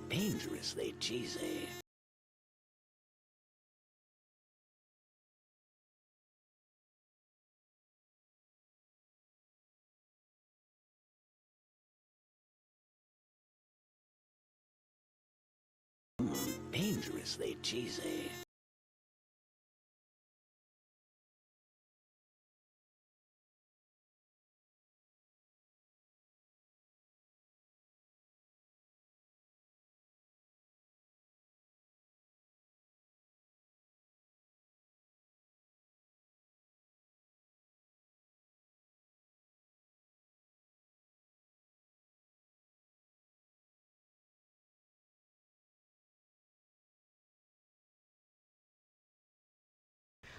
Dangerously cheesy. Dangerously cheesy.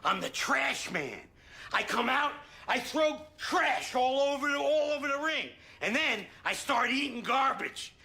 I'm the trash man. I come out, I throw trash all over the ring, and then I start eating garbage.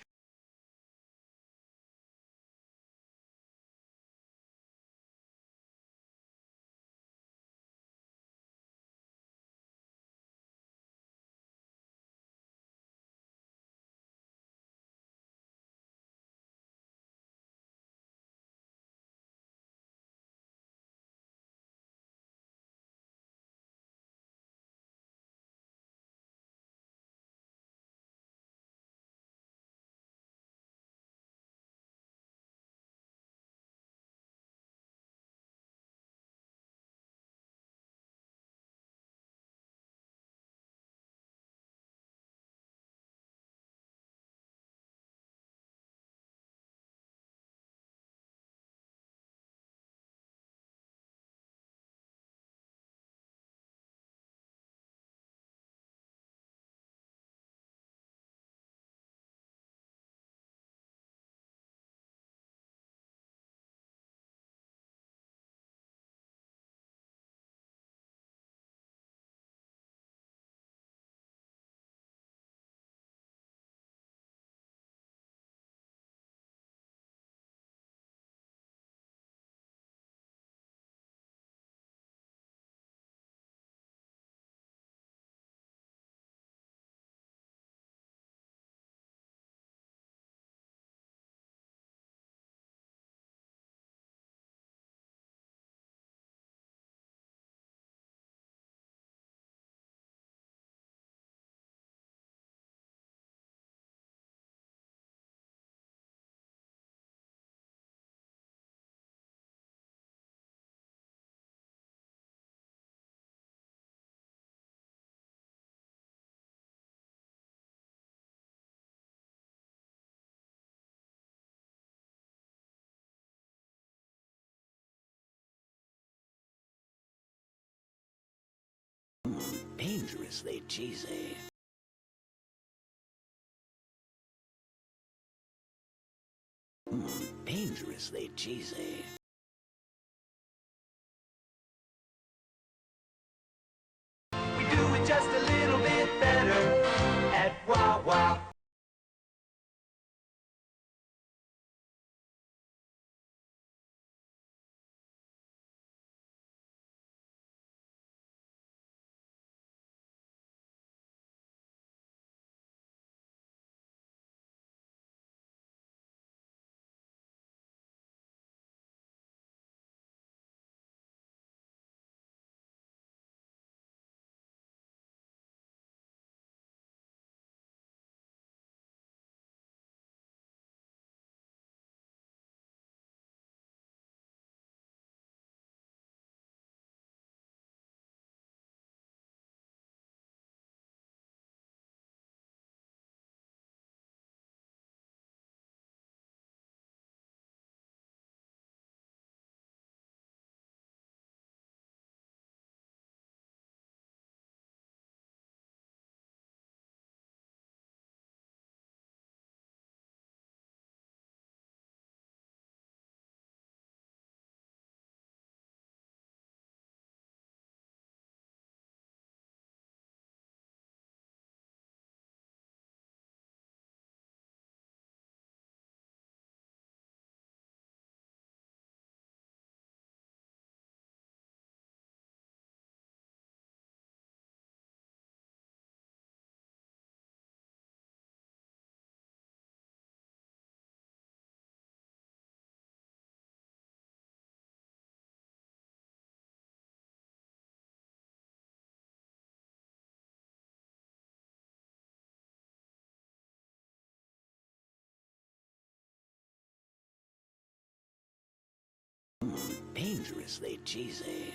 Dangerously cheesy. Dangerously cheesy. We do it just a little bit better at Wawa. dangerously cheesy.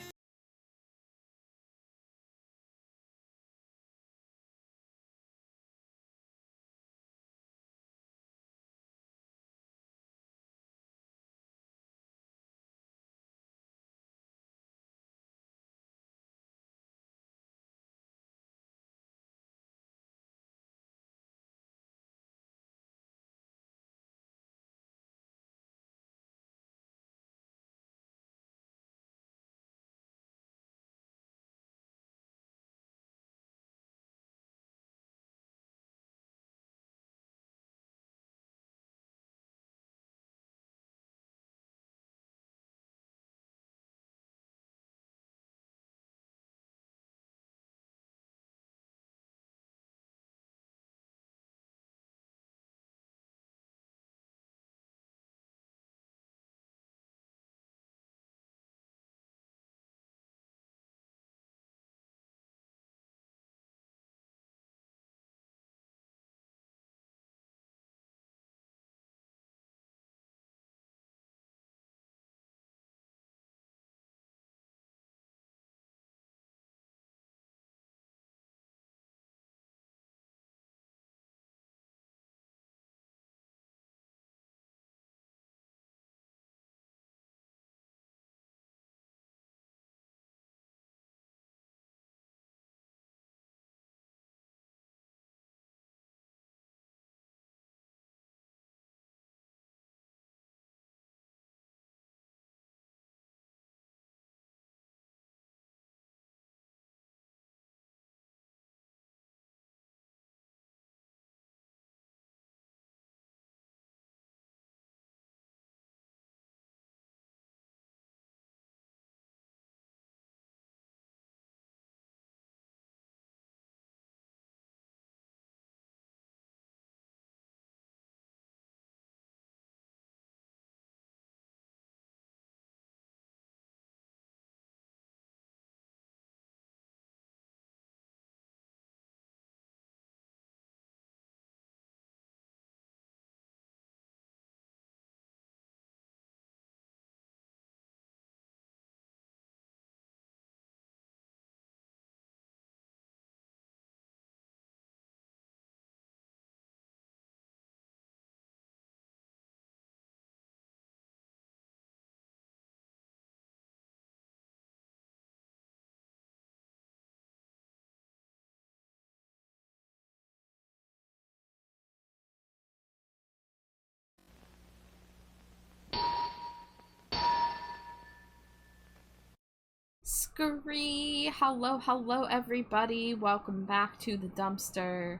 Scree! Hello everybody. Welcome back to the dumpster.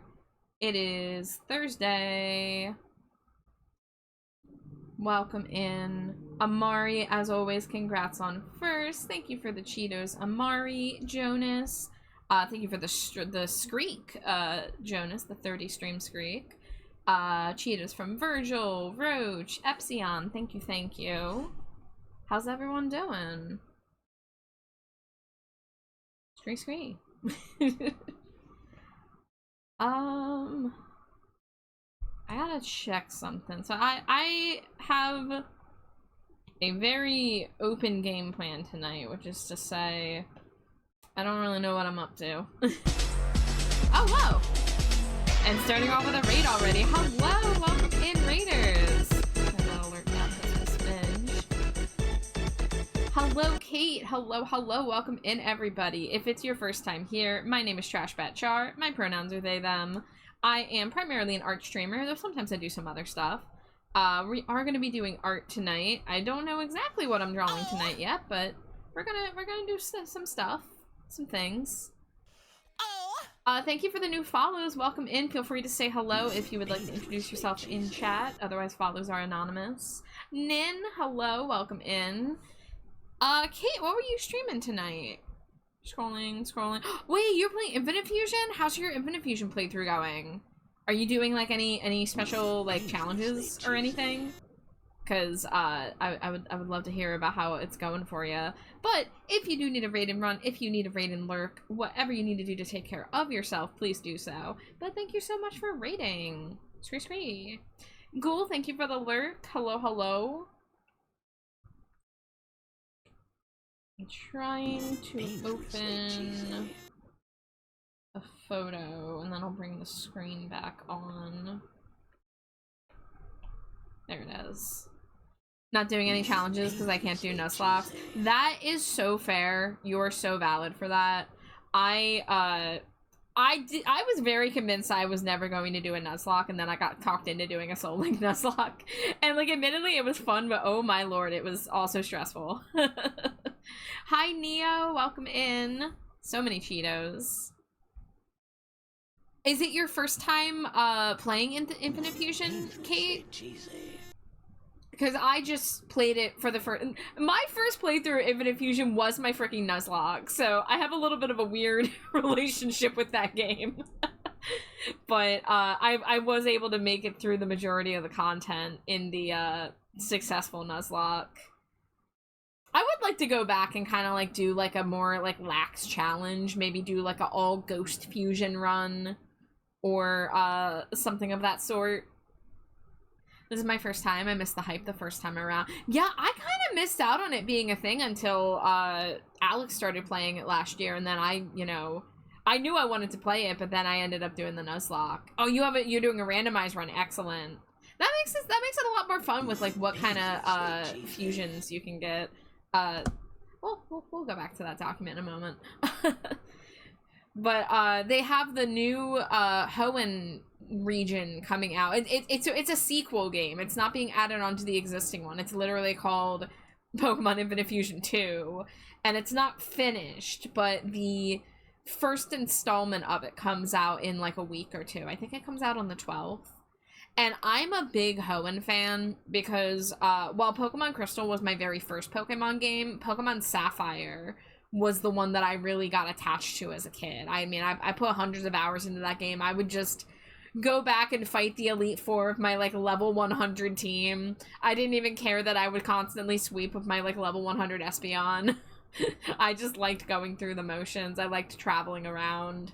It is Thursday. Welcome in. Amari, as always, congrats on first. Thank you for the Cheetos, Amari. Jonas. Thank you for the Screek, Jonas, the 30 stream Screek. Cheetos from Virgil, Roach, Epsilon. Thank you. How's everyone doing? Scree. I gotta check something. So I have a very open game plan tonight, which is to say, I don't really know what I'm up to. Oh, whoa! And starting off with a raid already. Hello, welcome in, raiders. Hello, Kate. Hello. Welcome in, everybody. If it's your first time here, my name is TrashBatChar. My pronouns are they, them. I am primarily an art streamer, though sometimes I do some other stuff. We are going to be doing art tonight. I don't know exactly what I'm drawing tonight yet, but we're gonna do some stuff, some things. Thank you for the new follows. Welcome in. Feel free to say hello if you would like to introduce yourself in chat. Otherwise, follows are anonymous. Nin, hello. Welcome in. Kate, what were you streaming tonight? Scrolling. Wait, you're playing Infinite Fusion? How's your Infinite Fusion playthrough going? Are you doing like any special like challenges or anything? Cause I would love to hear about how it's going for you. But if you do need a raid and run, if you need a raid and lurk, whatever you need to do to take care of yourself, please do so. But thank you so much for raiding. Scree. Ghoul, thank you for the lurk. Hello. I'm trying to Dangerously cheesy. open a photo, and then I'll bring the screen back on. There it is. Not doing any challenges because I can't do Nuzlocke. That is so fair. You are so valid for that. I was very convinced I was never going to do a Nuzlocke, and then I got talked into doing a Soul Link Nuzlocke. And, like, admittedly, it was fun, but oh my lord, it was also stressful. Hi, Neo. Welcome in. So many Cheetos. Is it your first time playing Infinite Fusion, Kate? Because I just played it for the first... My first playthrough of Infinite Fusion was my freaking Nuzlocke, so I have a little bit of a weird relationship with that game. But I was able to make it through the majority of the content in the successful Nuzlocke. I would like to go back and kind of like do like a more like lax challenge, maybe do like a all Ghost Fusion run or something of that sort. This is my first time. I missed the hype the first time around. Yeah, I kind of missed out on it being a thing until Alex started playing it last year, and then I knew I wanted to play it, but then I ended up doing the Nuzlocke. Oh, you're doing a randomized run. Excellent. That makes it a lot more fun with like what kind of fusions you can get. We'll go back to that document in a moment. But they have the new Hoenn region coming out. It's a sequel game. It's not being added onto the existing one. It's literally called Pokemon Infinite Fusion 2, and it's not finished, but the first installment of it comes out in like a week or two. I think it comes out on the 12th. And I'm a big Hoenn fan because while Pokemon Crystal was my very first Pokemon game, Pokemon Sapphire was the one that I really got attached to as a kid. I mean, I put hundreds of hours into that game. I would just go back and fight the Elite Four of my, like, level 100 team. I didn't even care that I would constantly sweep with my, like, level 100 Espeon. I just liked going through the motions. I liked traveling around.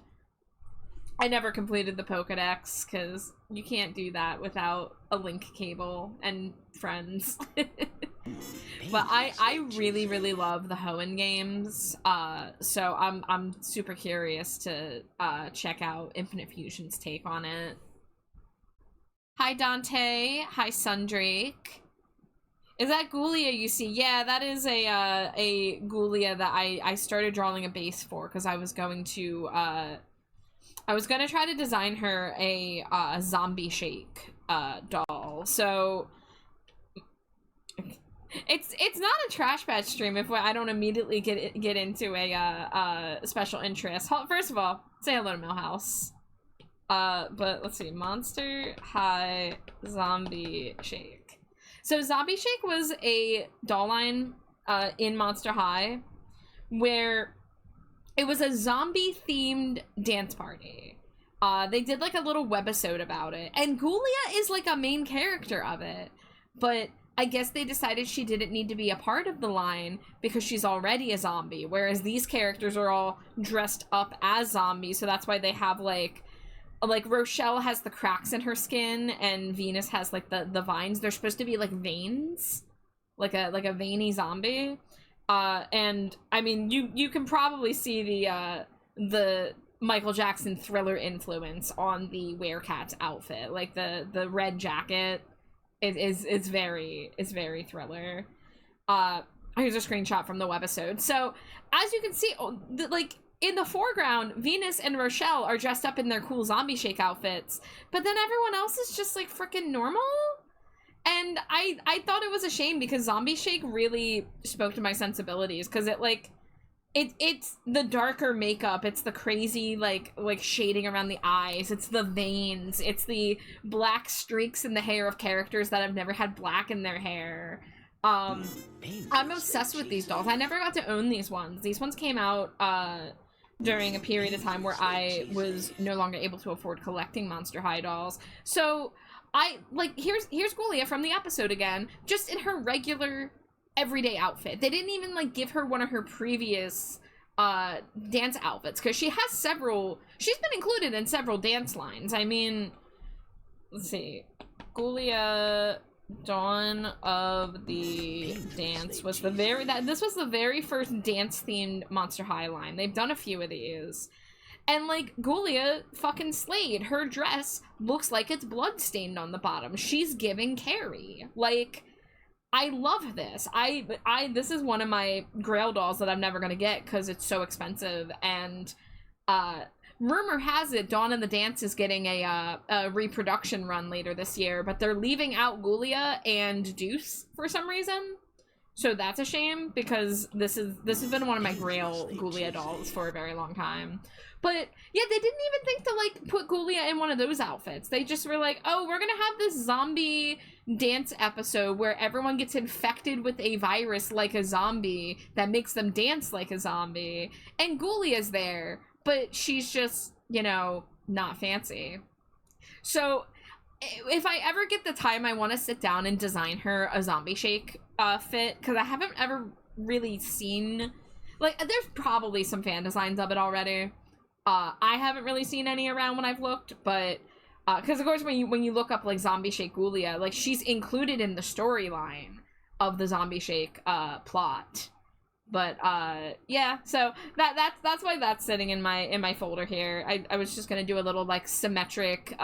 I never completed the Pokedex, because you can't do that without a link cable and friends. But I really, really love the Hoenn games, so I'm super curious to check out Infinite Fusion's take on it. Hi, Dante. Hi, Sundrake. Is that Ghoulia you see? Yeah, that is a Ghoulia that I started drawing a base for, because I was going to try to design her a zombie shake doll. So it's not a trash batch stream if I don't immediately get into a special interest. First of all, say hello to Millhouse. But let's see, Monster High Zombie Shake. So Zombie Shake was a doll line in Monster High where it was a zombie themed dance party. They did like a little webisode about it, and Ghoulia is like a main character of it, but I guess they decided she didn't need to be a part of the line because she's already a zombie, whereas these characters are all dressed up as zombies, so that's why they have like Rochelle has the cracks in her skin, and Venus has like the vines. They're supposed to be like veins, like a veiny zombie. And I mean, you can probably see the Michael Jackson Thriller influence on the Werecat's outfit. Like the red jacket is very Thriller. Here's a screenshot from the webisode. So as you can see, like in the foreground, Venus and Rochelle are dressed up in their cool zombie shake outfits, but then everyone else is just like freaking normal. And I thought it was a shame because Zombie Shake really spoke to my sensibilities, because it's the darker makeup, it's the crazy like shading around the eyes, it's the veins, it's the black streaks in the hair of characters that have never had black in their hair. I'm obsessed with these dolls. I never got to own these ones. These ones came out during a period of time where I was no longer able to afford collecting Monster High dolls. So here's Ghoulia from the episode again, just in her regular everyday outfit. They didn't even like give her one of her previous dance outfits, because she's been included in several dance lines. I mean, let's see, Ghoulia Dawn of the Dance was this was the very first dance-themed Monster High line. They've done a few of these. And, like, Ghoulia fucking slayed. Her dress looks like it's blood-stained on the bottom. She's giving Carrie. Like, I love this. This is one of my Grail dolls that I'm never gonna get because it's so expensive. And, rumor has it Dawn of the Dance is getting a reproduction run later this year, but they're leaving out Ghoulia and Deuce for some reason. So that's a shame, because this has been one of my Grail Ghoulia dolls for a very long time. But yeah, they didn't even think to like put Ghoulia in one of those outfits. They just were like, oh, we're gonna have this zombie dance episode where everyone gets infected with a virus like a zombie that makes them dance like a zombie. And Ghoulia's there, but she's just, you know, not fancy. So if I ever get the time, I want to sit down and design her a zombie shake fit, because I haven't ever really seen, like, there's probably some fan designs of it already. I haven't really seen any around when I've looked, but because of course when you look up like Zombie Shake Ghoulia, like she's included in the storyline of the Zombie Shake plot. But yeah, so that's why that's sitting in my folder here. I was just gonna do a little like symmetric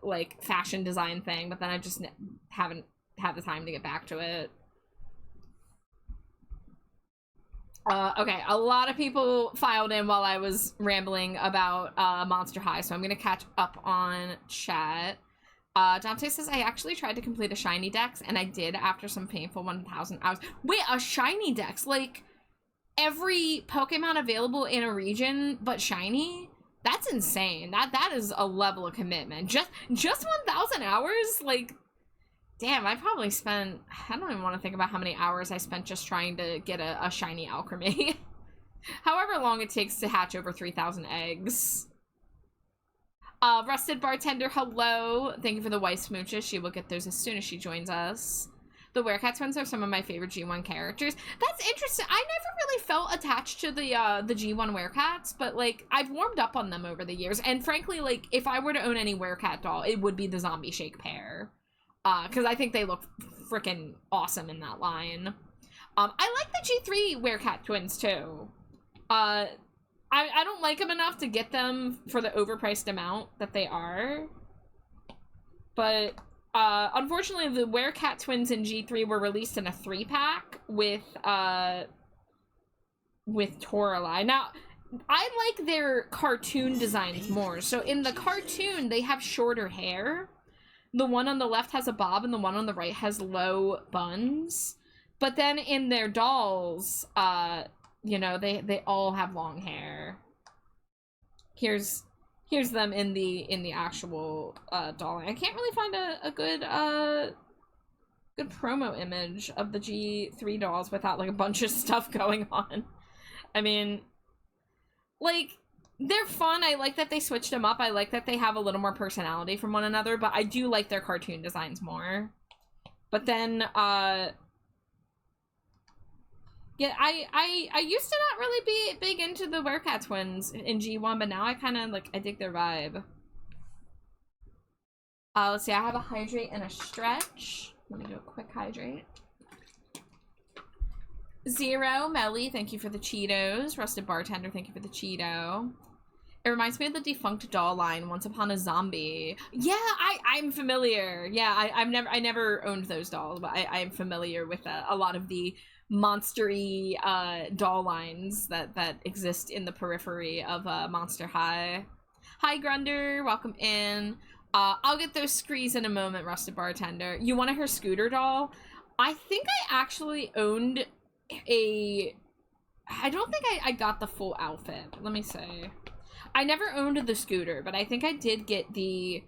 like fashion design thing, but then I just haven't had the time to get back to it. Okay, a lot of people filed in while I was rambling about Monster High, so I'm gonna catch up on chat. Dante says, I actually tried to complete a shiny dex, and I did after some painful 1,000 hours. Wait, a shiny dex? Like, every Pokemon available in a region but shiny? That's insane. That is a level of commitment. Just 1,000 hours? Like, damn, I probably spent, I don't even want to think about how many hours I spent just trying to get a shiny Alchemy. However long it takes to hatch over 3,000 eggs. Rusted Bartender, hello. Thank you for the white smooches. She will get those as soon as she joins us. The Werecat twins are some of my favorite G1 characters. That's interesting. I never really felt attached to the G1 Werecats, but, like, I've warmed up on them over the years. And frankly, like, if I were to own any Werecat doll, it would be the Zombie Shake pair. Because I think they look freaking awesome in that line. I like the G3 Werecat twins, too. I don't like them enough to get them for the overpriced amount that they are. But, unfortunately, the Werecat twins in G3 were released in a 3-pack with Toralei. Now, I like their cartoon designs more. So in the cartoon, they have shorter hair. The one on the left has a bob and the one on the right has low buns. But then in their dolls, you know, they all have long hair. Here's them in the actual doll. I can't really find a good promo image of the G3 dolls without like a bunch of stuff going on. I mean, like, they're fun. I like that they switched them up. I like that they have a little more personality from one another, but I do like their cartoon designs more. But then, yeah, I used to not really be big into the Werecat twins in G1, but now I kind of, like, I dig their vibe. Let's see, I have a hydrate and a stretch. Let me do a quick hydrate. Zero, Melly, thank you for the Cheetos. Rusted Bartender, thank you for the Cheeto. It reminds me of the defunct doll line, Once Upon a Zombie. Yeah, I'm familiar. Yeah, I never owned those dolls, but I'm familiar with a lot of the monstery doll lines that exist in the periphery of Monster High. Hi, Grunder, welcome in. I'll get those screes in a moment, Rusted Bartender. You wanted her scooter doll? I think I actually owned I don't think I got the full outfit. Let me see. I never owned the scooter, but I think I did get the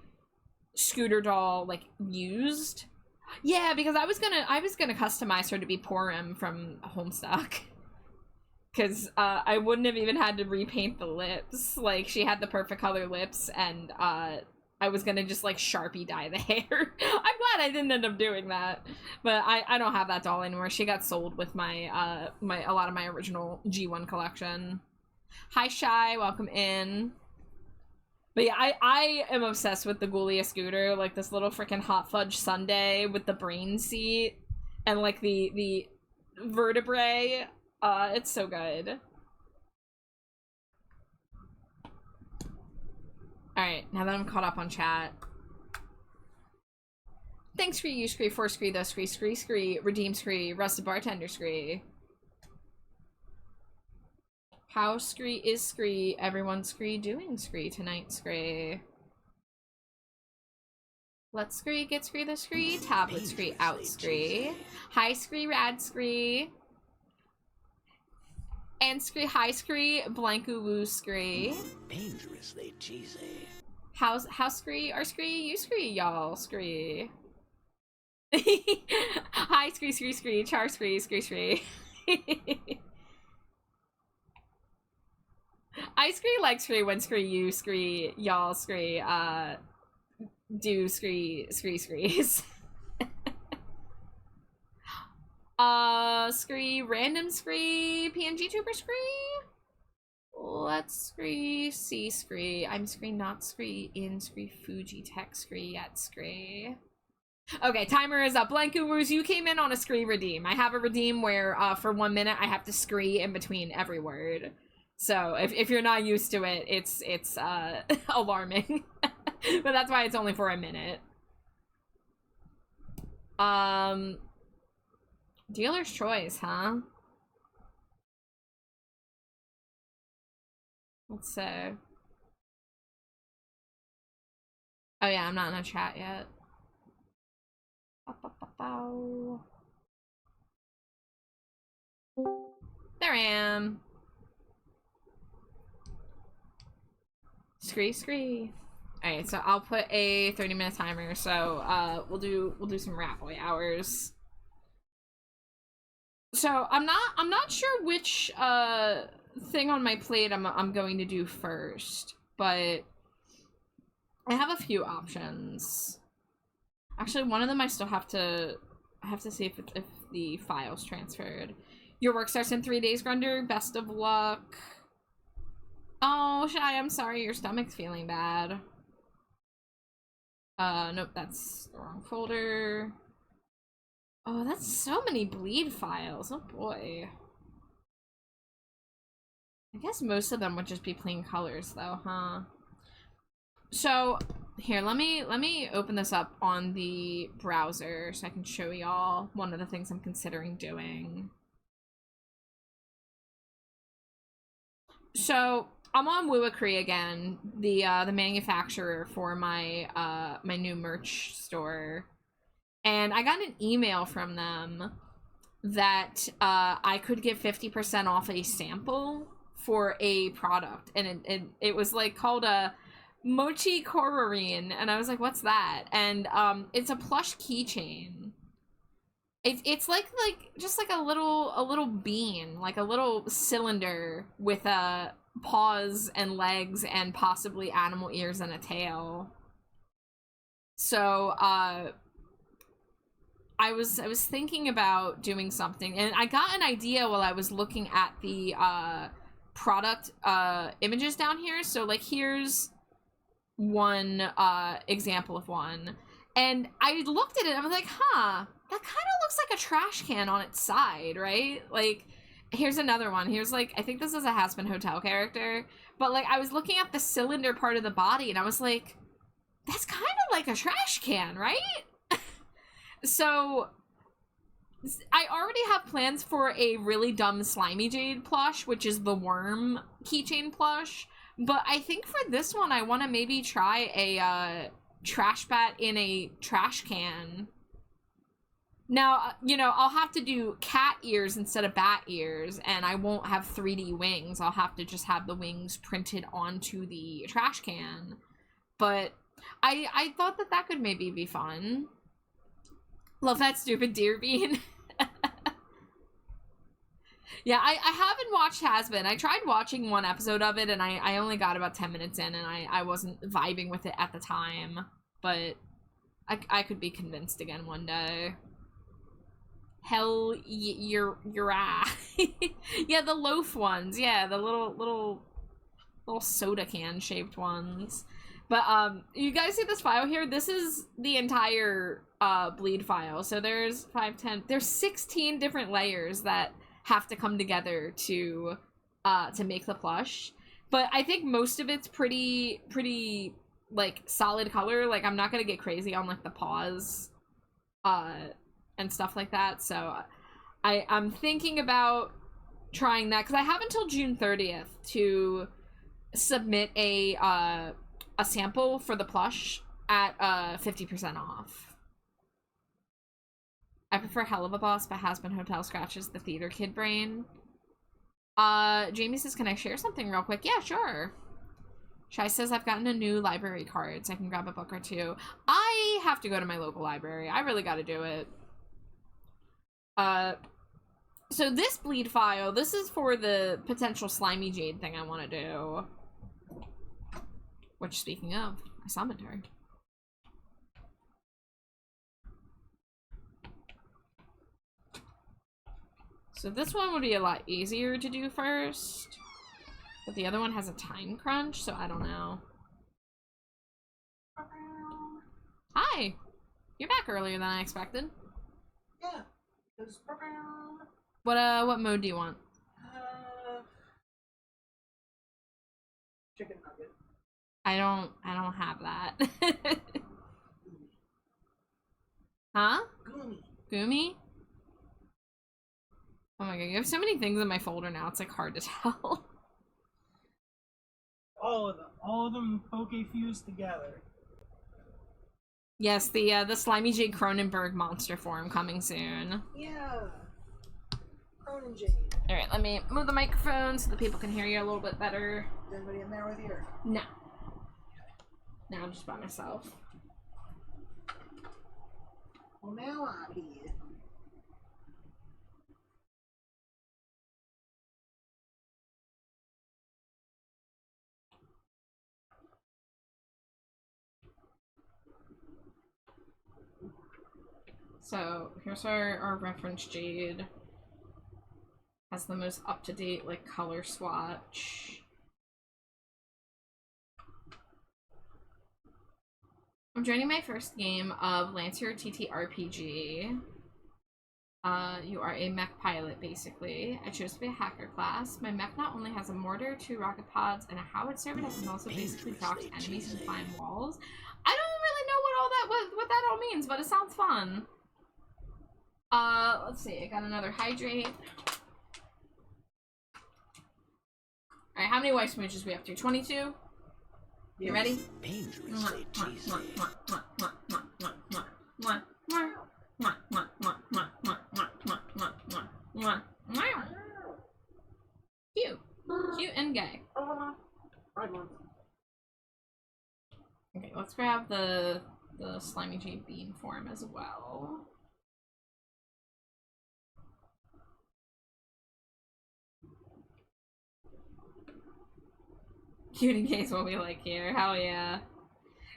scooter doll, like, used. Yeah, because I was gonna customize her to be Porim from Homestuck. Because I wouldn't have even had to repaint the lips. Like, she had the perfect color lips, and I was gonna just, like, Sharpie dye the hair. I'm glad I didn't end up doing that. But I don't have that doll anymore. She got sold with my a lot of my original G1 collection. Hi, Shy. Welcome in. But yeah, I am obsessed with the Ghoulia scooter, like this little freaking hot fudge sundae with the brain seat and like the vertebrae. It's so good. Alright, now that I'm caught up on chat. Thanks for you, Scree, for Scree, though, Scree, Redeem Scree, Rusted Bartender Scree. How Scree is Scree, everyone Scree doing Scree tonight, Scree. Let's Scree, get Scree the Scree, tablet Scree, out Scree. Hi Scree, rad Scree. And Scree, hi Scree, blanku woo Scree. Dangerously cheesy. How's Scree, are Scree, you Scree, y'all Scree. Hi Scree, char Scree. I Scree like Scree when Scree, you Scree, y'all Scree, do Screes. Scree, random Scree, PNG Tuber Scree. Let's Scree, see Scree. I'm Scree, not Scree, in Scree, Fuji Tech Scree, at Scree. Okay, timer is up. Blanku Woos, you came in on a Scree redeem. I have a redeem where, for 1 minute, I have to Scree in between every word. So, if you're not used to it, it's alarming. But that's why it's only for a minute. Dealer's choice, huh? Let's see. Oh yeah, I'm not in a chat yet. There I am. Scree. Alright, so I'll put a 30-minute timer, so we'll do some rat boy hours. So I'm not sure which thing on my plate I'm going to do first, but I have a few options. Actually, one of them I still have to see if the file's transferred. Your work starts in 3 days, Grunder. Best of luck. Oh, Shy, I'm sorry your stomach's feeling bad. Nope, that's the wrong folder. Oh, that's so many bleed files. Oh boy. I guess most of them would just be plain colors though, huh? So, here, let me open this up on the browser so I can show y'all one of the things I'm considering doing. So, I'm on Wooacree again, the manufacturer for my my new merch store. And I got an email from them that I could get 50% off a sample for a product. And it was like called a Mochi Kororin, and I was like, what's that? And it's a plush keychain. It's like just like a little bean, like a little cylinder with paws and legs and possibly animal ears and a tail. So I was thinking about doing something, and I got an idea while I was looking at the product images down here. So like here's one example of one, and I looked at it and I was like, huh, that kind of looks like a trash can on its side, right? Like here's another one. Here's like, I think this is a Hazbin Hotel character, but like I was looking at the cylinder part of the body and I was like, that's kind of like a trash can, right? So I already have plans for a really dumb Slimy Jade plush, which is the worm keychain plush. But I think for this one, I want to maybe try a trash bat in a trash can. Now, you know, I'll have to do cat ears instead of bat ears, and I won't have 3D wings. I'll have to just have the wings printed onto the trash can. But I thought that could maybe be fun. Love that stupid deer bean. Yeah, I haven't watched Hazbin. I tried watching one episode of it, and I only got about 10 minutes in, and I wasn't vibing with it at the time. But I could be convinced again one day. Hell, you're yeah, the loaf ones. Yeah, the little soda can shaped ones. But you guys see this file here? This is the entire bleed file. So there's 5, 10, there's 16 different layers that have to come together to make the plush. But I think most of it's pretty like solid color. Like I'm not gonna get crazy on like the paws and stuff like that. So I'm thinking about trying that because I have until June 30th to submit a sample for the plush at 50% off. I prefer Hell of a Boss, but Has Been Hotel scratches the theater kid brain. Jamie says, can I share something real quick? Yeah, sure. Shai says, I've gotten a new library card, so I can grab a book or two. I have to go to my local library. I really gotta do it. So this bleed file, this is for the potential slimy jade thing I want to do. Which, speaking of, I summoned her. So this one would be a lot easier to do first. But the other one has a time crunch, so I don't know. Hi! You're back earlier than I expected. Yeah. It was What mode do you want? chicken nugget. I don't have that. Huh? Goomy. Goomy? Oh my god, you have so many things in my folder now, it's like hard to tell. All of them poke fused together. Yes, the Slimy J. Cronenberg monster form coming soon. Yeah. Cronin Jade. Alright, let me move the microphone so the people can hear you a little bit better. Is anybody in there with you? No. No, I'm just by myself. Well, now I'm here. So, here's our reference jade. Has the most up-to-date, like, color swatch. I'm joining my first game of Lancer TTRPG. You are a mech pilot, basically. I chose to be a hacker class. My mech not only has a mortar, 2 rocket pods, and a howitzer, but it can also basically dodge enemies and climb walls. I don't really know what that all means, but it sounds fun. Let's see. I got another hydrate. Alright, how many white smooches we up to? 22? You ready? Dangerously cheesy. Cute. Cute and gay. Right one. Okay, let's grab the Slimy Jade beam form as well. Cute and gay is what we like here. Hell yeah.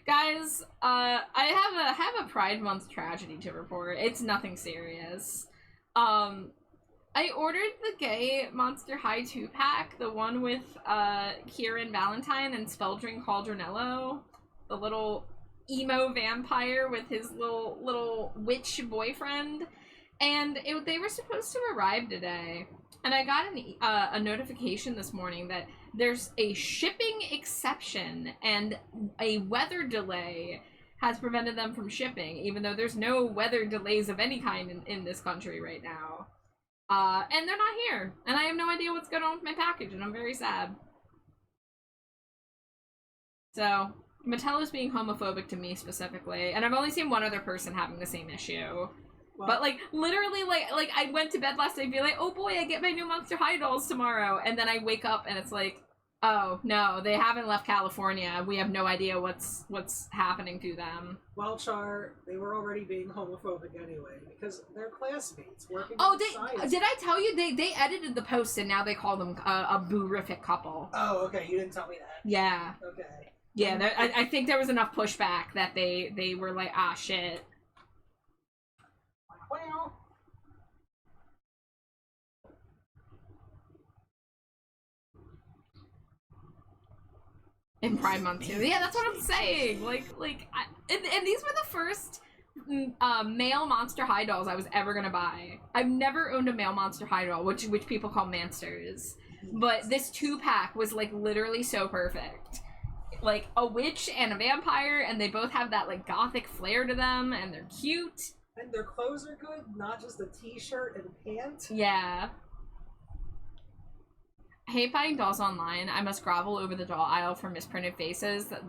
Guys, I have a Pride Month tragedy to report. It's nothing serious. I ordered the gay Monster High 2-pack, the one with Kieran Valentine and Speldring Caldronello, the little emo vampire with his little witch boyfriend, and they were supposed to arrive today. And I got a notification this morning that there's a shipping exception and a weather delay has prevented them from shipping, even though there's no weather delays of any kind in this country right now. And they're not here. And I have no idea what's going on with my package, and I'm very sad. So, Mattel is being homophobic to me specifically, and I've only seen one other person having the same issue. Well, but, like, literally, like, I went to bed last night and be like, oh boy, I get my new Monster High dolls tomorrow, and then I wake up and it's like, oh, no, they haven't left California. We have no idea what's happening to them. Well, Char, they were already being homophobic anyway, because they're classmates working Oh, on science. Did I tell you? They edited the post and now they call them a boo-rific couple. Oh, okay, you didn't tell me that. Yeah. Okay. Yeah, I think there was enough pushback that they were like, ah, shit. Well... In Pride Month too. Yeah, that's what I'm saying. And these were the first male Monster High dolls I was ever gonna buy. I've never owned a male Monster High doll, which people call Mansters. But this 2-pack was like literally so perfect. Like a witch and a vampire, and they both have that like gothic flair to them, and they're cute. And their clothes are good, not just a t-shirt and pants. Yeah. I hate buying dolls online. I must grovel over the doll aisle for misprinted faces that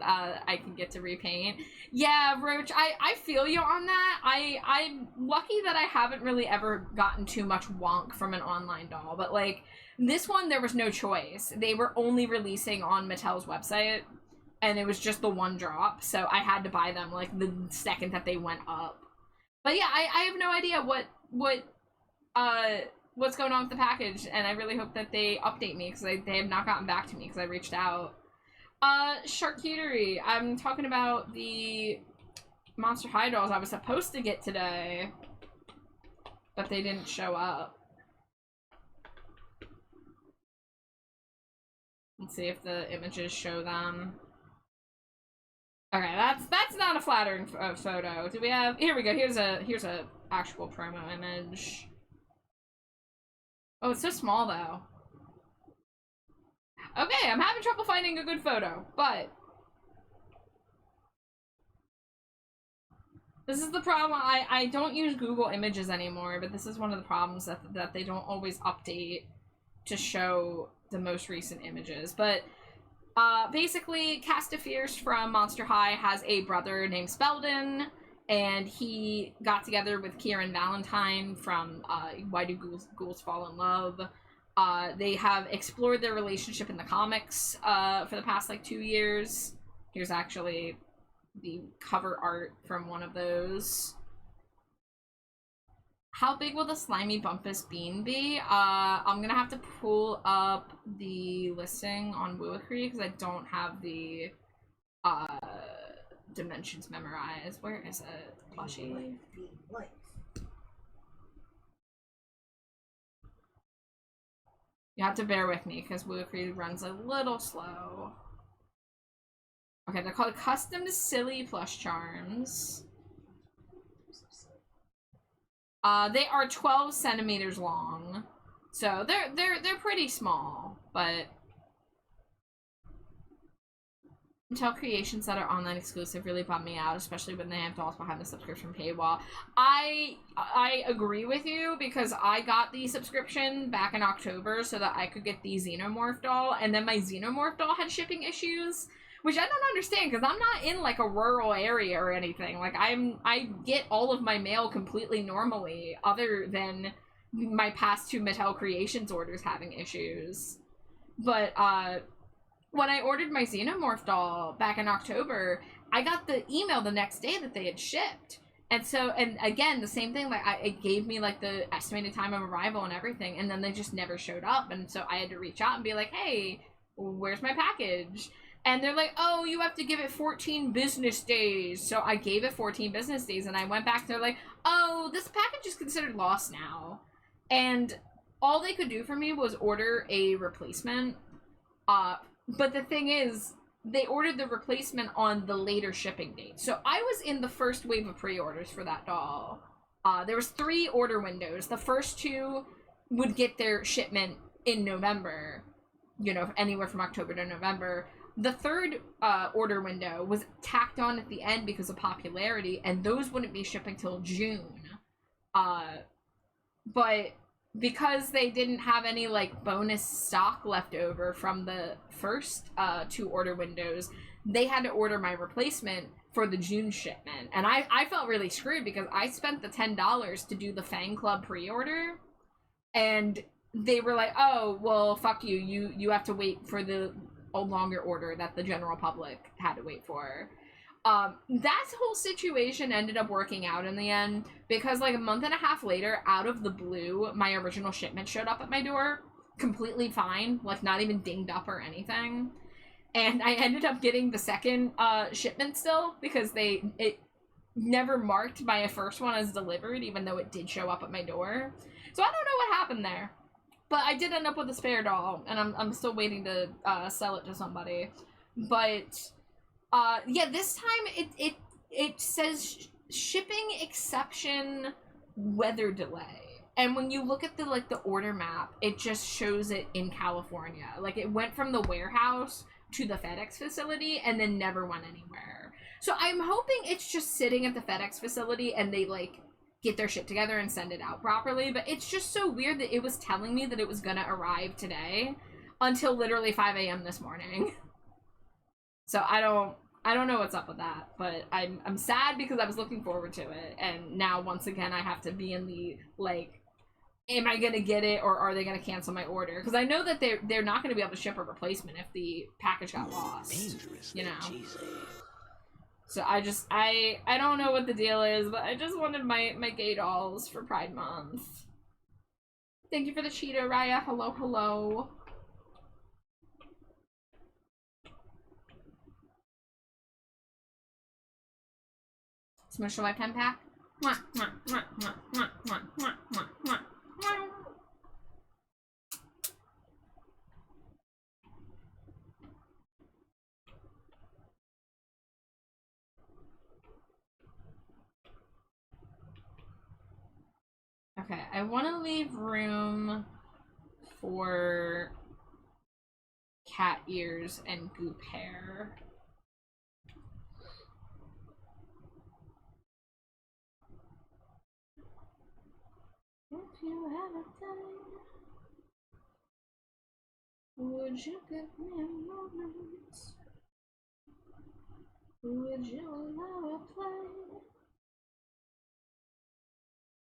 I can get to repaint. Yeah, Roach, I feel you on that. I'm lucky that I haven't really ever gotten too much wonk from an online doll, but like this one, there was no choice. They were only releasing on Mattel's website, and it was just the one drop, so I had to buy them like the second that they went up. But yeah, I have no idea what's going on with the package, and I really hope that they update me, because they have not gotten back to me because I reached out. Charcuterie. I'm talking about the Monster High dolls I was supposed to get today, but they didn't show up. Let's see if the images show them. Okay, that's not a flattering photo. Do we have? Here we go. Here's a actual promo image. Oh, it's so small though. Okay, I'm having trouble finding a good photo, but this is the problem. I don't use Google Images anymore, but this is one of the problems that they don't always update to show the most recent images. But basically, Castafierce from Monster High has a brother named Spelden, and he got together with Kieran Valentine from Why Do Ghouls Fall in Love. They have explored their relationship in the comics for the past like 2 years. Here's actually the cover art from one of those. How big will the slimy Bumpus bean be? I'm gonna have to pull up the listing on Wooicree because I don't have the dimensions memorized. Where is it? Plushie. You have to bear with me because Wooicree runs a little slow. Okay, they're called Custom Silly Plush Charms. They are 12 centimeters long, so they're pretty small, but Mattel creations that are online exclusive really bum me out, especially when they have dolls behind the subscription paywall. I agree with you, because I got the subscription back in October so that I could get the Xenomorph doll, and then my Xenomorph doll had shipping issues, which I don't understand, because I'm not in like a rural area or anything. Like I get all of my mail completely normally, other than my past 2 Mattel Creations orders having issues. But when I ordered my Xenomorph doll back in October, I got the email the next day that they had shipped. And so, and again, the same thing, like it gave me like the estimated time of arrival and everything, and then they just never showed up. And so I had to reach out and be like, hey, where's my package? And they're like, oh, you have to give it 14 business days. So I gave it 14 business days, and I went back, they're like, oh, this package is considered lost now. And all they could do for me was order a replacement. But the thing is, they ordered the replacement on the later shipping date. So I was in the first wave of pre-orders for that doll. There was 3 order windows. The first 2 would get their shipment in November, you know, anywhere from October to November. The third order window was tacked on at the end because of popularity, and those wouldn't be shipping till June. But because they didn't have any like bonus stock left over from the first 2 order windows, they had to order my replacement for the June shipment. And I felt really screwed because I spent the $10 to do the Fang Club pre-order, and they were like, oh, well, fuck you. You have to wait for the a longer order that the general public had to wait for. That whole situation ended up working out in the end, because like a month and a half later, out of the blue, my original shipment showed up at my door completely fine, like not even dinged up or anything. And I ended up getting the second shipment still, because it never marked my first one as delivered, even though it did show up at my door. So I don't know what happened there. But I did end up with a spare doll, and I'm still waiting to sell it to somebody. But yeah, this time it says shipping exception weather delay. And when you look at the order map, it just shows it in California. Like, it went from the warehouse to the FedEx facility and then never went anywhere. So I'm hoping it's just sitting at the FedEx facility and they, like, get their shit together and send it out properly. But it's just so weird that it was telling me that it was gonna arrive today until literally 5 a.m. this morning. So I don't know what's up with that, but I'm sad because I was looking forward to it, and now once again I have to be in the, like, am I gonna get it, or are they gonna cancel my order? Because I know that they're not gonna be able to ship a replacement if the package got lost. Dangerously You know. cheesy. So I don't know what the deal is, but I just wanted my gay dolls for Pride Month. Thank you for the Cheeto, Raya. Hello, hello. Smush the webcam pack. Okay, I want to leave room for cat ears and goop hair. If you had a time, would you give me a moment? Would you allow a play?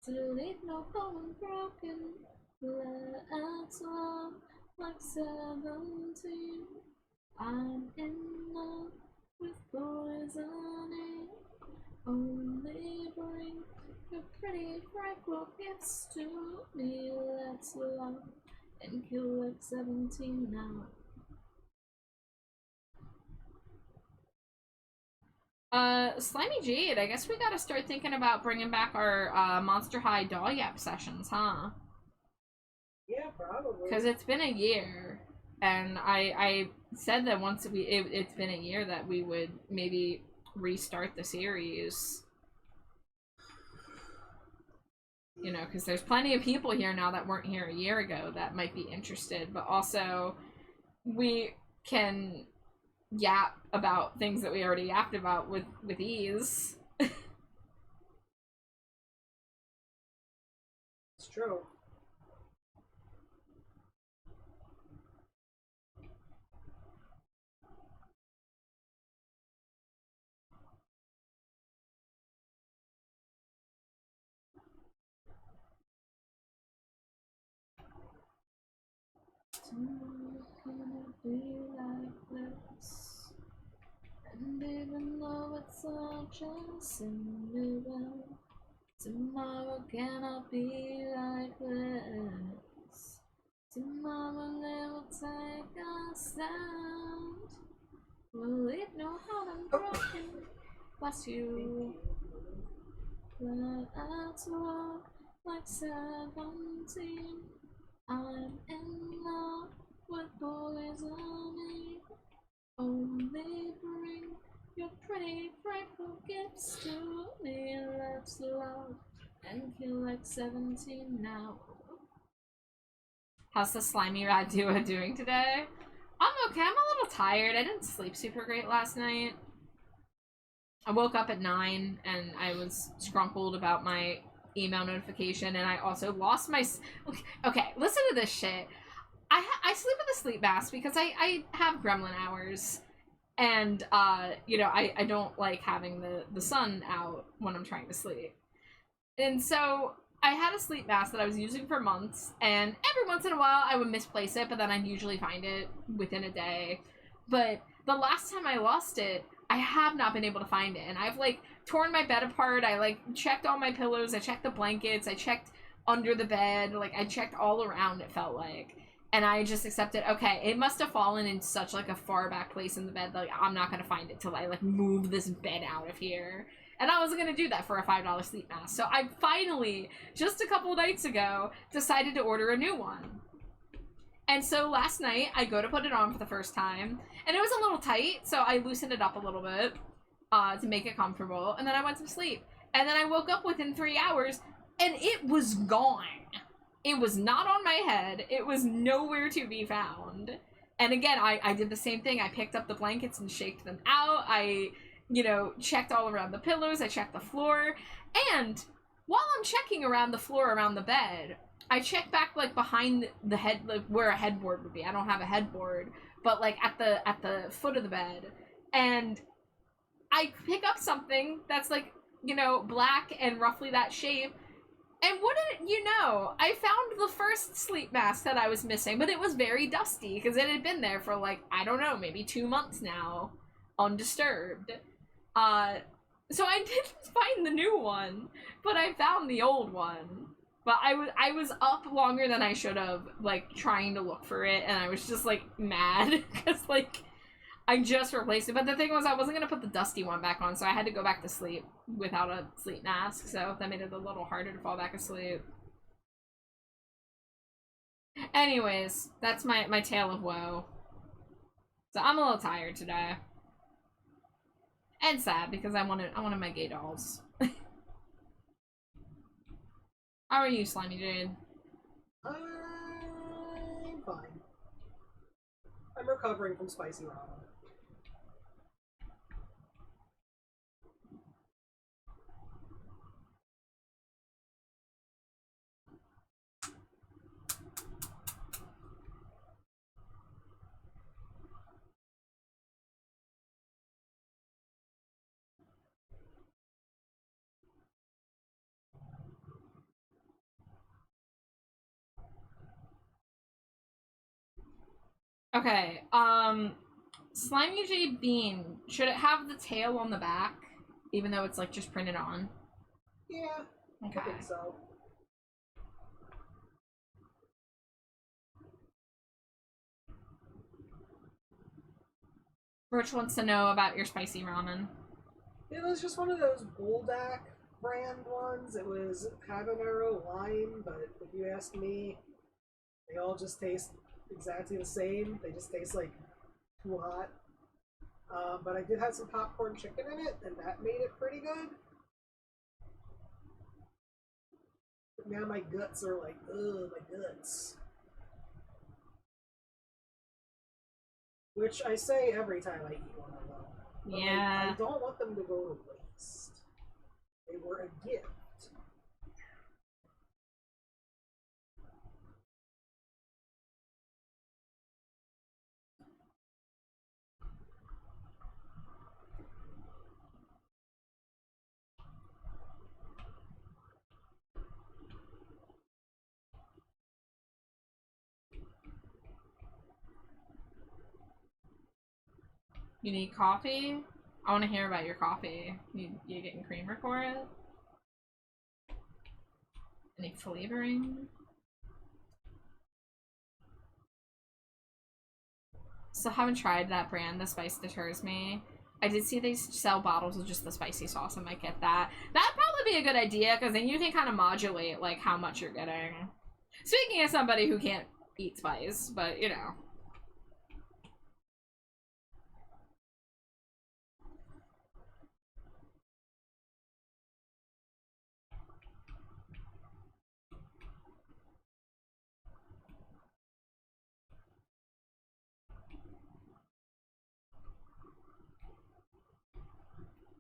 To leave no home broken, let's love like 17. I'm in love with poisoning. Only bring your pretty fragile gifts to me. Let's love and kill like 17 now. Slimy Jade, I guess we gotta start thinking about bringing back our Monster High Doll Yap sessions, huh? Yeah, probably. Because it's been a year, and I said that once it's been a year that we would maybe restart the series. You know, because there's plenty of people here now that weren't here a year ago that might be interested, but also we can yap about things that we already yapped about with ease. It's true. Tomorrow gonna be like this, and even though it's all just in the well, tomorrow cannot be like this. Tomorrow they will take us down. Will it know how I'm broken? Bless you. Let's walk like 17. I'm in love with poisoning. Only bring your pretty frightful gifts to me. Let's love and kill like 17 now. How's the slimy rat duo doing today? I'm okay. I'm a little tired. I didn't sleep super great last night. I woke up at 9 and I was scrunkled about my email notification, and I also lost my... Okay, listen to this shit. I sleep with a sleep mask because I have gremlin hours, and you know, I don't like having the sun out when I'm trying to sleep. And so I had a sleep mask that I was using for months, and every once in a while I would misplace it, but then I'd usually find it within a day. But the last time I lost it, I have not been able to find it, and I've like torn my bed apart. I like checked all my pillows, I checked the blankets, I checked under the bed, like I checked all around, it felt like. And I just accepted, okay, it must have fallen in such like a far back place in the bed, like I'm not gonna find it till I like move this bed out of here. And I wasn't gonna do that for a $5 sleep mask. So I finally, just a couple nights ago, decided to order a new one. And so last night, I go to put it on for the first time, and it was a little tight, so I loosened it up a little bit to make it comfortable, and then I went to sleep. And then I woke up within 3 hours, and it was gone. It was not on my head. It was nowhere to be found. And again, I did the same thing. I picked up the blankets and shaked them out. I, checked all around the pillows. I checked the floor. And while I'm checking around the floor around the bed, I check back like behind the head, like where a headboard would be. I don't have a headboard, but like at the foot of the bed. And I pick up something that's like, black and roughly that shape. And wouldn't you know, I found the first sleep mask that I was missing, but it was very dusty because it had been there for like, I don't know, maybe 2 months now, undisturbed. So I didn't find the new one, but I found the old one. But I was up longer than I should have, like, trying to look for it, and I was just, like, mad because, like, I just replaced it. But the thing was, I wasn't going to put the dusty one back on, so I had to go back to sleep without a sleep mask, so that made it a little harder to fall back asleep. Anyways, that's my tale of woe. So I'm a little tired today. And sad, because I wanted my gay dolls. How are you, Slimy Jade? I'm fine. I'm recovering from spicy ramen. Okay, Slimy Jade Bean, should it have the tail on the back? Even though it's, like, just printed on? Yeah, Okay. I think so. Rich wants to know about your spicy ramen. It was just one of those Buldak brand ones. It was habanero lime, but if you ask me, they all just taste exactly the same. They just taste like too hot. But I did have some popcorn chicken in it, and that made it pretty good. But now my guts are like, ugh, my guts. Which I say every time I eat one of them. But Yeah. I don't want them to go to waste. They were a gift. You need coffee? I want to hear about your coffee. You getting creamer for it? Any flavoring? Still haven't tried that brand, The Spice Deters Me. I did see they sell bottles of just the spicy sauce. I might get that. That'd probably be a good idea, because then you can kind of modulate, like, how much you're getting. Speaking of somebody who can't eat spice, but, you know.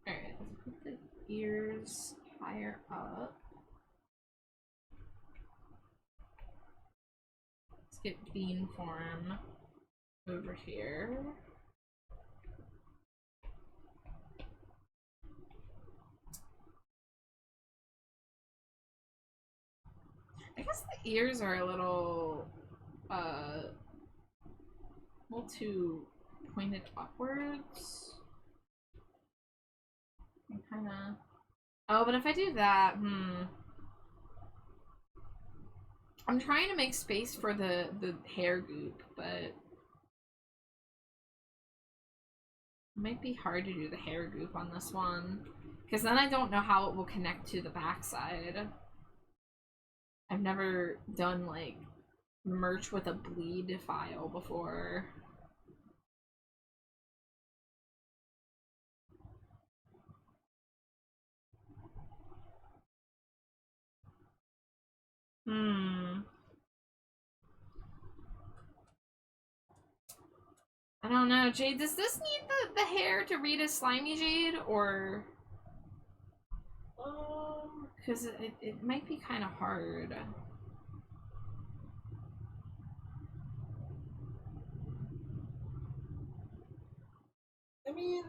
Alright, let's put the ears higher up. Let's get bean form over here. I guess the ears are a little too pointed upwards. Kinda. Oh, but if I do that, I'm trying to make space for the hair goop, but it might be hard to do the hair goop on this one, because then I don't know how it will connect to the backside. I've never done, like, merch with a bleed file before. I don't know, Jade, does this need the hair to read as Slimy Jade, or... Because it might be kind of hard. I mean,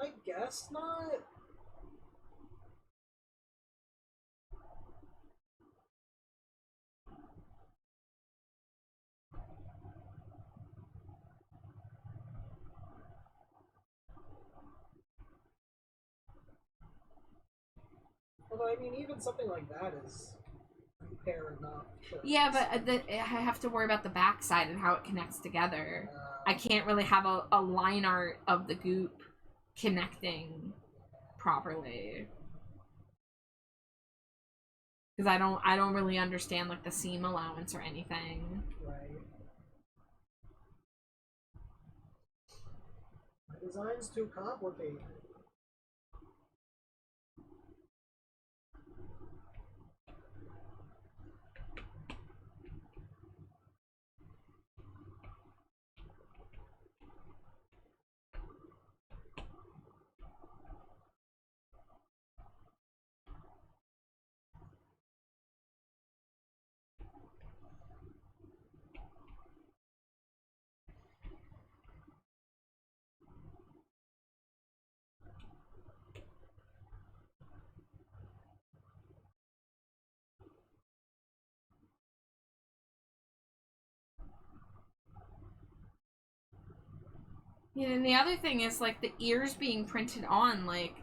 I guess not. Although, I mean, even something like that is fair enough. Yeah, but I have to worry about the backside and how it connects together. I can't really have a line art of the goop connecting properly. Because I don't really understand like the seam allowance or anything. Right. My design's too complicated. Yeah, and the other thing is like the ears being printed on, like,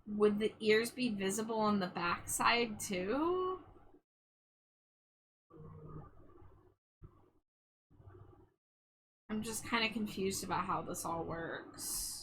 would the ears be visible on the backside too? I'm just kind of confused about how this all works.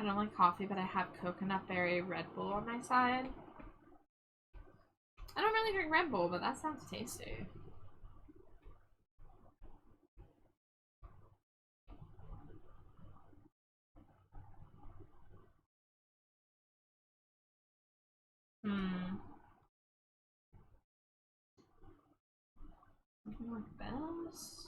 I don't like coffee, but I have coconut berry Red Bull on my side. I don't really drink Red Bull, but that sounds tasty. Something like this?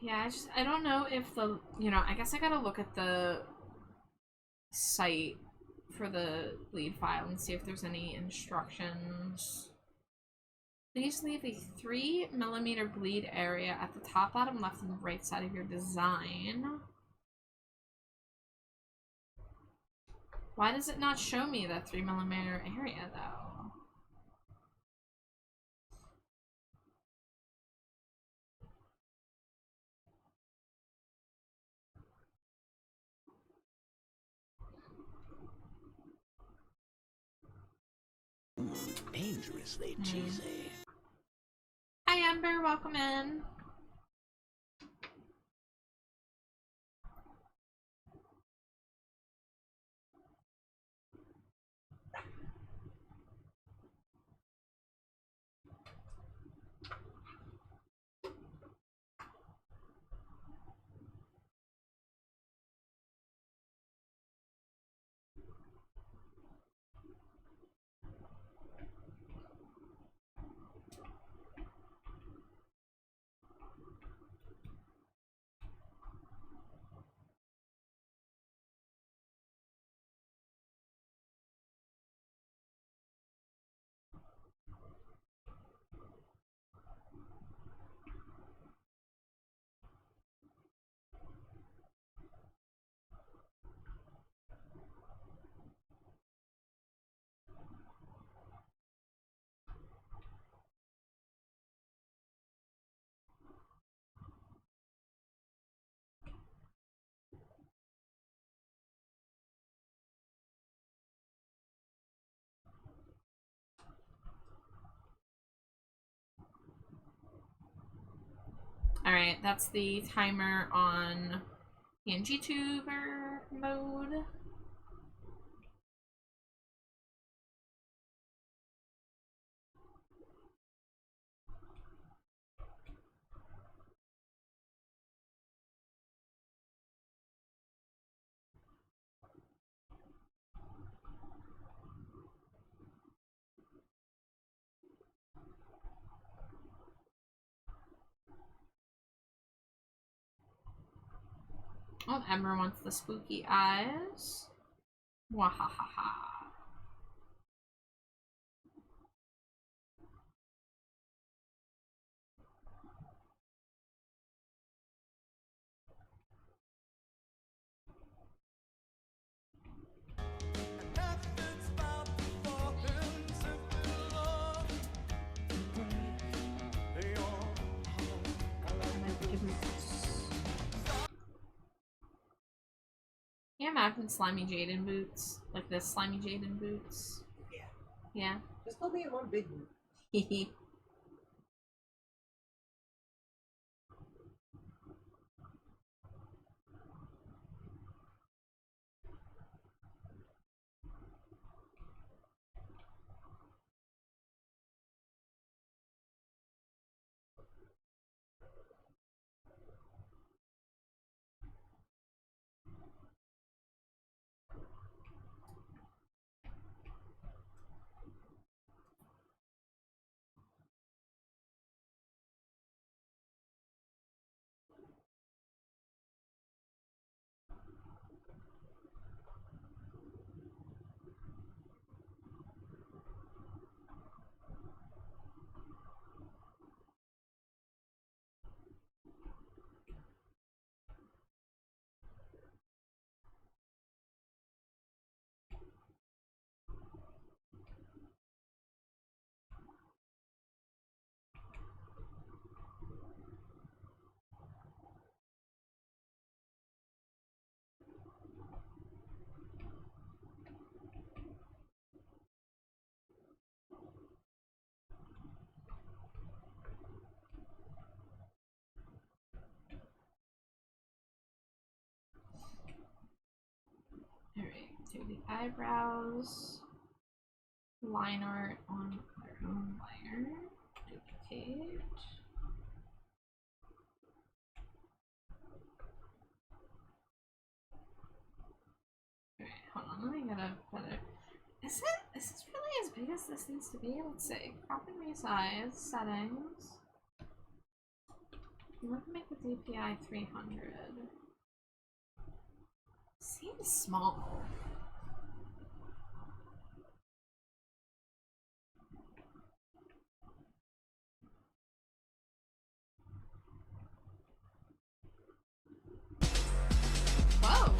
Yeah, I don't know if the, I guess I gotta look at the site for the bleed file and see if there's any instructions. Please leave a 3mm bleed area at the top, bottom, left, and the right side of your design. Why does it not show me that 3mm area, though? Dangerously cheesy. Hi, Amber. Welcome in. Alright, that's the timer on PNG tuber mode. Oh, Ember wants the spooky eyes. Wahahaha. Yeah, imagine slimy Jaden boots. Like this slimy Jaden boots. Yeah. Yeah. Just put me in one big boot. Hehe. Alright, do the eyebrows. Line art on our own layer. Duplicate. Alright, hold on, let me get a better. Is this really as big as this needs to be? Let's see. Crop and resize, settings. Let's make the DPI 300. Seems small. Whoa!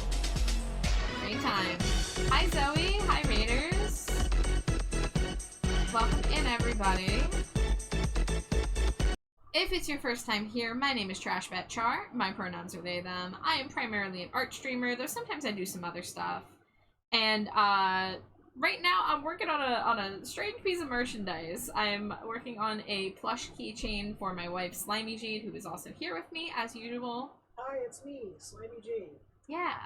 Great time. Hi Zoe, hi Raiders. Welcome in everybody. If it's your first time here, my name is TrashBatChar. My pronouns are they, them. I am primarily an art streamer, though sometimes I do some other stuff. And right now I'm working on a strange piece of merchandise. I'm working on a plush keychain for my wife Slimy Jade, who is also here with me as usual. Hi, it's me, Slimy Jade. Yeah.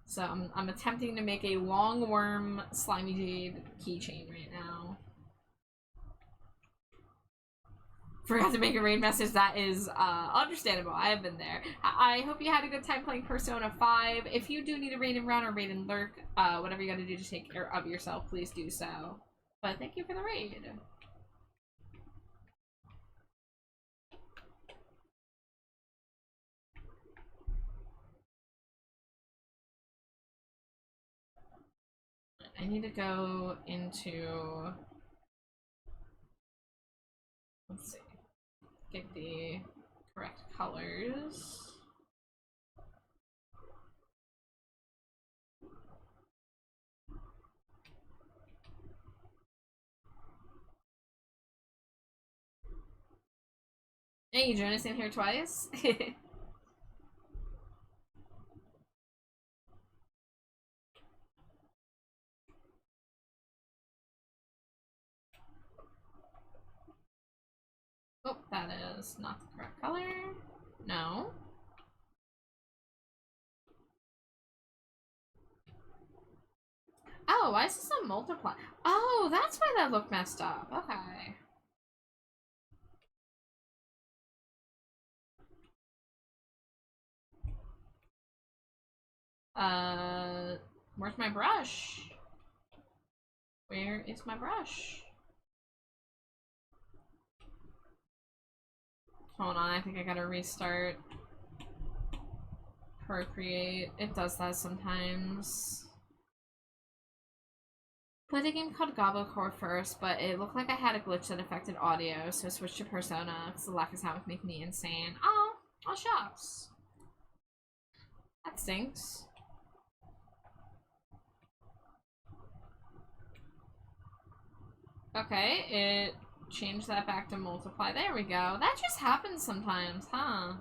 So I'm attempting to make a long worm Slimy Jade keychain right now. Forgot to make a raid message. That is understandable. I have been there. I hope you had a good time playing Persona 5. If you do need a raid and run or raid and lurk, whatever you gotta do to take care of yourself, please do so. But thank you for the raid. I need to go into... Let's see. Get the correct colors. Hey, Jonas in here twice. Oh, that is not the correct color. No. Oh, why is this a multiply? Oh, that's why that looked messed up. Okay. Where's my brush? Where is my brush? Hold on, I think I gotta restart Procreate. It does that sometimes. Played a game called Gobblecore first, but it looked like I had a glitch that affected audio, so I switched to Persona because the lack of sound was making me insane. Oh shucks. That stinks. Okay, it changed that back to multiply. There we go. That just happens sometimes, huh?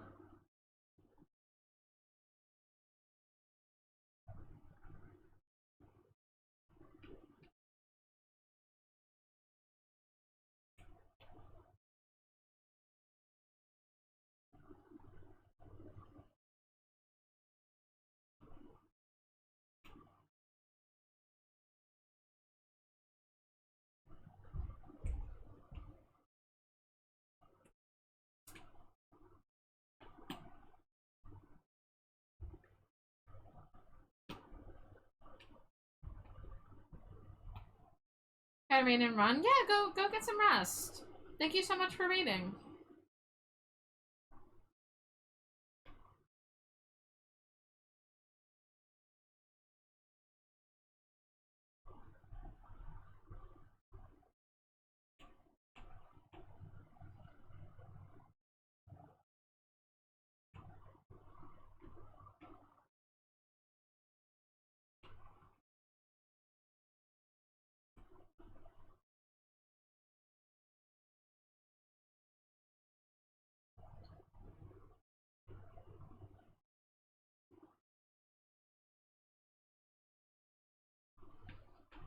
Gotta raid and run? Yeah, go get some rest. Thank you so much for raiding.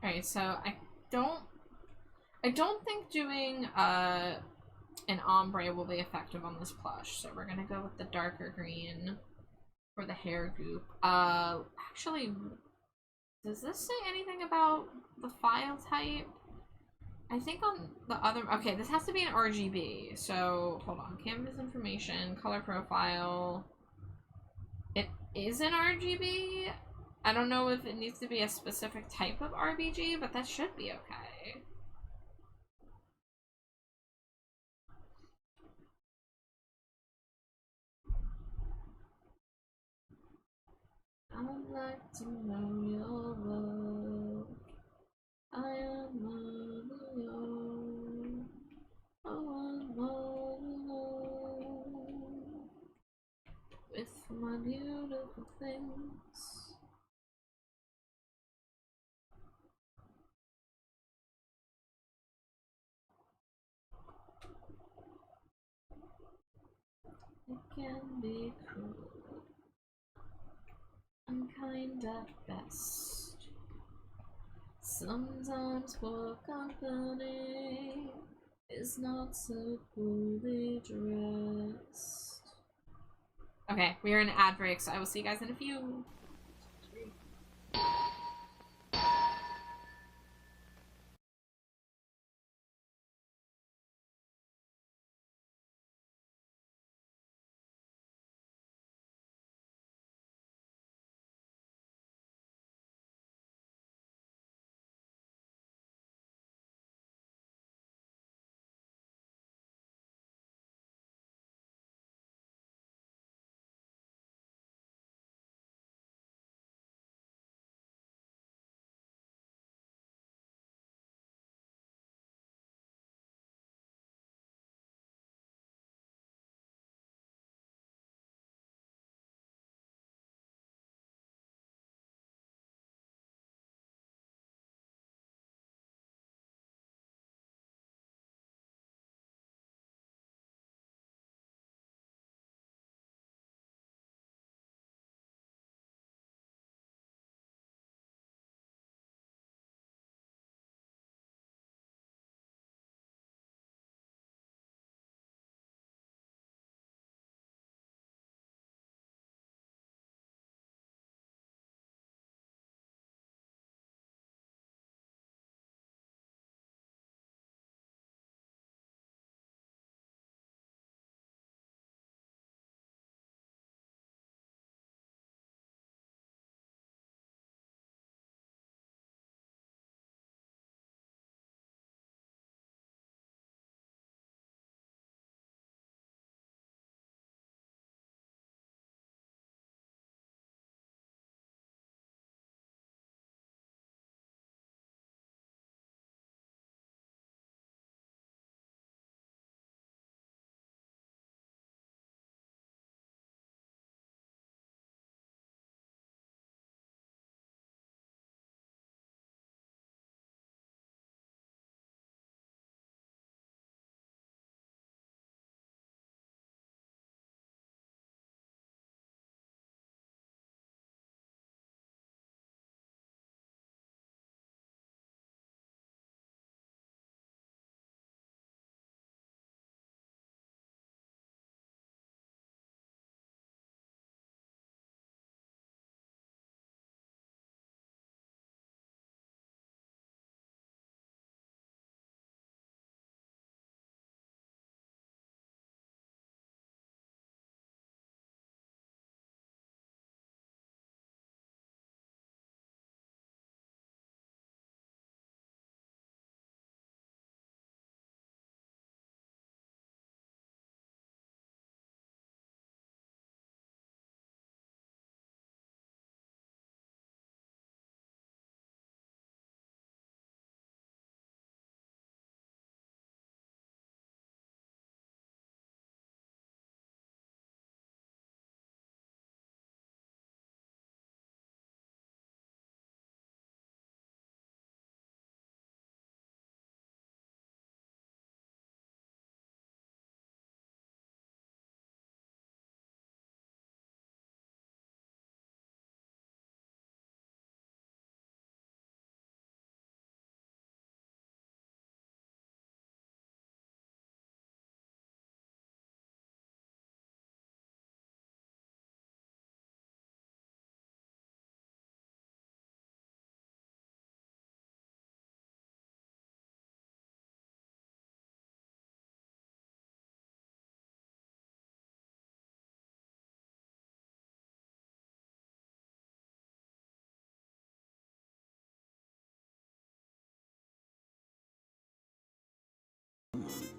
Alright, so I don't think doing an ombre will be effective on this plush, so we're gonna go with the darker green for the hair goop. Actually, does this say anything about the file type? I think on the other, okay, this has to be an RGB, so hold on, canvas information, color profile. It is an RGB. I don't know if it needs to be a specific type of RBG, but that should be okay. I would like to know your love. I am alone. I want more alone with my beautiful things. It can be cruel, unkind at best. Sometimes poor company is not so poorly dressed. Okay, we are in an ad break, so I will see you guys in a few.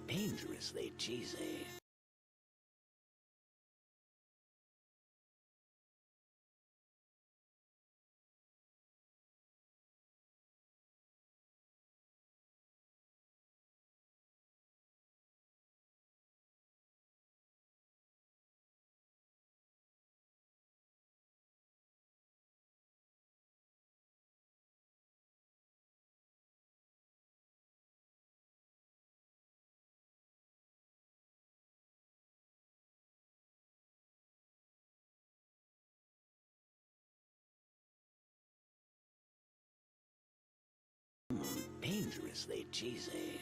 Dangerously cheesy. Dangerously cheesy.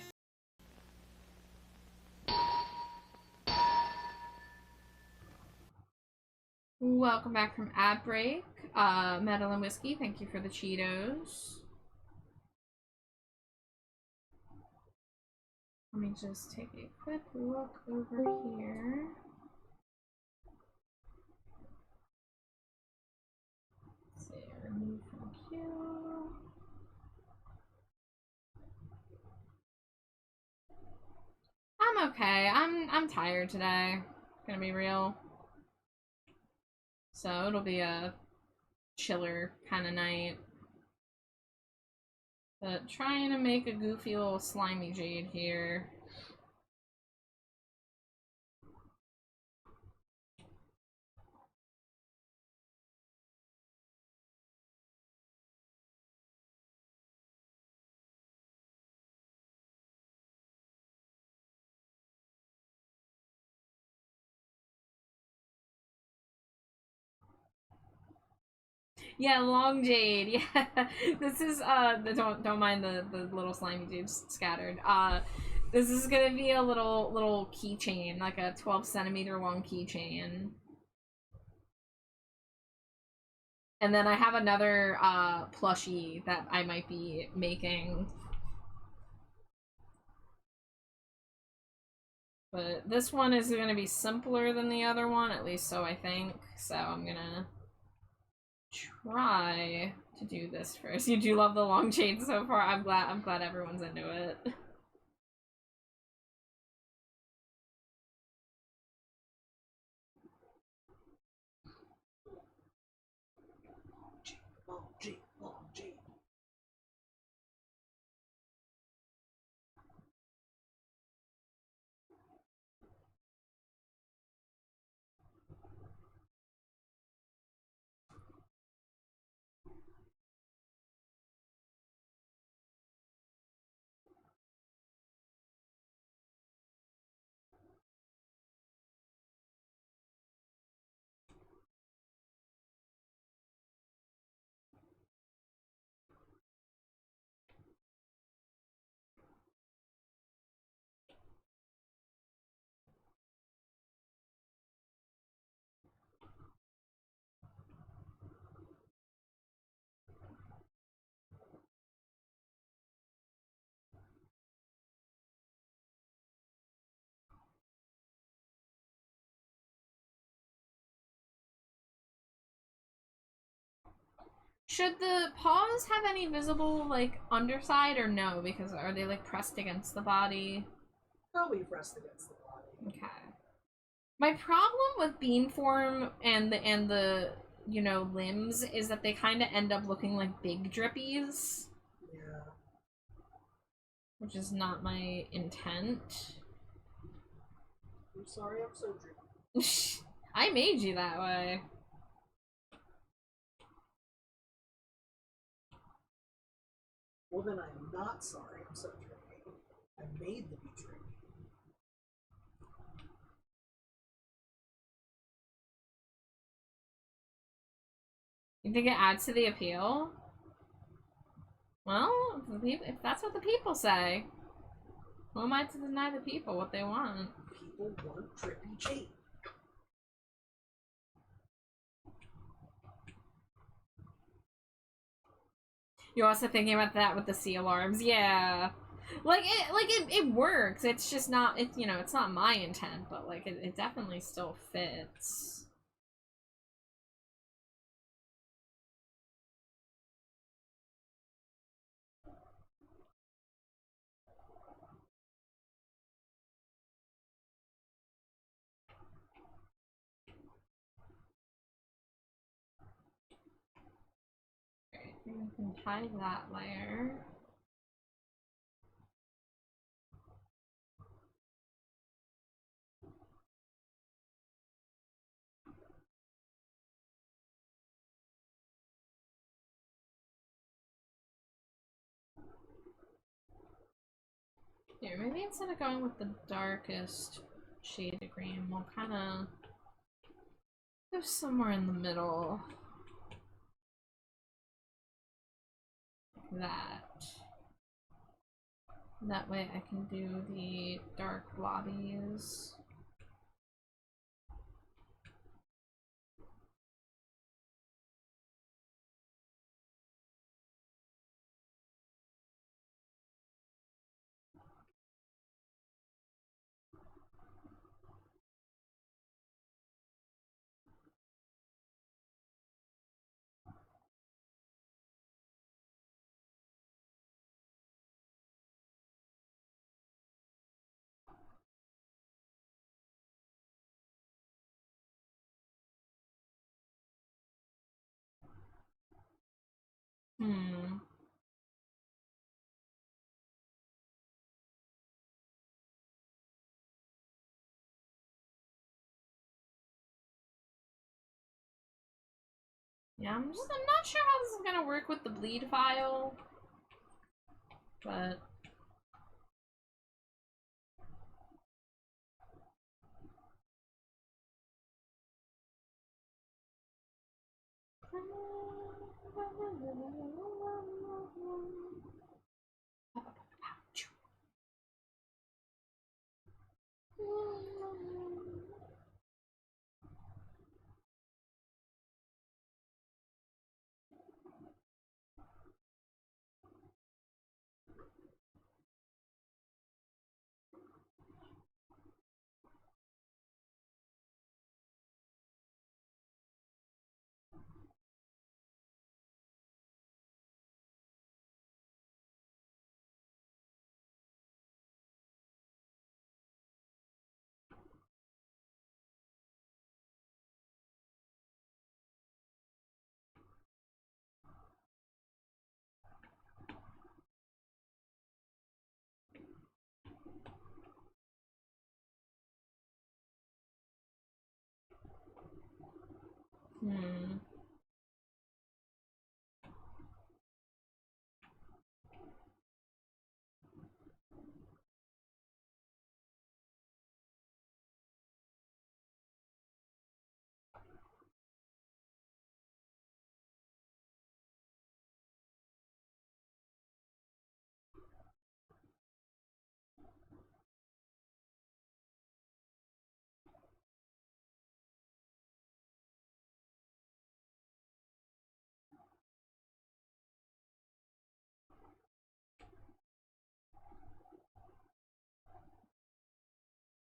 Welcome back from ad break. Metal and Whiskey, thank you for the Cheetos. Let me just take a quick look over here. Let's see, remove from queue. I'm okay. I'm tired today. Gonna be real. So it'll be a chiller kind of night. But trying to make a goofy little slimy jade here. Yeah, long jade. Yeah, this is don't mind the little slimy jades scattered. This is gonna be a little keychain, like a 12 centimeter long keychain. And then I have another plushie that I might be making. But this one is gonna be simpler than the other one, at least so I think. So I'm gonna try to do this first. You do love the long chain so far. I'm glad everyone's into it. Long G, long G. Should the paws have any visible, like, underside or no? Because are they, like, pressed against the body? Probably pressed against the body. Okay. My problem with bean form and the you know, limbs is that they kind of end up looking like big drippies. Yeah. Which is not my intent. I'm sorry, I'm so drippy. I made you that way. Well, then I'm not sorry, I'm so drippy. I'm made to be drippy. You think it adds to the appeal? Well, if that's what the people say, who am I to deny the people what they want? People want drippy Jade. You're also thinking about that with the sea alarms, yeah. It works. It's just not. It's, you know, it's not my intent, but like it definitely still fits. We can hide that layer. Here, maybe instead of going with the darkest shade of green, we'll kind of go somewhere in the middle. Like that. That way I can do the dark lobbies. Hmm. Yeah, I'm not sure how this is gonna work with the bleed file, but hmm.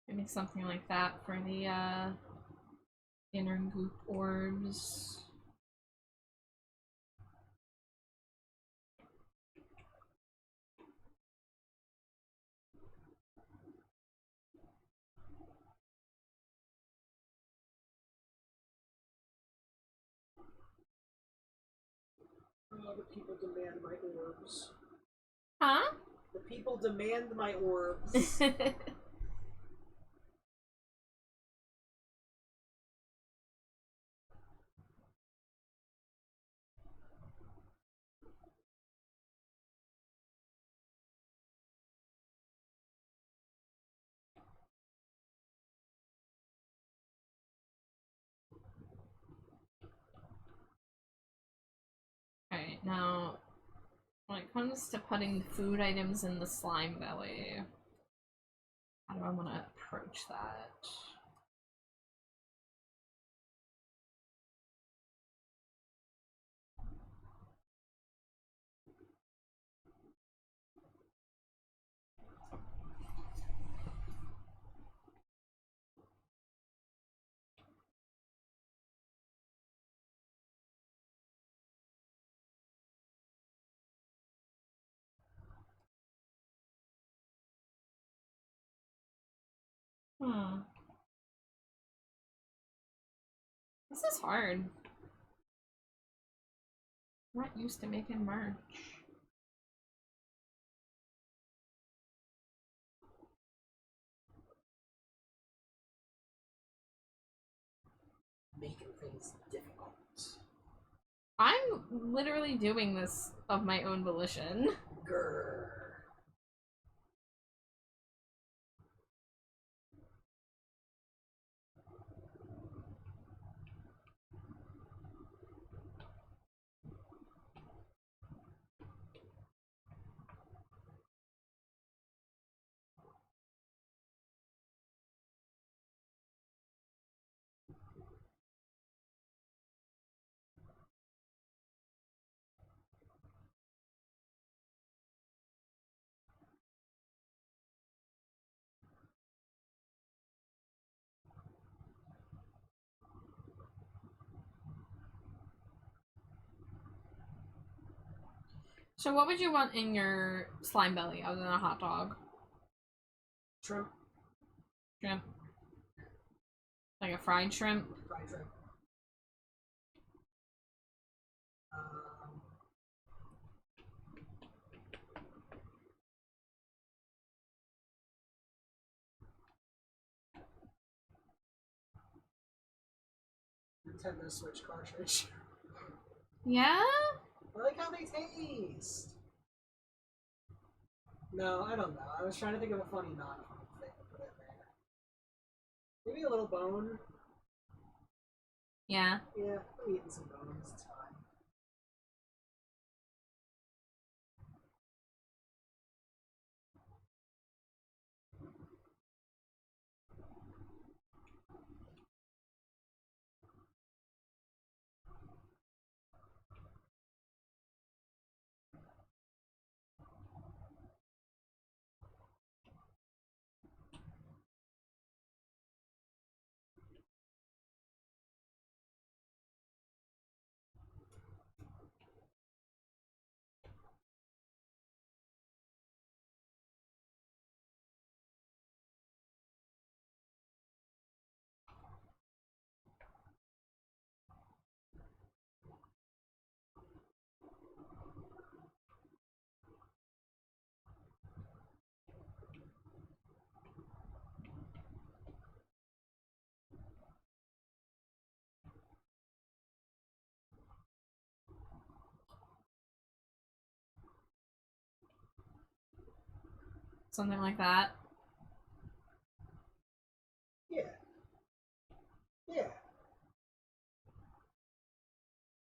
Maybe something like that for the inner goop orbs. The people demand my orbs. Huh? The people demand my orbs. Alright, now when it comes to putting food items in the slime belly, how do I want to approach that? Hmm. This is hard. I'm not used to making merch. Making things difficult. I'm literally doing this of my own volition. Grrr. So what would you want in your slime belly other than a hot dog? Shrimp. Shrimp. Like a fried shrimp? Fried shrimp. Nintendo Switch cartridge. Yeah? I like how they taste. No, I don't know. I was trying to think of a funny non-funny thing to put in there. Maybe a little bone. Yeah. Yeah, I'm eating some bones. It's fine. Something like that. Yeah. Yeah.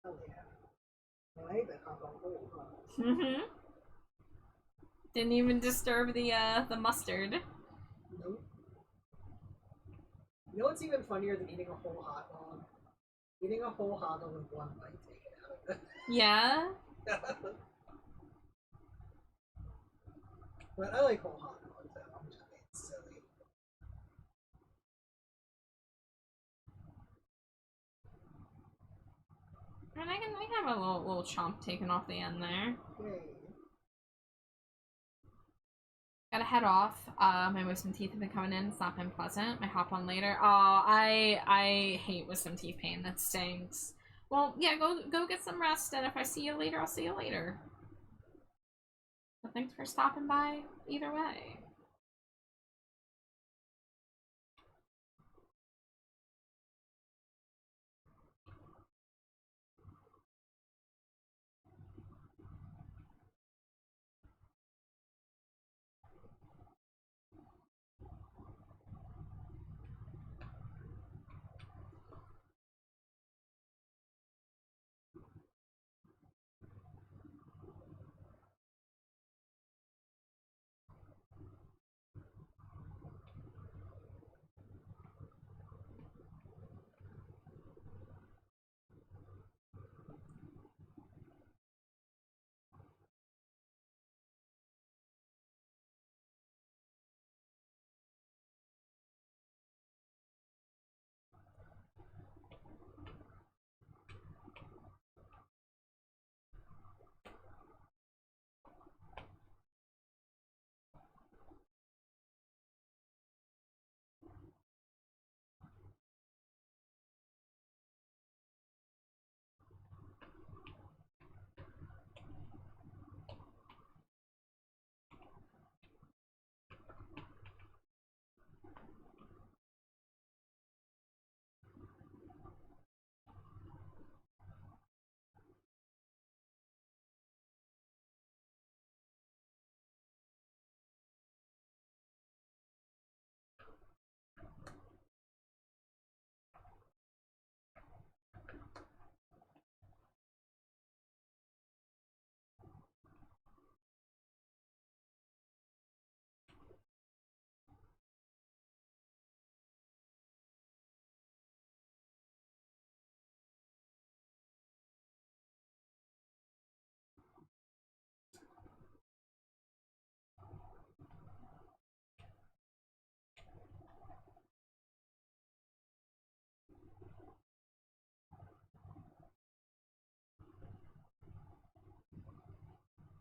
Oh yeah. I hate that hot dog. Mm-hmm. Didn't even disturb the mustard. Nope. You know what's even funnier than eating a whole hot dog? Eating a whole hot dog with one bite taken out of it. Yeah? But I like whole hot dogs, though. I'm just being silly. And I can have a little chomp taken off the end there. Yay. Gotta head off. My wisdom teeth have been coming in. It's not been pleasant. I hop on later. Oh, I hate wisdom teeth pain. That stinks. Well, yeah, go get some rest, and if I see you later, I'll see you later. But thanks for stopping by either way.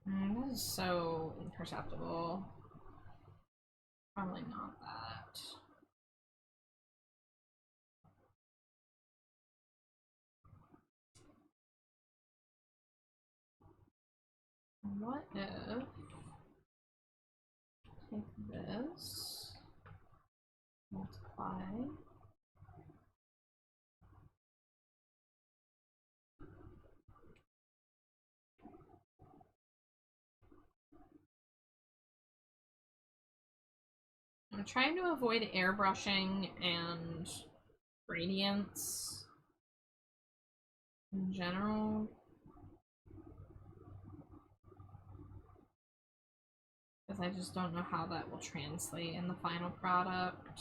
This is so imperceptible. Probably not that. What if take this, multiply, I'm trying to avoid airbrushing and gradients in general. Because I just don't know how that will translate in the final product.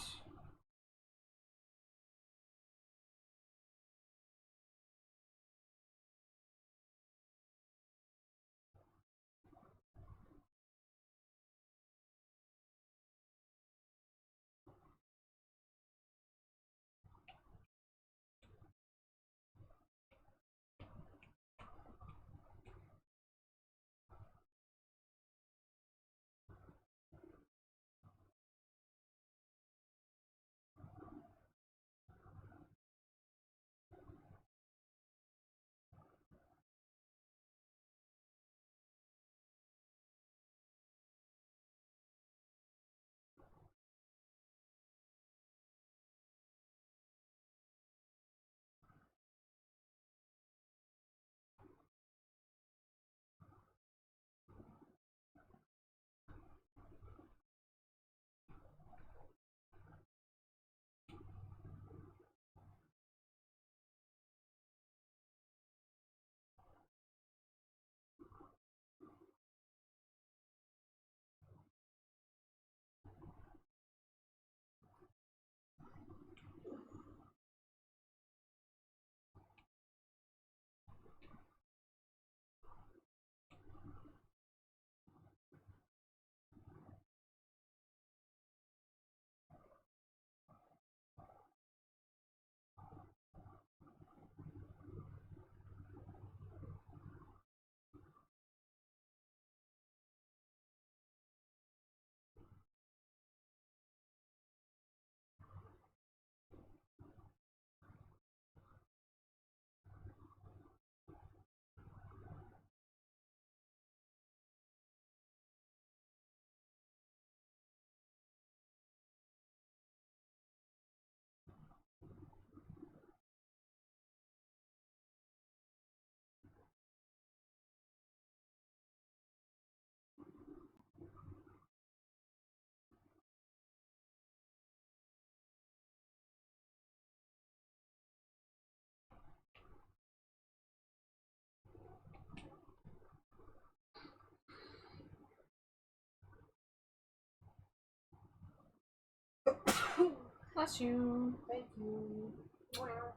Bless you. Thank you. Wow.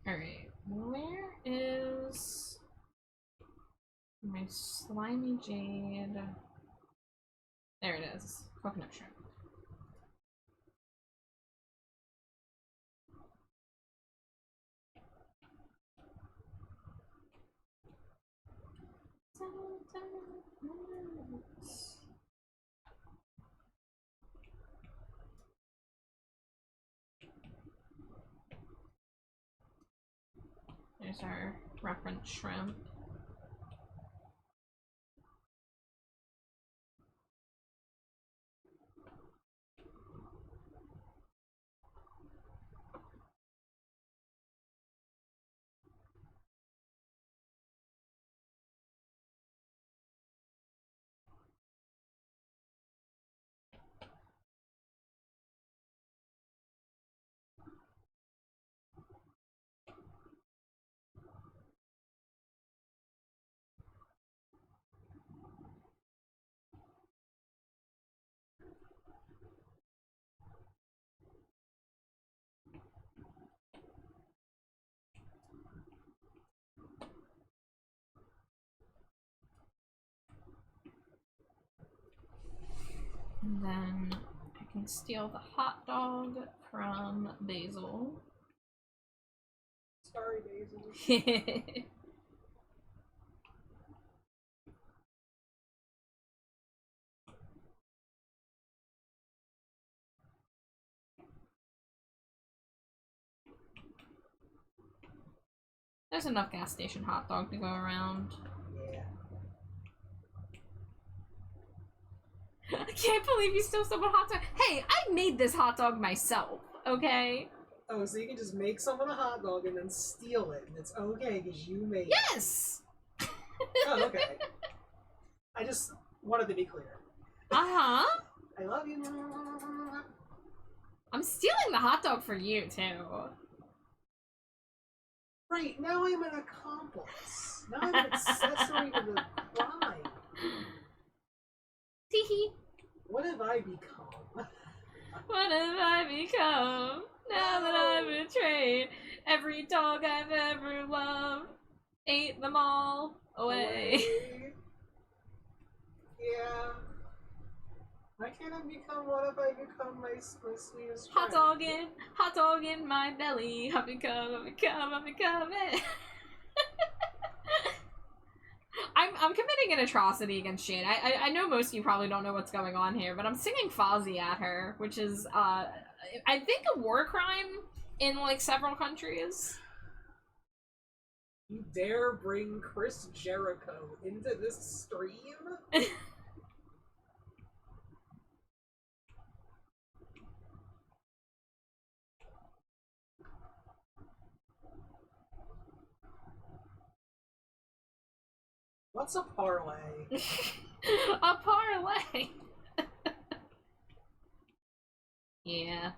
Alright, where is my slimy jade? There it is. Coconut shrimp. There's our reference shrimp. And then I can steal the hot dog from Basil. Sorry, Daisy. There's enough gas station hot dog to go around. Yeah. I can't believe you still someone hot dog. Hey, I made this hot dog myself, okay? Oh, so you can just make someone a hot dog and then steal it, and it's okay because you made it. Yes! Oh, okay. I just wanted to be clear. Uh-huh. I love you. I'm stealing the hot dog for you, too. Right, now I'm an accomplice. Now I'm an accessory to the crime. Teehee. What have I become? What have I become now that I'm betrayed? Every dog I've ever loved ate them all away. Yeah. Why can't I become, what have I become my sweetest Hot friend? hot dog in my belly. I become it. I'm committing an atrocity against Jade. I know most of you probably don't know what's going on here, but I'm singing Fozzy at her, which is I think a war crime in like several countries. You dare bring Chris Jericho into this stream? What's a parlay? A parlay. Yeah.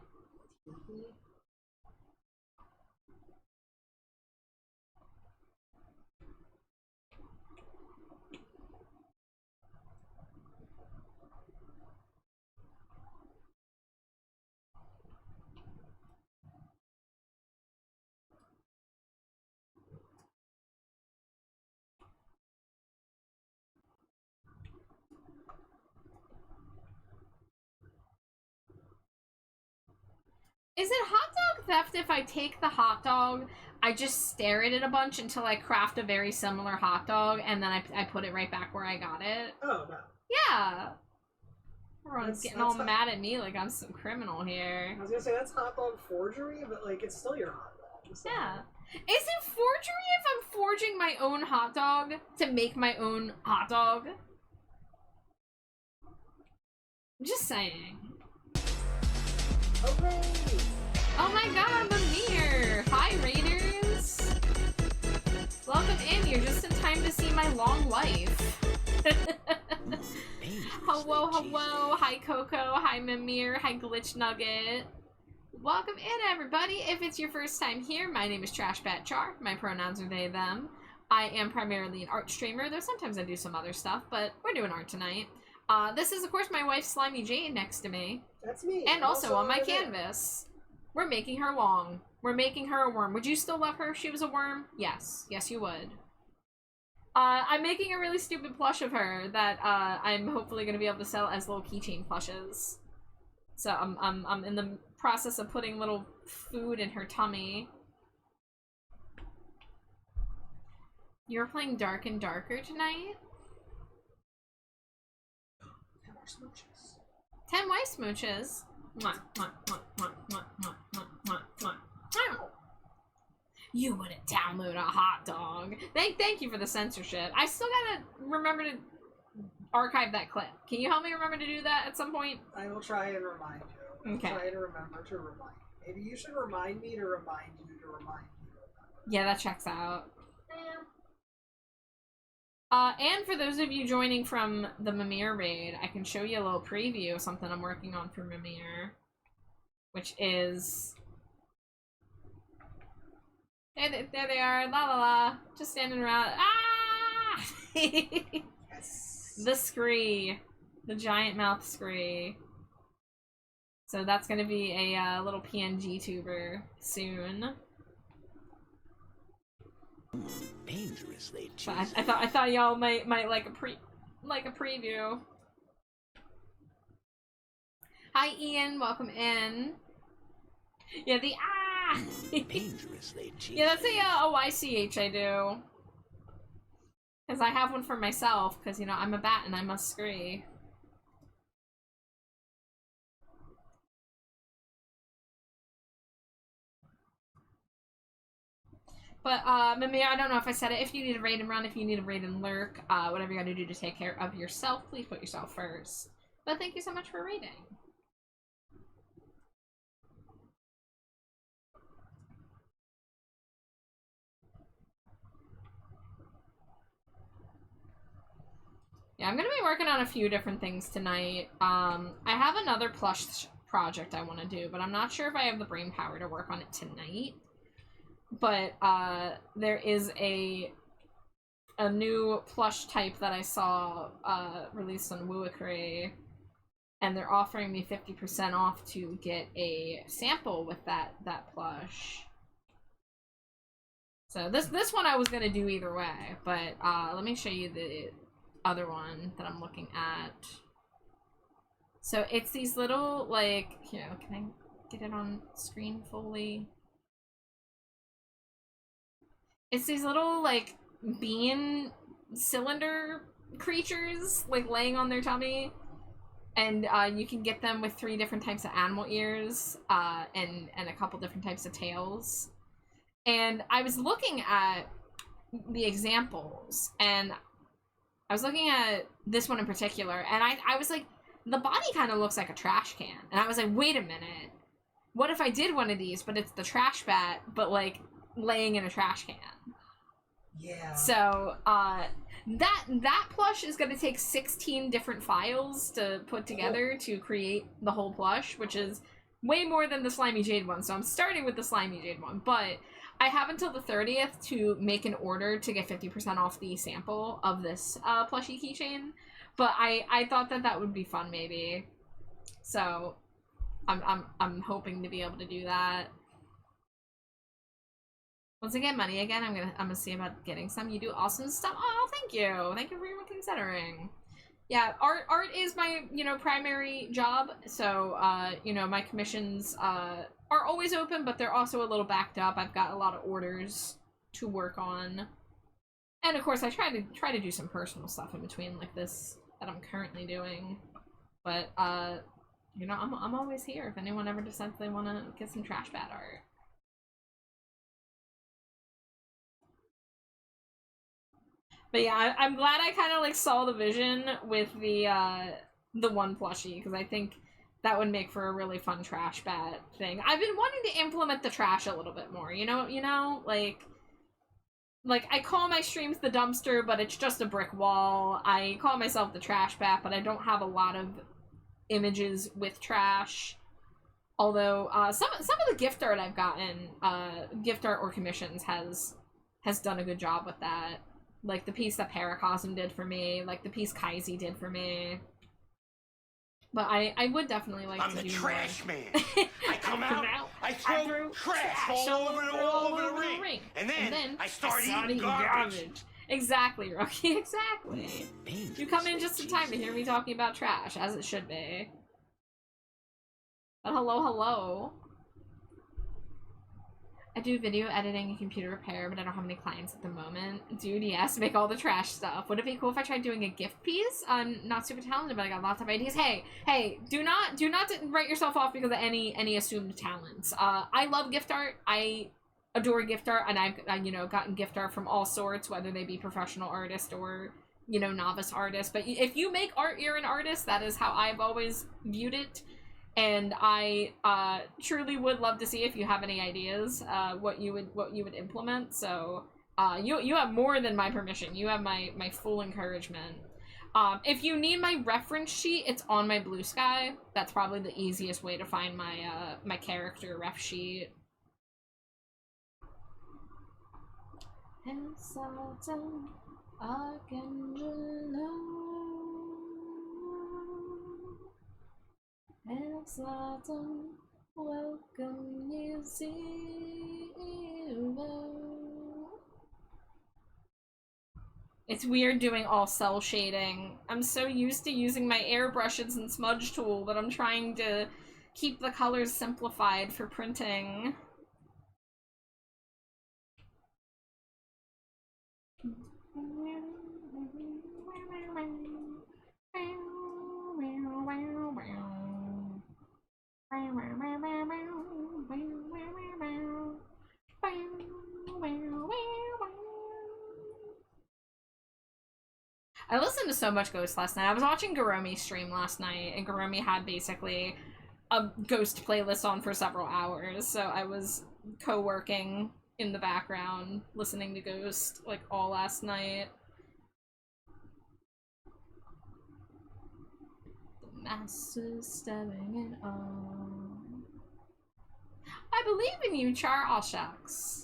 Is it hot dog theft if I take the hot dog, I just stare at it a bunch until I craft a very similar hot dog, and then I put it right back where I got it? Oh, no. Yeah. Everyone's getting all mad at me like I'm some criminal here. I was gonna say, that's hot dog forgery, but, like, it's still your hot dog. So. Yeah. Is it forgery if I'm forging my own hot dog to make my own hot dog? I'm just saying. Hooray! Oh my god, Lemire! Hi, Raiders! Welcome in, you're just in time to see my long life. Hello, hello! Hi, Coco! Hi, Mimir! Hi, Glitch Nugget! Welcome in, everybody! If it's your first time here, my name is TrashBatChar. My pronouns are they, them. I am primarily an art streamer, though sometimes I do some other stuff, but we're doing art tonight. This is, of course, my wife, Slimy Jade, next to me. That's me. And also on my over there. canvas. We're making her long. We're making her a worm. Would you still love her if she was a worm? Yes. Yes, you would. I'm making a really stupid plush of her that I'm hopefully going to be able to sell as little keychain plushes. So I'm in the process of putting little food in her tummy. You're playing Dark and Darker tonight? more smooches. 10 white smooches. Mwah, mwah, mwah, mwah, mwah, mwah, mwah, mwah, mwah. Meow. You wouldn't download a hot dog. Thank you for the censorship. I still gotta remember to archive that clip. Can you help me remember to do that at some point? I will try and remind you. Okay. Try to remember to remind you. Maybe you should remind me to remind you to remind you to remember. Yeah, that checks out. And for those of you joining from the Mimir raid, I can show you a little preview of something I'm working on for Mimir. Which is... There they are, la la la, just standing around. Ah! Yes. The scree. The giant mouth scree. So that's gonna be a little PNG tuber soon. Dangerously So cheesy. I thought y'all might like a preview. Hi Ian, welcome in. Yeah, the ah. Dangerously cheesy. Yeah, that's a YCH I do. Because I have one for myself, because, you know, I'm a bat and I must scree. But, Mimir, I don't know if I said it. If you need a raid and run, if you need a raid and lurk, whatever you gotta do to take care of yourself, please put yourself first. But thank you so much for raiding. Yeah, I'm gonna be working on a few different things tonight. I have another plush project I want to do, but I'm not sure if I have the brain power to work on it tonight. But, there is a new plush type that I saw, released on Wooikray, and they're offering me 50% off to get a sample with that plush. So this one I was gonna do either way, but, let me show you the other one that I'm looking at. So it's these little, like, here, can I get it on screen fully? It's these little, like, bean cylinder creatures, like, laying on their tummy. And you can get them with 3 different types of animal ears, and a couple different types of tails. And I was looking at the examples, and I was looking at this one in particular, and I was like, the body kind of looks like a trash can. And I was like, wait a minute. What if I did one of these, but it's the trash bat, but, like, laying in a trash can? Yeah. So, that plush is going to take 16 different files to put together to create the whole plush, which is way more than the Slimy Jade one. So I'm starting with the Slimy Jade one, but I have until the 30th to make an order to get 50% off the sample of this plushie keychain. But I thought that would be fun, maybe. So I'm hoping to be able to do that. Once I get money again, I'm gonna see about getting some. You do awesome stuff. Oh, thank you. Thank you for even considering. Yeah, art is my, you know, primary job. So, you know, my commissions are always open, but they're also a little backed up. I've got a lot of orders to work on. And of course, I try to do some personal stuff in between, like this that I'm currently doing. But you know, I'm always here if anyone ever decides they want to get some trash bat art. But yeah, I'm glad I kind of like saw the vision with the one plushie, because I think that would make for a really fun trash bat thing. I've been wanting to implement the trash a little bit more, you know, like I call my streams the dumpster, but it's just a brick wall. I call myself the trash bat, but I don't have a lot of images with trash. Although some of the gift art I've gotten, gift art or commissions has done a good job with that. Like the piece that Paracosm did for me, like the piece Kaisi did for me. But I would definitely like to do I'm the trash more. man. I come out, I throw trash all over the ring. And then I start eating garbage. Exactly, Rocky, exactly. You come in just in time to hear me talking about trash, as it should be. But hello. I do video editing and computer repair, but I don't have any clients at the moment. Dude, yes, make all the trash stuff. Would it be cool if I tried doing a gift piece? I'm not super talented, but I got lots of ideas. Hey, do not write yourself off because of any assumed talents. I love gift art. I adore gift art, and I've you know, gotten gift art from all sorts, whether they be professional artists or, you know, novice artists. But if you make art, you're an artist. That is how I've always viewed it. And I truly would love to see if you have any ideas, what you would implement. So you have more than my permission. You have my full encouragement. If you need my reference sheet, it's on my Blue Sky. That's probably the easiest way to find my my character ref sheet. Welcome you zero. It's weird doing all cell shading. I'm so used to using my airbrushes and smudge tool that I'm trying to keep the colors simplified for printing. I listened to so much Ghost last night. I was watching Garomi stream last night, and Garomi had basically a Ghost playlist on for several hours, so I was co-working in the background, listening to Ghost, like, all last night. The masses staring in awe. I believe in you, Char. All shucks.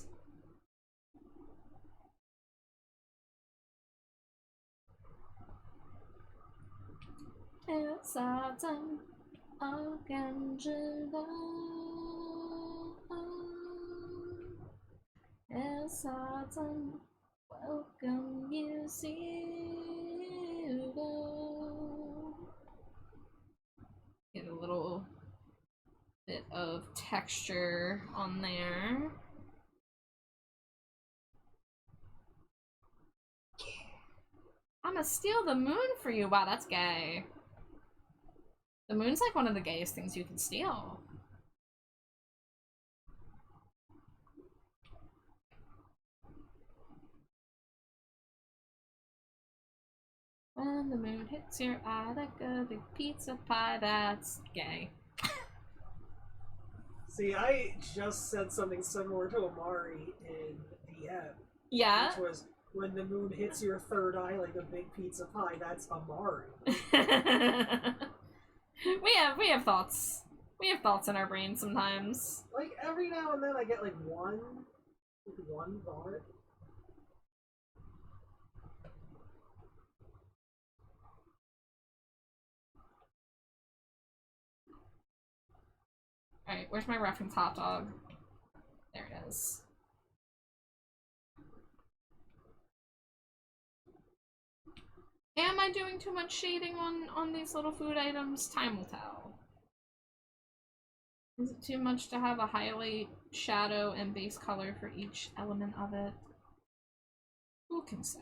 It's autumn, Archangela. It's autumn, welcome you, zero. Get a little bit of texture on there. I'ma steal the moon for you. Wow, that's gay. The moon's like one of the gayest things you can steal. When the moon hits your eye like a big pizza pie, that's gay. See, I just said something similar to Amari in DM. Yeah? Which was, when the moon hits your third eye like a big pizza pie, that's Amari. We have thoughts. We have thoughts in our brains sometimes. Like, every now and then I get, like, one thought. Alright, where's my reference hot dog? There it is. Am I doing too much shading on these little food items? Time will tell. Is it too much to have a highlight, shadow, and base color for each element of it? Who can say?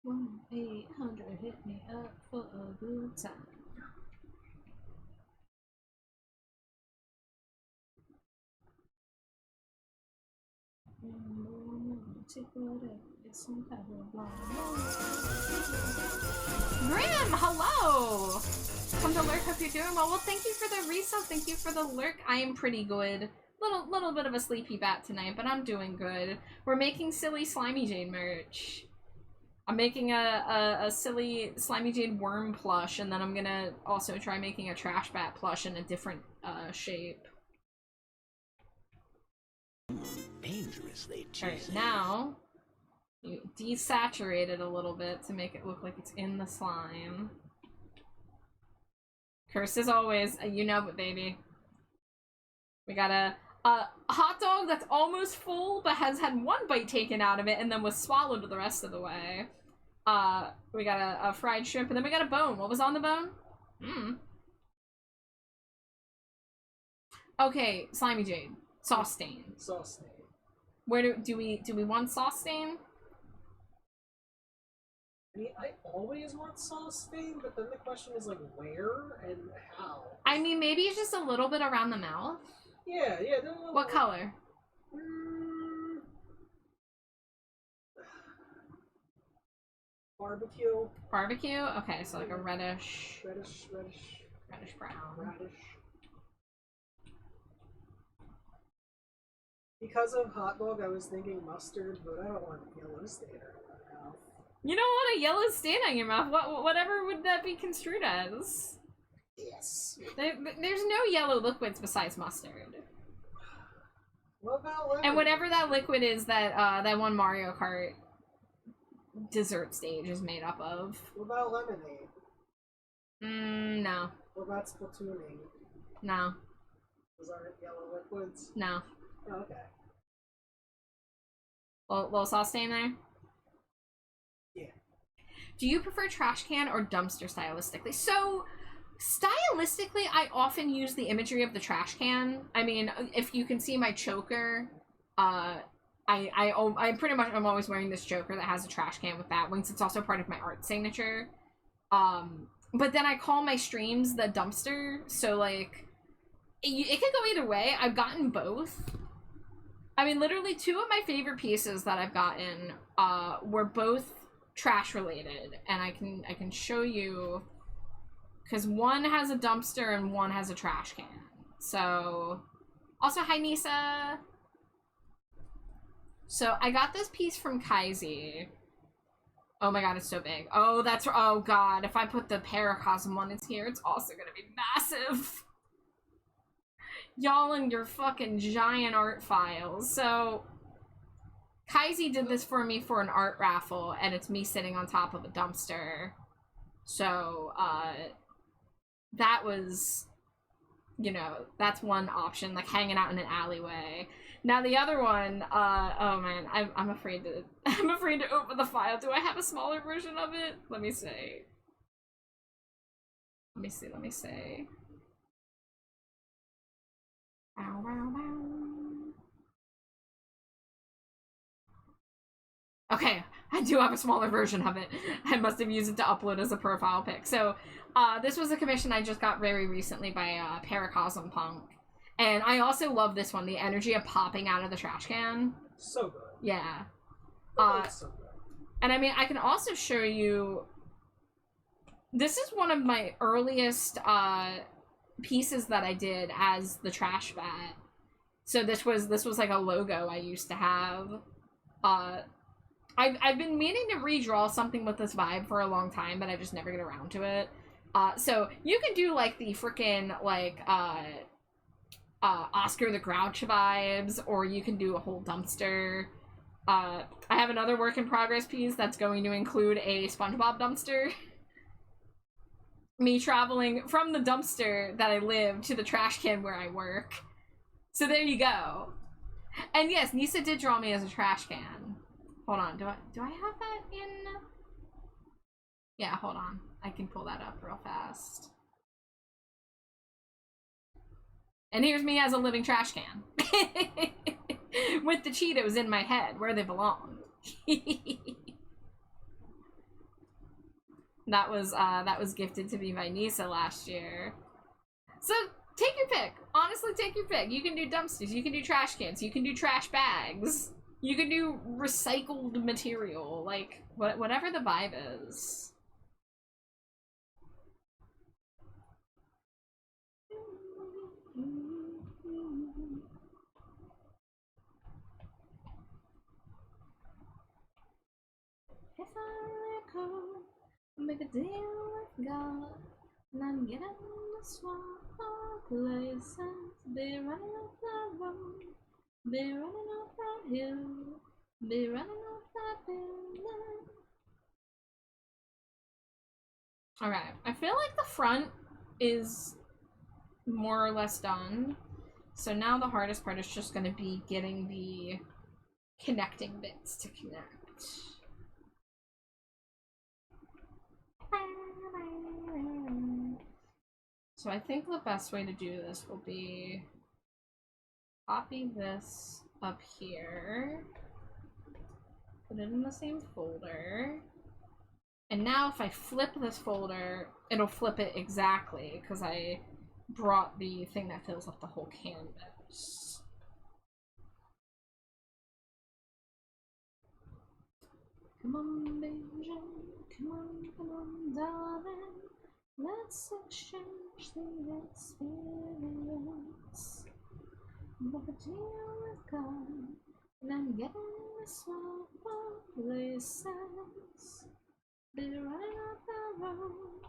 One 800 hit me up for a good time. Grim, hello! Come to lurk, hope you're doing well. Well, thank you for the resub, thank you for the lurk. I am pretty good. Little bit of a sleepy bat tonight, but I'm doing good. We're making silly Slimy Jade merch. I'm making a silly Slimy Jade worm plush, and then I'm gonna also try making a trash bat plush in a different shape. Dangerously cheesy. Alright, now You desaturate it a little bit to make it look like it's in the slime. Curse as always, you know it, baby. We got a hot dog that's almost full, but has had one bite taken out of it and then was swallowed the rest of the way. We got a fried shrimp, and then we got a bone. What was on the bone? Okay, Slimy Jade. Sauce stain. Sauce stain. Where do we want sauce stain? I mean, I always want sauce stain, but then the question is, like, where and how? I mean, maybe it's just a little bit around the mouth. Yeah. What color? Barbecue. Barbecue? Okay, so like a reddish brown. Radish. Because of hot dog, I was thinking mustard, but I don't want yellow stain in my mouth. You don't want a yellow stain on your mouth. Whatever would that be construed as? Yes. There's no yellow liquids besides mustard. What about lemonade? And whatever that liquid is that that one Mario Kart dessert stage is made up of. What about lemonade? No. What about splatooning? No. Those aren't yellow liquids? No. Oh, okay. Little sauce stain there? Yeah. Do you prefer trash can or dumpster stylistically? So, stylistically, I often use the imagery of the trash can. I mean, if you can see my choker, I pretty much am always wearing this choker that has a trash can with bat wings. It's also part of my art signature. But then I call my streams the dumpster, so like, it could go either way. I've gotten both. I mean, literally 2 of my favorite pieces that I've gotten were both trash related, and I can show you, because one has a dumpster and one has a trash can. So, also hi Nisa. So I got this piece from Kaizi. Oh my god, it's so big. Oh, oh god, if I put the Paracosm one in here, it's also gonna be massive. Y'all and your fucking giant art files. So, Kaizi did this for me for an art raffle, and it's me sitting on top of a dumpster. So, that was, you know, that's one option, like hanging out in an alleyway. Now the other one, oh man, I'm afraid to open the file. Do I have a smaller version of it? Let me see. Let me see. Ow, ow, ow. Okay, I do have a smaller version of it. I must have used it to upload as a profile pic. So, this was a commission I just got very recently by Paracosm Punk. And I also love this one, the energy of popping out of the trash can. So good. Yeah. So good. And I mean, I can also show you, this is one of my earliest pieces that I did as the trash bat. So this was like a logo I used to have. I've been meaning to redraw something with this vibe for a long time, but I just never get around to it. So you can do like the freaking like Oscar the Grouch vibes, or you can do a whole dumpster. I have another work in progress piece that's going to include a SpongeBob dumpster. Me traveling from the dumpster that I live to the trash can where I work. So there you go. And yes, Nisa did draw me as a trash can. Hold on, do I have that in? Yeah, hold on. I can pull that up real fast. And here's me as a living trash can. With the Cheetos in my head, where they belong. That was gifted to me by Nisa last year. So take your pick. Honestly, take your pick. You can do dumpsters, you can do trash cans, you can do trash bags, you can do recycled material, like whatever the vibe is. If I recall, make a deal with God, and get on the swamp of places, be running up that road, be running up that hill, Be running off that building. Okay, I feel like the front is more or less done. So now the hardest part is just going to be getting the connecting bits to connect. So I think the best way to do this will be copy this up here, put it in the same folder, and now if I flip this folder, it'll flip it exactly because I brought the thing that fills up the whole canvas. Come on, Benjamin, come on, darling. Let's exchange the experience. But the deal with God, and I'm getting the swap of places. Be running up the road,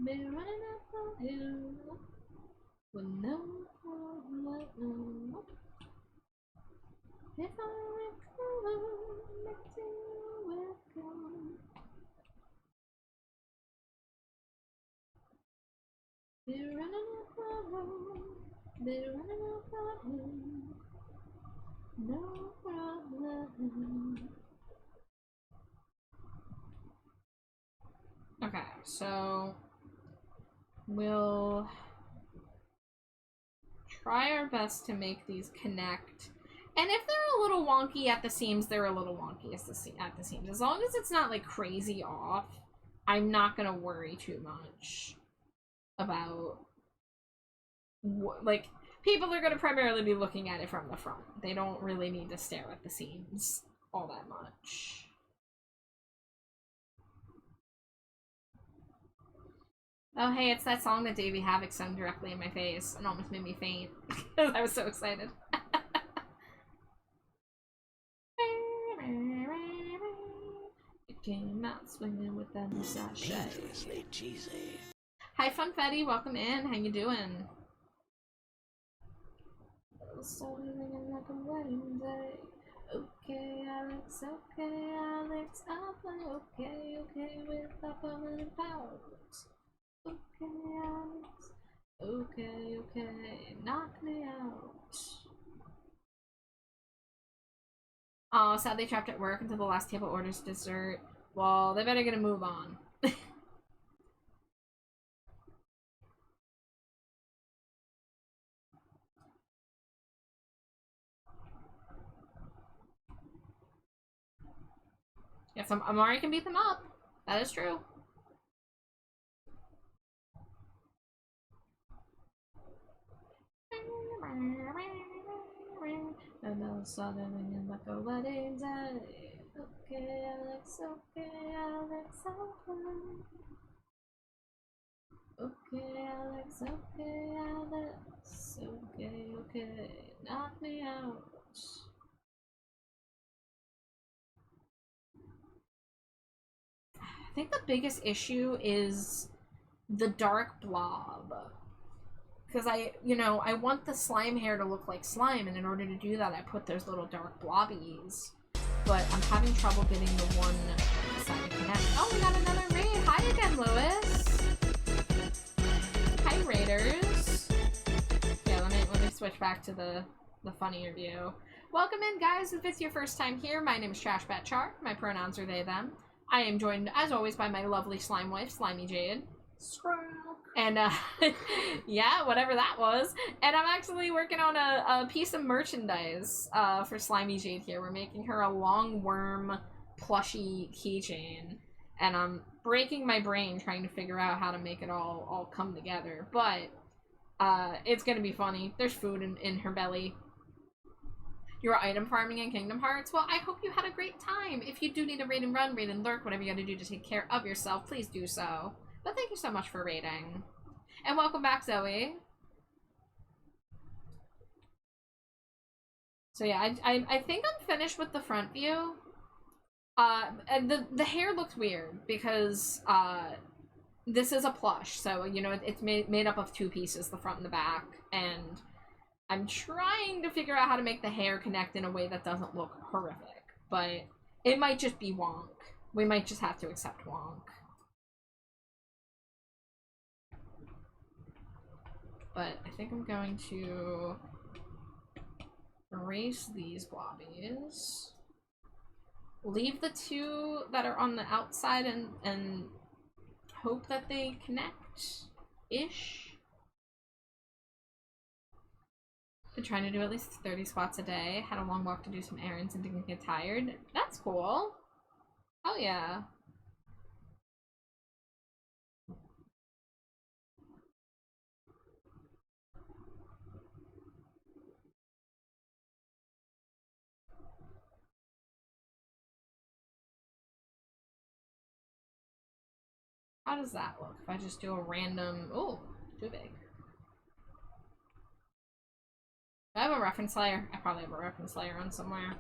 be running up the hill, with no problem. If I recover, make deal with God. Be running up the road, be running up the hill, no problem. Okay, so we'll try our best to make these connect. And if they're a little wonky at the seams, they're a little wonky at the seams. As long as it's not like crazy off, I'm not gonna worry too much about like people are gonna primarily be looking at it from the front. They don't really need to stare at the seams all that much. Oh hey, it's that song that Davey Havoc sung directly in my face and almost made me faint because I was so excited. It came out swinging with that sachet. Dangerously cheesy. Hi Funfetti, welcome in. How you doing? Like a wedding day. Okay, Alex, I'll play okay with the permanent powers. Okay, Alex, okay, knock me out. Oh, sadly trapped at work until the last table orders dessert. Well, they better get a move on. Yes, Amari can beat them up. That is true. And all suddenly like a wedding day. Okay, Alex, okay. Okay, Alex, okay. Knock me out. I think the biggest issue is the dark blob. Because I want the slime hair to look like slime, and in order to do that, I put those little dark blobbies. But I'm having trouble getting the one side to connect. Oh, we got another raid! Hi again, Lewis! Hi, raiders! Yeah, let me switch back to the funnier view. Welcome in, guys! If it's your first time here, my name is TrashBatChar. My pronouns are they, them. I am joined, as always, by my lovely slime wife, Slimy Jade. Scrap. And, yeah, whatever that was. And I'm actually working on a piece of merchandise for Slimy Jade here. We're making her a long worm plushy keychain. And I'm breaking my brain trying to figure out how to make it all come together. But it's going to be funny. There's food in her belly. You're item farming in Kingdom Hearts? Well, I hope you had a great time. If you do need a raid and run, raid and lurk, whatever you gotta do to take care of yourself, please do so. But thank you so much for raiding. And welcome back, Zoe. So yeah, I think I'm finished with the front view. And the hair looks weird because this is a plush, so you know it's made up of two pieces, the front and the back, and I'm trying to figure out how to make the hair connect in a way that doesn't look horrific. but it might just be wonk. We might just have to accept wonk. But I think I'm going to erase these blobbies. Leave the two that are on the outside and hope that they connect-ish. Been trying to do at least 30 squats a day. Had a long walk to do some errands and didn't get tired. That's cool. Oh yeah. How does that look if I just do a random... Oh, too big. Do I have a reference layer? I probably have a reference layer on somewhere.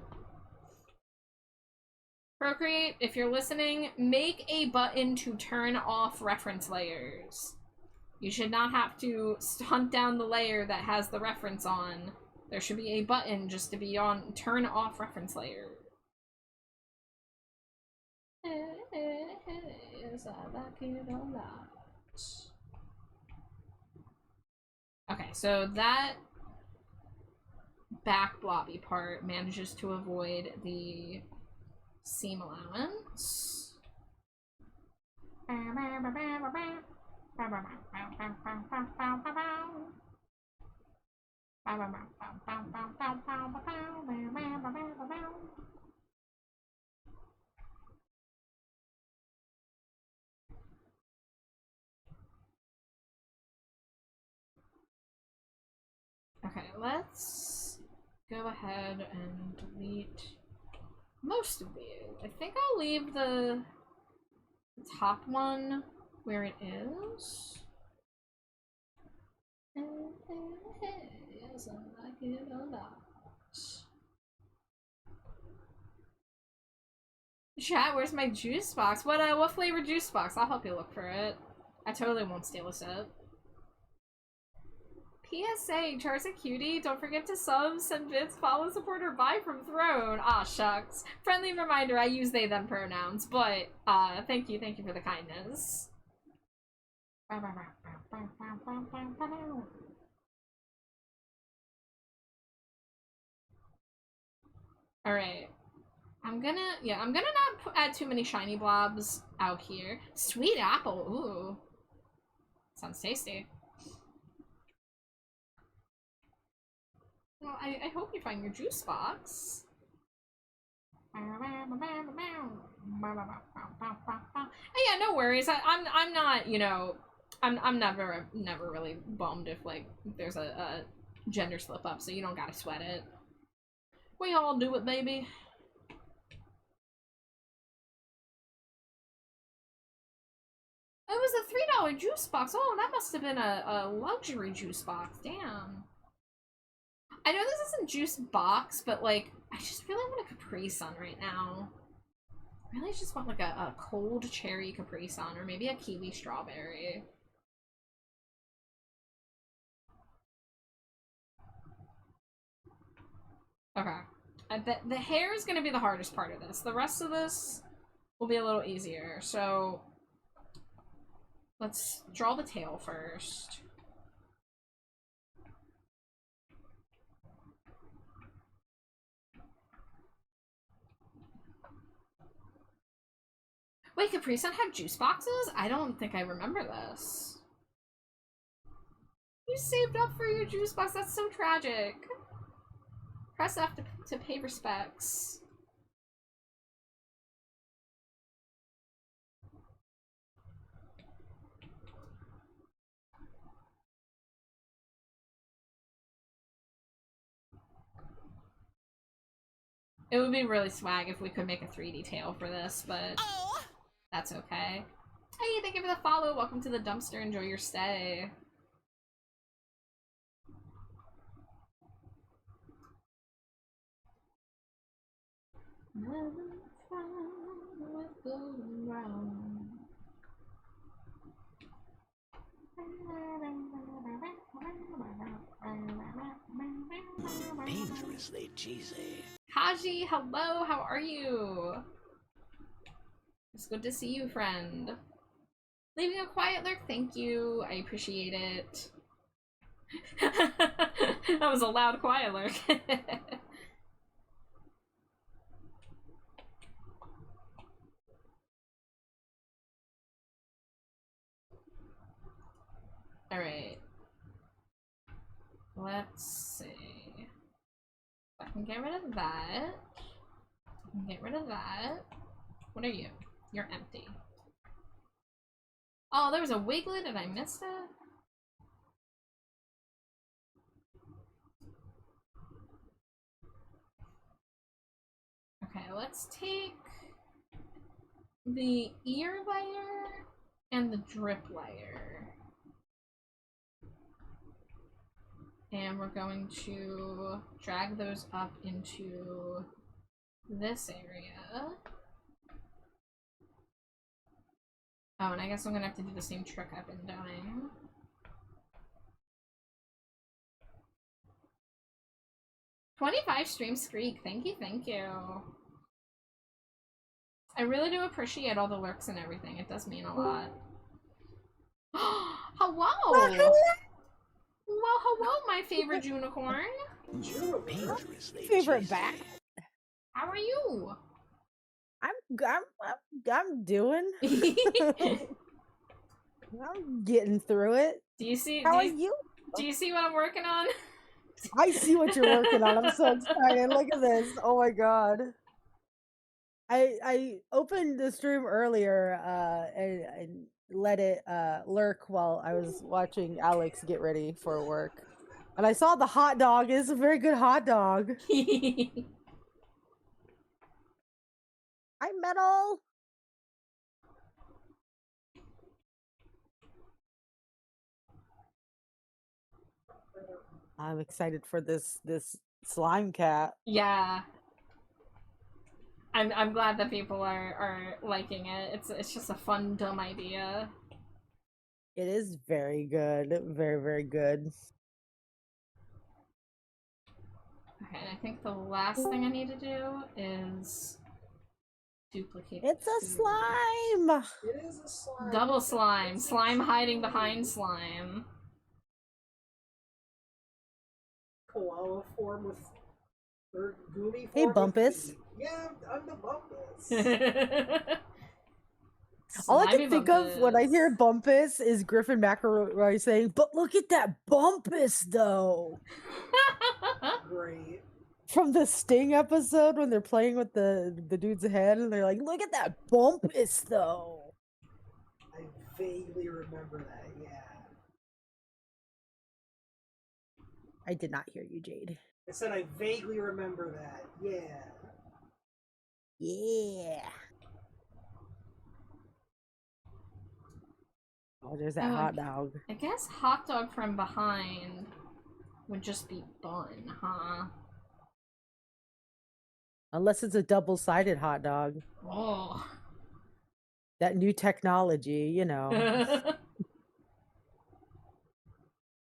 Procreate, if you're listening, make a button to turn off reference layers. You should not have to hunt down the layer that has the reference on. There should be a button just to be on turn off reference layer. Yes, I like it a lot. Okay, so that back blobby part manages to avoid the seam allowance. Okay, let's go ahead and delete most of these. I think I'll leave the top one where it is. Yes, I like it a lot. Chat, where's my juice box? What flavor juice box? I'll help you look for it. I totally won't steal a sip. PSA, Char's a cutie. Don't forget to sub, send bits, follow, support, or buy from Throne. Aw, shucks. Friendly reminder, I use they, them pronouns, but, thank you for the kindness. Alright. I'm gonna not add too many shiny blobs out here. Sweet apple, ooh. Sounds tasty. Well, I hope you find your juice box. Oh yeah, no worries. I'm not, you know, I'm never really bummed if like there's a gender slip up, so you don't gotta sweat it. We all do it, baby. It was a $3 juice box. Oh, that must have been a luxury juice box. Damn. I know this isn't juice box, but like, I just really want a Capri Sun right now. I really just want like a cold cherry Capri Sun, or maybe a kiwi strawberry. Okay. The hair is gonna be the hardest part of this. The rest of this will be a little easier, so let's draw the tail first. Wait, Capri Sun had juice boxes? I don't think I remember this. You saved up for your juice box? That's so tragic. Press F to pay respects. It would be really swag if we could make a 3D tail for this, but that's okay. Hey, thank you for the follow. Welcome to the dumpster. Enjoy your stay. Dangerously cheesy. Haji, hello, how are you? It's good to see you, friend. Leaving a quiet lurk, thank you. I appreciate it. That was a loud quiet lurk. Alright. Let's see. I can get rid of that. I can get rid of that. What are you? You're empty. Oh, there was a Wiglet and I missed it? Okay, let's take the ear layer and the drip layer. And we're going to drag those up into this area. Oh, and I guess I'm gonna have to do the same trick I've been doing. $25 stream streak. Thank you, thank you. I really do appreciate all the lurks and everything. It does mean a lot. Hello! Well, hello, my favorite unicorn. Dangerously Favorite cheesy. bat. How are you? I'm doing. I'm getting through it. Do you see? How are you? Do you see what I'm working on? I see what you're working on. I'm so excited. Look at this. Oh my god. I opened the stream earlier and let it lurk while I was watching Alex get ready for work. And I saw the hot dog. It's a very good hot dog. Hi, Metal. I'm excited for this slime cat. Yeah. I'm glad that people are liking it. It's just a fun, dumb idea. It is very good. Very, very good. Okay, I think the last thing I need to do is duplicate. It's a slime. It is a slime. Double slime. Slime hiding behind slime. Koala form with. Or Goomy form. Hey, with Bumpus. feet. Yeah, I'm the Bumpus. All I Slimy can think of when I Bumpus. hear Bumpus is Griffin McElroy saying, "But look at that Bumpus, though." Great. From the Sting episode when they're playing with the dude's head and they're like, "Look at that Bumpus, though." I vaguely remember that, yeah. I did not hear you, Jade. I said I vaguely remember that, yeah. Yeah. Oh, there's that Oh, hot dog. I guess hot dog from behind would just be bun, huh? Unless it's a double-sided hot dog. Oh. That new technology, you know.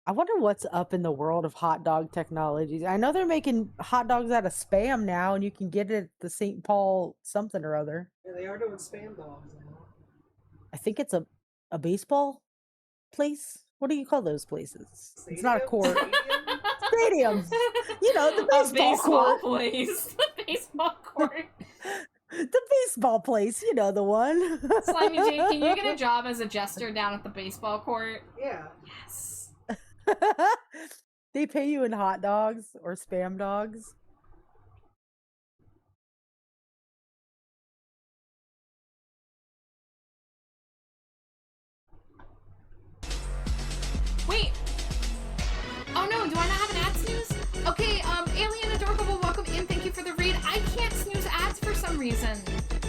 I wonder what's up in the world of hot dog technologies. I know they're making hot dogs out of Spam now, and you can get it at the St. Paul something or other. Yeah, they are doing spam dogs now. I think it's a baseball place. What do you call those places? It's not a court. Stadium? Stadiums. You know, the A baseball court. place. The baseball court. The baseball place. You know the one. Slimy Jade, can you get a job as a jester down at the baseball court? Yeah. Yes. They pay you in hot dogs or Spam dogs. Wait. Oh no, do I not have an ad snooze? Okay, Alien Adorable, welcome in. Thank you for the raid. I can't snooze ads for some reason.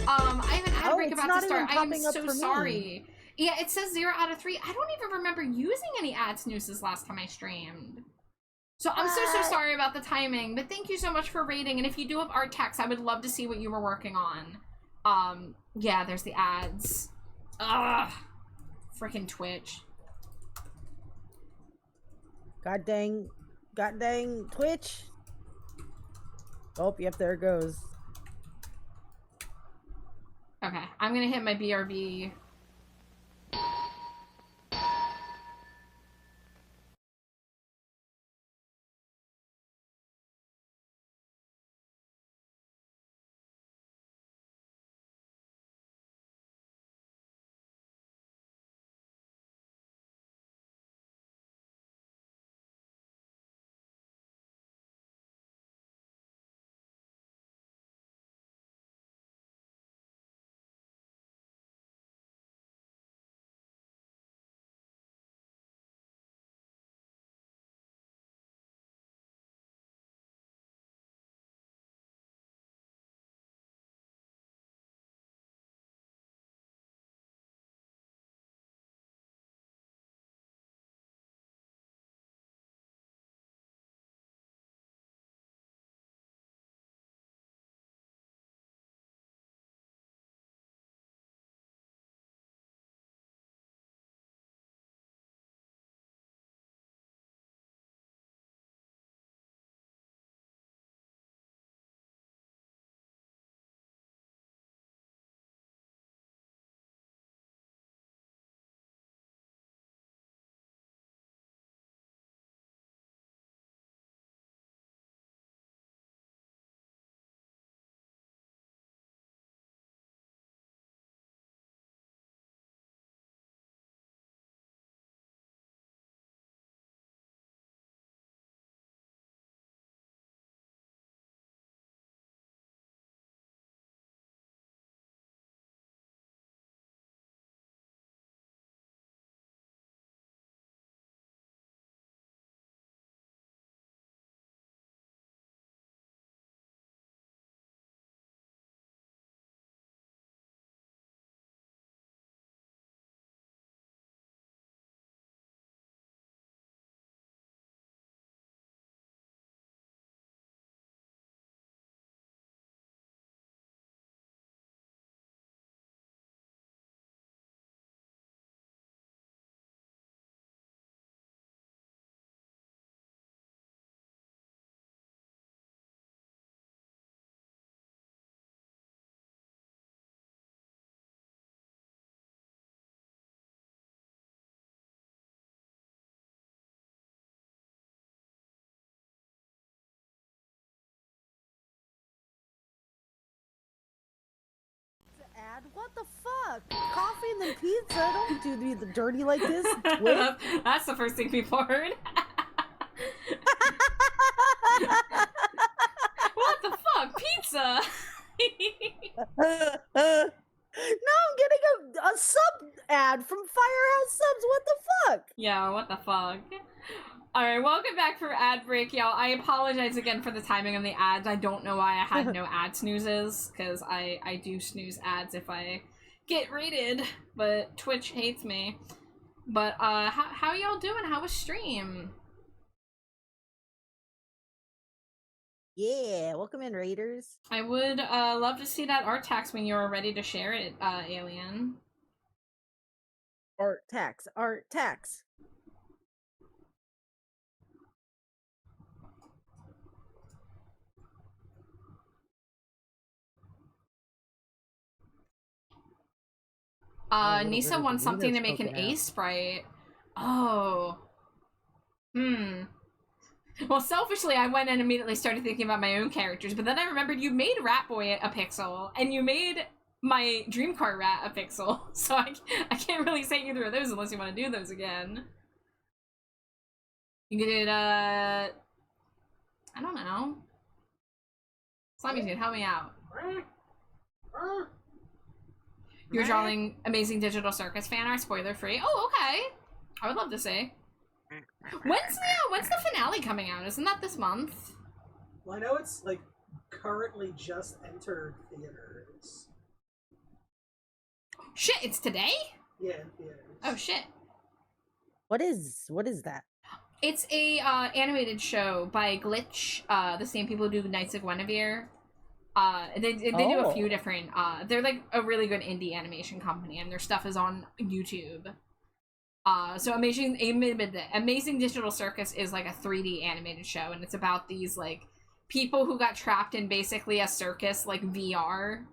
I have an ad break it's about not to start. even I am popping up so for me. sorry. Yeah, it says 0 out of 3. I don't even remember using any ad snoozes last time I streamed. So I'm so sorry about the timing, but thank you so much for raiding. And if you do have art text, I would love to see what you were working on. Yeah, there's the ads. Ugh. Freaking Twitch. God dang Twitch. Oh, yep, there it goes. Okay, I'm gonna hit my BRB. Ad? What the fuck? Coffee and then pizza? Don't do me the dirty like this. Twit. That's the first thing people heard. What the fuck? Pizza! Now I'm getting a sub ad from Firehouse Subs. What the fuck? Yeah, what the fuck? Alright, welcome back for ad break, y'all. I apologize again for the timing on the ads. I don't know why I had no ad snoozes, because I do snooze ads if I get rated, but Twitch hates me. But, how y'all doing? How was stream? Yeah, welcome in, Raiders. I would, love to see that art tax when you're ready to share it, Alien. Art tax, art tax. Nisa wants something to make an ace sprite. Oh. Well, selfishly, I went and immediately started thinking about my own characters, but then I remembered you made Ratboy a pixel, and you made my Dreamcar Rat a pixel, so I can't really say either of those unless you want to do those again. You could, I don't know. Slimy dude, help me out. You're drawing amazing digital circus fan art, spoiler free. Oh, okay. I would love to see. When's the finale coming out? Isn't that this month? Well, I know it's like currently just entered theaters. Shit, it's today? Yeah, in theaters. Oh shit. What is that? It's a animated show by Glitch, the same people who do Knights of Guinevere. They do a few different, they're like a really good indie animation company, and their stuff is on YouTube. So Amazing Digital Circus is like a 3D animated show, and it's about these like people who got trapped in basically a circus, like, VR,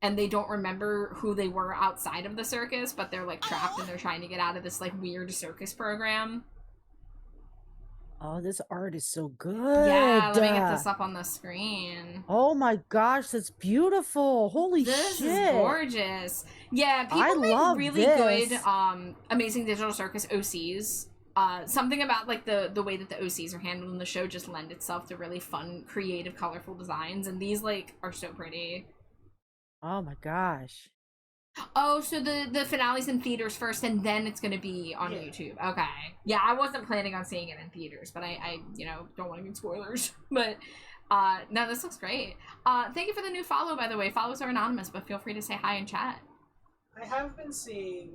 and they don't remember who they were outside of the circus, but they're, like, trapped and they're trying to get out of this, like, weird circus program. Oh, this art is so good. Yeah, let me get this up on the screen. Oh my gosh, that's beautiful. Holy This shit. is gorgeous. Yeah, I people make love really this. good Amazing Digital Circus OCs. Something about like the way that the OCs are handled in the show just lend itself to really fun, creative, colorful designs, and these like are so pretty. Oh my gosh. Oh, so the finale's in theaters first, and then it's gonna be on YouTube. Okay. Yeah, I wasn't planning on seeing it in theaters, but I you know, don't want to get spoilers. But no, this looks great. Thank you for the new follow, by the way. Follows are anonymous, but feel free to say hi in chat. I have been seeing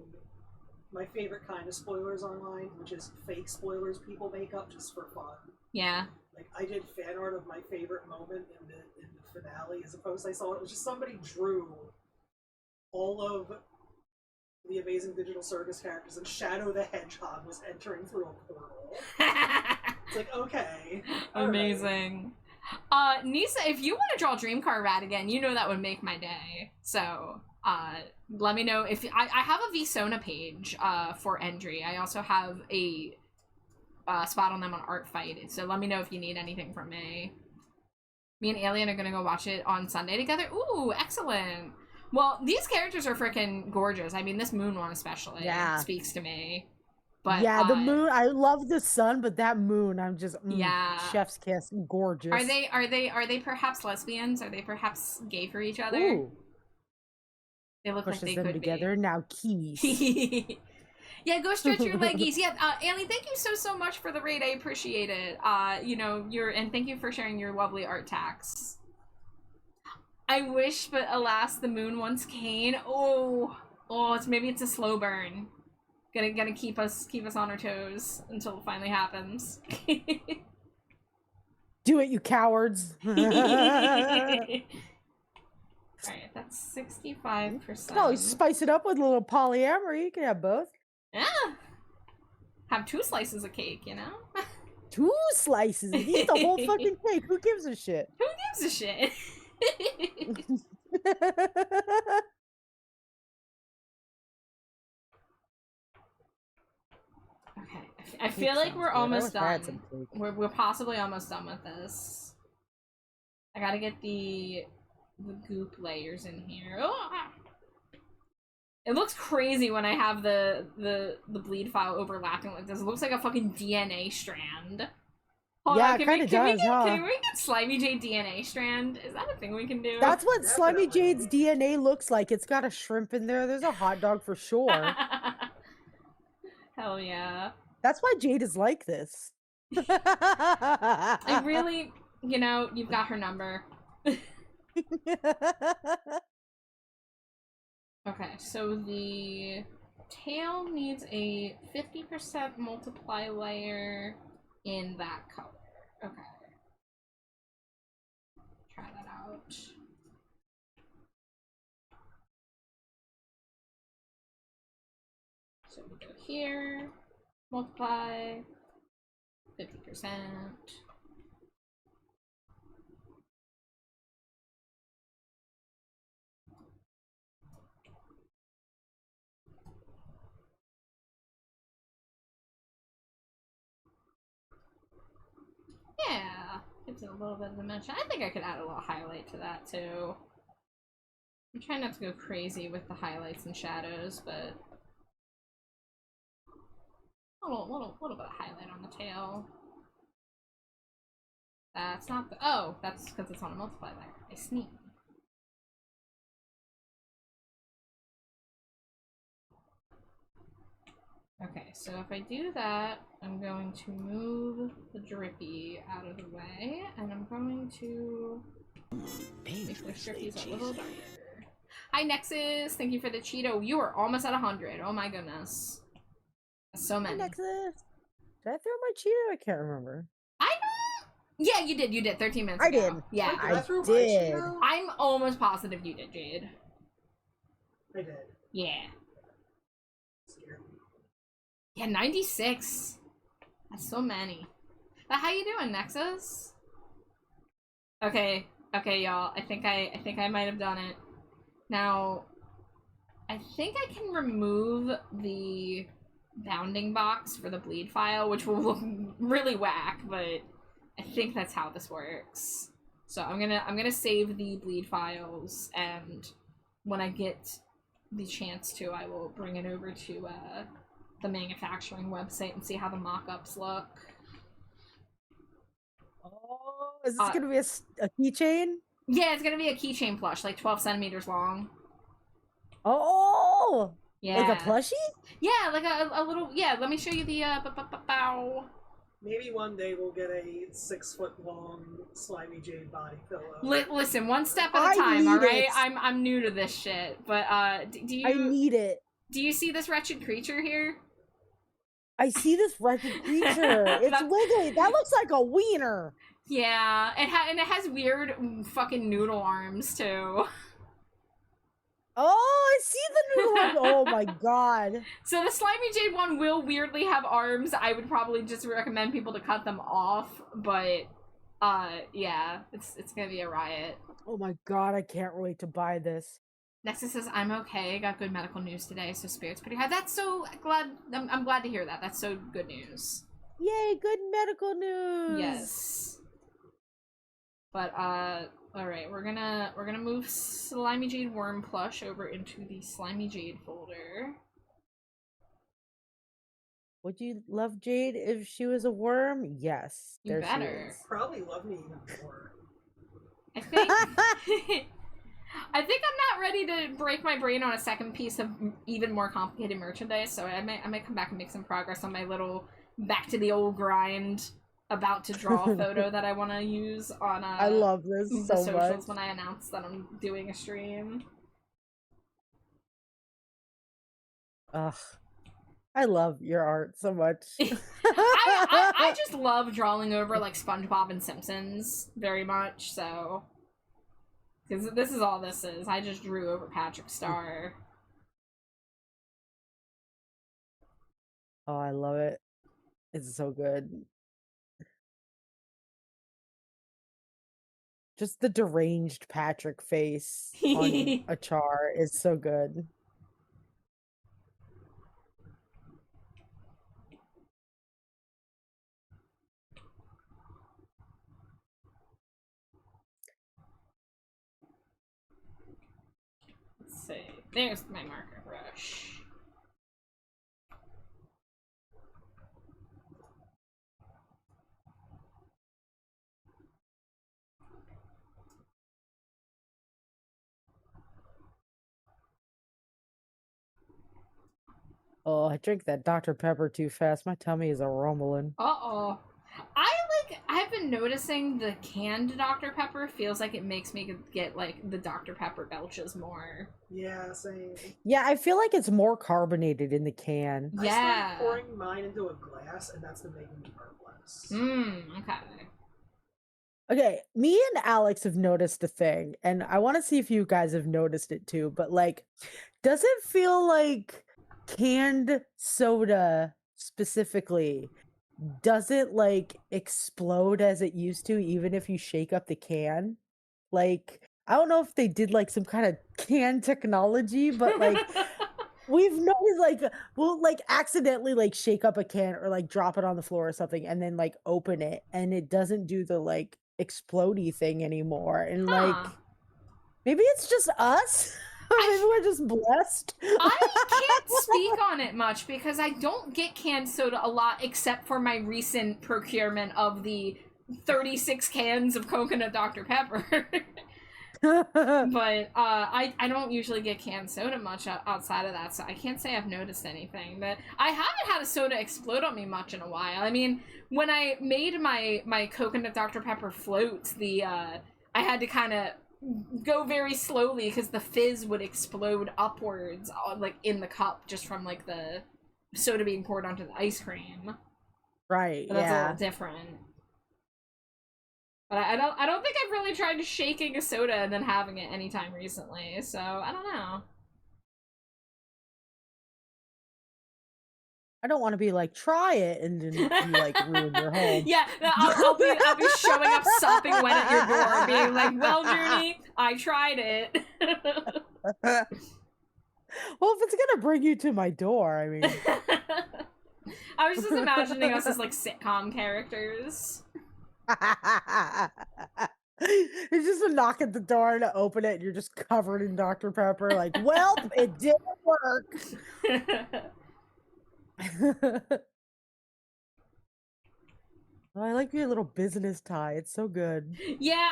my favorite kind of spoilers online, which is fake spoilers people make up just for fun. Yeah. Like, I did fan art of my favorite moment in the finale as a post I saw. It was just somebody drew all of the Amazing Digital Circus characters, and Shadow the Hedgehog was entering through a portal. It's like, okay. Amazing. Nisa, if you want to draw Dream Car Rat again, you know that would make my day. So, let me know if I have a VSona page for Endry. I also have a spot on them on Art Fight. So let me know if you need anything from me. Me and Alien are gonna go watch it on Sunday together. Ooh, excellent. Well, these characters are freaking gorgeous. I mean, this moon one especially speaks to me. But yeah, the moon. I love the sun, but that moon, I'm just chef's kiss, gorgeous. Are they perhaps lesbians? Are they perhaps gay for each other? Ooh. They look Pushes like they them could together. be. Now keys. Yeah, go stretch your leggies. Yeah, Allie, thank you so much for the raid. I appreciate it. You know, and thank you for sharing your lovely art tax. I wish, but alas, the moon once came. Oh, maybe it's a slow burn. Gonna keep us on our toes until it finally happens. Do it, you cowards. Alright, that's 65%. You can always spice it up with a little polyamory. You can have both. Yeah. Have 2 slices of cake, you know? 2 slices. Eat the whole fucking cake. Who gives a shit? Who gives a shit? Okay, I feel like we're almost done. We're possibly almost done with this. I gotta get the goop layers in here. Oh! It looks crazy when I have the bleed file overlapping like this. It looks like a fucking DNA strand. Hold on, it kind of does, Can we get Slimy Jade DNA strand? Is that a thing we can do? That's what Slimy Jade's DNA looks like. It's got a shrimp in there. There's a hot dog for sure. Hell yeah. That's why Jade is like this. I really, you know, you've got her number. Okay, so the tail needs a 50% multiply layer in that color. Okay. Try that out. So we go here, multiply, 50%. Yeah, gives it a little bit of dimension. I think I could add a little highlight to that too. I'm trying not to go crazy with the highlights and shadows, but a little bit of highlight on the tail. That's not the— oh, that's because it's on a multiply layer. I sneak. Okay, so if I do that, I'm going to move the drippy out of the way, and I'm going to make the drippies a little darker. Hi Nexus, thank you for the Cheeto. You are almost at 100. Oh my goodness. That's so many. Hey, Nexus. Did I throw my Cheeto? I can't remember. I don't— yeah, you did 13 minutes ago. I did. Yeah. I did. I'm almost positive you did, Jade. I did. Yeah. Scared me. Yeah, 96. That's so many. But how you doing, Nexus? Okay, okay, y'all. I think I might have done it. Now, I think I can remove the bounding box for the bleed file, which will look really whack, but I think that's how this works. So I'm gonna save the bleed files, and when I get the chance to, I will bring it over to the manufacturing website and see how the mock-ups look. Oh, is this gonna be a keychain? Yeah, it's gonna be a keychain plush, like 12 centimeters long. Oh, Yeah. like a plushie? Yeah, like a little. Yeah, let me show you the. Bow. Maybe one day we'll get a 6-foot-long slimy jade body pillow. Listen, one step at a I time. need All right, it. I'm new to this shit, but do you? I need it. Do you see this wretched creature here? I see this wretched creature. It's wiggly. That looks like a wiener. Yeah, and it has weird fucking noodle arms too. Oh, I see the noodle arms. Oh my god. So the slimy jade one will weirdly have arms. I would probably just recommend people to cut them off, but yeah, it's gonna be a riot. Oh my god, I can't wait to buy this. Nexus says, I'm okay. I got good medical news today, so spirit's pretty high. That's so glad. I'm glad to hear that. That's so good news. Yay, good medical news. Yes. But, alright, we're gonna move Slimy Jade Worm Plush over into the Slimy Jade folder. Would you love Jade if she was a worm? Yes. You there better. She is. Probably love me even more. I think... I think I'm not ready to break my brain on a second piece of even more complicated merchandise, so I might come back and make some progress on my little back to the old grind about to draw photo that I want to use on I love this the so socials much. when I announce that I'm doing a stream. Ugh. I love your art so much. I just love drawing over like SpongeBob and Simpsons very much, so because this is all this is. I just drew over Patrick Star. Oh, I love it. It's so good. Just the deranged Patrick face on a char is so good. Let's see. There's my marker brush. Oh, I drink that Dr. Pepper too fast. My tummy is a rumbling. Uh-oh. I've been noticing the canned Dr. Pepper feels like it makes me get, like, the Dr. Pepper belches more. Yeah, same. Yeah, I feel like it's more carbonated in the can. I Yeah. started pouring mine into a glass, and that's been making me burp less. Okay. Okay, me and Alex have noticed a thing, and I want to see if you guys have noticed it too, but like, does it feel like canned soda specifically doesn't like explode as it used to, even if you shake up the can? Like, I don't know if they did like some kind of can technology, but like we've noticed like we'll like accidentally like shake up a can or like drop it on the floor or something and then like open it and it doesn't do the like explodey thing anymore. And like maybe it's just us. Maybe we're just blessed. I can't speak on it much because I don't get canned soda a lot except for my recent procurement of the 36 cans of coconut Dr. Pepper. But I don't usually get canned soda much outside of that, so I can't say I've noticed anything. But I haven't had a soda explode on me much in a while. I mean, when I made my coconut Dr. Pepper floats, I had to kind of go very slowly because the fizz would explode upwards, like in the cup, just from like the soda being poured onto the ice cream. Right. But that's a yeah. little different. But I don't think I've really tried shaking a soda and then having it anytime recently, so I don't know. I don't want to be like, try it, and then you like ruin your home. Yeah, no, I'll be showing up sopping wet at your door, being like, "Well, Journey, I tried it." Well, if it's gonna bring you to my door, I mean, I was just imagining us as like sitcom characters. it's just a knock at the door to open it, and you're just covered in Dr. Pepper. Like, well, it didn't work. Oh, I like your little business tie. It's so good. Yeah,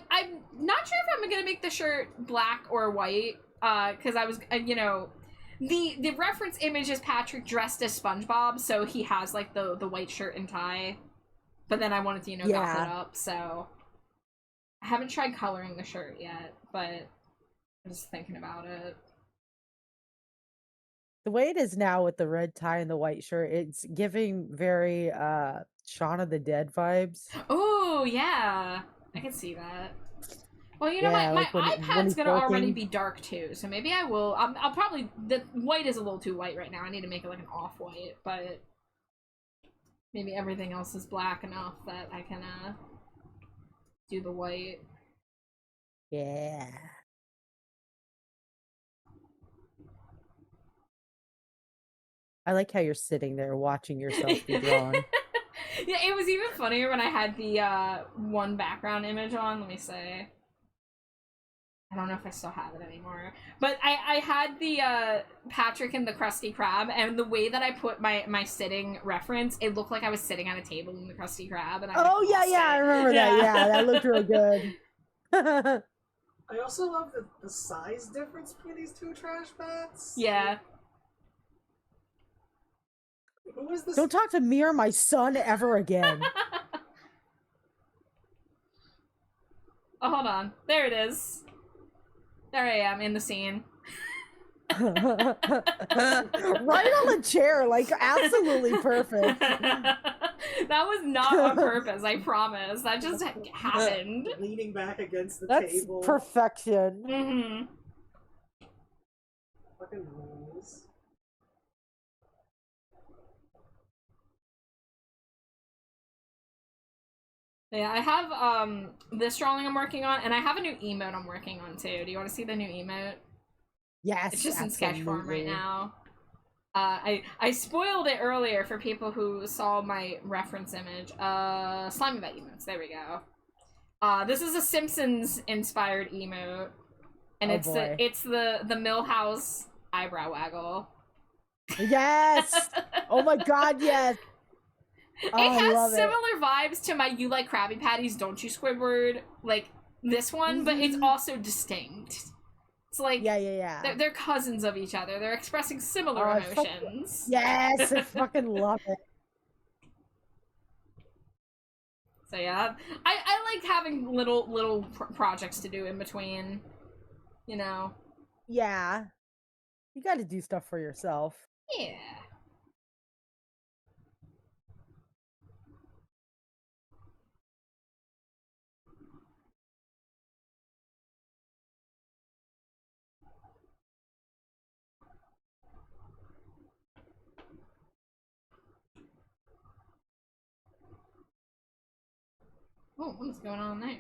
I'm not sure if I'm gonna make the shirt black or white. Because I was, you know, the reference image is Patrick dressed as SpongeBob, so he has like the white shirt and tie. But then I wanted to, you know, goth it up, so I haven't tried coloring the shirt yet, but I'm just thinking about it. The way it is now with the red tie and the white shirt, it's giving very Shaun of the Dead vibes. Oh yeah, I can see that. Well, you know, Yeah, my like when iPad's he's gonna already working. be dark too, so maybe I will. I'll probably, the white is a little too white right now. I need to make it like an off-white, but maybe everything else is black enough that I can do the white. Yeah. I like how you're sitting there watching yourself be drawn. Yeah, it was even funnier when I had the one background image on. Let me see. I don't know if I still have it anymore. But I had the Patrick and the Krusty Krab, and the way that I put my sitting reference, it looked like I was sitting at a table in the Krusty Krab. And Oh, yeah, I remember that. Yeah, that looked real good. I also love the size difference between these two trash bats. Yeah. Who is this? Don't talk to me or my son ever again. Oh, hold on. There it is. There I am in the scene. Right on the chair, like absolutely perfect. That was not on purpose, I promise. That just happened. Leaning back against the That's table. perfection. Mm-hmm. Fucking rules. Yeah, I have this drawing I'm working on, and I have a new emote I'm working on too. Do you want to see the new emote? Yes, It's just absolutely. in sketch form right now. I spoiled it earlier for people who saw my reference image. Slimy Vet emotes. There we go. This is a Simpsons inspired emote, and it's the Millhouse eyebrow waggle. Yes. Oh my god, yes. Oh, It has I love similar vibes to my "You Like Krabby Patties, Don't You, Squidward?" like this one, but it's also distinct. It's like yeah. they're cousins of each other. They're expressing similar emotions. Yes, I fucking love it. So yeah, I like having little projects to do in between, you know. Yeah, you got to do stuff for yourself. Yeah. Oh, what is going on there?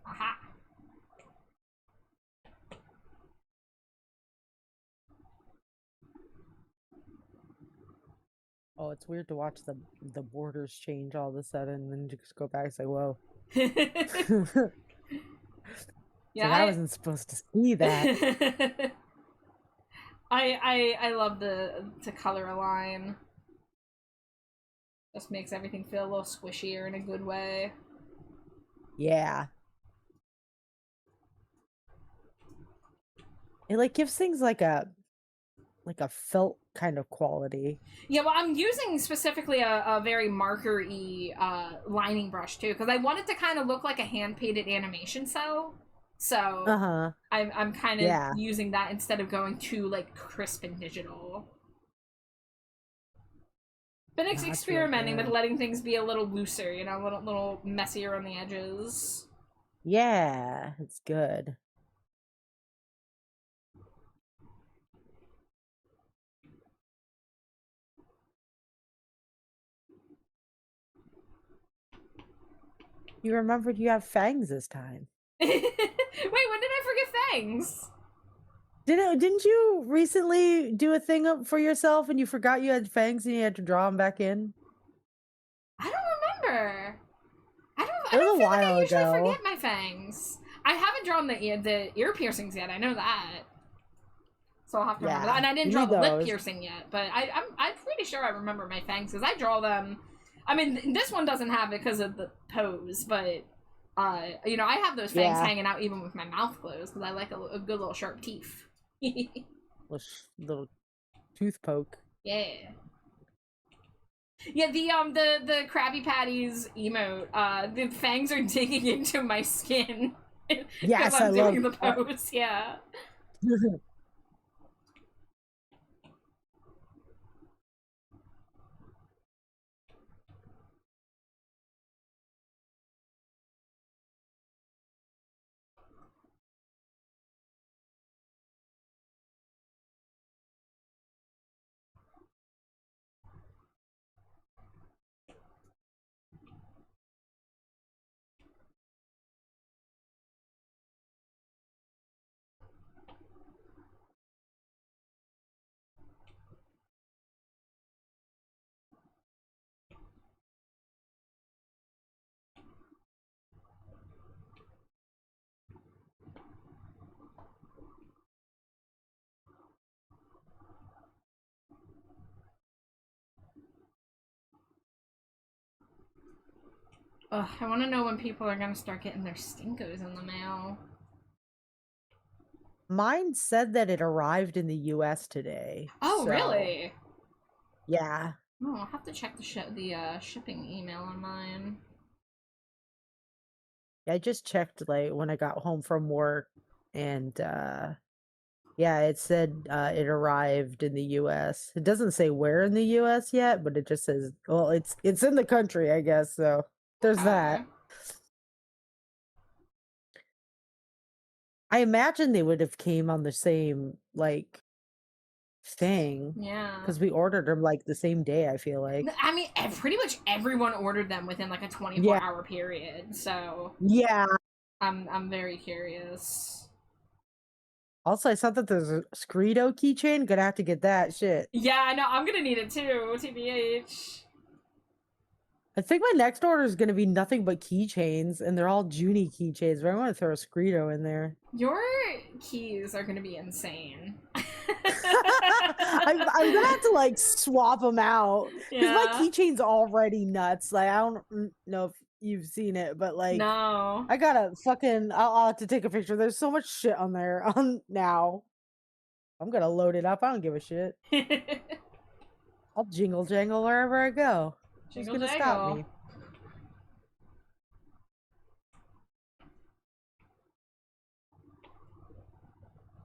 Aha. Oh, it's weird to watch the borders change all of a sudden, and then just go back and say, "Whoa." Yeah, I wasn't supposed to see that. I love to color align. Just makes everything feel a little squishier in a good way. Yeah. It like gives things like a felt kind of quality. Yeah, well, I'm using specifically a very marker-y lining brush too, because I want it to kind of look like a hand-painted animation cell. So I'm kind of using that instead of going too like crisp and digital. Been experimenting with letting things be a little looser, you know, a little messier on the edges. Yeah, it's good. You remembered you have fangs this time. Wait, when did I forget fangs? Didn't you recently do a thing up for yourself and you forgot you had fangs and you had to draw them back in? I don't remember. I It was don't a feel like I while usually ago. forget my fangs. I haven't drawn the ear piercings yet. I know that. So I'll have to remember that. And I didn't you draw need the lip those. piercing yet, but I'm pretty sure I remember my fangs because I draw them. I mean, this one doesn't have it because of the pose, but you know, I have those fangs Yeah. hanging out even with my mouth closed because I like a good little sharp teeth. Little tooth poke. Yeah. Yeah, the Krabby Patties emote, the fangs are digging into my skin. Yes, I'm doing the that. pose, yeah. Ugh, I want to know when people are gonna start getting their stinkos in the mail. Mine said that it arrived in the US today. Oh, so, really? Yeah. Oh, I'll have to check the shipping email on mine. I just checked like when I got home from work and yeah, it said it arrived in the US. It doesn't say where in the US yet, but it just says, well, it's in the country, I guess. So there's that. I imagine they would have came on the same like thing Yeah. because we ordered them like the same day. I feel like. I mean, pretty much everyone ordered them within like a 24-hour period. So Yeah. I'm very curious. Also, I saw that there's a Screedo keychain. Gonna have to get that shit. Yeah, I know. I'm gonna need it too. TBH. I think my next order is gonna be nothing but keychains, and they're all Junie keychains. But I want to throw a Screedo in there. Your keys are gonna be insane. I'm gonna have to like swap them out because my keychain's already nuts. Like I don't know if you've seen it, but like no, I gotta fucking. I'll have to take a picture. There's so much shit on there on now. I'm gonna load it up. I don't give a shit. I'll jingle jangle wherever I go. Who's gonna stop me?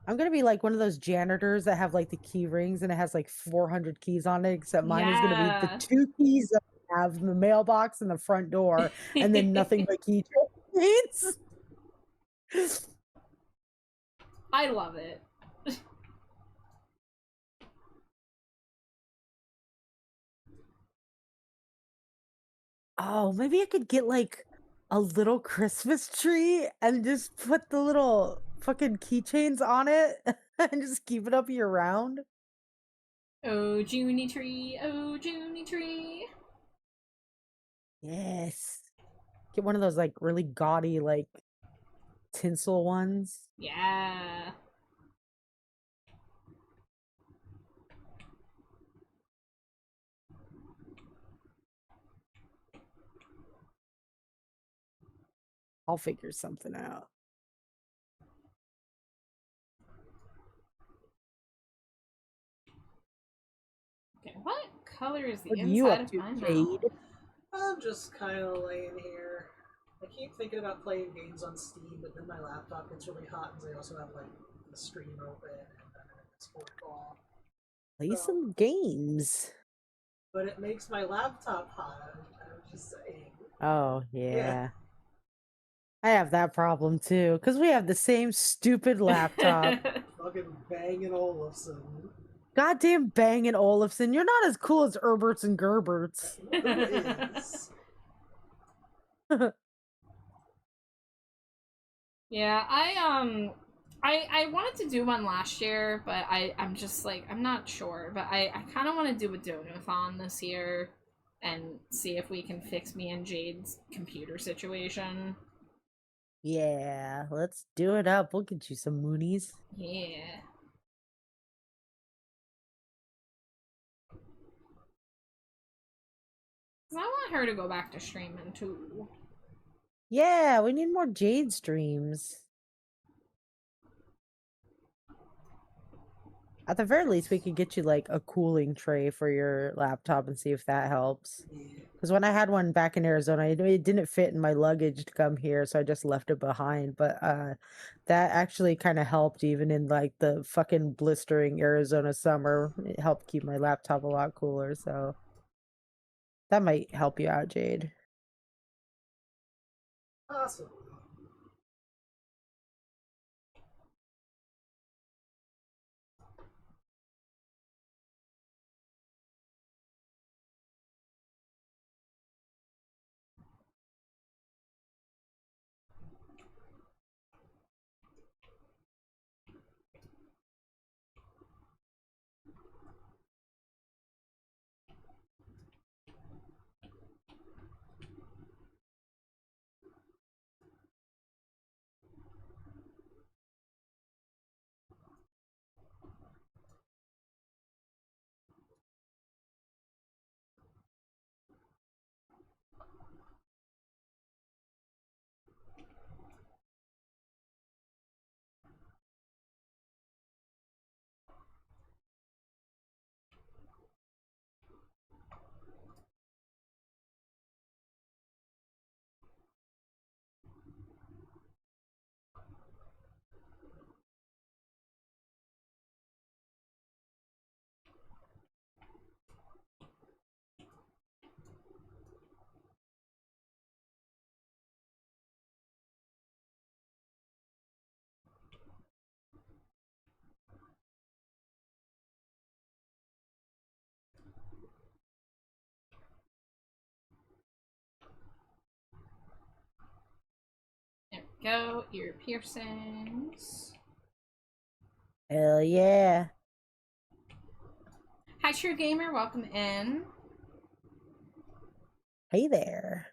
I'm gonna be like one of those janitors that have like the key rings and it has like 400 keys on it, except mine is gonna be the 2 keys that I have in the mailbox and the front door, and then nothing but keychains. I love it. Oh, maybe I could get like a little Christmas tree and just put the little fucking keychains on it and just keep it up year round. Oh, Junie tree. Oh, Junie tree. Yes. Get one of those like really gaudy like tinsel ones. Yeah. I'll figure something out. Okay, what color is the What are you inside up of to, my Jade? mouth? I'm just kind of laying here. I keep thinking about playing games on Steam, but then my laptop gets really hot because I also have like the stream open and sport ball. Play some games. But it makes my laptop hot. I was just saying. Oh, yeah. I have that problem too, because we have the same stupid laptop. Fucking Bang & Olufsen. Goddamn Bang & Olufsen. You're not as cool as Herberts and Gerberts. Who is? Yeah, I wanted to do one last year, but I'm just like I'm not sure. But I kind of want to do a donathon this year and see if we can fix me and Jade's computer situation. Yeah, let's do it up. We'll get you some moonies. Yeah. I want her to go back to streaming too. Yeah, we need more Jade streams. At the very least, we could get you like a cooling tray for your laptop and see if that helps. Because when I had one back in Arizona, it didn't fit in my luggage to come here, so I just left it behind. But that actually kind of helped, even in like the fucking blistering Arizona summer. It helped keep my laptop a lot cooler. So that might help you out, Jade. Awesome. There we go. Ear piercings. Hell yeah. Hi, True Gamer. Welcome in. Hey there.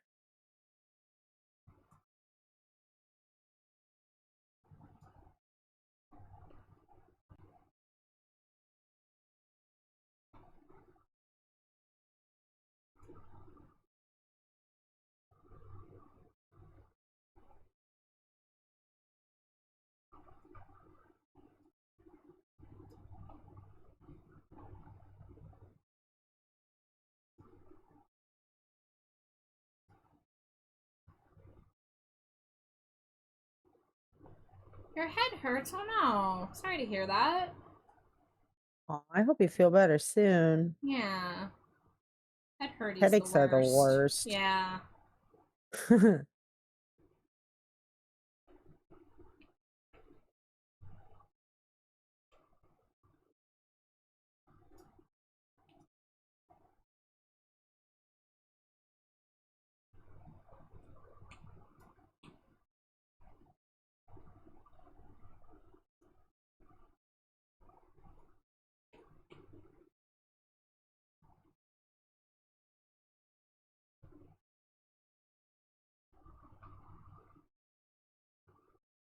Your head hurts. Oh no. Sorry to hear that. Aw, I hope you feel better soon. Yeah. Head hurty's Headaches the are the worst. worst. Yeah.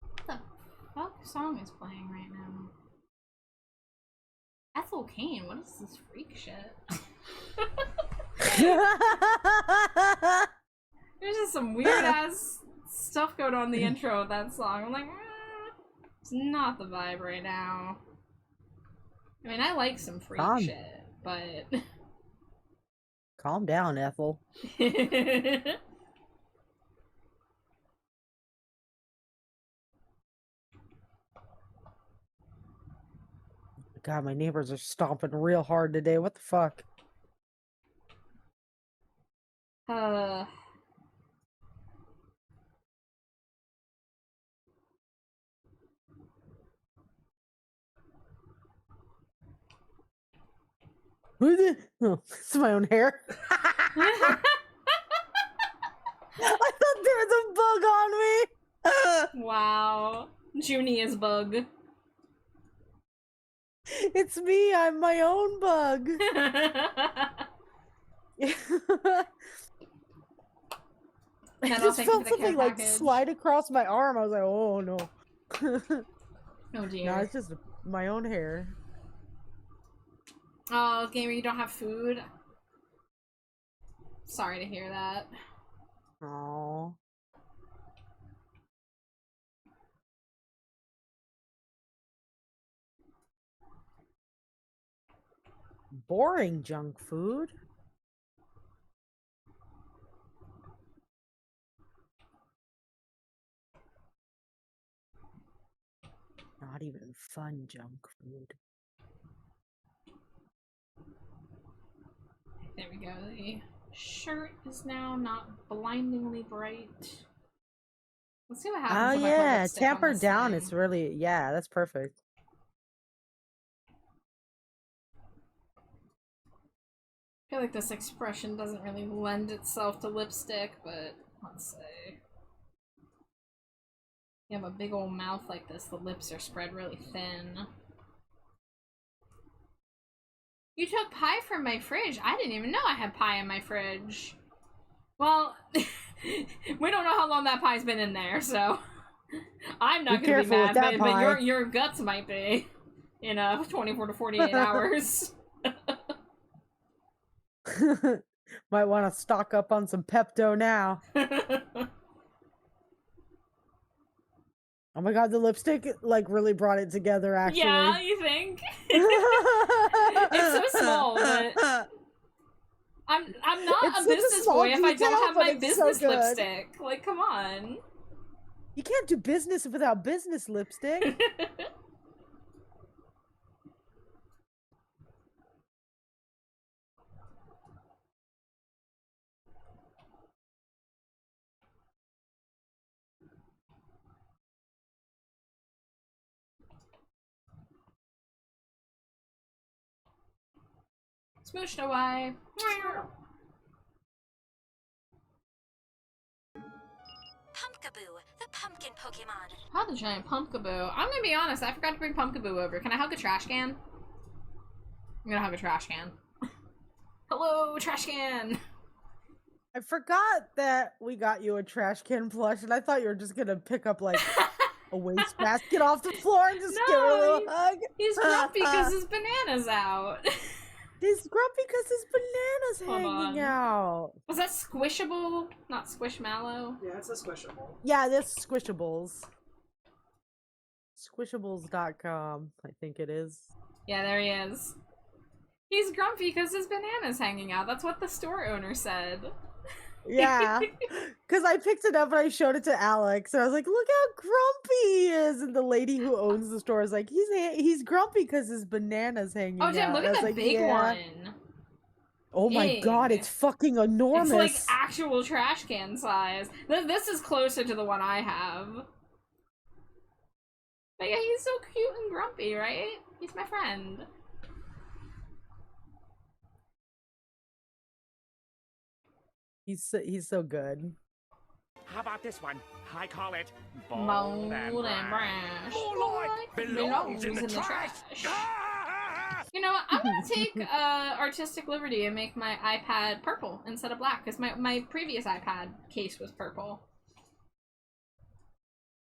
What the fuck song is playing right now? Ethel Kane, what is this freak shit? There's just some weird ass stuff going on in the intro of that song. I'm like, it's not the vibe right now. I mean, I like some freak shit, but Calm down, Ethel. God, my neighbors are stomping real hard today. What the fuck? uh, Who's it? Oh, it's my own hair. I thought there was a bug on me. Wow. Junie is bug. It's me. I'm my own bug. I Kendall, just thank you for felt the care something like package. slide across my arm. I was like, oh no. Oh dear. No, it's just my own hair. Oh, gamer, you don't have food? Sorry to hear that. Oh. Boring junk food. Not even fun junk food. There we go. The shirt is now not blindingly bright. Let's see what happens Oh if I put yeah, lipstick on tamper this down. thing. It's really, yeah, that's perfect. I feel like this expression doesn't really lend itself to lipstick, but let's see. You have a big old mouth like this, the lips are spread really thin. You took pie from my fridge. I didn't even know I had pie in my fridge. Well, we don't know how long that pie's been in there, so I'm not Be gonna be careful with mad, that but pie. your guts might be in 24 to 48 hours. Might want to stock up on some Pepto now. Oh my god, the lipstick like really brought it together actually. Yeah, you think? It's so small, but I'm not It's a such a business small boy if I don't detail, have but my it's so business good. lipstick. Like, come on. You can't do business without business lipstick. Smooshed away. Pumpkaboo, the pumpkin Pokemon. How the giant Pumpkaboo. I'm gonna be honest, I forgot to bring Pumpkaboo over. Can I hug a trash can? I'm gonna hug a trash can. Hello, trash can! I forgot that we got you a trash can plush, and I thought you were just gonna pick up like a waste basket off the floor and just give her a No, little hug. He's grumpy because his banana's out. He's grumpy because his banana's Hold hanging on. out. Was that squishable? Not squishmallow? Yeah, it's a squishable. Yeah, that's Squishables. Squishables.com, I think it is. Yeah, there he is. He's grumpy because his banana's hanging out. That's what the store owner said. Yeah, because I picked it up and I showed it to Alex, and I was like, "Look how grumpy he is!" And the lady who owns the store is like, "He's grumpy because his banana's hanging Oh, out." damn, look And I at was that like, big "Yeah." one. Oh my god, Big. it's fucking enormous. It's like actual trash can size. This is closer to the one I have. But yeah, he's so cute and grumpy, right? He's my friend. He's so good. How about this one? I call it Bold and brash. More like belongs in the trash. Ah! You know what? I'm gonna take artistic liberty and make my iPad purple instead of black, because my previous iPad case was purple.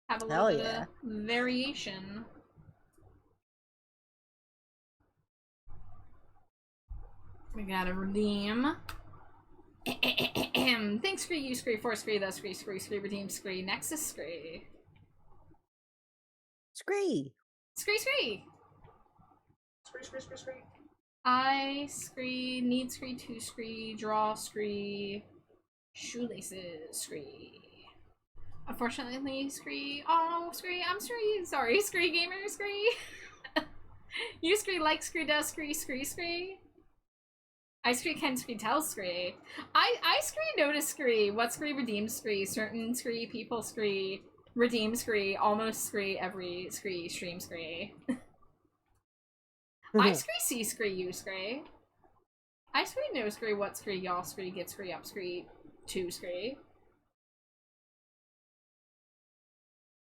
Have a little Hell bit yeah. of variation. We gotta redeem. Thanks, Scree, you, Scree, for Scree, the Scree, Scree, Scree, redeem, Scree, Nexus, Scree. Scree. Scree, Scree! Scree. I Scree, need Scree, to Scree, draw Scree, shoelaces Scree. Unfortunately, Scree, oh, Scree, I'm Scree, sorry, Scree gamer, Scree. You Scree, like Scree, does Scree, Scree, Scree. I Scree, can Scree, tell Scree. I Scree, notice Scree, what Scree, redeem Scree, certain Scree, people Scree, redeem Scree, almost Scree, every Scree, stream Scree. I Scree, see Scree, you Scree. I Scree, know Scree, what Scree, y'all Scree, get Scree, up Scree, to Scree.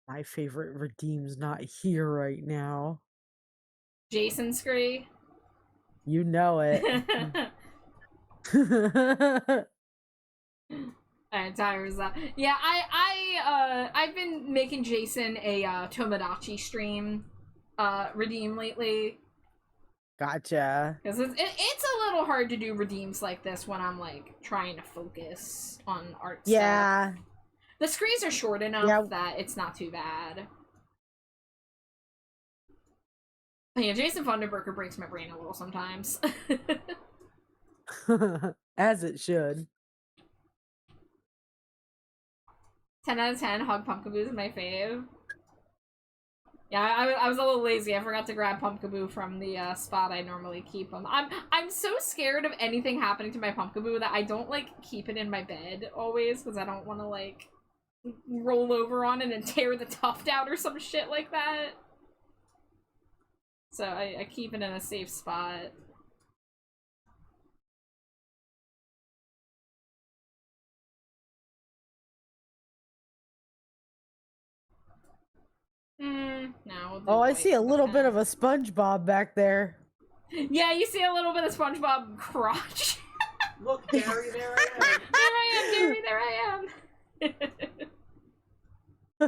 My favorite redeem's not here right now. Jason Scree. You know it. Alright, timer's up. Yeah, I've been making Jason a Tomodachi stream redeem lately. Gotcha. Because it's a little hard to do redeems like this when I'm like trying to focus on art Yeah. stuff. The screens are short enough that it's not too bad. Yeah, Jason Funderburker breaks my brain a little sometimes. As it should. 10 out of 10, Hog Pumpkaboo is my fave. Yeah, I was a little lazy. I forgot to grab Pumpkaboo from the spot I normally keep them. I'm so scared of anything happening to my Pumpkaboo that I don't like keep it in my bed always because I don't want to like roll over on it and tear the tuft out or some shit like that. So I keep it in a safe spot. No. We'll Oh, I see a little bit of a SpongeBob back there. Yeah, you see a little bit of SpongeBob crotch. Look, Gary, there I am. There I am, Gary, there I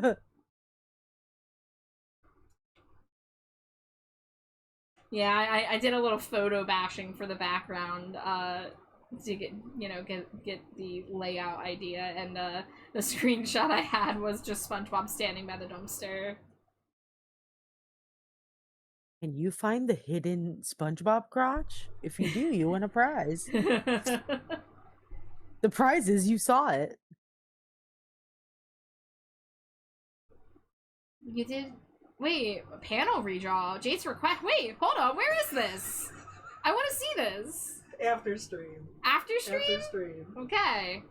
am. Yeah, I did a little photo bashing for the background, to get, you know, get the layout idea, and the screenshot I had was just SpongeBob standing by the dumpster. Can you find the hidden SpongeBob crotch? If you do, you win a prize. The prize is you saw it. You did? Wait, a panel redraw. Jade's request. Wait, hold on. Where is this? I want to see this. After stream. After stream? After stream. Okay.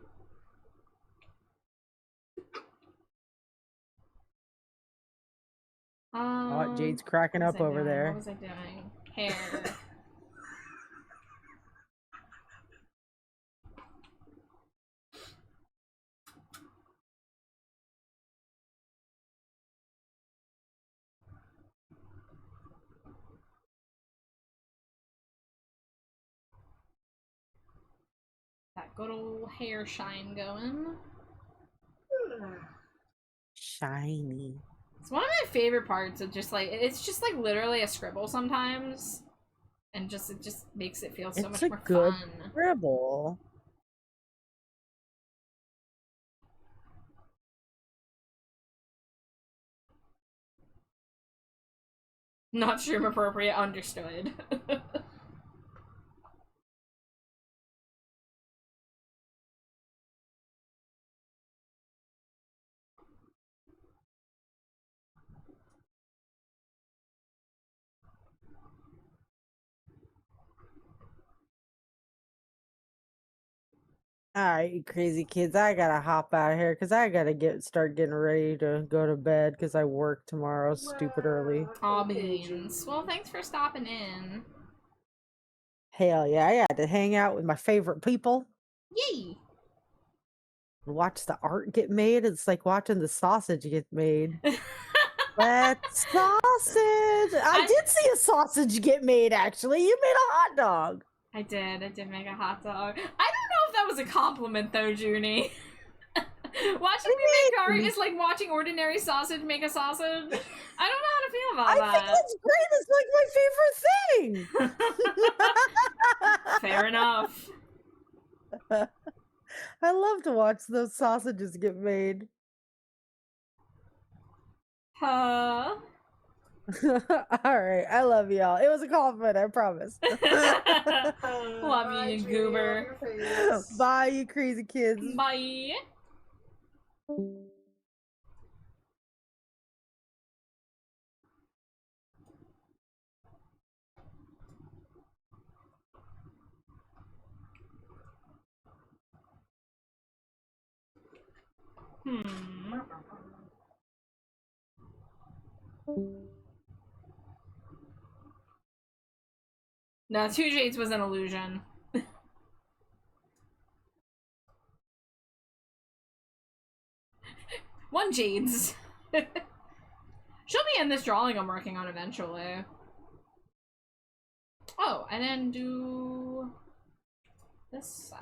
Oh, Jade's cracking up over there. What was I doing? Hair. That good old hair shine going. Shiny. It's one of my favorite parts of just like, it's just like literally a scribble sometimes. And just, it just makes it feel so much more good fun. scribble. Not stream appropriate, understood. All right, you crazy kids. I gotta hop out of here because I gotta start getting ready to go to bed because I work tomorrow stupid early. Aw, beans. Well, thanks for stopping in. Hell yeah, I had to hang out with my favorite people. Yay! Watch the art get made. It's like watching the sausage get made. That sausage! I did see a sausage get made, actually. You made a hot dog. I did make a hot dog. I don't know if that was a compliment, though, Junie. Watching me make art is like watching ordinary sausage make a sausage. I don't know how to feel about that. I think that's great. It's like my favorite thing. Fair enough. I love to watch those sausages get made. Huh? All right, I love y'all. It was a compliment, I promise. Love you, goober. Bye, you crazy kids. Bye. No, 2 Jades was an illusion. One Jades. She'll be in this drawing I'm working on eventually. Oh, and then do this side.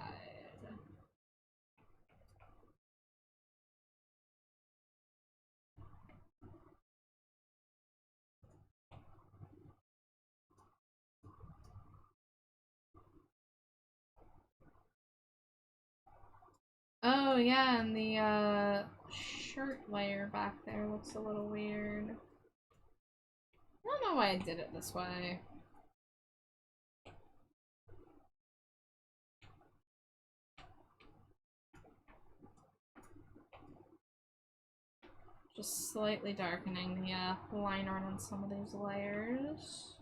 Oh yeah, and the shirt layer back there looks a little weird. I don't know why I did it this way. Just slightly darkening the line art on some of these layers.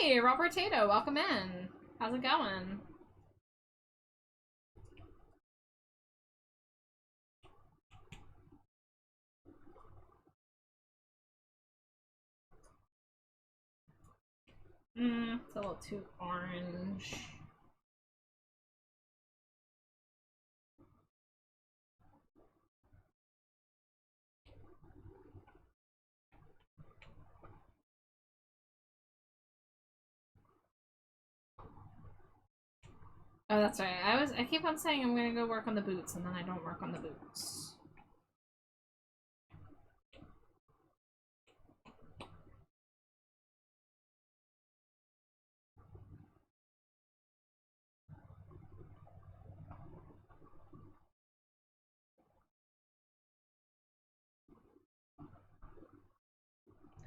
Hey, Robert Tato, welcome in. How's it going? It's a little too orange. Oh, that's right. I keep on saying I'm gonna go work on the boots, and then I don't work on the boots.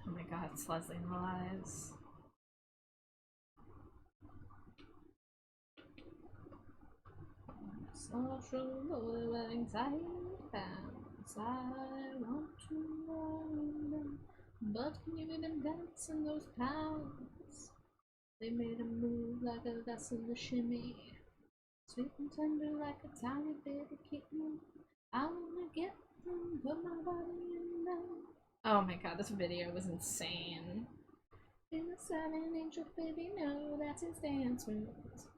Oh my god, it's Leslie in the eyes. Social anxiety bounds. I want to know them, but can you even dance in those pounds? They made a move like a vessel to shimmy, sweet and tender like a tiny baby kitten. I wanna get them, put my body in them. Oh my god, this video was insane. In the 7-inch baby, no, that's his dance moves.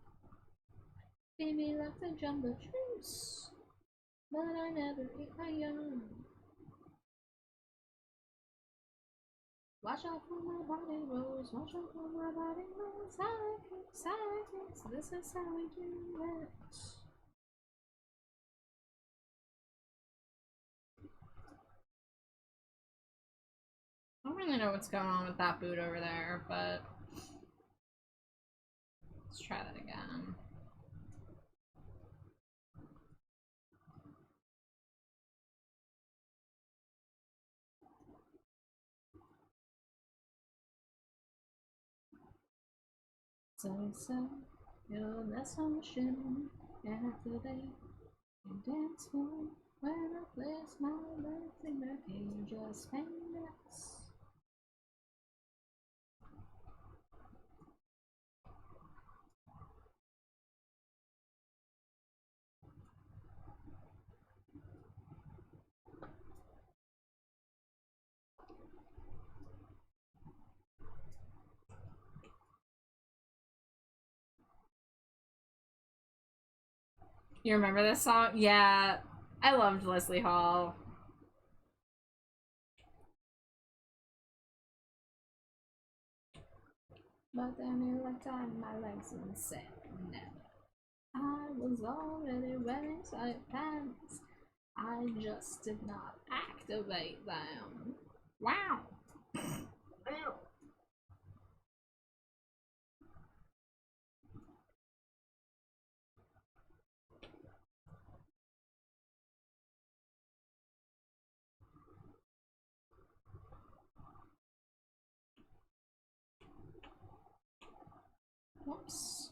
Baby like the jumbo juice, but I never eat my young. Watch out for my body rolls, watch out for my body rolls. Sidekicks, this is how we do it. I don't really know what's going on with that boot over there, but let's try that again. So, you'll mess on the shimmy, and after that, you dance for me. When I place my legs in the cage of spandex. You remember this song? Yeah, I loved Leslie Hall. But then he looked on my legs and said, no. I was already wearing tight pants. I just did not activate them. Wow. Whoops.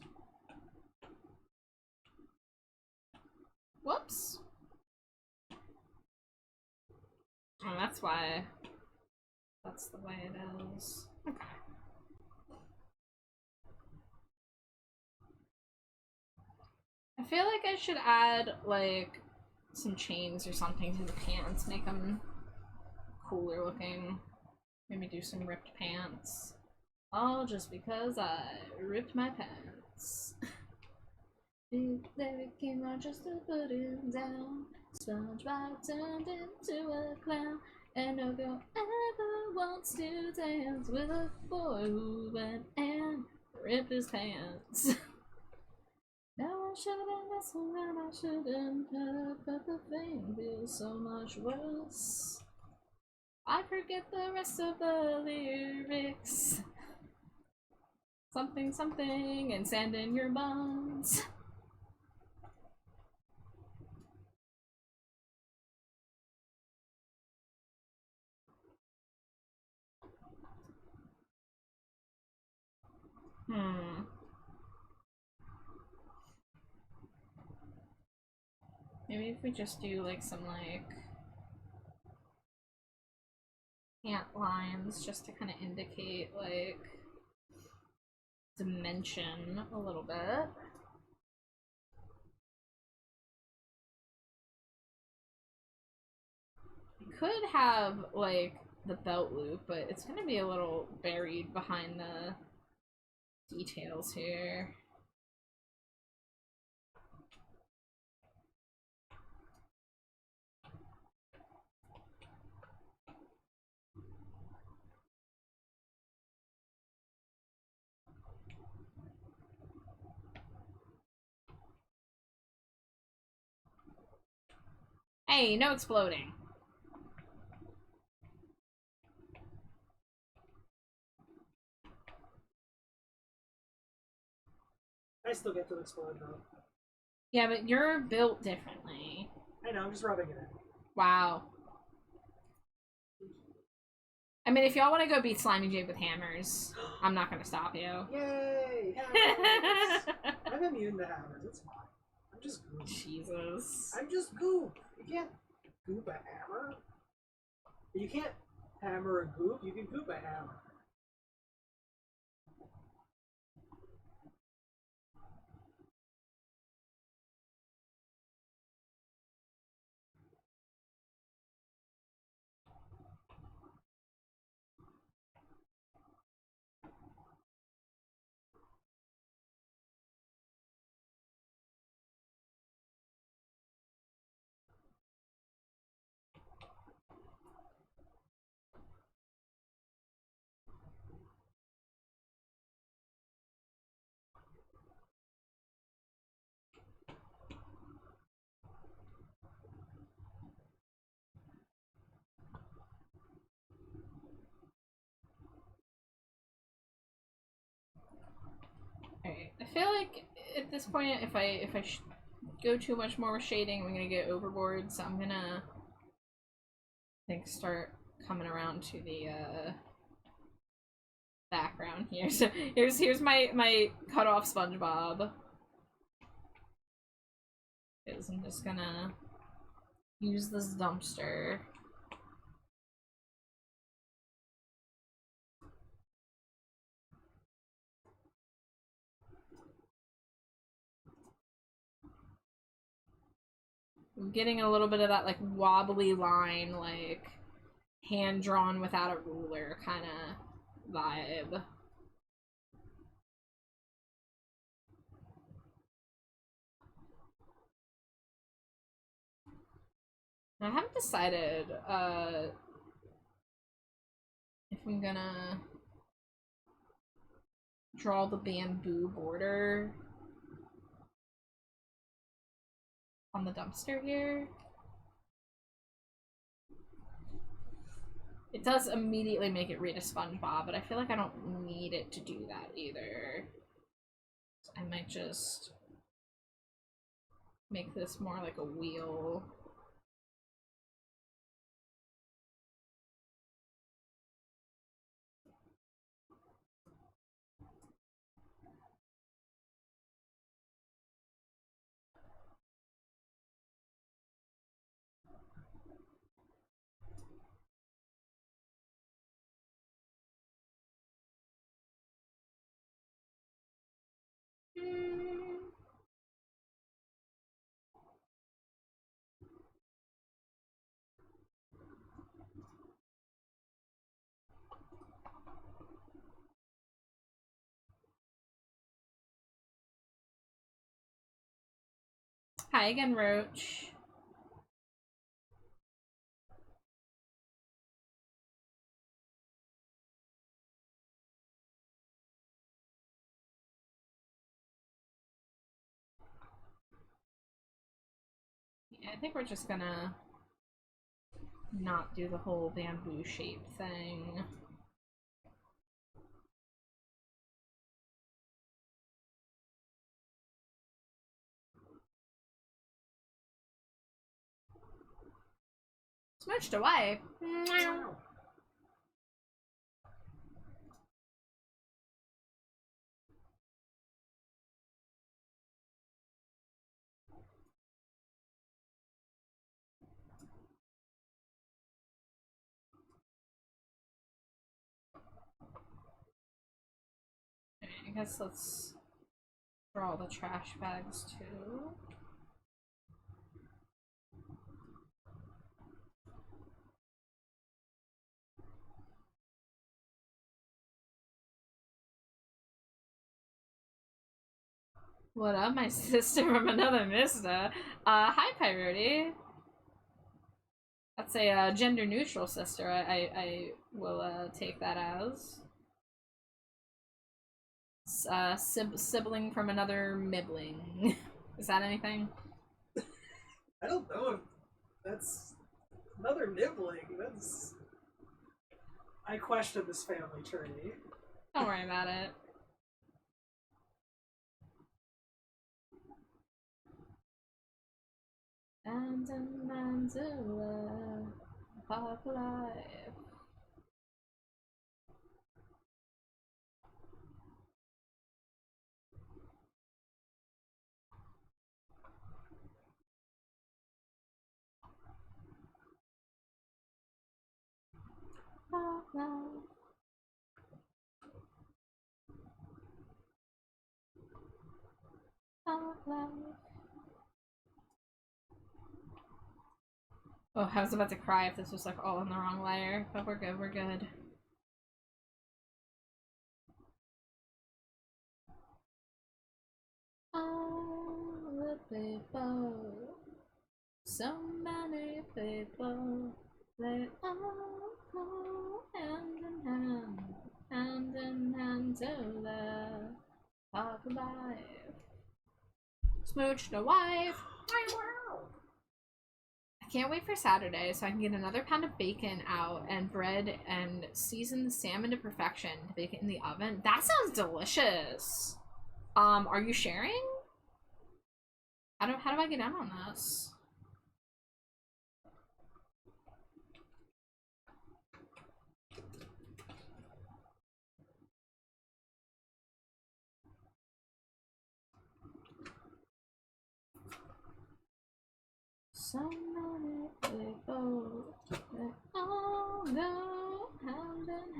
Whoops. Oh, that's why. That's the way it is. Okay. I feel like I should add, like, some chains or something to the pants, make them cooler looking. Maybe do some ripped pants. All just because I ripped my pants. There came out just to put him down. SpongeBob turned into a clown, and no girl ever wants to dance with a boy who went and ripped his pants. Now I shouldn't mess around, I shouldn't have, but the thing feels so much worse. I forget the rest of the lyrics. Something, something, and sand in your buns. Maybe if we just do like some like ant lines just to kind of indicate like dimension a little bit. We could have like the belt loop, but it's gonna be a little buried behind the details here. Hey, no exploding. I still get to explode though. Yeah, but you're built differently. I know, I'm just rubbing it in. Wow. I mean, if y'all want to go beat Slimy J with hammers, I'm not gonna stop you. Yay! Hammers! I'm immune to hammers, it's fine. I'm just goop. Jesus. I'm just goop. You can't goop a hammer. You can't hammer a goop, you can goop a hammer. Alright, I feel like at this point, if I go too much more with shading, I'm gonna get overboard, so I'm gonna, I think, start coming around to the, background here. So here's my cut off SpongeBob. Because I'm just gonna use this dumpster. I'm getting a little bit of that like wobbly line, like hand drawn without a ruler kind of vibe. I haven't decided if I'm gonna draw the bamboo border on the dumpster here. It does immediately make it read a SpongeBob, but I feel like I don't need it to do that either. So I might just make this more like a wheel. Hi again, Roach. Yeah, I think we're just gonna not do the whole bamboo shape thing. Smooched away. I guess let's draw the trash bags too. What up, my sister from another mister? Hi, Pyroty. That's a gender neutral sister. I will take that as. Sibling from another mibbling. Is that anything? I don't know if that's another nibbling. That's. I question this family tree. Don't worry about it. And in Mandela, pop life. Pop life. Pop life. Oh, I was about to cry if this was like all in the wrong layer, but we're good, we're good. All the people, so many people, they all go hand in hand to the pop life. Smooched a wife. I can't wait for Saturday so I can get another pound of bacon out and bread and season the salmon to perfection to bake it in the oven. That sounds delicious. Are you sharing? How do I get down on this? So many people, they all go hand in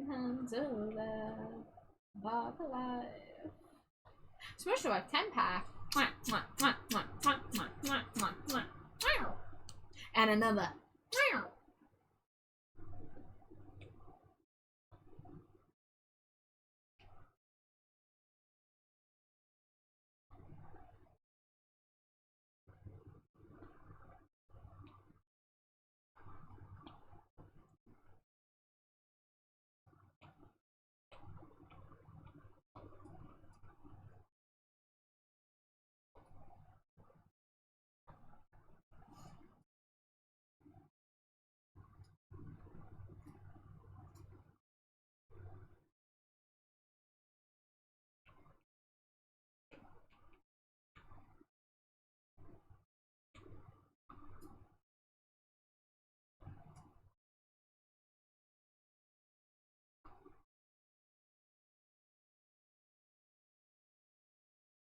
hand to the pop life. Smush to a 10-pack. And another.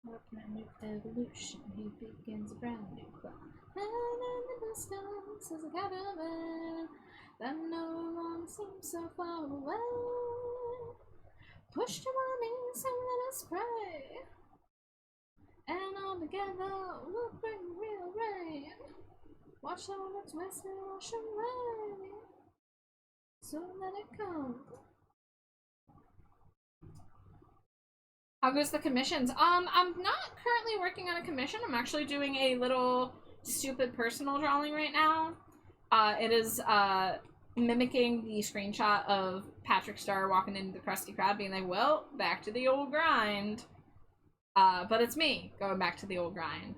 Working a new evolution, he begins a brand new clock. And in the distance is a caravan that no longer seems so far away. Push to our knees and let us pray, and all together we'll bring real rain. Watch all the twists and wash away. So let it come. How goes the commissions? I'm not currently working on a commission. I'm actually doing a little stupid personal drawing right now. It is mimicking the screenshot of Patrick Star walking into the Krusty Krab being like, well, back to the old grind. But it's me going back to the old grind.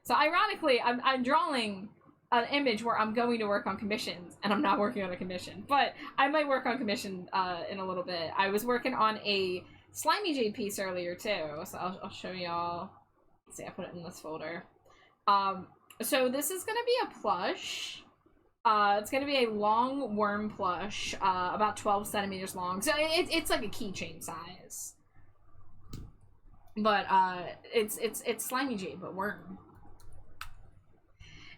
So ironically, I'm drawing an image where I'm going to work on commissions, and I'm not working on a commission. But I might work on commission in a little bit. I was working on a Slimy Jade piece earlier too, so I'll show y'all. Let's see, I put it in this folder. So this is gonna be a plush. It's gonna be a long worm plush, about 12 centimeters long. So it's like a keychain size. But it's Slimy Jade, but worm.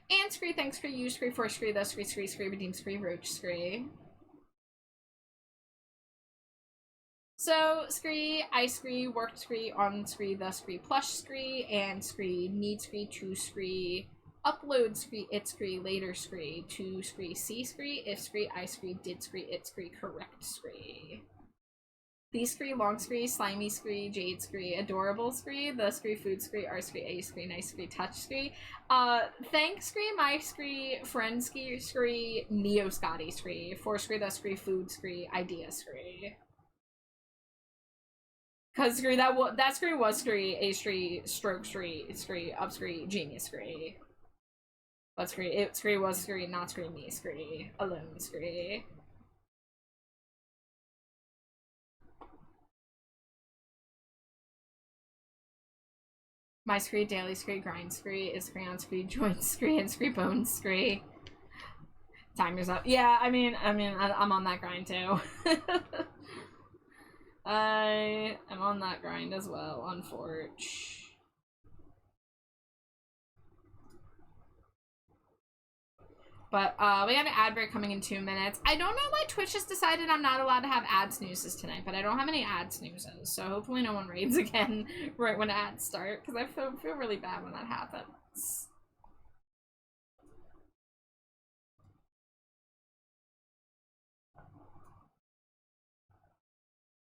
And Scree, thanks for you, Scree, for Scree, the Scree, Scree, Scree, redeem Scree, Roach, Scree. So, Scree, I Scree, worked Scree, on Scree, the Scree, plush Scree, and Scree, need Scree, to Scree, upload Scree, it Scree, later Scree, to Scree, see Scree, if Scree, I Scree, did Scree, it Scree, correct Scree. The Scree, long Scree, slimy Scree, jade Scree, adorable Scree, the Scree, food Scree, R Scree, A Scree, nice Scree, touch Scree, thank Scree, my Scree, friend Scree, Neo Scotty Scree, for Scree, the Scree, food Scree, idea Scree. Cause Scree, that Scree was Scree, A Scree, stroke Scree, up Scree, genius Scree. But Scree was Scree, not Scree, me Scree, alone Scree. My Scree, daily Scree, grind Scree, is Scree on Scree, joint Scree, and Scree bone Scree. Timer's up. Yeah, I mean, I'm on that grind too. I am on that grind as well on Forge. But we have an ad break coming in 2 minutes. I don't know why Twitch has decided I'm not allowed to have ad snoozes tonight, but I don't have any ad snoozes, so hopefully no one raids again right when ads start, because I feel really bad when that happens.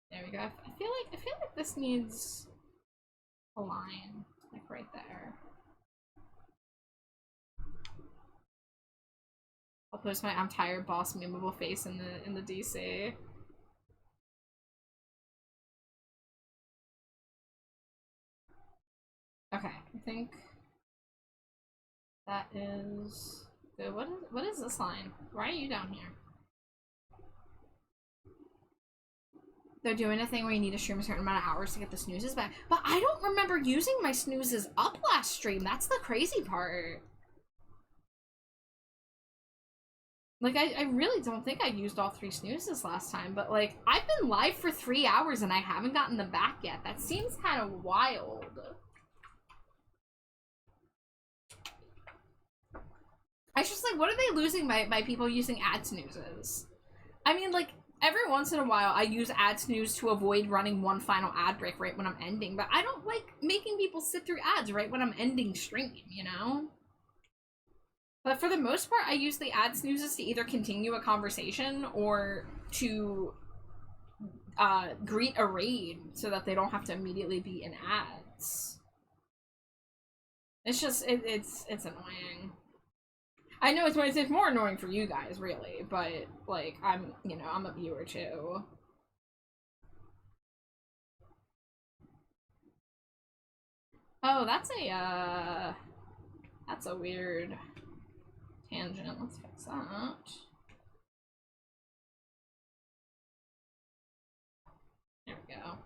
There we go. I feel like this needs a line, like right there. I'll post my I'm tired boss memeable face in the DC. Okay, I think that is good. What is this line? Why are you down here? They're doing a thing where you need to stream a certain amount of hours to get the snoozes back. But I don't remember using my snoozes up last stream. That's the crazy part. Like, I really don't think I used all 3 snoozes last time, but, like, I've been live for 3 hours and I haven't gotten them back yet. That seems kind of wild. I was just like, what are they losing by people using ad snoozes? I mean, like, every once in a while I use ad snooze to avoid running one final ad break right when I'm ending, but I don't like making people sit through ads right when I'm ending stream, you know? But for the most part, I use the ad snoozes to either continue a conversation or to greet a raid so that they don't have to immediately be in ads. It's just, it's annoying. I know it's more annoying for you guys, really, but, like, I'm a viewer too. Oh, that's a weird tangent. Let's fix that. There we go.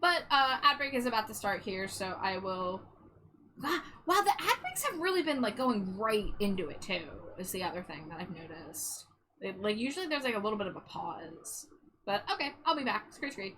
But ad break is about to start here, so I will. Wow, the ad breaks have really been like going right into it too. Is the other thing that I've noticed. Like usually there's like a little bit of a pause, but okay, I'll be back. Scree.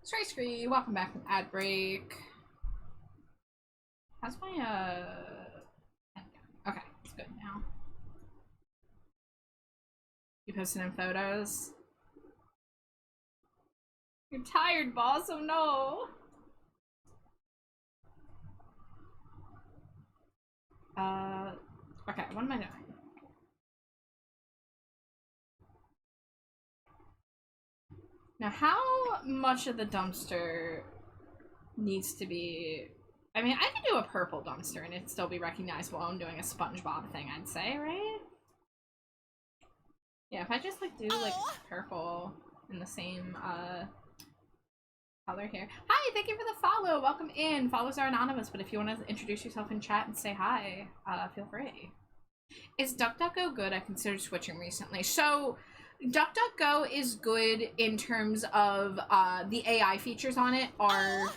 Stray Scree, welcome back from ad break. How's my okay, it's good now. You posting in photos? You're tired, boss. Oh no. Okay, what am I doing? Now, how much of the dumpster needs to be... I mean, I can do a purple dumpster and it'd still be recognizable. I'm doing a SpongeBob thing, I'd say, right? Yeah, if I just, like, do, like, purple in the same, color here. Hi, thank you for the follow. Welcome in. Follows are anonymous, but if you want to introduce yourself in chat and say hi, feel free. Is DuckDuckGo good? I considered switching recently. So, DuckDuckGo is good in terms of the AI features on it are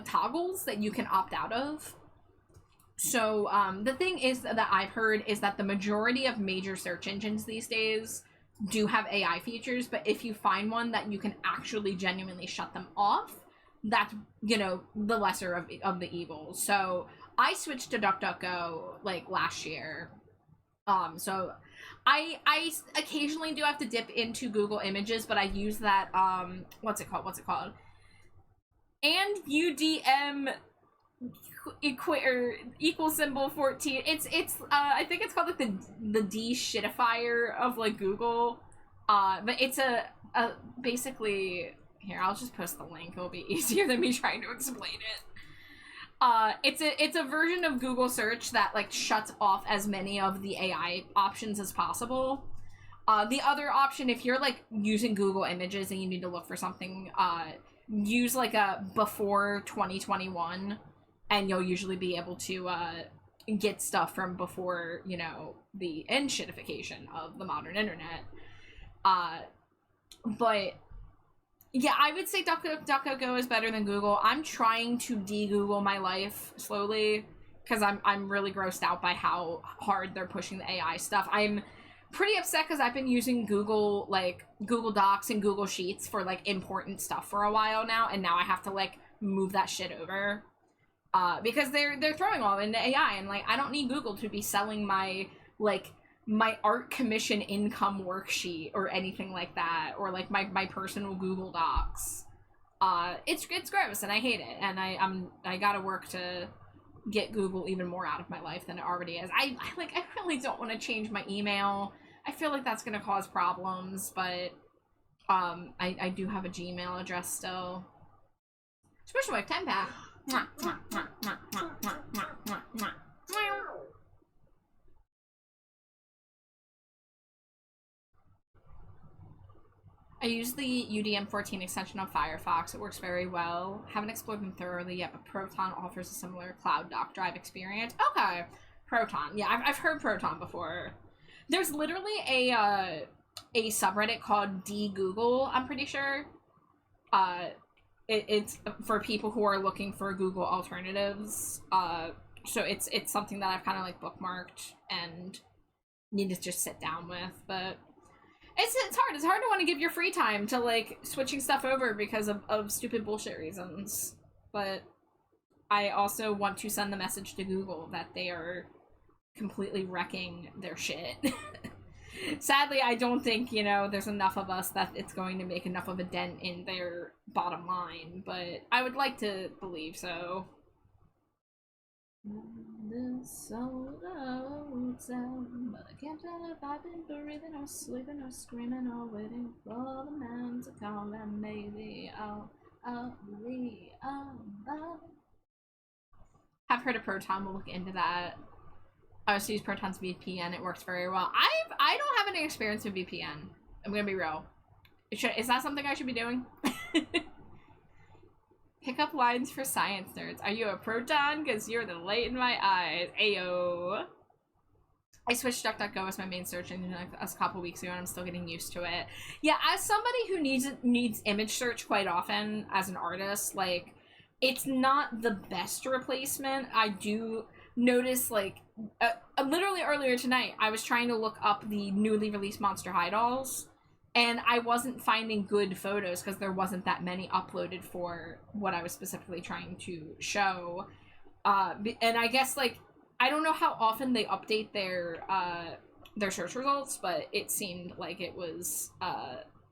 toggles that you can opt out of. So the thing is that I've heard is that the majority of major search engines these days do have AI features, but if you find one that you can actually genuinely shut them off, that's, you know, the lesser of the evils. So I switched to DuckDuckGo like last year. So I occasionally do have to dip into Google Images, but I use that what's it called? And UDM equal symbol 14. It's I think it's called like the de-shitifier of like Google. But it's a basically, here, I'll just post the link. It'll be easier than me trying to explain it. It's a version of Google search that like shuts off as many of the AI options as possible. The other option, if you're like using Google Images and you need to look for something, use like a before 2021, and you'll usually be able to get stuff from before, you know, the end shitification of the modern internet. But yeah, I would say DuckDuckGo is better than Google. I'm trying to de-Google my life slowly because I'm really grossed out by how hard they're pushing the AI stuff. I'm pretty upset because I've been using Google, like, Google Docs and Google Sheets for, like, important stuff for a while now, and now I have to, like, move that shit over. Because they're throwing all into AI, and, like, I don't need Google to be selling my, like, my art commission income worksheet or anything like that, or, like, my personal Google Docs. It's gross, and I hate it, and I gotta work to get Google even more out of my life than it already is. I really don't want to change my email. I feel like that's gonna cause problems, but I do have a Gmail address still. Special like 10-pack. I use the UDM14 extension on Firefox. It works very well. Haven't explored them thoroughly yet, but Proton offers a similar cloud dock drive experience. Okay, Proton. Yeah, I've heard Proton before. There's literally a subreddit called DGoogle, I'm pretty sure. It's for people who are looking for Google alternatives. So it's something that I've kind of like bookmarked and need to just sit down with, but it's hard. It's hard to want to give your free time to like switching stuff over because of stupid bullshit reasons. But I also want to send the message to Google that they are completely wrecking their shit. Sadly, I don't think, you know, there's enough of us that it's going to make enough of a dent in their bottom line, but I would like to believe so. This soul outside, but I can't tell if I've been breathing or sleeping or screaming or waiting for the man to come, and maybe I'll be alone. I've heard of Proton. We'll look into that. I also use Proton's VPN. It works very well. I don't have any experience with VPN. I'm gonna be real. Is that something I should be doing? Pick up lines for science nerds. Are you a Proton? Because you're the light in my eyes. Ayo. I switched DuckDuckGo as my main search engine like a couple weeks ago, and I'm still getting used to it. Yeah, as somebody who needs image search quite often as an artist, like, it's not the best replacement. I do notice, like, literally earlier tonight, I was trying to look up the newly released Monster High dolls, and I wasn't finding good photos because there wasn't that many uploaded for what I was specifically trying to show. And I guess, like, I don't know how often they update their search results, but it seemed like it was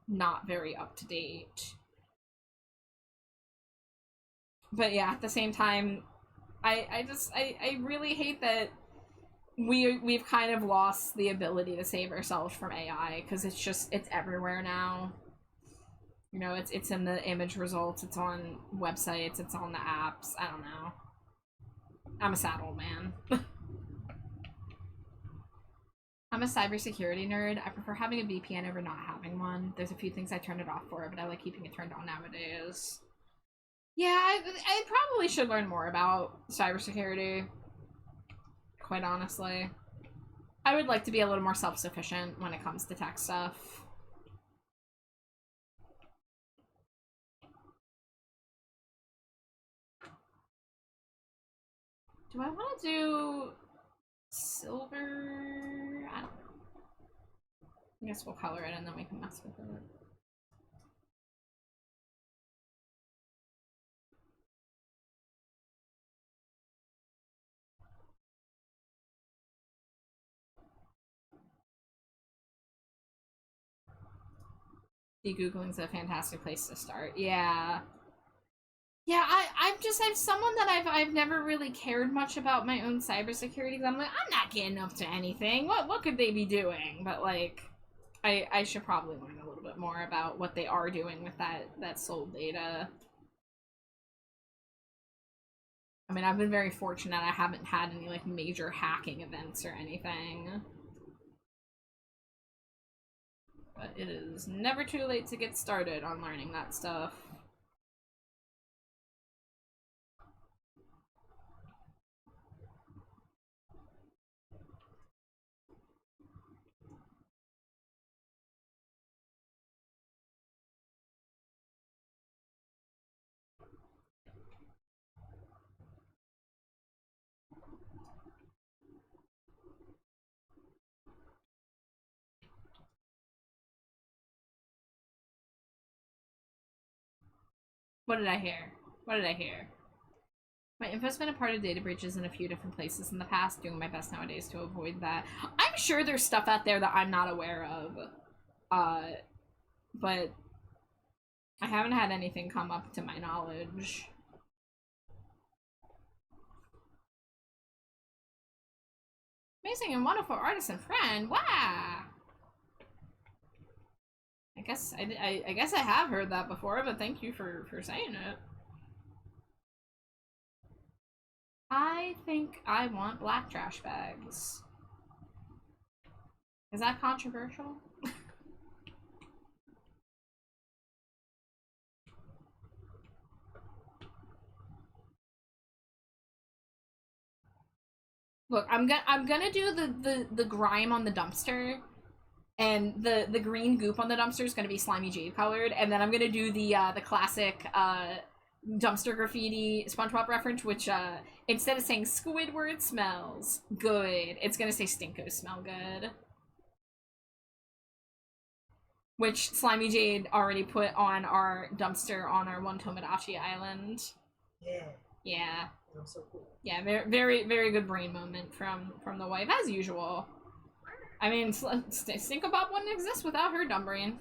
not very up to date. But yeah, at the same time, I really hate that we've kind of lost the ability to save ourselves from AI, because it's everywhere now. You know, it's in the image results, it's on websites, it's on the apps. I don't know. I'm a sad old man. I'm a cybersecurity nerd. I prefer having a VPN over not having one. There's a few things I turned it off for, but I like keeping it turned on nowadays. Yeah, I probably should learn more about cybersecurity, quite honestly. I would like to be a little more self-sufficient when it comes to tech stuff. Do I want to do silver? I don't know. I guess we'll color it and then we can mess with it. De-Googling's a fantastic place to start. Yeah. Yeah, I'm someone that I've never really cared much about my own cybersecurity, because I'm like, I'm not getting up to anything. What could they be doing? But, like, I should probably learn a little bit more about what they are doing with that sold data. I mean, I've been very fortunate I haven't had any, like, major hacking events or anything. But it is never too late to get started on learning that stuff. What did I hear? What did I hear? My info's been a part of data breaches in a few different places in the past, doing my best nowadays to avoid that. I'm sure there's stuff out there that I'm not aware of. But I haven't had anything come up to my knowledge. Amazing and wonderful artist and friend. Wow! I guess I have heard that before, but thank you for saying it. I think I want black trash bags. Is that controversial? Look, I'm gonna do the grime on the dumpster, and the green goop on the dumpster is gonna be slimy jade colored, and then I'm gonna do the classic dumpster graffiti SpongeBob reference, which instead of saying Squidward smells good, it's gonna say Stinko smell good. Which Slimy Jade already put on our dumpster on our one Tomodachi island. Yeah. Yeah. That was so cool. Yeah, very good brain moment from the wife, as usual. I mean, Stinko Bob wouldn't exist without her dumb brain.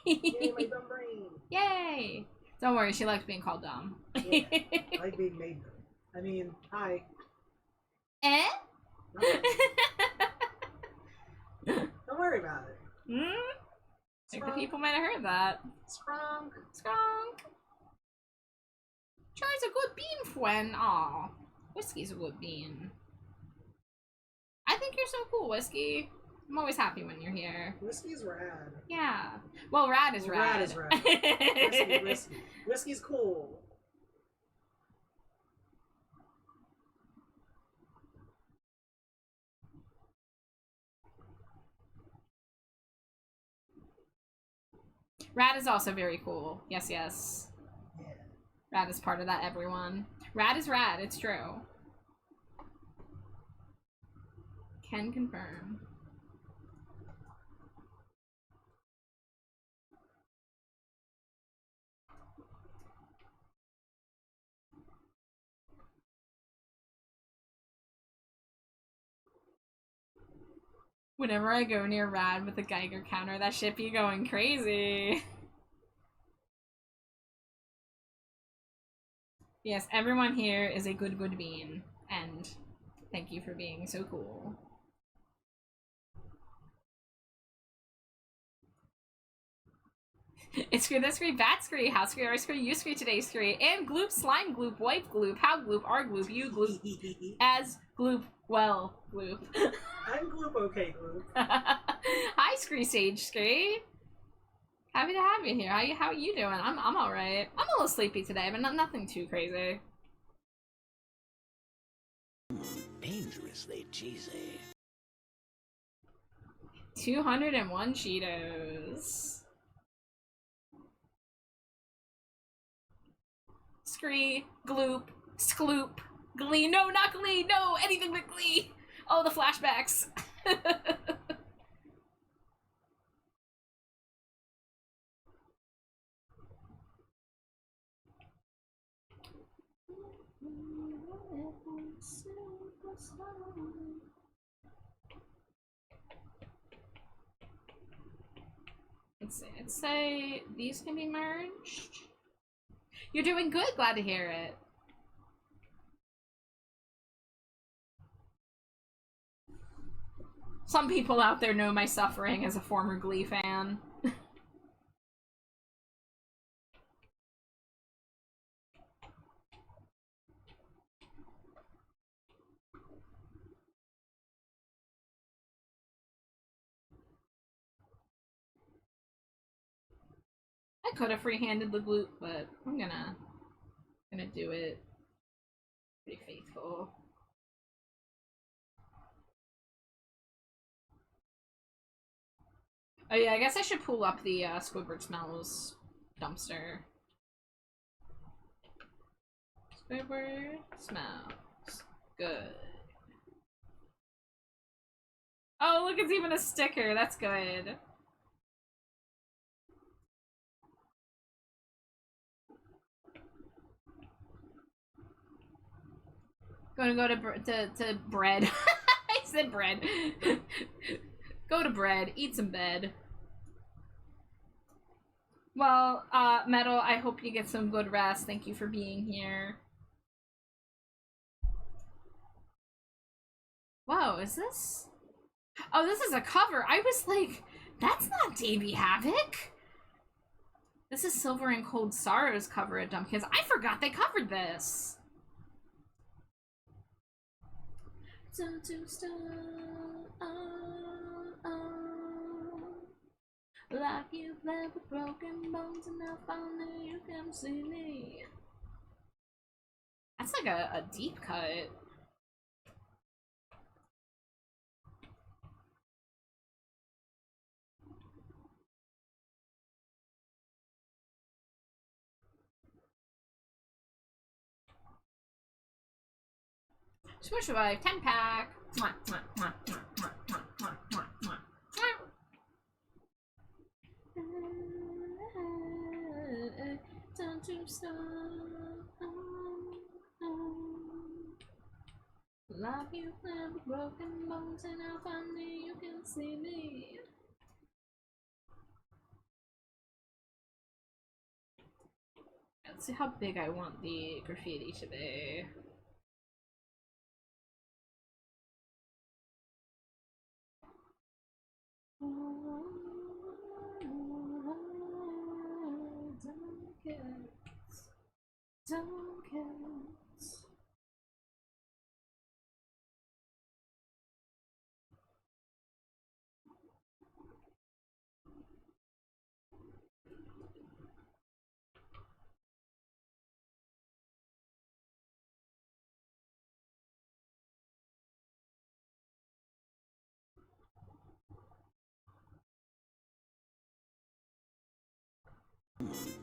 Yay, my dumb brain! Yay! Don't worry, she likes being called dumb. Yeah, I like being made dumb. I mean, hi. Eh? Don't worry about it. Hmm? I think the people might have heard that. Skronk. Skronk. Char's a good bean, friend. Aw. Whiskey's a good bean. I think you're so cool, Whiskey. I'm always happy when you're here. Whiskey's rad. Yeah. Well, rad is rad. Rad is rad. Whiskey. Whiskey's cool. Rad is also very cool. Yes, yes. Yeah. Rad is part of that, everyone. Rad is rad, it's true. Can confirm. Whenever I go near Rad with the Geiger counter, that shit be going crazy. Yes, everyone here is a good bean, and thank you for being so cool. It's Scree, that's Scree, Bat Scree, House Scree, R Scree, You Scree, Today Scree, and Gloop, Slime Gloop, Wipe Gloop, How Gloop, R Gloop, You Gloop, As Gloop, Well Gloop. I'm Gloop, okay, Gloop. Hi Scree, Sage Scree. Happy to have you here. How are you doing? I'm alright. I'm a little sleepy today, but nothing too crazy. Dangerously cheesy. 201 Cheetos. Scree, Gloop, Skloop, Glee. No, not Glee. No, anything but Glee. Oh, the flashbacks. Let's say these can be merged. You're doing good. Glad to hear it. Some people out there know my suffering as a former Glee fan. I could have free-handed the glute, but I'm gonna do it. Pretty faithful. Oh yeah, I guess I should pull up the Squidward Smells dumpster. Squidward Smells. Good. Oh, look, it's even a sticker. That's good. Gonna go to bread. I said bread. Go to bread. Eat some bed. Well, Metal, I hope you get some good rest. Thank you for being here. Whoa, is this? Oh, this is a cover. I was like, that's not Davey Havoc. This is Silver and Cold Sorrow's cover at Dumb Kids. I forgot they covered this. Don't you stop, like you've never broken bones and now finally you can see me. That's like a deep cut. Smush Survive 10 pack. Don't you stop. Like you've never broken bones and now finally you can see me. Let's see how big I want the graffiti to be. Don't care.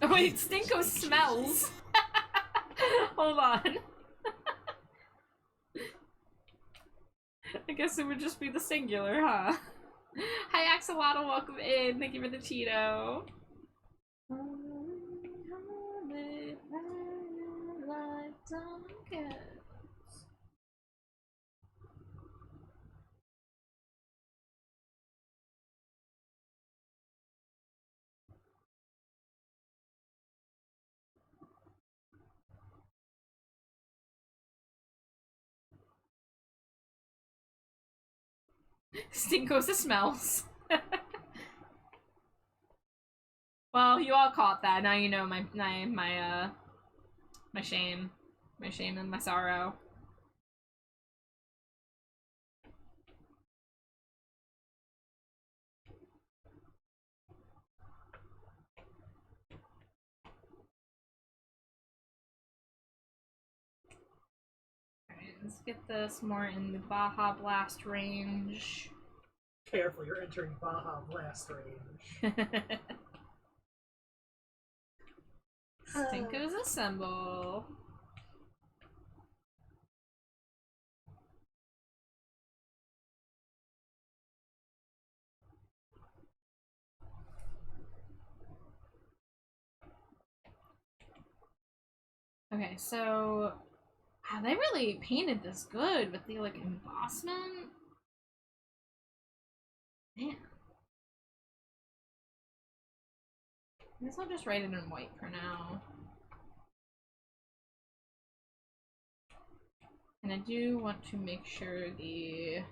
Oh wait, Stinko smells. Hold on. I guess it would just be the singular, huh? Hi Axolotl, welcome in. Thank you for the Cheeto. Stinkos the smells. Well, you all caught that. Now you know my shame. My shame and my sorrow. Alright, let's get this more in the Baja Blast range. Careful, you're entering Baja Blast range. Stinkos assemble. Okay, so they really painted this good with the like embossment. Man. I guess I'll just write it in white for now. And I do want to make sure it's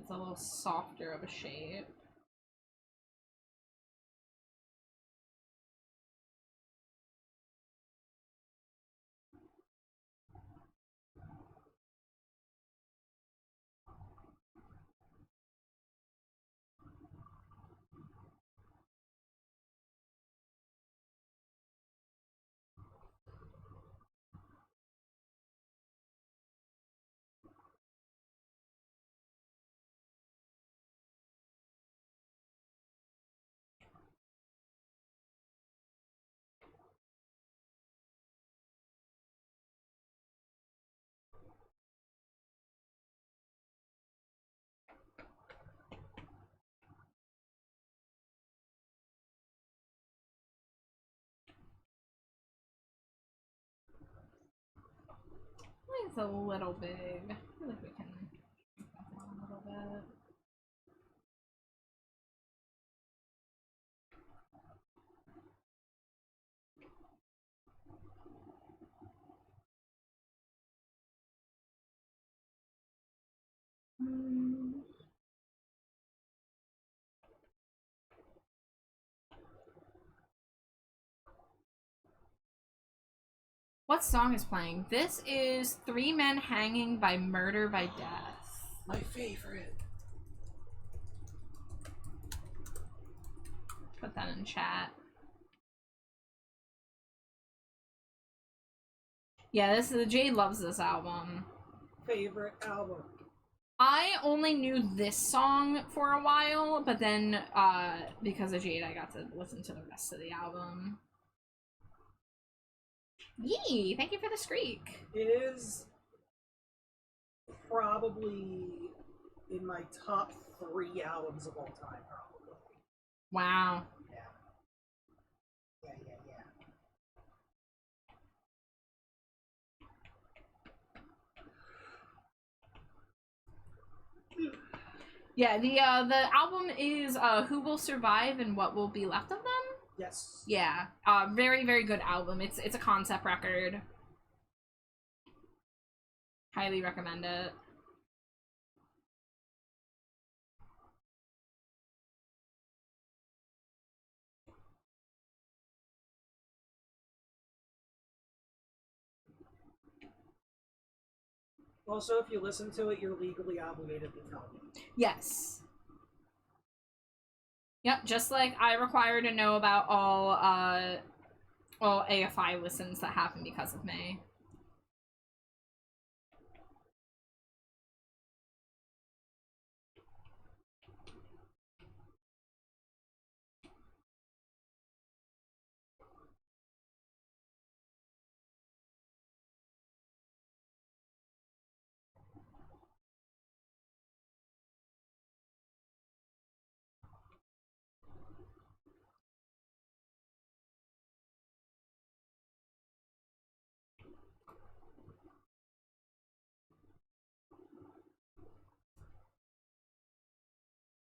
a little softer of a shape. I think it's a little big. I feel like we can shrink that down a little bit. What song is playing? This is Three Men Hanging by Murder by Death. My favorite. Put that in chat. Yeah, Jade loves this album. Favorite album. I only knew this song for a while, but then because of Jade, I got to listen to the rest of the album. Yee! Thank you for the screek. It is probably in my top 3 albums of all time, probably. Wow. Yeah. Yeah, the album is Who Will Survive and What Will Be Left of Them? Yes. Yeah. Very, very good album. It's a concept record. Highly recommend it. Also, if you listen to it, you're legally obligated to tell me. Yes. Yep, just like I require to know about all AFI listens that happen because of me.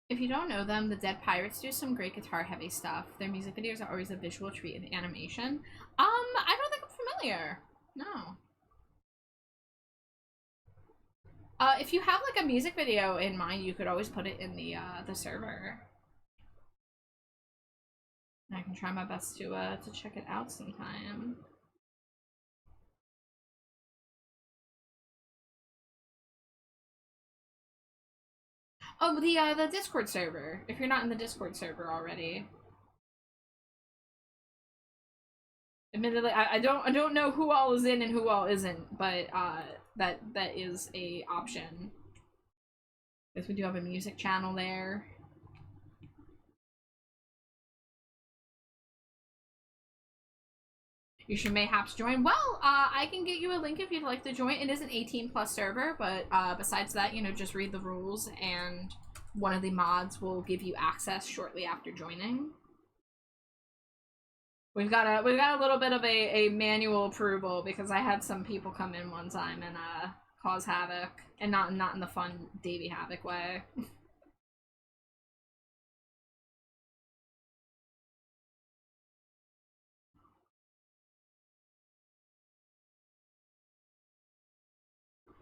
If you don't know them, the Dead Pirates do some great guitar heavy stuff. Their music videos are always a visual treat with animation. I don't think I'm familiar. No. If you have like a music video in mind, you could always put it in the server. I can try my best to check it out sometime. Oh, the Discord server. If you're not in the Discord server already. Admittedly, I don't know who all is in and who all isn't, but that is a option. Because we do have a music channel there. You should mayhaps join. Well, I can get you a link if you'd like to join. It is an 18+ server, but besides that, you know, just read the rules and one of the mods will give you access shortly after joining. We've got a little bit of a manual approval because I had some people come in one time and cause havoc, and not in the fun Davey Havoc way.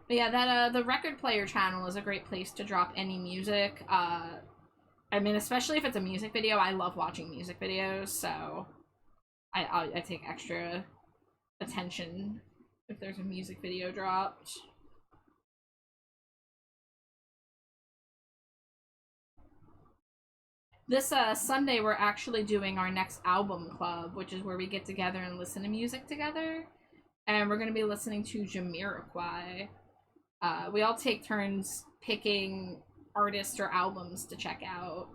But yeah, that the record player channel is a great place to drop any music. I mean, especially if it's a music video. I love watching music videos, so I take extra attention if there's a music video dropped. This Sunday, we're actually doing our next album club, which is where we get together and listen to music together. And we're going to be listening to Jamiroquai. We all take turns picking artists or albums to check out.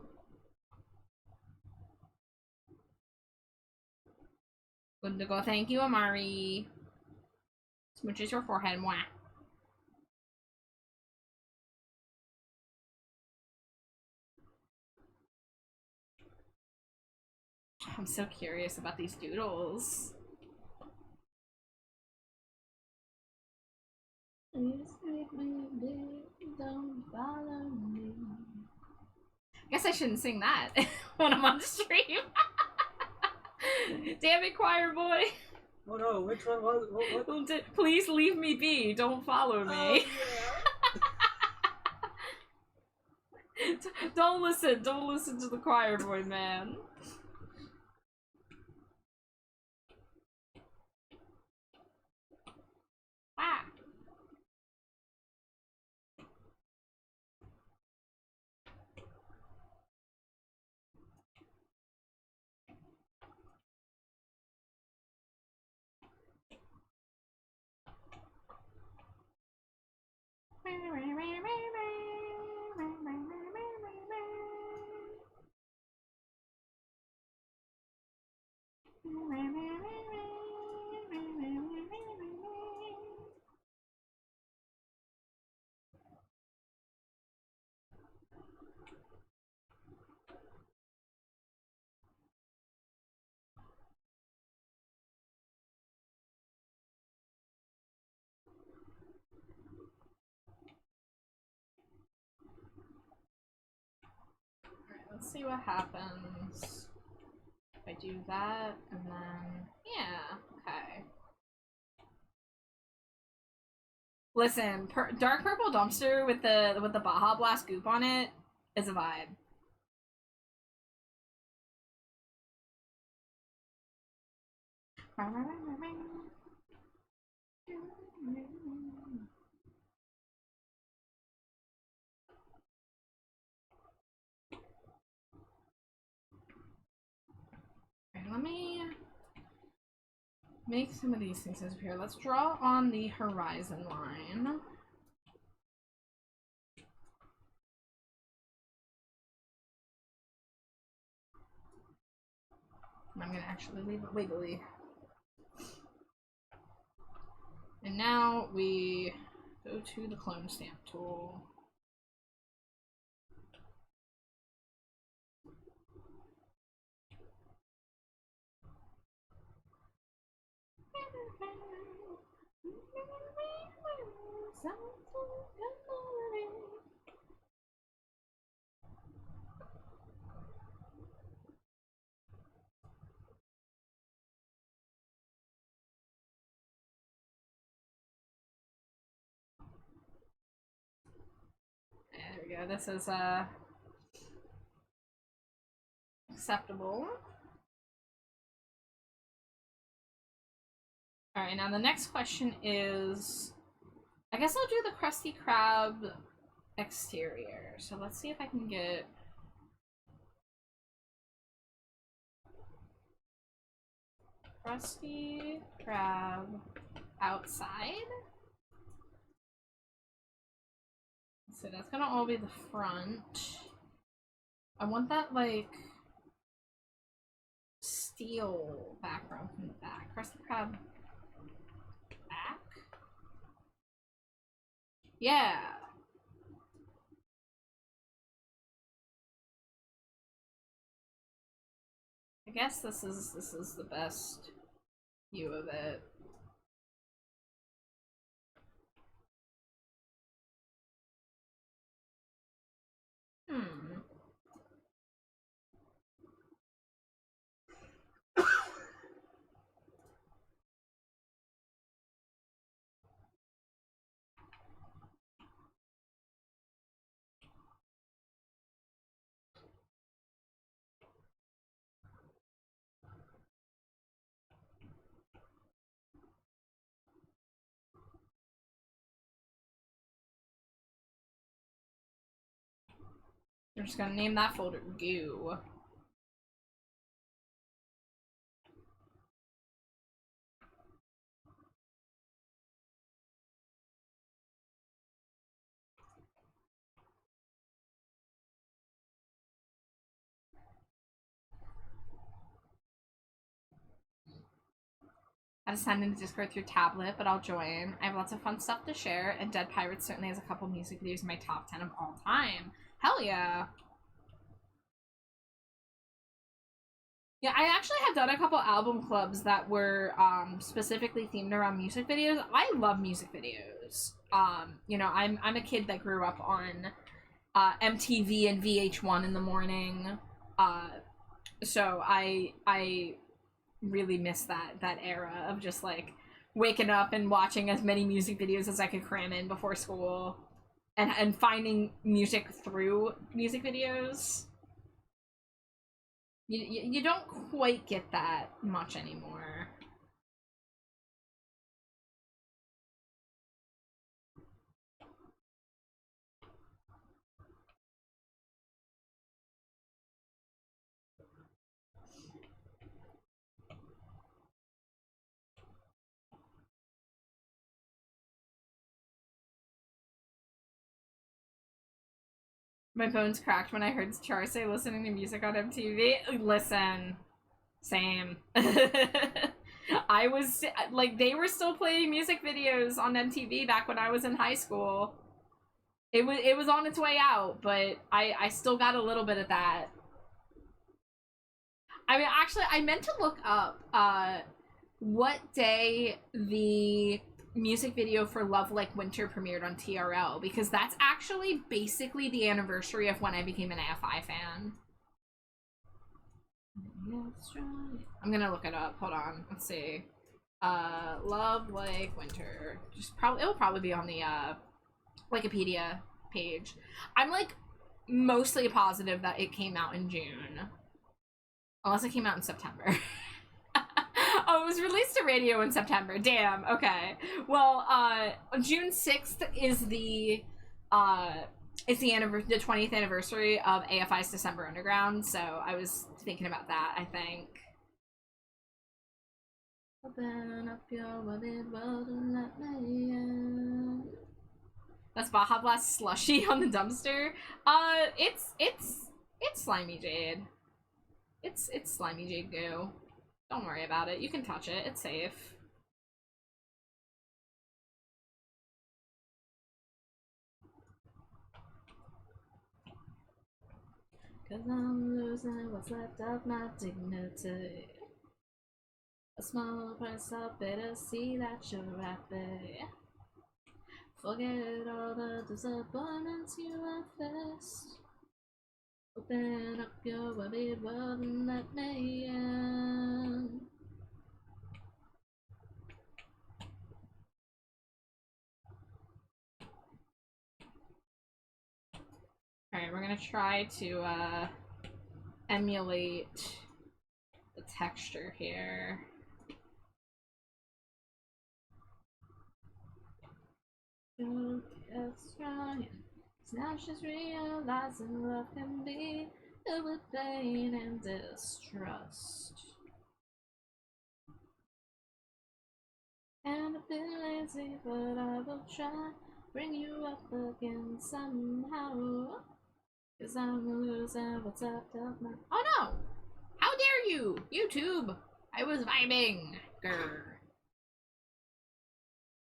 Good to go. Thank you, Amari. Smooches your forehead. Mwah. I'm so curious about these doodles. Don't follow me. I guess I shouldn't sing that when I'm on stream. Damn it, choir boy. Oh no, which one was it? What? Please leave me be. Don't follow me. Oh, yeah. Don't listen to the choir boy, man. Ah. Let's see what happens if I do that, and then yeah, okay. Listen, dark purple dumpster with the Baja Blast goop on it is a vibe. Let me make some of these things disappear. Let's draw on the horizon line. I'm gonna actually leave it wiggly. And now we go to the clone stamp tool. we go. This is acceptable. Alright, now the next question is, I guess I'll do the Krusty Krab exterior. So let's see if I can get Krusty Krab outside. So that's gonna all be the front. I want that, like, steel background from the back. Krusty Krab back? Yeah. I guess this is the best view of it. We're just gonna name that folder Goo. I just signed into Discord through tablet, but I'll join. I have lots of fun stuff to share, and Dead Pirates certainly has a couple music videos in my top 10 of all time. Hell yeah! Yeah, I actually have done a couple album clubs that were specifically themed around music videos. I love music videos. You know, I'm a kid that grew up on MTV and VH1 in the morning. So I really miss that era of just like waking up and watching as many music videos as I could cram in before school, and finding music through music videos. You don't quite get that much anymore. My bones cracked when I heard Char say listening to music on MTV. Listen, same. I was like, they were still playing music videos on MTV back when I was in high school. It was on its way out, but I still got a little bit of that. I mean, actually, I meant to look up what day the music video for Love Like Winter premiered on TRL, because that's actually basically the anniversary of when I became an AFI fan. I'm gonna look it up. Hold on. Let's see. Love Like Winter. It'll probably be on the Wikipedia page. I'm like mostly positive that it came out in June. Unless it came out in September. Oh, it was released to radio in September. Damn. Okay. Well, June 6th is the 20th anniversary of AFI's December Underground, so I was thinking about that, I think. Open up your wide world and let me in. That's Baja Blast slushy on the dumpster. It's Slimy Jade. It's Slimy Jade goo. Don't worry about it. You can touch it. It's safe. Cause I'm losing what's left of my dignity. A small price, I better see that you're happy. Forget all the disappointments you have faced. Open up your wide world and let me in. Alright, we're gonna try to emulate the texture here. Now she's realizing love can be filled with pain and distrust. And I've been lazy, but I will try bring you up again somehow. Cause I'm a loser, what's up, my... Oh no! How dare you! YouTube! I was vibing! Grr.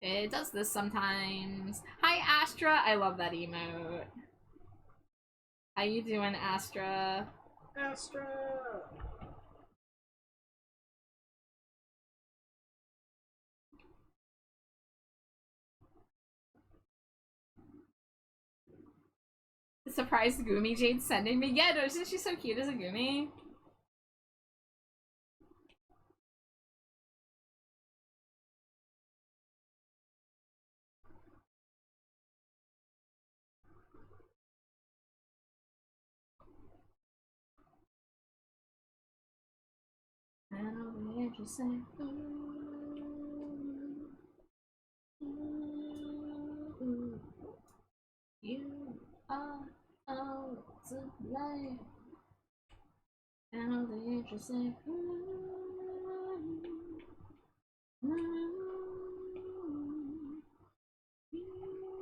It does this sometimes. Hi, Astra! I love that emote. How you doing, Astra? Astra! Surprised Gumi Jade's sending me. Yeah, no, isn't she so cute as a Gumi? And all the angels say, ooh, ooh, ooh. You are all to blame. And all the angels say, ooh, ooh. You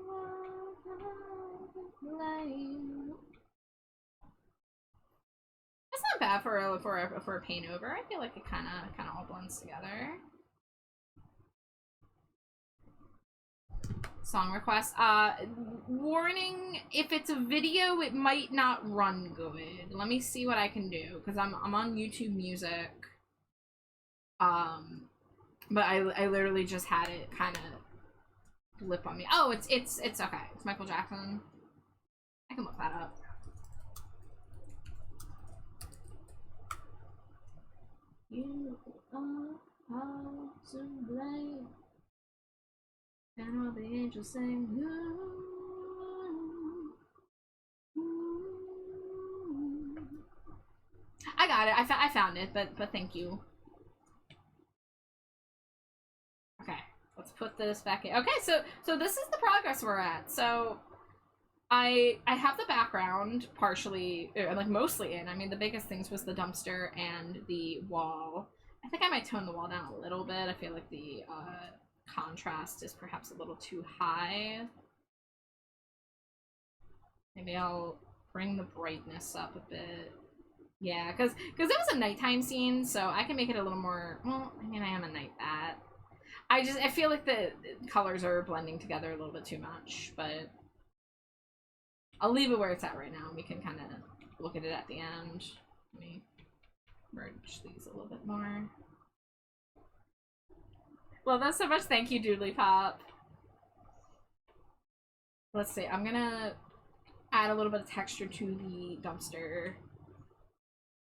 are all to blame. That's not bad for a paint over. I feel like it kind of all blends together. Song request. Warning, if it's a video, it might not run good. Let me see what I can do, because I'm on YouTube Music. But I literally just had it kind of blip on me. Oh, it's okay. It's Michael Jackson. I can look that up. You are all to blame. And all the angels sing, ooh, ooh. I got it. I found it, but thank you. Okay, let's put this back in. Okay, so this is the progress we're at. So I have the background partially, like mostly in. I mean, the biggest things was the dumpster and the wall. I think I might tone the wall down a little bit. I feel like the contrast is perhaps a little too high. Maybe I'll bring the brightness up a bit. Yeah, because it was a nighttime scene, so I can make it a little more, well, I mean, I am a night bat. I feel like the colors are blending together a little bit too much, but I'll leave it where it's at right now. We can kind of look at it at the end. Let me merge these a little bit more. Love that so much. Thank you, Doodly Pop. Let's see. I'm gonna add a little bit of texture to the dumpster.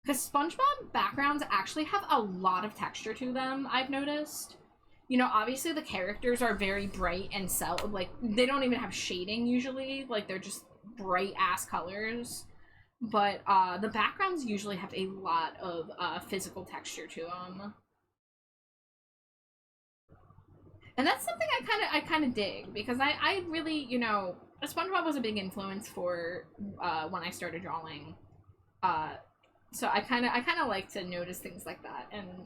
Because SpongeBob backgrounds actually have a lot of texture to them, I've noticed. You know, obviously the characters are very bright and like, they don't even have shading usually. Like, they're just bright-ass colors. But the backgrounds usually have a lot of physical texture to them. And that's something I kind of dig, because I really, you know, SpongeBob was a big influence for when I started drawing. So I kind of like to notice things like that and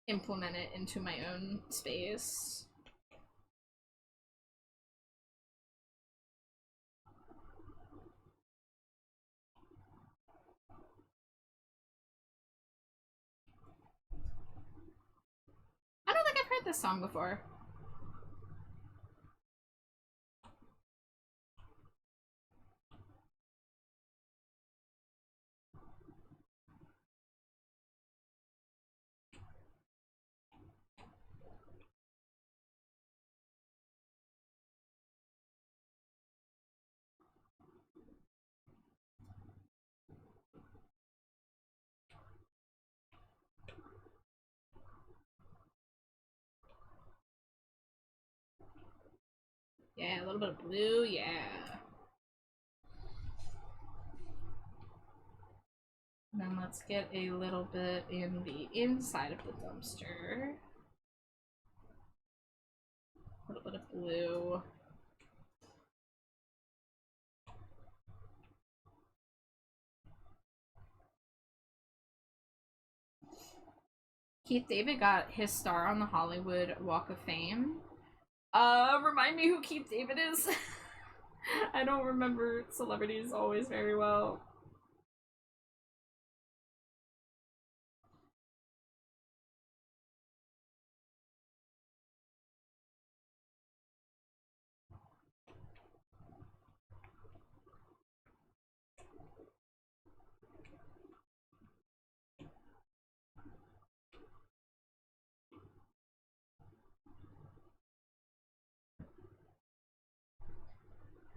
implement it into my own space. I don't think I've heard this song before. Yeah, a little bit of blue, yeah. And then let's get a little bit in the inside of the dumpster. A little bit of blue. Keith David got his star on the Hollywood Walk of Fame. Remind me who Keith David is? I don't remember celebrities always very well.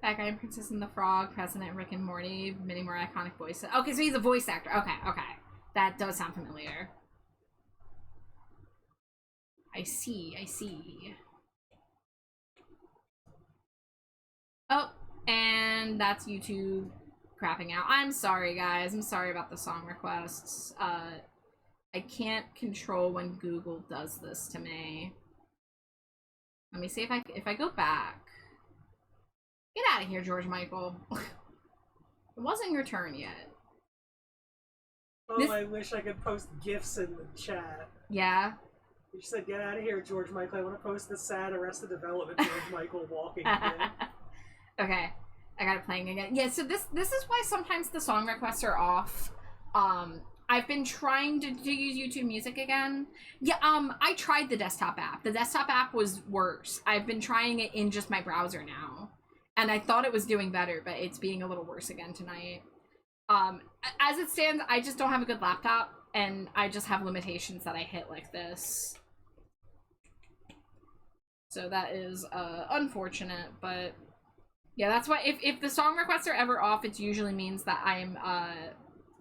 That guy in Princess and the Frog, President Rick and Morty, many more iconic voices. Okay, so he's a voice actor. Okay, okay. That does sound familiar. I see, I see. Oh, and that's YouTube crapping out. I'm sorry, guys. I'm sorry about the song requests. I can't control when Google does this to me. Let me see if I go back. Get out of here, George Michael. It wasn't your turn yet. Oh, I wish I could post GIFs in the chat. Yeah? You said, get out of here, George Michael. I want to post the sad Arrested Development George Michael walking again. Okay. I got it playing again. Yeah, so this is why sometimes the song requests are off. I've been trying to use YouTube Music again. Yeah, I tried the desktop app. The desktop app was worse. I've been trying it in just my browser now. And I thought it was doing better, but it's being a little worse again tonight. As it stands, I just don't have a good laptop, and I just have limitations that I hit like this. So that is unfortunate, but yeah, that's why if the song requests are ever off, it usually means that I'm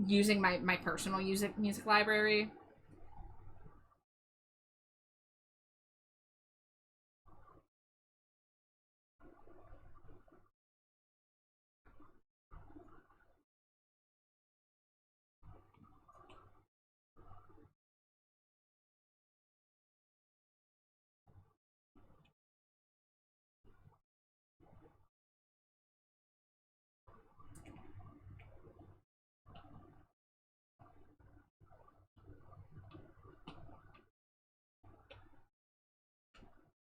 using my personal music library.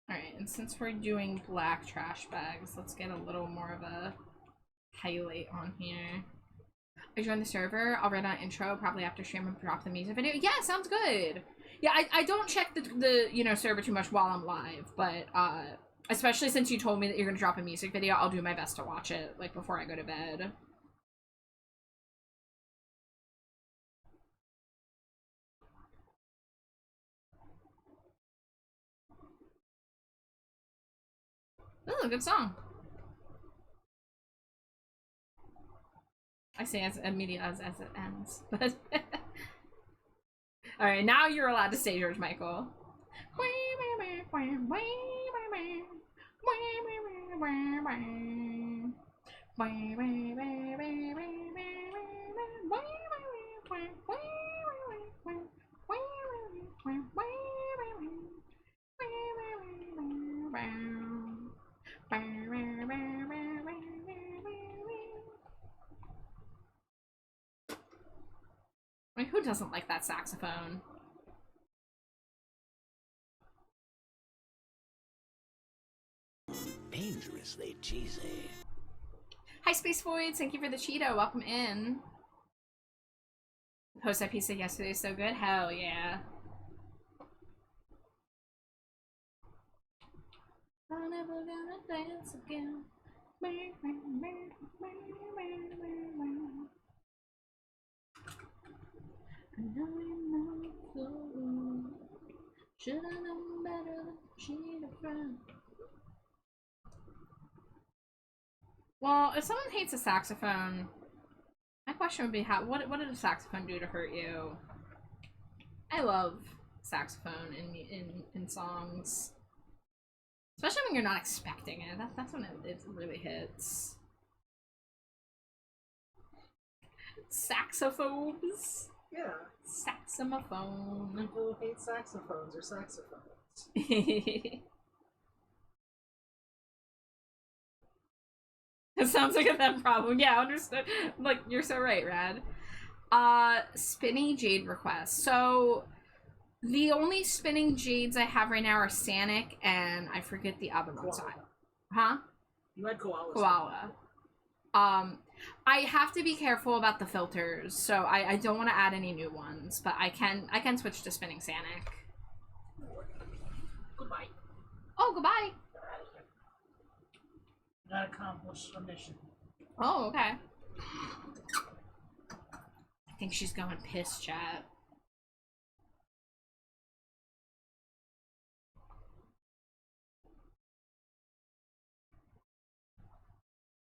Alright, and since we're doing black trash bags, let's get a little more of a highlight on here. I joined the server. I'll write an intro probably after stream and drop the music video. Yeah, sounds good. Yeah, I don't check the server too much while I'm live, but especially since you told me that you're gonna drop a music video, I'll do my best to watch it like before I go to bed. This is a good song. I say as immediate as it ends, but all right, now you're allowed to say George Michael. I mean, who doesn't like that saxophone? Dangerously cheesy. Hi, Space Void. Thank you for the Cheeto. Welcome in. The post I posted yesterday is so good. Hell yeah. I'm never gonna dance again. I know you know so. Should I know better than cheat a friend? Well, if someone hates a saxophone, my question would be what did a saxophone do to hurt you? I love saxophone in songs. Especially when you're not expecting it. That's when it really hits. Saxophobes? Yeah. Saxophone. People hate saxophones or saxophones. It sounds like a them problem. Yeah, understood. Like, you're so right, Rad. Spinning jade requests. So, the only spinning jades I have right now are Sanic, and I forget the other ones. Huh? You had koalas. Koala. I have to be careful about the filters, so I don't want to add any new ones, but I can switch to spinning Sanic. Goodbye. Oh, goodbye. That accomplished a mission. Oh, okay. I think she's going piss, chat.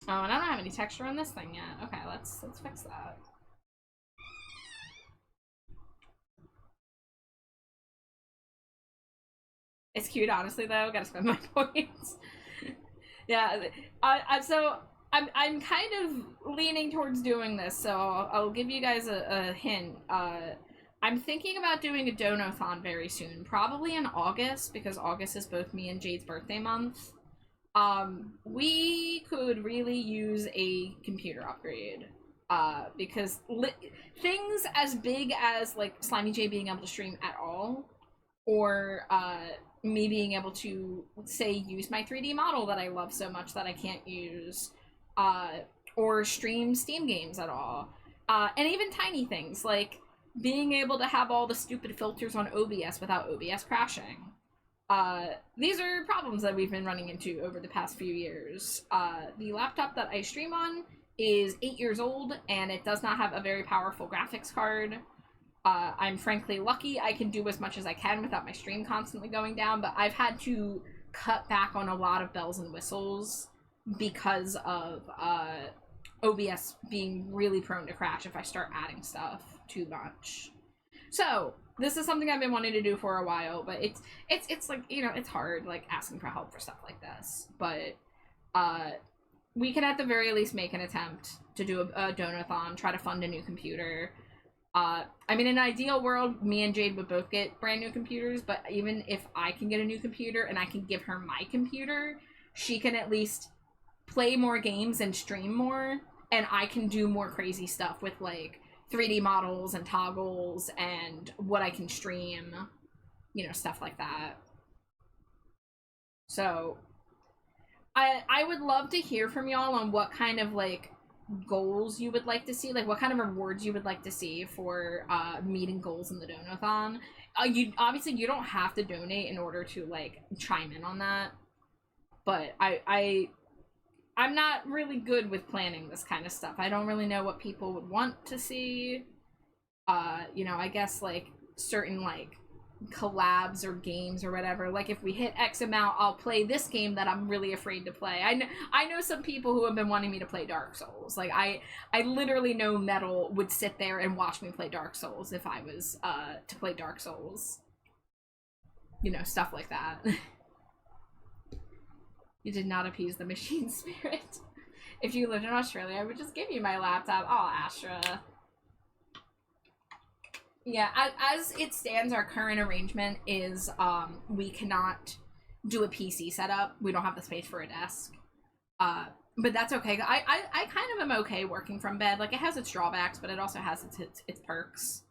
Oh, and I don't have any texture on this thing yet. Okay, let's fix that. It's cute, honestly, though. Gotta spend my points. Yeah, I'm kind of leaning towards doing this, so I'll give you guys a hint. I'm thinking about doing a Donathon very soon, probably in August, because August is both me and Jade's birthday month. We could really use a computer upgrade, because things as big as, like, Slimy J being able to stream at all, or, me being able to, say, use my 3D model that I love so much that I can't use, or stream Steam games at all, and even tiny things, like being able to have all the stupid filters on OBS without OBS crashing. These are problems that we've been running into over the past few years. The laptop that I stream on is 8 years old, and it does not have a very powerful graphics card. I'm frankly lucky I can do as much as I can without my stream constantly going down, but I've had to cut back on a lot of bells and whistles because of OBS being really prone to crash if I start adding stuff too much. So, this is something I've been wanting to do for a while, but it's like, you know, it's hard, like, asking for help for stuff like this. But, we can at the very least make an attempt to do a donathon, try to fund a new computer. I mean, in an ideal world, me and Jade would both get brand new computers, but even if I can get a new computer and I can give her my computer, she can at least play more games and stream more, and I can do more crazy stuff with, like, 3D models and toggles and what I can stream, you know, stuff like that. So, I would love to hear from y'all on what kind of, like, goals you would like to see, like what kind of rewards you would like to see for meeting goals in the donathon. You obviously you don't have to donate in order to, like, chime in on that, but I'm not really good with planning this kind of stuff. I don't really know what people would want to see. You know, I guess, like, certain, like, collabs or games or whatever. Like, if we hit X amount, I'll play this game that I'm really afraid to play. I know some people who have been wanting me to play Dark Souls. Like, I literally know Metal would sit there and watch me play Dark Souls if I was to play Dark Souls. You know, stuff like that. You did not appease the machine spirit. If you lived in Australia, I would just give you my laptop. Oh, Astra. Yeah, as it stands, our current arrangement is we cannot do a PC setup. We don't have the space for a desk. But that's okay. I kind of am okay working from bed. Like, it has its drawbacks, but it also has its perks.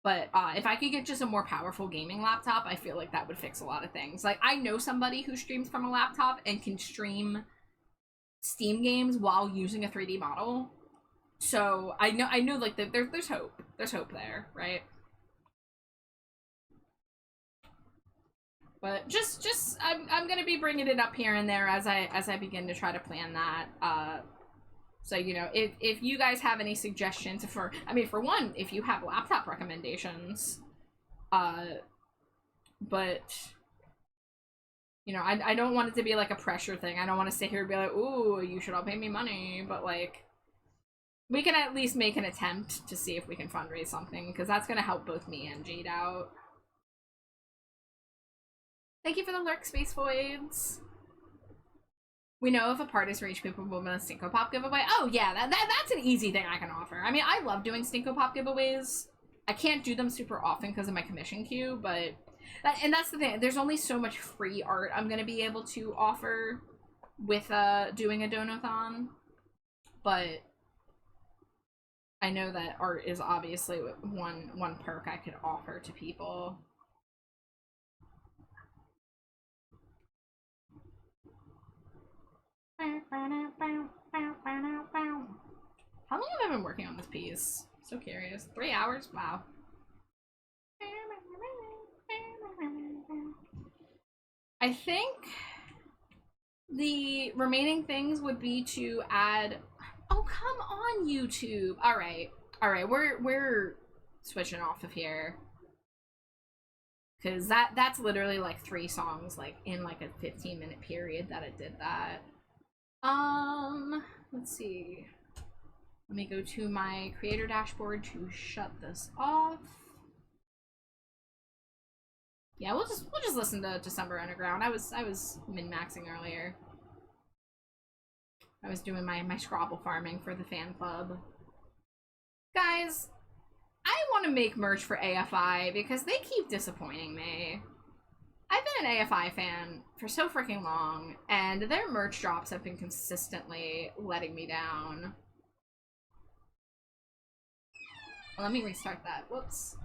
But if I could get just a more powerful gaming laptop, I feel like that would fix a lot of things. Like, I know somebody who streams from a laptop and can stream Steam games while using a 3D model. So I know like there's hope. There's hope there, right? But just I'm gonna be bringing it up here and there as I begin to try to plan that. So, you know, if you guys have any suggestions for, I mean, for one, if you have laptop recommendations, but, you know, I don't want it to be like a pressure thing. I don't want to sit here and be like, ooh, you should all pay me money, but, like, we can at least make an attempt to see if we can fundraise something, because that's going to help both me and Jade out. Thank you for the lurk, Space Voids. We know if a part is reached, people will win a Stinko Pop giveaway. Oh yeah, that's an easy thing I can offer. I mean, I love doing Stinko Pop giveaways. I can't do them super often because of my commission queue, but... and that's the thing. There's only so much free art I'm going to be able to offer with doing a donathon. But I know that art is obviously one perk I could offer to people. How long have I been working on this piece? So curious. 3 hours? Wow. I think the remaining things would be to add... Oh, come on, YouTube. All right, we're switching off of here. Because that's literally like 3 songs, like in like a 15-minute period that I did that. Let's see. Let me go to my creator dashboard to shut this off. Yeah, we'll just listen to December Underground. I was min-maxing earlier. I was doing my Scrabble farming for the fan club. Guys, I want to make merch for AFI because they keep disappointing me. I've been an AFI fan for so freaking long, and their merch drops have been consistently letting me down. Let me restart that. Whoops.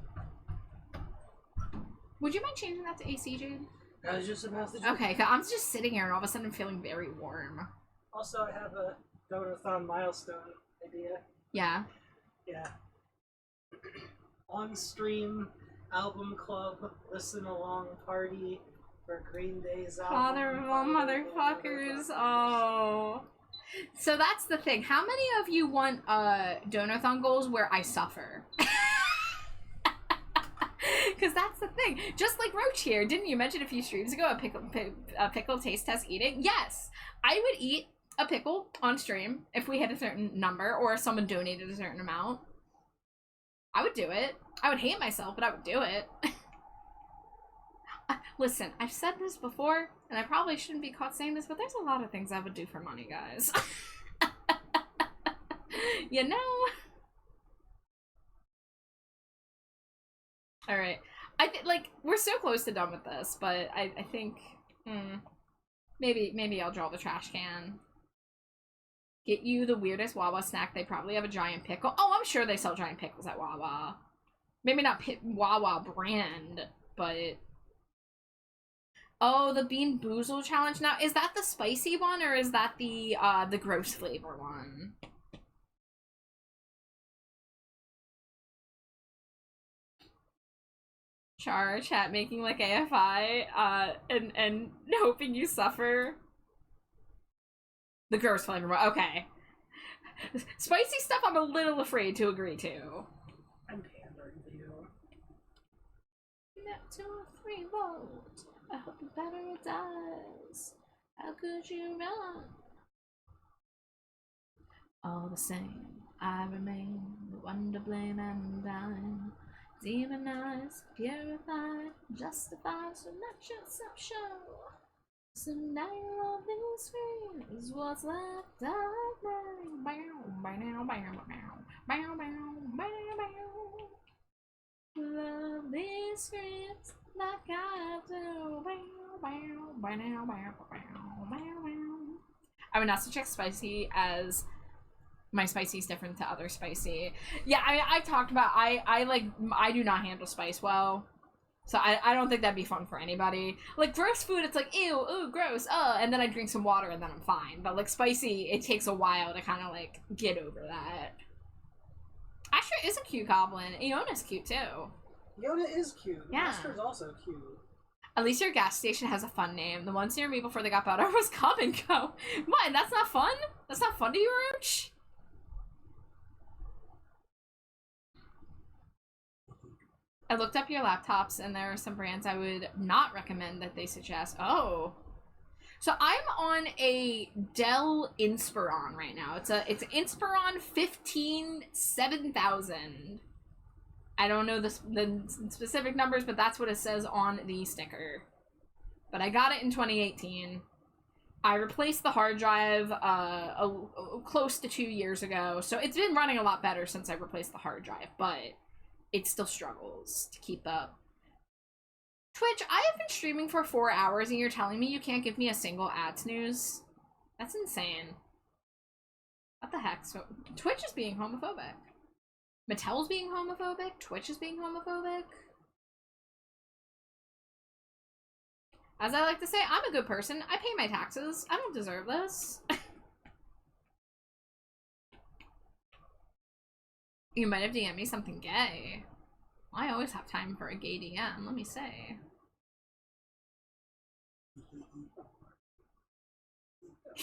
Would you mind changing that to AC, Jade? I was just about to. Okay, 'cause I'm just sitting here and all of a sudden I'm feeling very warm. Also, I have a donathon milestone idea. Yeah. Yeah. On stream album club listen along party for Green Day's album. Father of all motherfuckers. Oh. So that's the thing. How many of you want donathon goals where I suffer? Because that's the thing. Just like Roach here, didn't you mention a few streams ago a pickle taste test eating? Yes, I would eat a pickle on stream if we hit a certain number or if someone donated a certain amount. I would do it. I would hate myself, but I would do it. Listen, I've said this before, and I probably shouldn't be caught saying this, but there's a lot of things I would do for money, guys. You know? Alright. I think, like, we're so close to done with this, but I think, maybe I'll draw the trash can. Get you the weirdest Wawa snack. They probably have a giant pickle. Oh, I'm sure they sell giant pickles at Wawa. Maybe not Wawa brand, but... Oh, the Bean Boozle challenge. Now, is that the spicy one, or is that the gross flavor one? Char, chat making like AFI, and hoping you suffer. The gross flavor one, okay. Spicy stuff I'm a little afraid to agree to. I'm pandering to you. Net to a 3 volt. I hope the battery dies. How could you run? All the same, I remain the one to blame and I'm demonized, purified, justified, so let yourself show. So now on this screen is what's left of me. Bow, bow, bow, bow, bow, bow, bow. Love these scripts like I do. Bow, bow, bow, bow, bow, bow, bow. I would not suggest spicy as my spicy is different to other spicy. Yeah, I talked about I do not handle spice well. So I don't think that'd be fun for anybody. Like, gross food, it's like, ew, ooh, gross, and then I drink some water and then I'm fine. But, like, spicy, it takes a while to kind of, like, get over that. Asher is a cute goblin. Iona's cute, too. Iona is cute. Yeah. Master's also cute. At least your gas station has a fun name. The ones near me before they got better was Come and Go. What? That's not fun? That's not fun to you, Roach? I looked up your laptops, and there are some brands I would not recommend that they suggest. Oh. So I'm on a Dell Inspiron right now. It's Inspiron 7000. I don't know the specific numbers, but that's what it says on the sticker. But I got it in 2018. I replaced the hard drive close to 2 years ago, so it's been running a lot better since I replaced the hard drive, but it still struggles to keep up. Twitch, I have been streaming for 4 hours and you're telling me you can't give me a single ad snooze? That's insane. What the heck? So Twitch is being homophobic. Mattel's being homophobic. Twitch is being homophobic. As I like to say, I'm a good person. I pay my taxes. I don't deserve this. You might have DM'd me something gay. I always have time for a gay DM, let me say.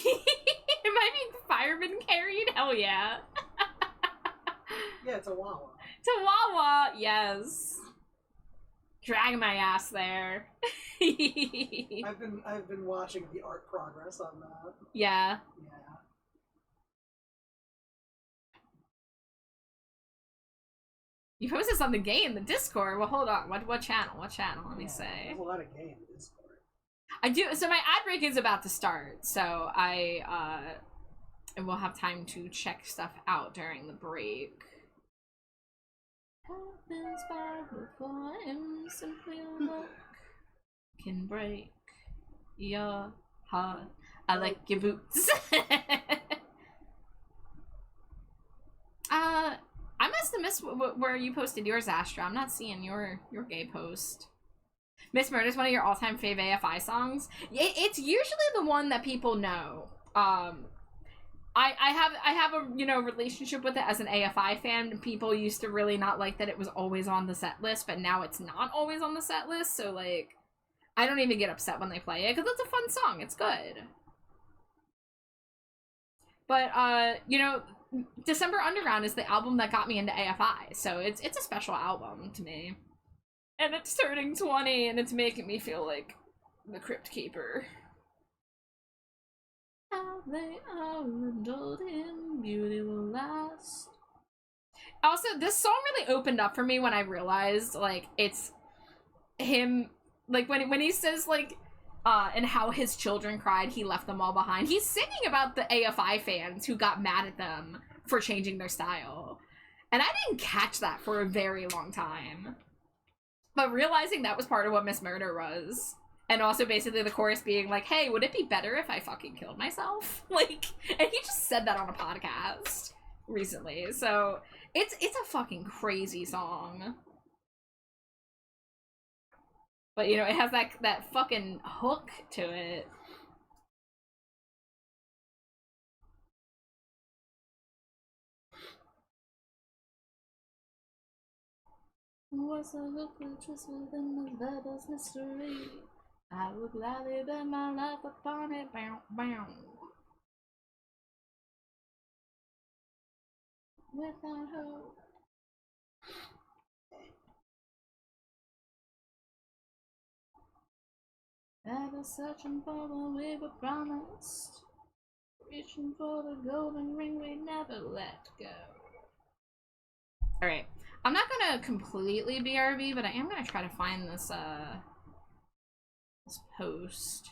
Am I being fireman carried? Hell yeah. Yeah, it's a Wawa. It's a Wawa, yes. Drag my ass there. I've been watching the art progress on that. Yeah. Yeah. You posted something gay in the Discord. Well, hold on. What channel? What channel? Let me say. There's a lot of gay in the Discord. I do. So my ad break is about to start. So I will have time to check stuff out during the break. Happens far before him, simply look can break your heart. I like your boots. I must have missed where you posted yours, Astra. I'm not seeing your gay post. Miss Murder's one of your all-time fave AFI songs. It's usually the one that people know. I have a relationship with it as an AFI fan. People used to really not like that it was always on the set list, but now it's not always on the set list. So like, I don't even get upset when they play it because it's a fun song. It's good. But December Underground is the album that got me into AFI, so it's a special album to me. And it's turning 20, and it's making me feel like the Crypt Keeper. How they are indulged in beauty will last. Also, this song really opened up for me when I realized, like, it's him, like, when he says, like, and how his children cried, he left them all behind. He's singing about the AFI fans who got mad at them for changing their style. And I didn't catch that for a very long time. But realizing that was part of what Miss Murder was. And also basically the chorus being like, hey, would it be better if I fucking killed myself? Like, and he just said that on a podcast recently. So it's a fucking crazy song. But, it has that fucking hook to it. What's a hook which was within the verbose mystery? I would gladly bet my life upon it. Bow, bow. Without hope. Ever searching for what we were promised, reaching for the golden ring we never let go. Alright, I'm not gonna completely BRB, but I am gonna try to find this, this post.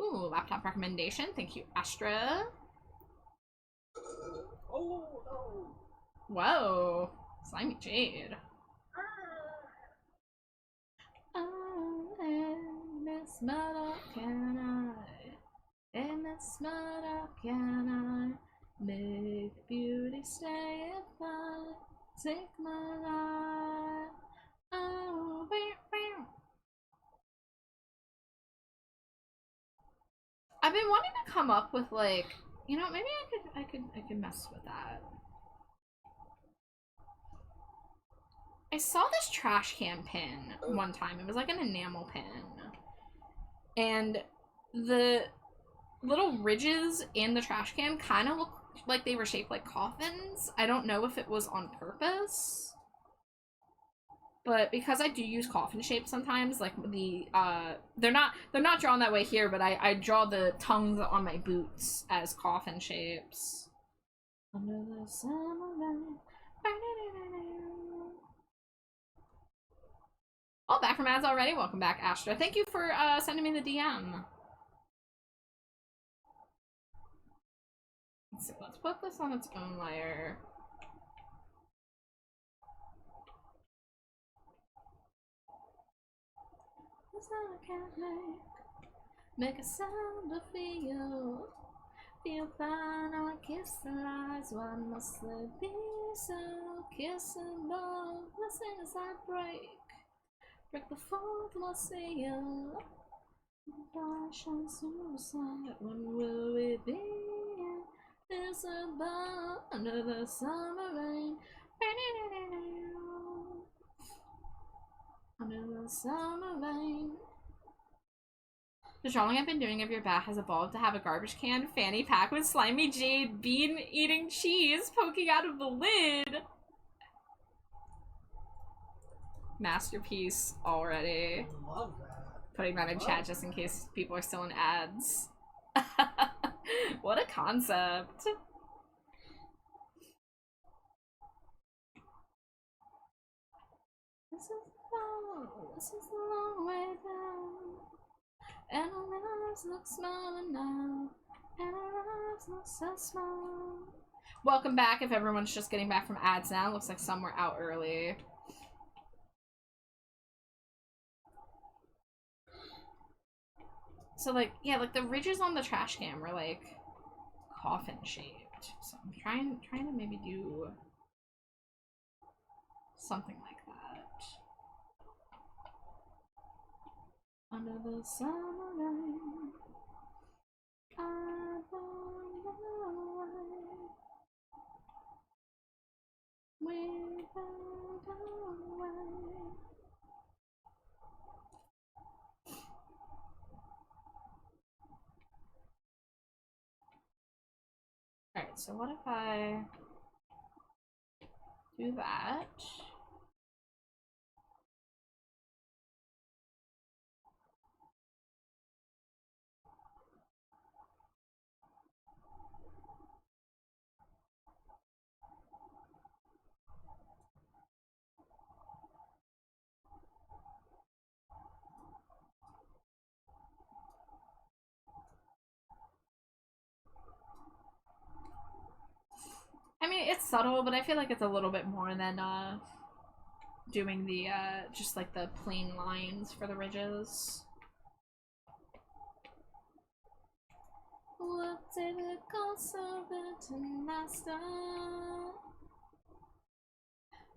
Ooh, laptop recommendation. Thank you, Astra. Oh no! Whoa, Slimy Jade. In this murder can I make beauty stay if I take my life? Oh, bam. I've been wanting to come up with like, maybe I could mess with that. I saw this trash can pin one time. It was like an enamel pin. And the little ridges in the trash can kind of look like they were shaped like coffins. I don't know if it was on purpose. But because I do use coffin shapes sometimes, like the they're not drawn that way here, but I draw the tongues on my boots as coffin shapes. Under the summer rain. Oh, back from ads already? Welcome back, Astra. Thank you for sending me the DM. Let's see, let's put this on its own layer. This I can't make a sound to feel. Feel fine, I kiss the lies. Why must they be so kissable? Listen as I break the fourth wall seal. Passion suicide. When will we be invisible under the summer rain? Under the summer rain. The drawing I've been doing of your bat has evolved to have a garbage can fanny pack with slimy jade bean eating cheese poking out of the lid. Masterpiece already. I love that. Putting that in chat just in case people are still in ads. What a concept. This is the long way down. And our lives look smaller now. And our lives look so small. Welcome back if everyone's just getting back from ads now. Looks like some were out early. So like, yeah, like the ridges on the trash can were like coffin shaped. So I'm trying to maybe do something like that. Under the summer rain, I won't away. We won't away. Alright, so what if I do that? I mean, it's subtle, but I feel like it's a little bit more than doing the just like the plain lines for the ridges. What did it cost of it to master?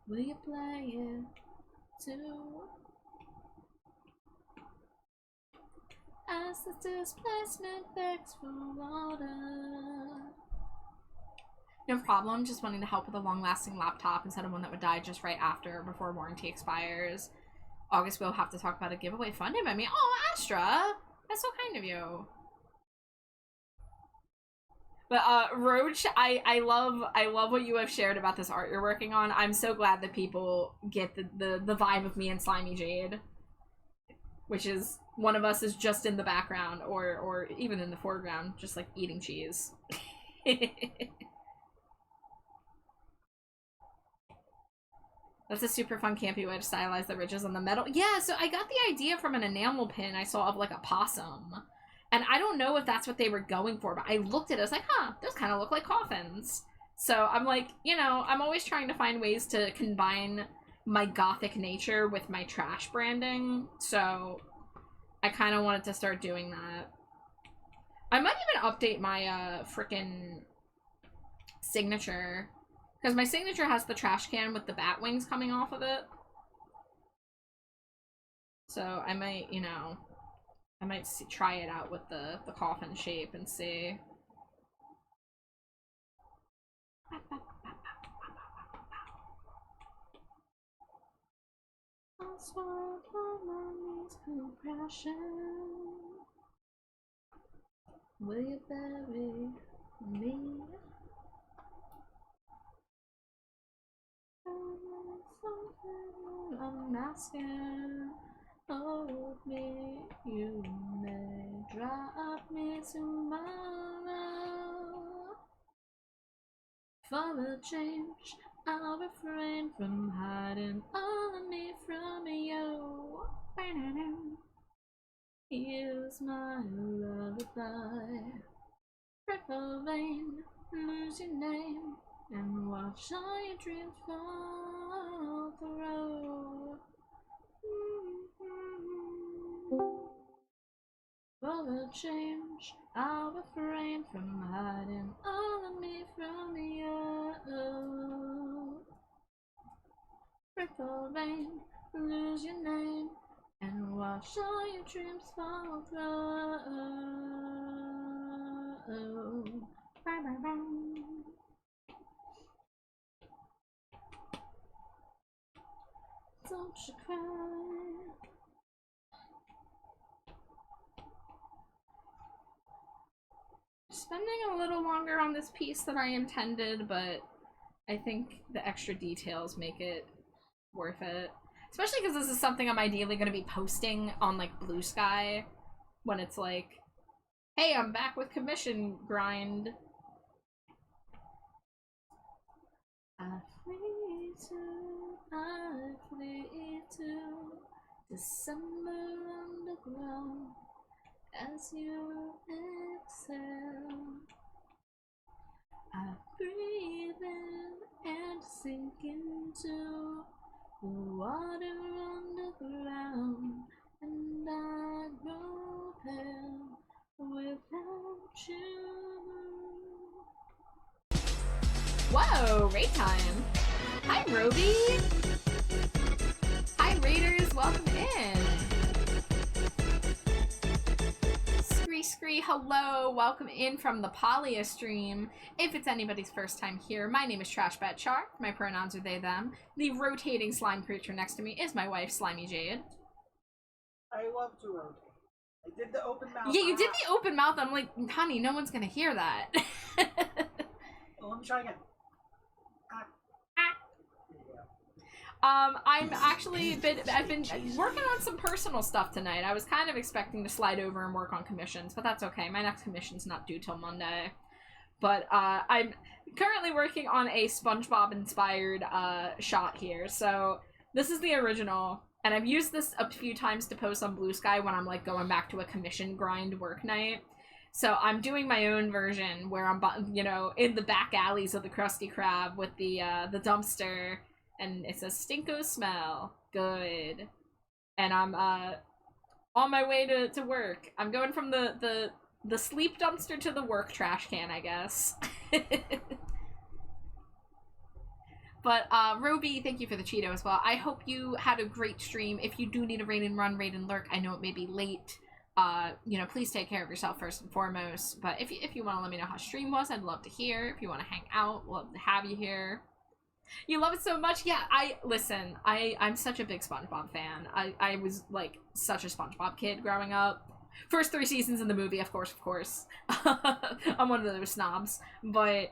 Will you play it too? As the displacement begs for water. No problem, just wanting to help with a long-lasting laptop instead of one that would die just right after, before warranty expires. August, we'll have to talk about a giveaway funded by me. Oh, Astra! That's so kind of you. But, Roach, I love what you have shared about this art you're working on. I'm so glad that people get the vibe of me and Slimy Jade. Which is, one of us is just in the background, or even in the foreground, just, like, eating cheese. That's a super fun campy way to stylize the ridges on the metal. Yeah, so I got the idea from an enamel pin I saw of like a possum. And I don't know if that's what they were going for, but I looked at it, I was like, huh, those kind of look like coffins. So I'm like, you know, I'm always trying to find ways to combine my gothic nature with my trash branding. So I kind of wanted to start doing that. I might even update my frickin' signature. Because my signature has the trash can with the bat wings coming off of it. So I might, you know, I might try it out with the coffin shape and see. I'll swallow my knees compression. Will you bury me? I'm asking, hold me, you may drop me tomorrow. For a change, I'll refrain from hiding all of me from you. Here's my lullaby. Purple vein, lose your name, and watch all your dreams fall through. For a change, I'll refrain from hiding all of me from you. Purple vein, lose your name, and watch all your dreams fall through. Don't you cry. Spending a little longer on this piece than I intended, but I think the extra details make it worth it. Especially because this is something I'm ideally going to be posting on, like, Blue Sky when it's like, hey, I'm back with commission grind. I flee to December underground as you exhale. I breathe in and sink into the water underground, and I grow pale without you. Whoa, raid time. Hi, Roby. Hi, Raiders. Welcome in. Scree, hello. Welcome in from the Polia stream. If it's anybody's first time here, my name is Trashbat Char. My pronouns are they, them. The rotating slime creature next to me is my wife, Slimy Jade. I love to rotate. I did the open mouth. Yeah, you did the open mouth. I'm like, honey, no one's gonna hear that. Well, let me try again. I've been working on some personal stuff tonight. I was kind of expecting to slide over and work on commissions, but that's okay. My next commission's not due till Monday. But I'm currently working on a SpongeBob-inspired shot here. So this is the original, and I've used this a few times to post on Blue Sky when I'm like going back to a commission grind work night. So I'm doing my own version where I'm, you know, in the back alleys of the Krusty Krab with the dumpster. And it says stinko smell. Good. And I'm on my way to work. I'm going from the sleep dumpster to the work trash can, I guess. But Roby, thank you for the Cheeto as well. I hope you had a great stream. If you do need a raid and run, raid and lurk, I know it may be late. You know, please take care of yourself first and foremost. But if you want to let me know how stream was, I'd love to hear. If you want to hang out, love to have you here. You love it so much? Yeah, I'm such a big SpongeBob fan. I was, like, such a SpongeBob kid growing up. First 3 seasons in the movie, of course. I'm one of those snobs. But,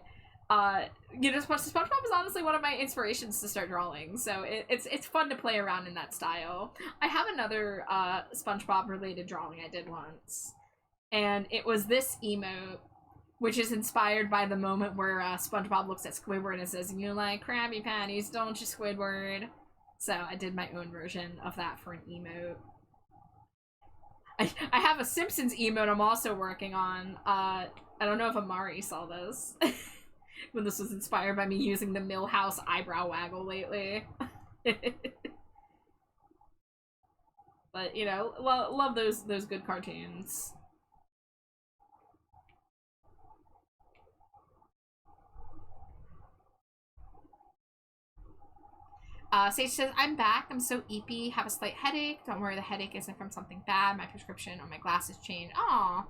you know, SpongeBob is honestly one of my inspirations to start drawing. So it's fun to play around in that style. I have another SpongeBob-related drawing I did once. And it was this emote, which is inspired by the moment where SpongeBob looks at Squidward and says, "You like Krabby Patties, don't you, Squidward?" So I did my own version of that for an emote. I have a Simpsons emote I'm also working on. I don't know if Amari saw this. When this was inspired by me using the Millhouse eyebrow waggle lately. But, you know, love those good cartoons. Sage says, I'm back. I'm so eepy. Have a slight headache. Don't worry, the headache isn't from something bad. My prescription or my glasses changed. Aw.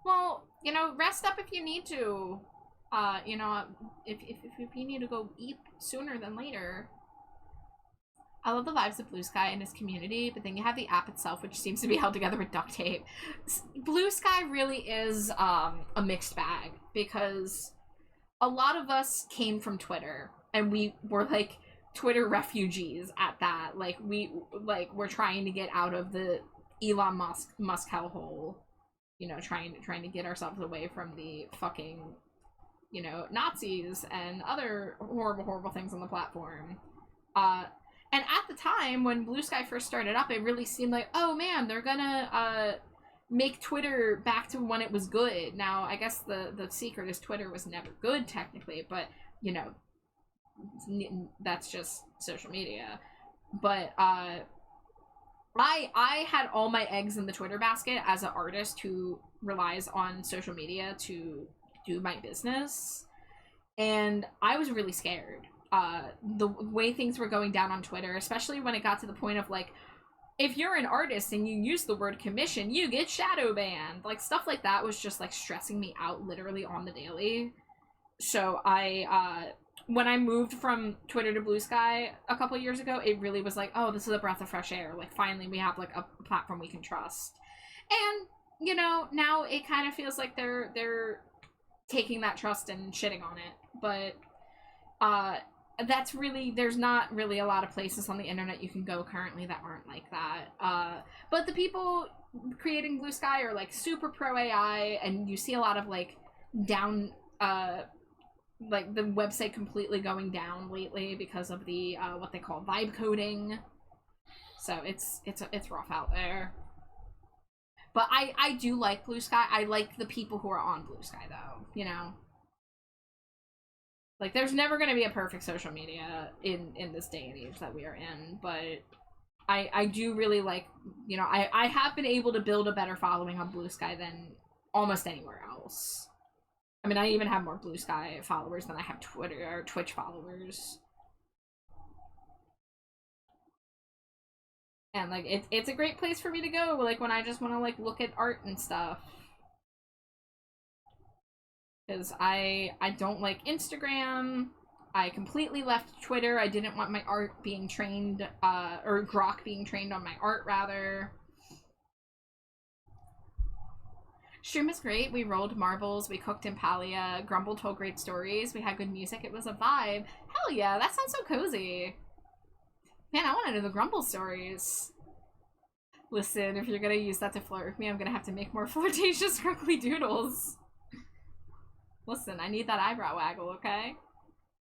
Well, you know, rest up if you need to. You know, if you need to go eep sooner than later. I love the vibes of Blue Sky and his community, but then you have the app itself, which seems to be held together with duct tape. Blue Sky really is a mixed bag, because a lot of us came from Twitter, and we were, like, Twitter refugees at that. Like, we're trying to get out of the Elon Musk hellhole. You know, trying to get ourselves away from the fucking you know, Nazis and other horrible, horrible things on the platform. And at the time when Blue Sky first started up, it really seemed like, oh man, they're gonna make Twitter back to when it was good. Now, I guess the secret is Twitter was never good technically, but you know, that's just social media. But I had all my eggs in the Twitter basket as an artist who relies on social media to do my business, and I was really scared. The way things were going down on Twitter, especially when it got to the point of like, if you're an artist and you use the word commission, you get shadow banned. Like, stuff like that was just like stressing me out literally on the daily. So when I moved from Twitter to Blue Sky a couple years ago, it really was like, oh, this is a breath of fresh air. Like, finally we have like a platform we can trust. And, you know, now it kind of feels like they're taking that trust and shitting on it. But that's really, there's not really a lot of places on the internet you can go currently that aren't like that. But the people creating Blue Sky are like super pro AI, and you see a lot of like down, like the website completely going down lately because of the what they call vibe coding. So it's rough out there. But I do like Blue Sky. I like the people who are on Blue Sky though, you know. Like, there's never going to be a perfect social media in this day and age that we are in, but I do really like, you know, I have been able to build a better following on Blue Sky than almost anywhere else. I mean, I even have more Blue Sky followers than I have Twitter or Twitch followers. And, like, it's a great place for me to go, like, when I just want to, like, look at art and stuff. Because I don't like Instagram. I completely left Twitter. I didn't want my art being trained, or Grok being trained on my art, rather. Stream is great. We rolled marbles. We cooked Impalia. Grumble told great stories. We had good music. It was a vibe. Hell yeah, that sounds so cozy. Man, I want to know the Grumble stories. Listen, if you're gonna use that to flirt with me, I'm gonna have to make more flirtatious scrunkly doodles. Listen, I need that eyebrow waggle, okay?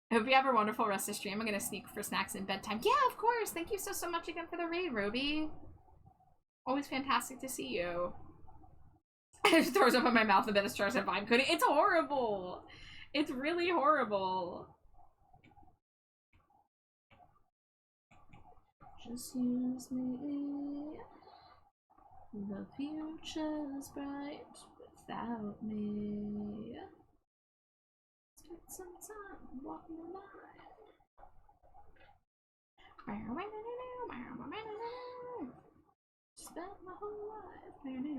I hope you have a wonderful rest of stream. I'm gonna sneak for snacks in bedtime. Yeah, of course! Thank you so much again for the raid, Roby. Always fantastic to see you. It just throws up in my mouth a bit of stars and vibe coding. It's horrible! It's really horrible. Just use me. The future's bright without me. Spend some time walking the line. Spent my whole life. I don't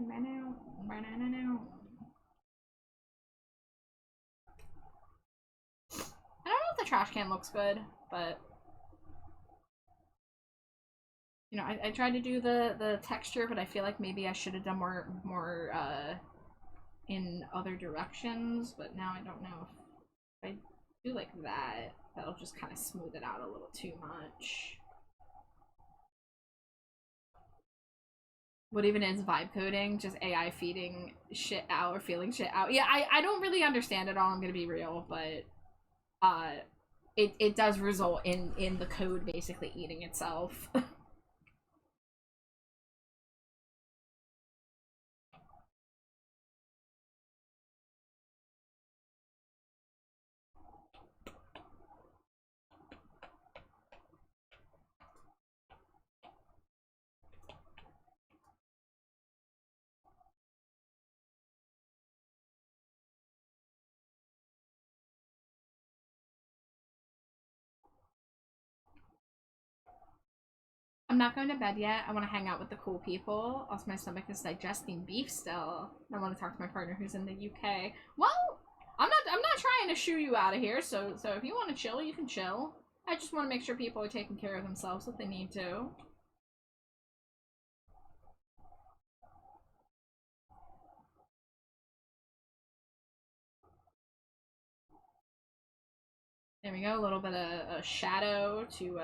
know if the trash can looks good, but you know, I tried to do the texture, but I feel like maybe I should have done more in other directions, but now I don't know if I do like that, that'll just kind of smooth it out a little too much. What even is vibe coding? Just AI feeding shit out or feeling shit out? Yeah, I don't really understand it all, I'm gonna be real, but it does result in the code basically eating itself. I'm not going to bed yet. I want to hang out with the cool people. Also, my stomach is digesting beef still. I want to talk to my partner who's in the UK. Well, I'm not trying to shoo you out of here. So if you want to chill, you can chill. I just want to make sure people are taking care of themselves if they need to. There we go. A little bit of a shadow to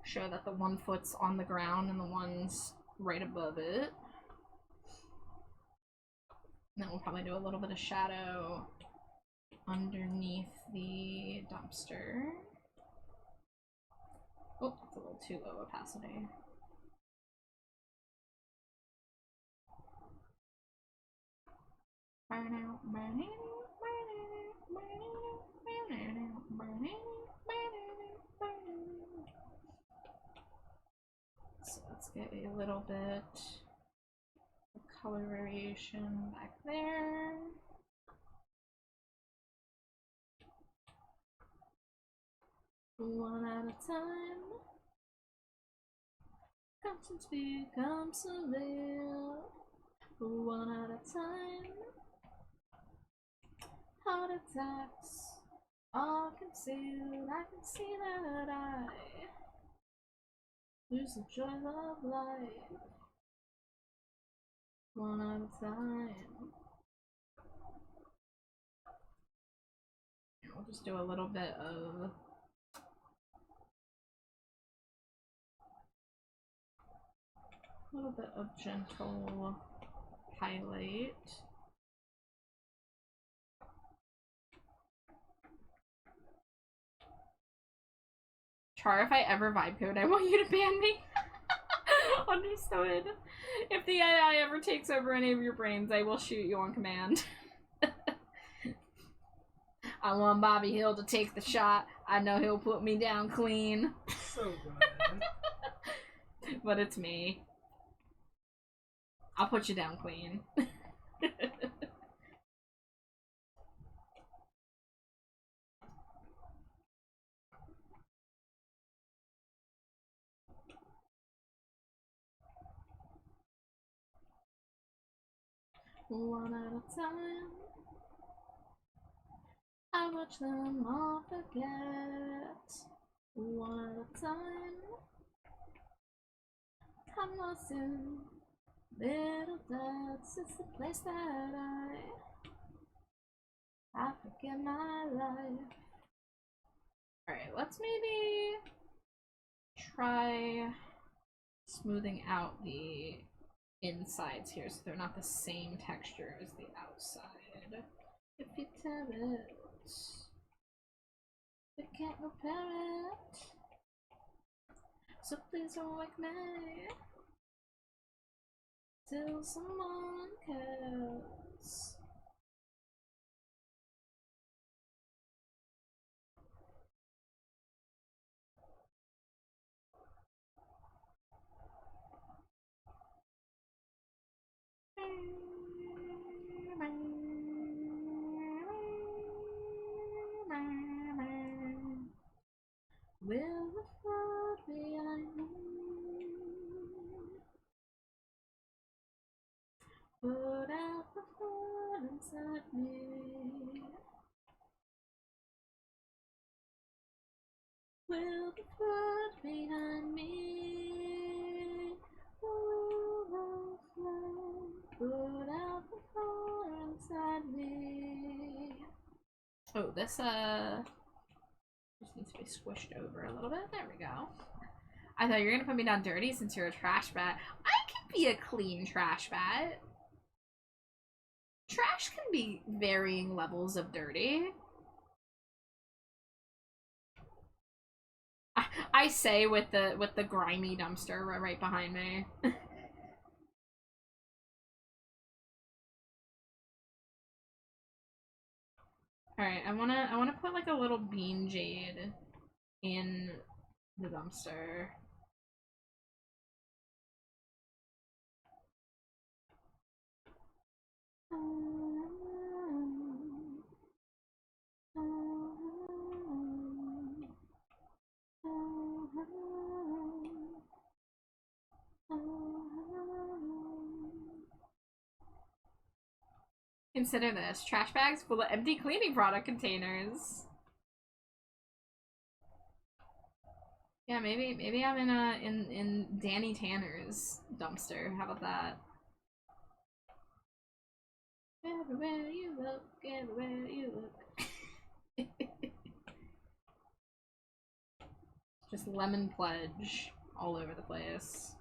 show that the one foot's on the ground and the one's right above it. Then we'll probably do a little bit of shadow underneath the dumpster. Oh, that's a little too low opacity. So let's get a little bit of color variation back there. One at a time. Conscience becomes severe. One at a time. Heart attacks are concealed. I can see that I lose the joy of life. One at a time. We'll just do a little bit of gentle highlight. Char, if I ever vibe code, I want you to ban me. Understood. If the AI ever takes over any of your brains, I will shoot you on command. I want Bobby Hill to take the shot. I know he'll put me down clean. So good. But it's me. I'll put you down clean. One at a time. I watch them all forget. One at a time. I'm lost in little dots. It's the place that I forget my life. Alright, let's maybe try smoothing out the insides here so they're not the same texture as the outside. If you tell it, you can't repair it. So please don't wake me till someone cares. Will the flood behind me put out the flood inside me? Will the flood behind me overflow? Put out the flood inside me. Oh, this just needs to be squished over a little bit. There we go. I thought you were gonna put me down dirty since you're a trash bat. I can be a clean trash bat. Trash can be varying levels of dirty. I say with the grimy dumpster right behind me. Alright, I wanna put like a little bean jade in the dumpster. Consider this. Trash bags full of empty cleaning product containers. Yeah, maybe I'm in Danny Tanner's dumpster. How about that? Everywhere you look, everywhere you look. Just lemon pledge all over the place.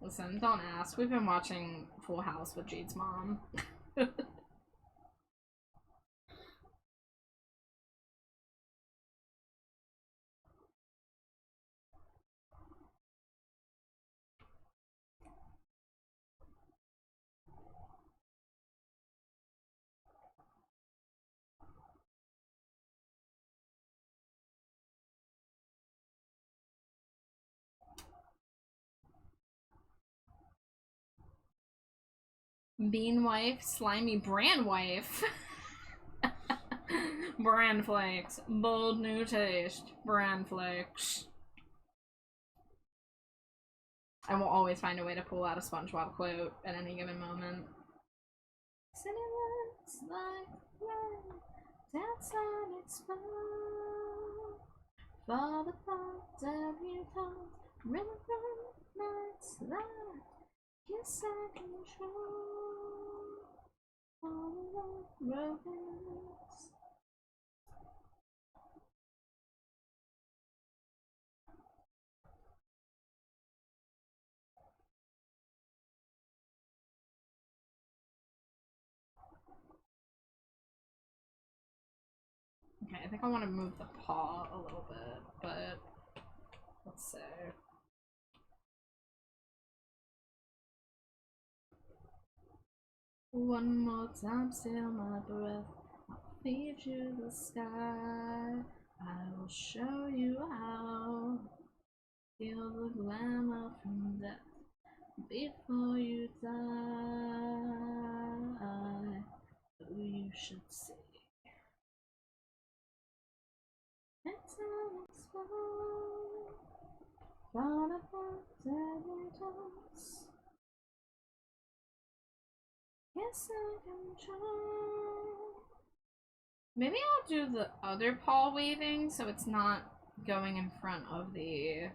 Listen, don't ask. We've been watching Full House with Jade's mom. Bean wife, slimy bran wife. Bran flakes. Bold new taste. Bran flakes. I will always find a way to pull out a SpongeBob quote at any given moment. Silhouettes like rain, dance on explode. For the thoughts of you tones, river nights like kiss and control. All the romance. Okay, I think I want to move the paw a little bit, but let's see. One more time, steal my breath. I'll feed you the sky. I will show you how. Feel the glamour from death before you die. Oh, you should see. It's unexplored. Fall apart every toss. Yes, I control. Maybe I'll do the other paw waving so it's not going in front of the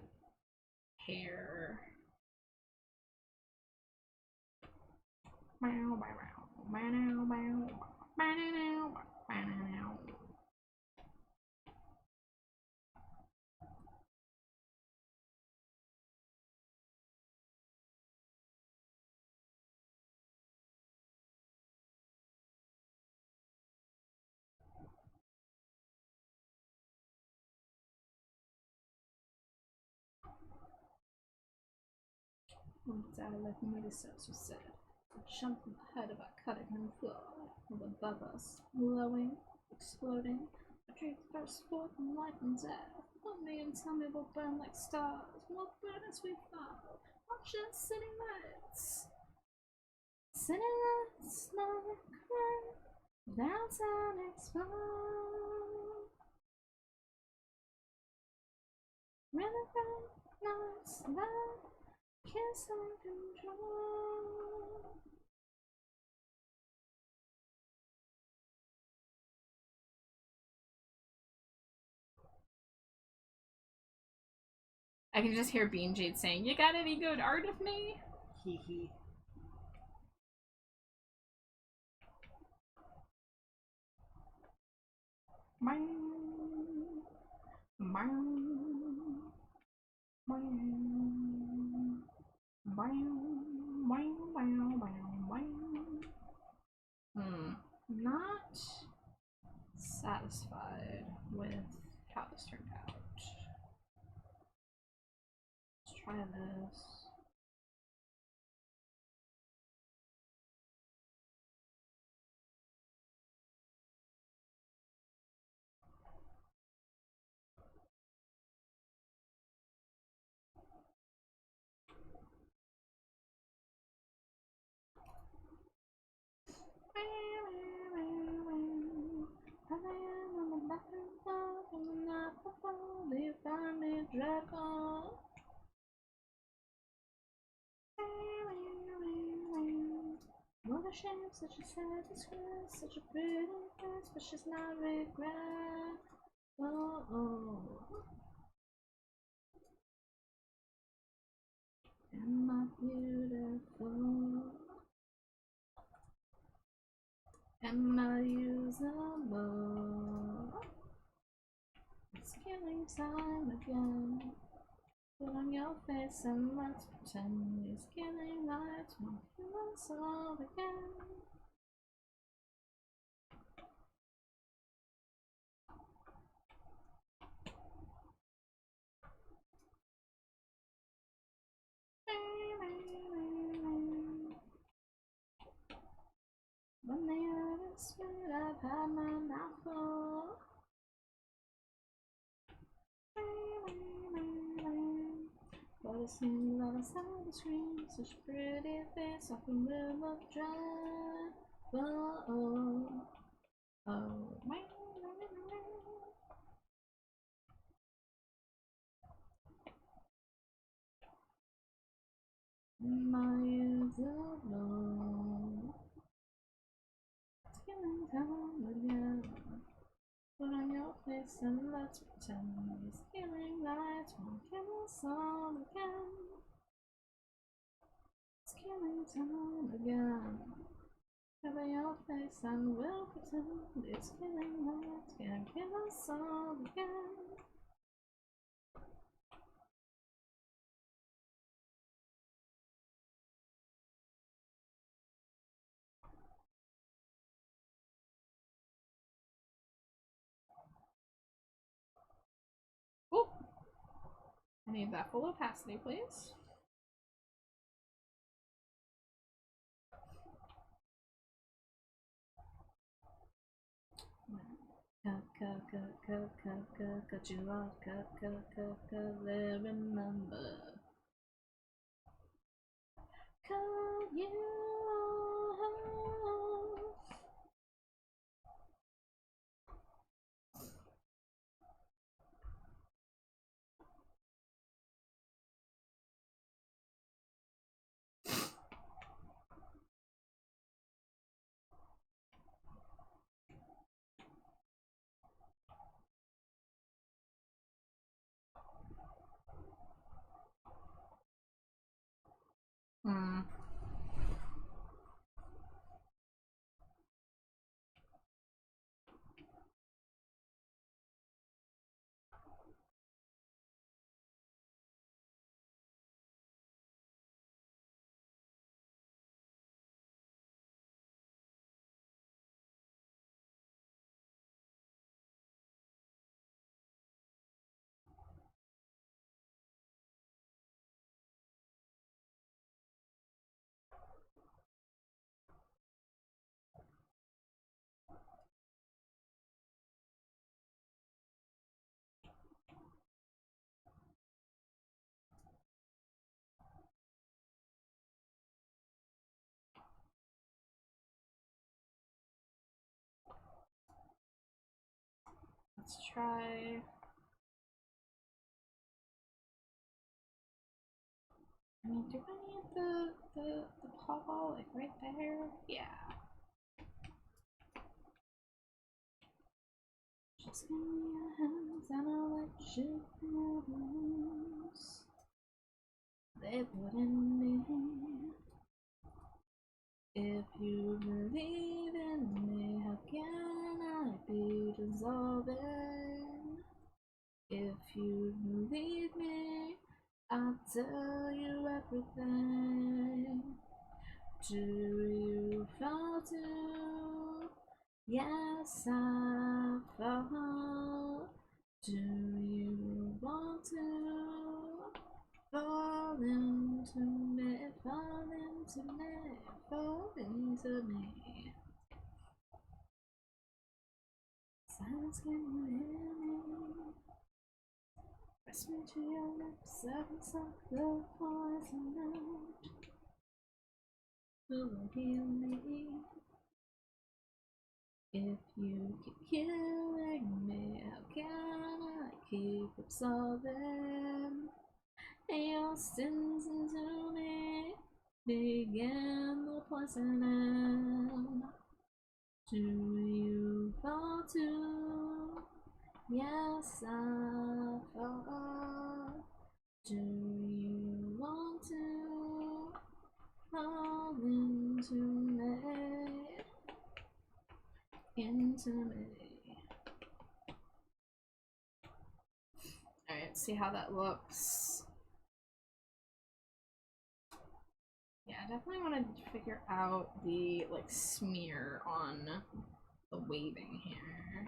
hair. Die like Medusas was said. Jumped ahead of a cutting room floor, with above us, glowing, exploding, a dream burst forth in life and death. Let me and tell me we'll burn like stars, we'll burn as we fall, not just city lights. City lights like rain, downtown explode. River nights like kiss and control. I can just hear Bean Jade saying, "You got any good art of me?" Hee hee. Not satisfied with how this turned out. Let's try this. What a shame, such a sad disgrace, such a pretty face, but she's not regret. Oh, oh. Am I beautiful? Am I usable? It's killing time again. Put on your face and let's pretend these killing lights won't kill us all again. When the earth is split, I've had my mouth full. But it seems that I saw the screen, such a pretty face, I can live up dry. Oh, my years of love, it's killing time again. Put on your face and let's pretend these killing lights won't kill us all again. It's killing time again. Cover your face and we'll pretend these killing lights can't kill us all again. Oh, I need that full opacity, please. Cut you off, they remember. Cut you off. Let's try. I mean, do I need the paw like right there? Yeah. Just give me your hands and I'll let you loose. They put in me. If you believe in me, how can I be dissolving? If you believe me, I'll tell you everything. Do you fall too? Yes, I fall. Do you want to fall into me? Fall into me, fall into me. Silence, can you hear me? Press me to your lips, I can suck the poison out. Who will heal me? If you keep killing me, how can I keep absorbing your sins into me? Begin the poisoning. Do you fall too? Yes, I fall. Do you want to fall into me? Into me. Alright, see how that looks. Yeah, I definitely want to figure out the, like, smear on the waving here.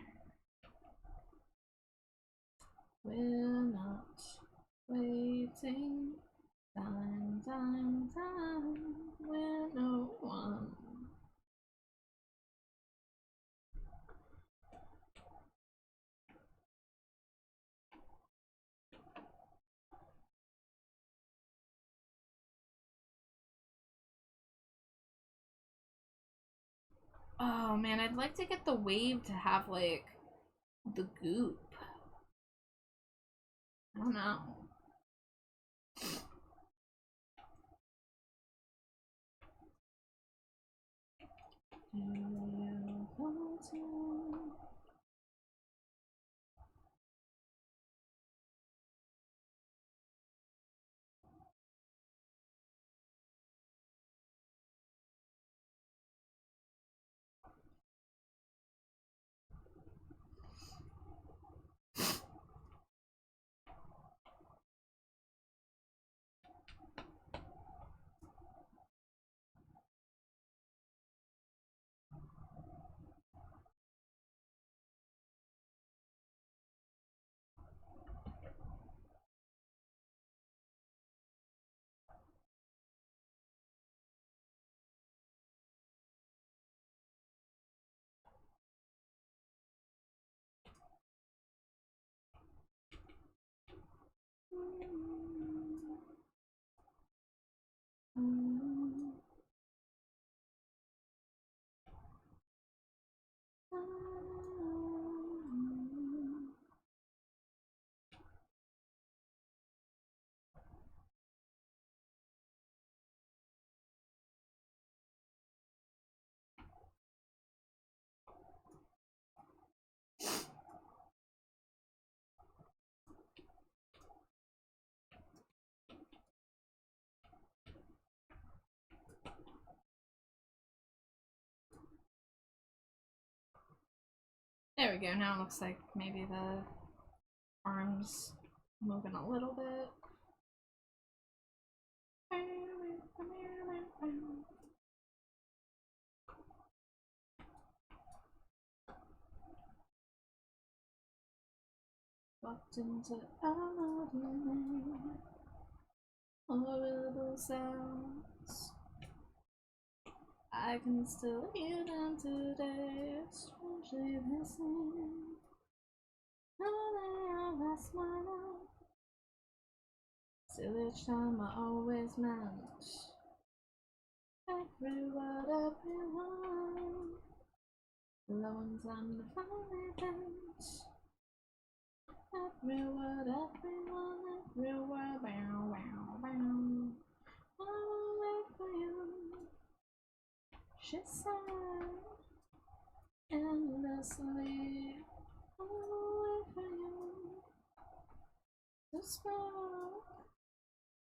We're not waiting. Time, time, time. We're no one. Oh man, I'd like to get the wave to have, like, the goop. I don't know. There we go. Now it looks like maybe the arms moving a little bit. Walked into horrible sounds. I can still hear them today. Strangely they sing. Now they all last my life. Still each time I always meant every word, everyone. The ones I'm the finally bent. Every word, everyone, every word, bow, bow, bow. I will wait for you, she said, endlessly. I will wait for you to spark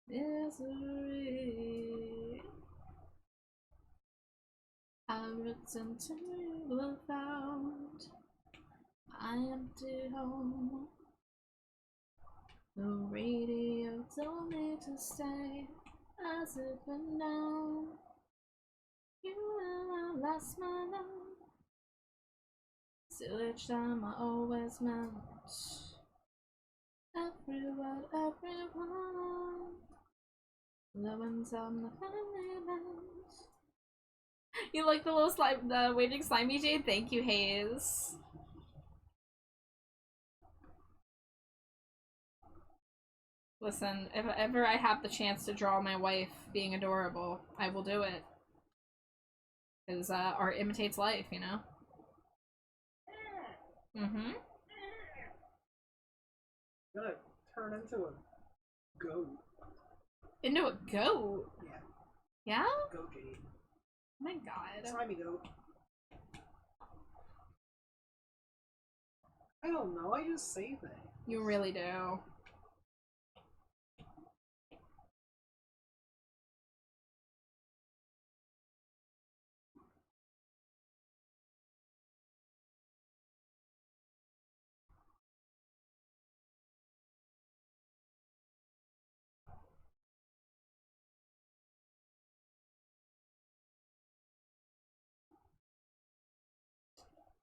misery. I've written to you found my empty home. The radio told me to stay as if and now you will outlast my love. Still each time I always meant every word, everyone. The ones I'm the family meant. You like the little slime, the waving slimy jade? Thank you, Hayes. Listen, if ever I have the chance to draw my wife being adorable, I will do it. Because art imitates life, you know? Mm-hmm. Gonna turn into a goat. Into a goat? Yeah. Yeah? Goat jade. Oh my god. Slimy goat. I don't know, I just say things. You really do.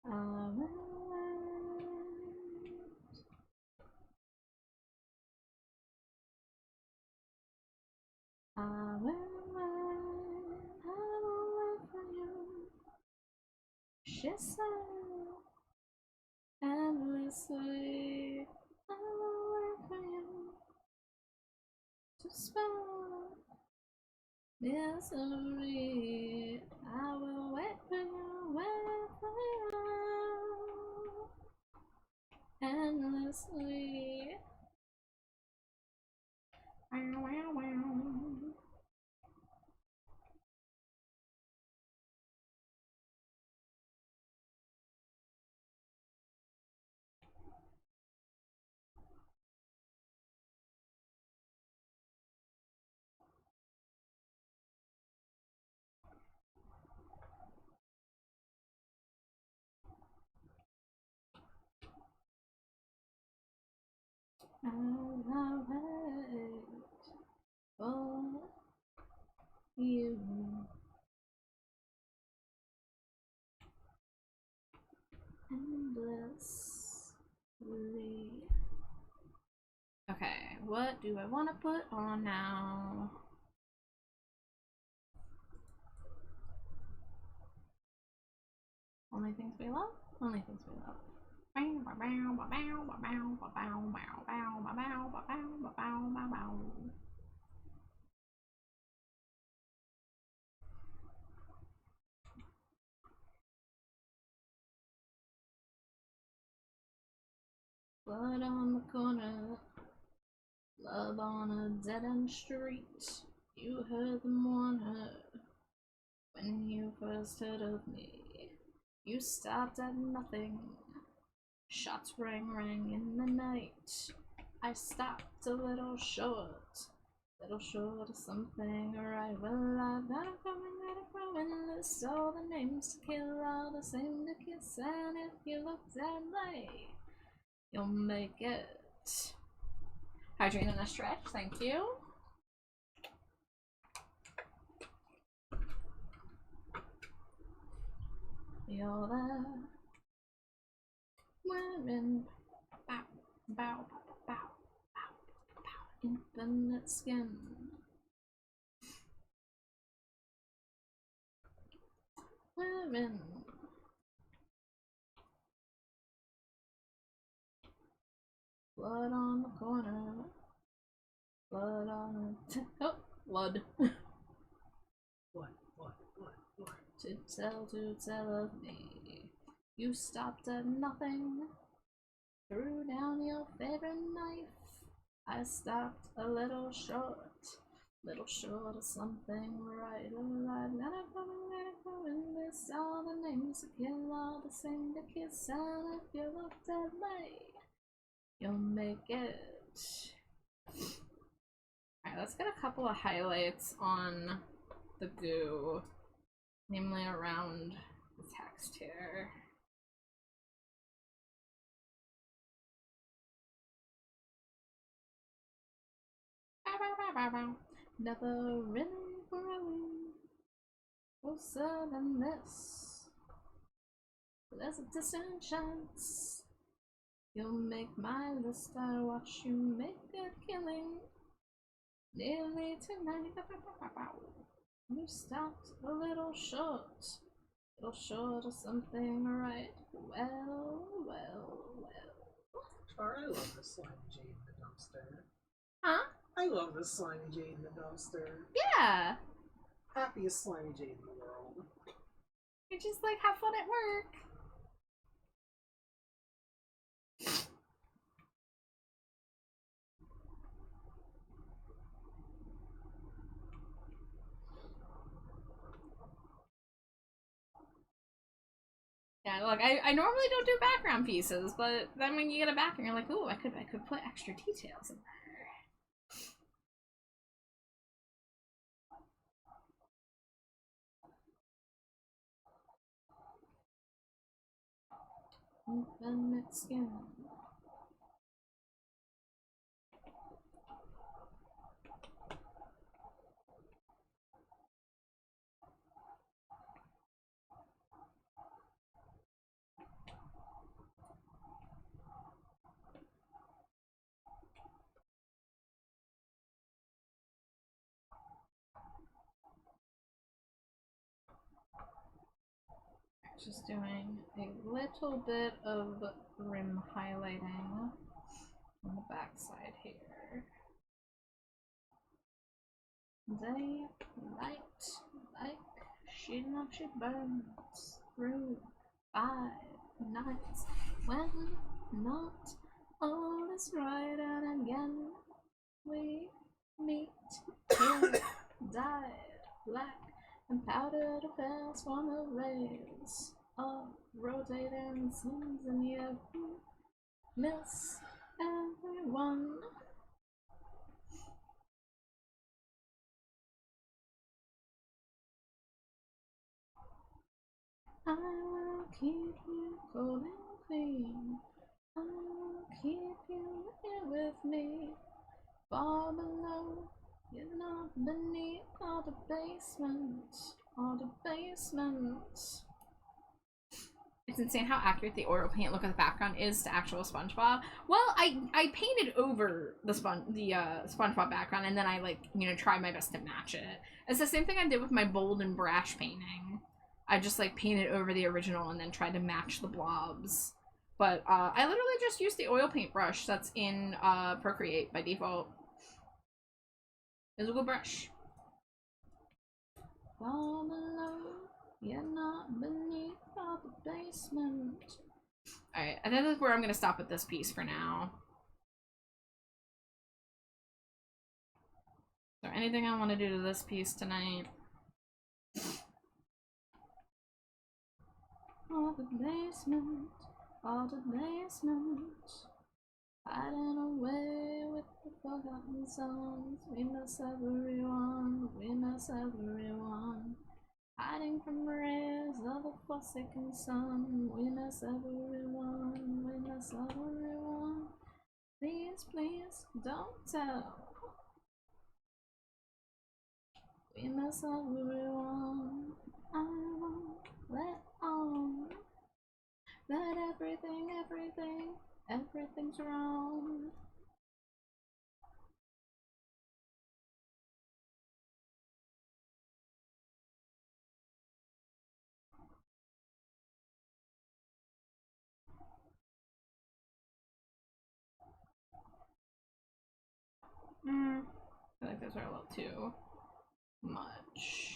I will wait. I will wait. I will wait for you. She said endlessly. I will wait for you to spell misery. I will wait for you, wait for you endlessly. Wow, wow, wow. I'll wait for you. Endlessly. Okay, what do I want to put on now? Only things we love? Only things we love. Blood on the corner, love on a dead-end street. You heard them warn her when you first heard of me. You stopped at nothing. Shots rang in the night. I stopped a little short of something right. Well, I've got a growing list, all the names to kill, all the same to kiss, and if you look that way, you'll make it. Hydrate and a stretch, thank you. You're there. Wearing bow, bow, bow, bow, bow, infinite skin. Wearing blood on the corner, blood on the oh, blood. What? To tell of me. You stopped at nothing, threw down your favorite knife. I stopped a little short of something right. Alive, let it go in this. All the names to kill, all the same to kiss. And if you look that way, you'll make it. Alright, let's get a couple of highlights on the goo, namely around the text here. Never really growing closer than this. There's a distant chance you'll make my list. I watch you make a killing. Nearly tonight. You stopped a little short of something right. Well. Char, I love this slimy jade in the dumpster. Huh? I love this slimy jade in the dumpster. Yeah. Happiest slimy jade in the world. You just like have fun at work. Yeah, look, I normally don't do background pieces, but then when you get a background, you're like, ooh, I could put extra details in there. Infinite skin. Just doing a little bit of rim highlighting on the back side here. Day, like, she burns through 5 nights when not all is right, and again we meet here, dyed black and powdered face from the rays of rotating suns, and you miss everyone. I will keep you cold and clean. I will keep you here with me. Far below, you're not beneath all the basement. All the basement. It's insane how accurate the oil paint look of the background is to actual SpongeBob. Well, I painted over the SpongeBob background, and then I, like, you know, tried my best to match it. It's the same thing I did with my bold and brash painting. I just, like, painted over the original and then tried to match the blobs. But I literally just used the oil paint brush that's in Procreate by default. It's a good brush. Far below, you're not beneath all the basement. Alright, I think that's where I'm gonna stop with this piece for now. Is there anything I want to do to this piece tonight? All the basement, all the basement, hiding away with the forgotten songs. We miss everyone, we miss everyone. Hiding from rays of the forsaken sun. We miss everyone, we miss everyone. Please, please, don't tell. We miss everyone. I won't let on that everything's wrong. I feel like those are a little too much.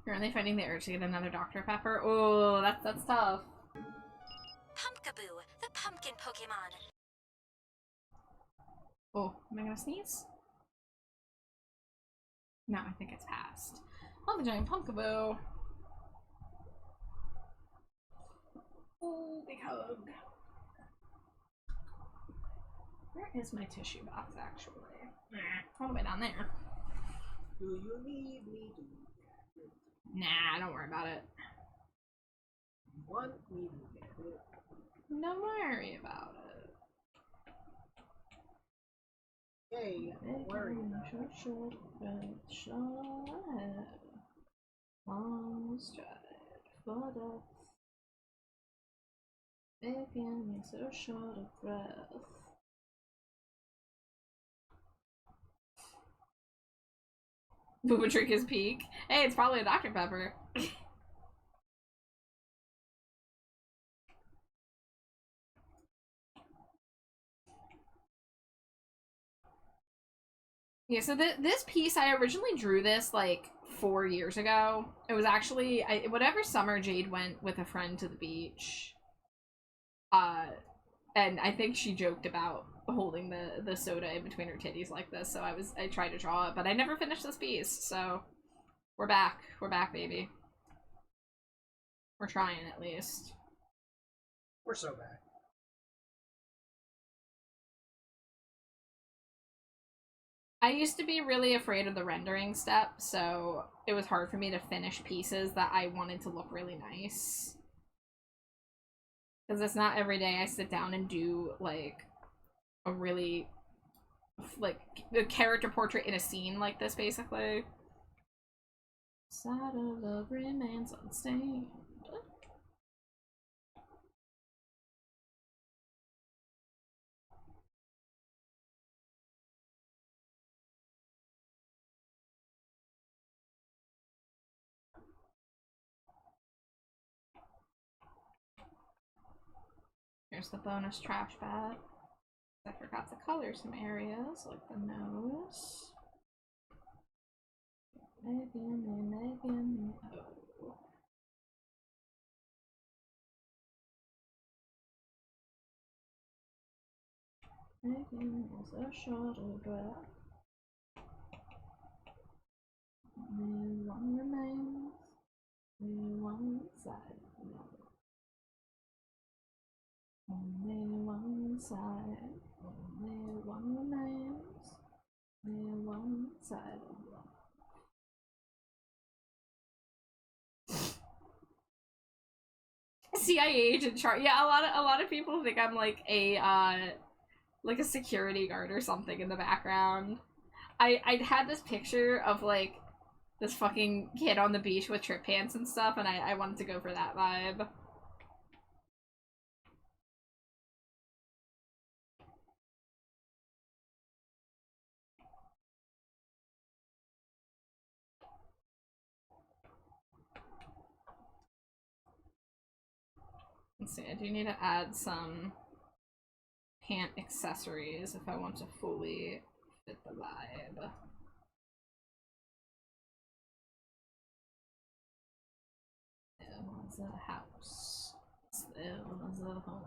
Currently fighting the urge to get another Dr. Pepper. Oh, that's tough. Pumpkaboo, the pumpkin Pokemon. Oh, am I gonna sneeze? No, I think it's passed. Oh, the giant Pumpkaboo. Oh, big hug. Where is my tissue box, actually? All the way down there. Do you need me to? Nah, don't worry about it. Want me to get it? Don't worry about it. Hey, don't worry about it. Long stride for death. Making me so short of breath. Booba Trick is peak. Hey, it's probably a Dr. Pepper. Yeah, so this piece, I originally drew this like 4 years ago. It was actually, whatever summer Jade went with a friend to the beach, And I think she joked about holding the soda in between her titties like this, so I tried to draw it, but I never finished this piece, so we're back. We're back, baby. We're trying, at least. We're so bad. I used to be really afraid of the rendering step, so it was hard for me to finish pieces that I wanted to look really nice. Because it's not every day I sit down and do, like, a really, like, a character portrait in a scene like this, basically. Side of love remains unstained. Here's the bonus trash bag. I forgot to color some areas, like the nose. Making oh. Making is a shorter breath. Only one remains. Only one side. Only one side. Only one remains. Only one side of love. CIA agent chart. Yeah, a lot of people think I'm like a security guard or something in the background. I had this picture of like this fucking kid on the beach with trip pants and stuff, and I wanted to go for that vibe. Let's see, I do need to add some pant accessories if I want to fully fit the vibe. There was a house. There was a home.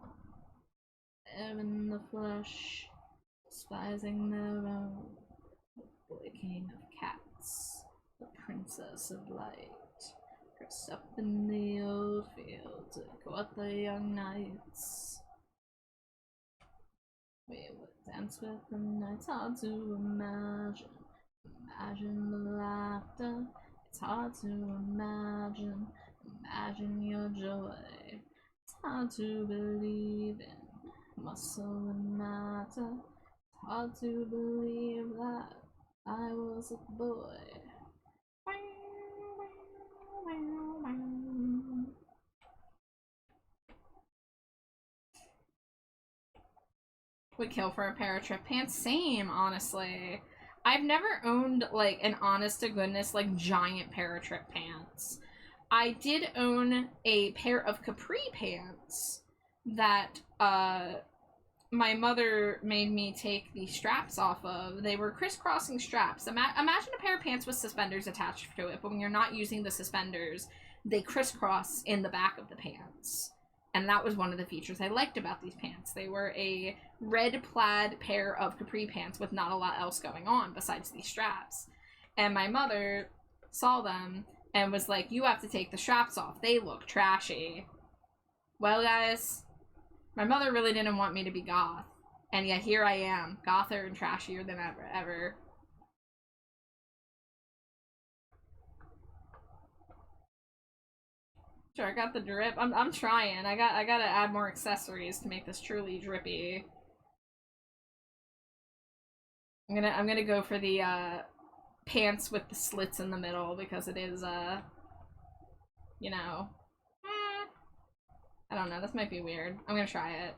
There in the flesh, despising their own. The boy king of cats, the princess of light. Dressed up in the old field to court the young knights. We would dance with the night. It's hard to imagine. Imagine the laughter. It's hard to imagine. Imagine your joy. It's hard to believe in muscle and matter. It's hard to believe that I was a boy. Would kill for a pair of trip pants. Same, honestly. I've never owned, like, an honest-to-goodness, like, giant pair of trip pants. I did own a pair of capri pants that, my mother made me take the straps off of. They were crisscrossing straps. Imagine a pair of pants with suspenders attached to it, but when you're not using the suspenders, they crisscross in the back of the pants. And that was one of the features I liked about these pants. They were a red plaid pair of capri pants with not a lot else going on besides these straps. And my mother saw them and was like, you have to take the straps off. They look trashy. Well, guys, my mother really didn't want me to be goth. And yet here I am, gother and trashier than ever. Sure, I got the drip. I'm trying. I gotta add more accessories to make this truly drippy. I'm gonna go for the pants with the slits in the middle because it is you know, I don't know. This might be weird. I'm gonna try it.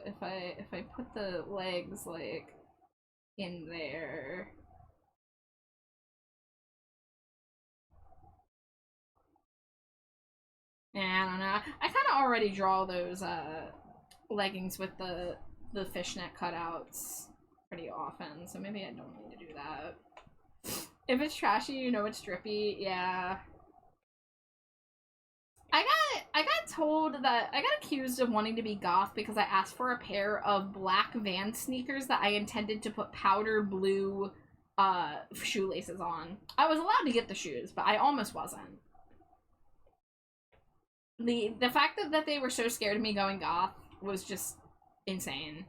If I put the legs like in there. Yeah, I don't know. I kind of already draw those leggings with the fishnet cutouts pretty often, so maybe I don't need to do that. If it's trashy, you know it's drippy. Yeah. I got I got told that I got accused of wanting to be goth because I asked for a pair of black Vans sneakers that I intended to put powder blue shoelaces on. I was allowed to get the shoes, but I almost wasn't. The fact that they were so scared of me going goth was just insane.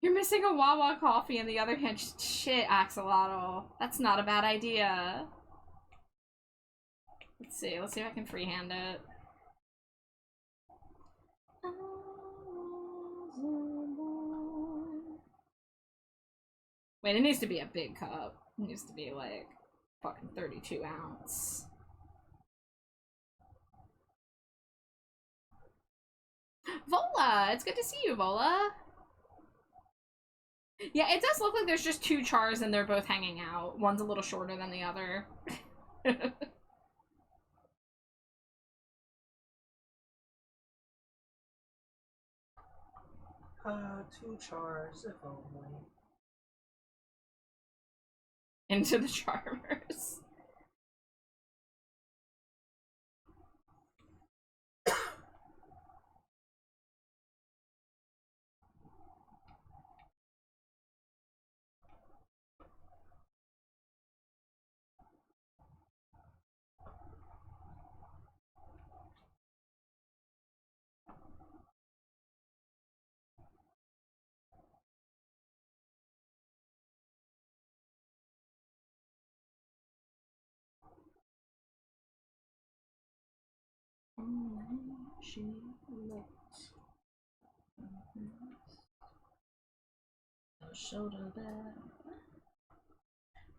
You're missing a Wawa coffee in the other hand. Shit, Axolotl. That's not a bad idea. Let's see if I can freehand it. Wait, it needs to be a big cup. It needs to be like fucking 32 ounce. Vola! It's good to see you, Vola. Yeah, it does look like there's just two chars and they're both hanging out. One's a little shorter than the other. 2 chars, if only. Into the charmers. She looked a shoulder bag,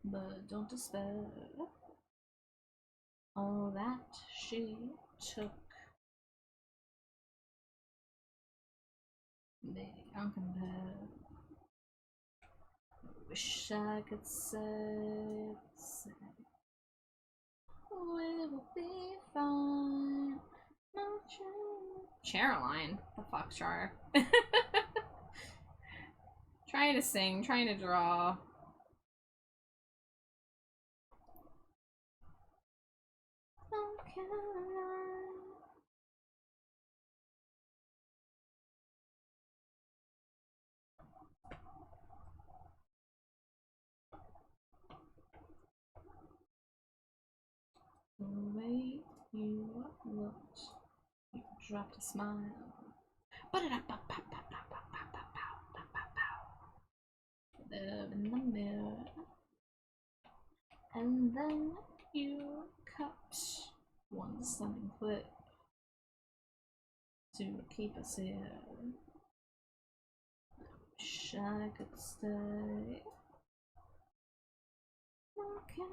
but don't despair. All that she took, they can't compare. Wish I could say we will be fine. Caroline, the fuck, Char. Trying to sing, trying to draw. The way you looked, you dropped a smile. There in the mirror, and then you cut one stunning clip to keep us here. Wish I could stay. What can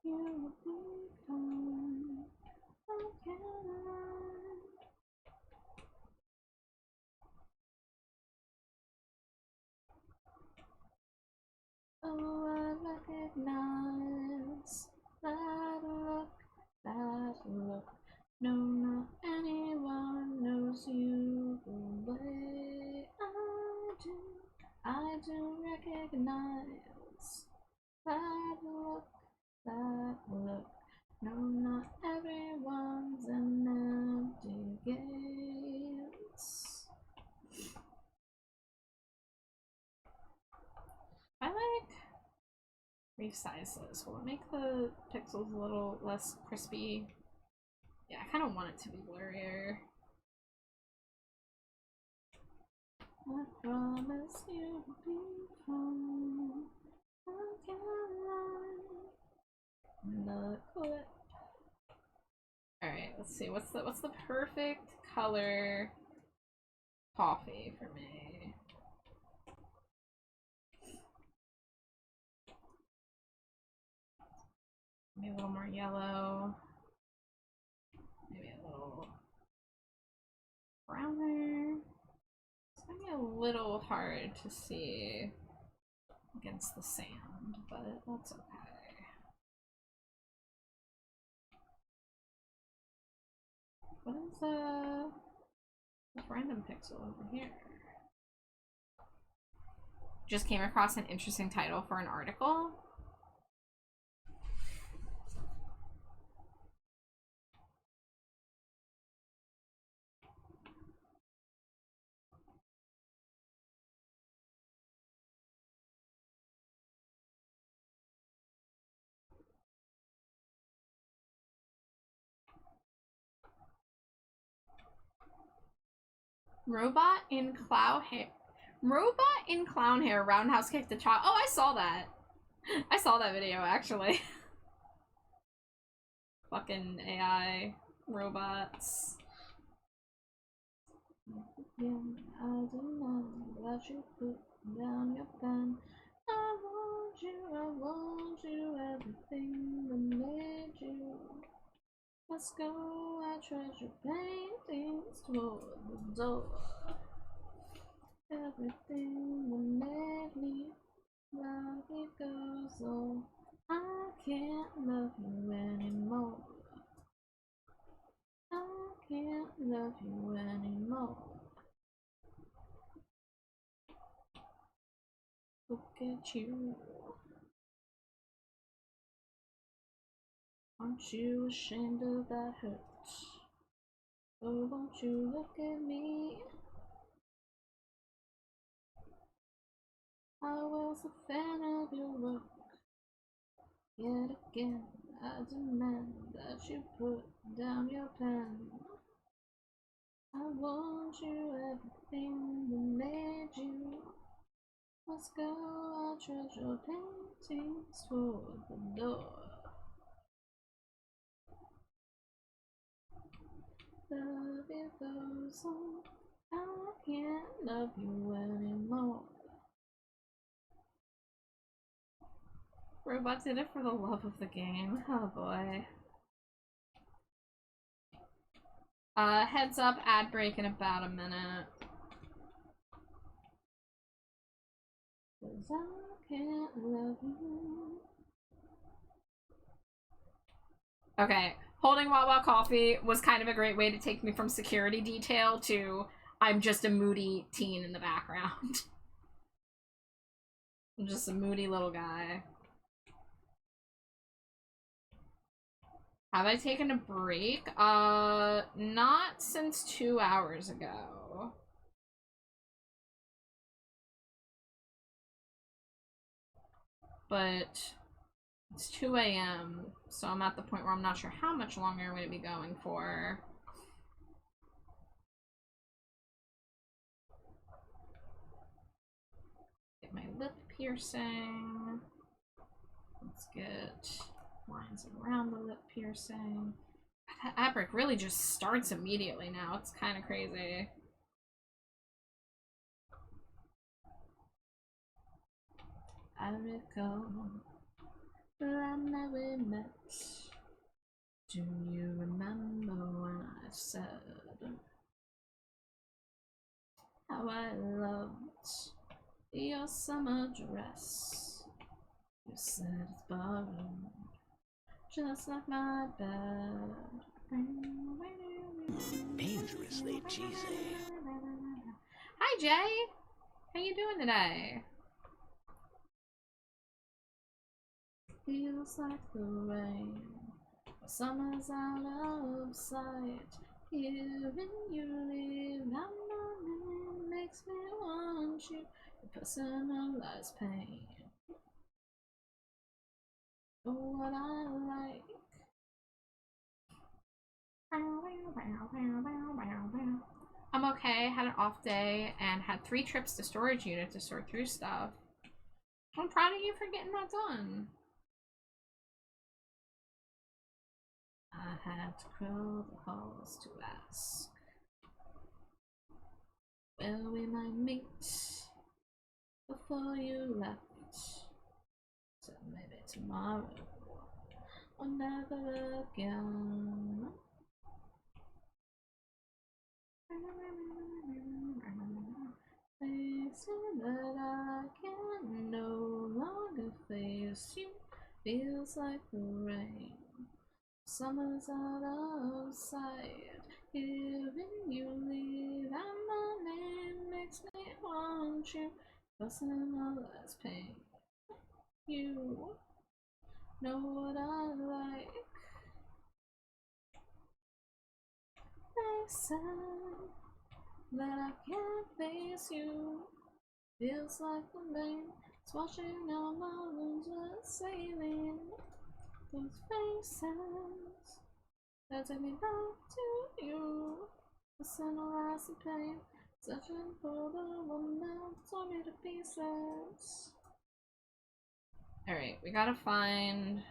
you will be fine. Okay. Oh, I recognize that look, that look. No, not anyone knows you the way I do. I do recognize that look, that look. No, not everyone's an empty gaze. I like resize this. Will it make the pixels a little less crispy? Yeah, I kind of want it to be blurrier. I promise you'll be fine. I can't lie. The clip. Alright, let's see. What's the perfect color coffee for me? Maybe a little more yellow. Maybe a little browner. It's gonna be a little hard to see against the sand, but that's okay. What is this random pixel over here? just came across an interesting title for an article. Robot in clown hair roundhouse kicked the child. Oh, I saw that. I saw that video actually. Fucking AI robots. Yeah, I do know that you put down your pen. I want you, everything that made you. Let's go, I treasure paintings toward the door. Everything that made me love you goes on. I can't love you anymore. I can't love you anymore. Look at you. Aren't you ashamed of that hurt? Oh, won't you look at me? I was a fan of your work. Yet again, I demand that you put down your pen. I want you, everything that made you. Let's go, I'll treasure paintings toward the door. Love you goes on. I can't love you anymore. Robot did it for the love of the game. Oh boy. Heads up, ad break in about a minute. 'Cause I can't love you. Okay, holding Wawa coffee was kind of a great way to take me from security detail to I'm just a moody teen in the background. I'm just a moody little guy. Have I taken a break? Not since 2 hours ago. But it's 2 a.m., so I'm at the point where I'm not sure how much longer I'm going to be going for. Get my lip piercing. Let's get lines around the lip piercing. That ad break really just starts immediately now. It's kind of crazy. I recall the night we met. Do you remember when I said how I loved your summer dress? You said it's borrowed, just like my bed. Dangerously cheesy. Hi Jay, how you doing today? Feels like the rain, summer's out of sight. Hearing you leave out my name makes me want you to personalize pain. Oh, what I like. I'm okay, had an off day and had 3 trips to storage unit to sort through stuff. I'm proud of you for getting that done. I had to crawl the halls to ask where we might meet before you left. So maybe tomorrow or never again. Facing that I can no longer face you feels like the rain. Summer's out of sight. Hearing you leave out my name makes me want you Listen to all this pain. You know what I like. They said that I can't face you. Feels like the rain is washing out my wounds with sailing. Those faces that take me back to you. Listen to lies and pain. Searching for the one that tore me to pieces. Alright, we gotta find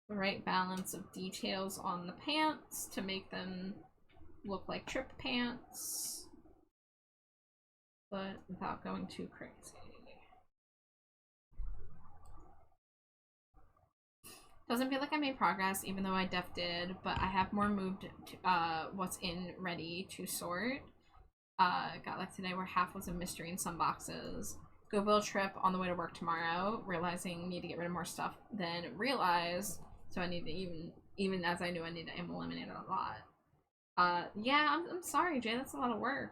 the right balance of details on the pants to make them look like trip pants, but without going too crazy. Doesn't feel like I made progress, even though I def did, but I have more moved to, what's in ready to sort. Got like today where half was a mystery in some boxes. Goodwill trip on the way to work tomorrow, realizing need to get rid of more stuff than realize. So I need to even as I knew I need to eliminate a lot. Yeah, I'm sorry, Jay, that's a lot of work.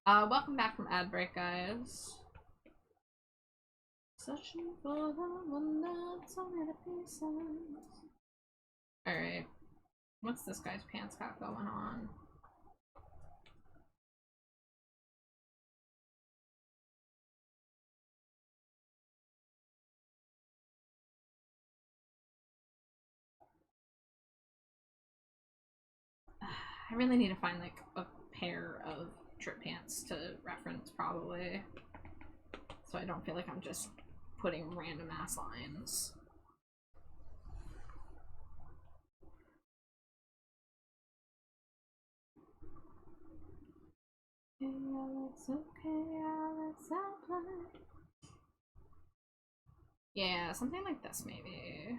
Welcome back from ad break, guys. Searching for the one that's only the pieces. Alright. What's this guy's pants got going on? I really need to find like a pair of trip pants to reference probably, so I don't feel like I'm just putting random ass lines. Hey Alex, okay Alex, I'll play. Yeah, something like this maybe.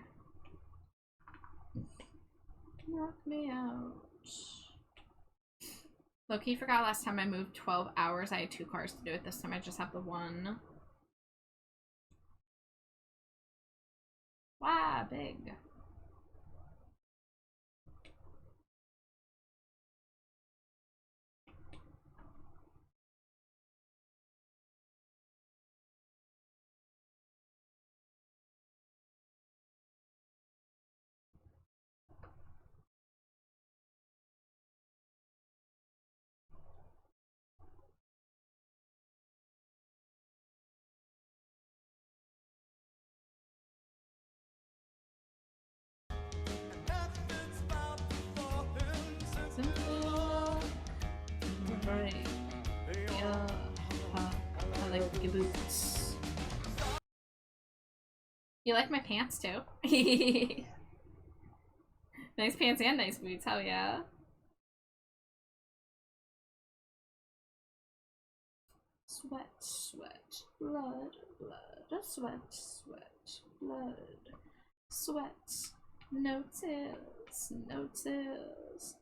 Knock me out. Low-key forgot last time I moved 12 hours. I had 2 cars to do it. This time I just have the 1. Wow, big. Right. Yeah. I like the boots. You like my pants too? Nice pants and nice boots, hell yeah. Sweat, sweat, blood, blood, sweat, sweat, blood, sweat, no tears, no tears.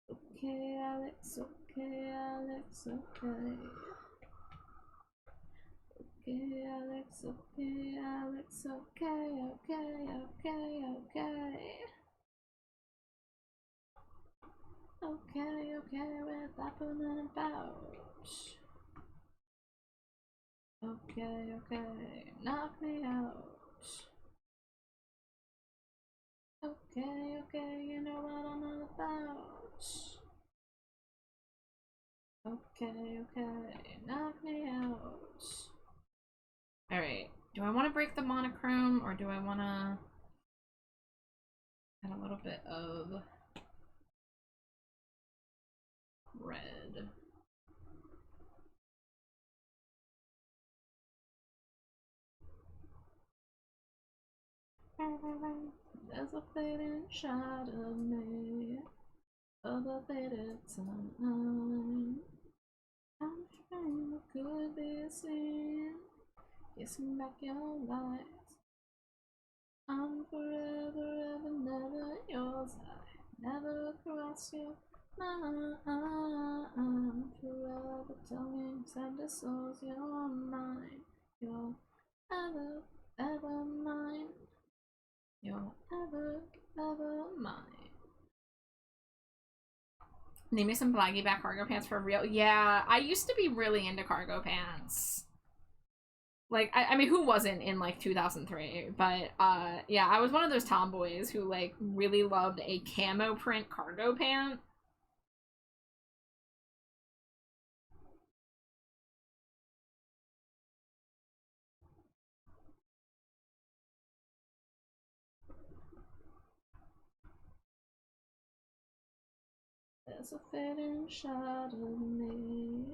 Okay, Alex, okay, Alex, okay. Okay, Alex, okay, Alex, okay, okay, okay, okay. Okay, okay, with that and about. Okay, okay, knock me out. Okay, okay, you know what I'm all about. Okay, okay, knock me out. Alright, do I want to break the monochrome or do I want to add a little bit of red? There's a fading shot of me, of a faded time. I'm trying to could be seen, kissing back your light. I'm forever, ever, never yours. I never cross your mind. I'm forever telling tender souls you're mine. You're ever, ever mine. You're ever, ever mine. Name me some blaggy back cargo pants for real. Yeah, I used to be really into cargo pants. Like, I mean, who wasn't in, like, 2003? But, yeah, I was one of those tomboys who, like, really loved a camo print cargo pant. There's a fading shot of me,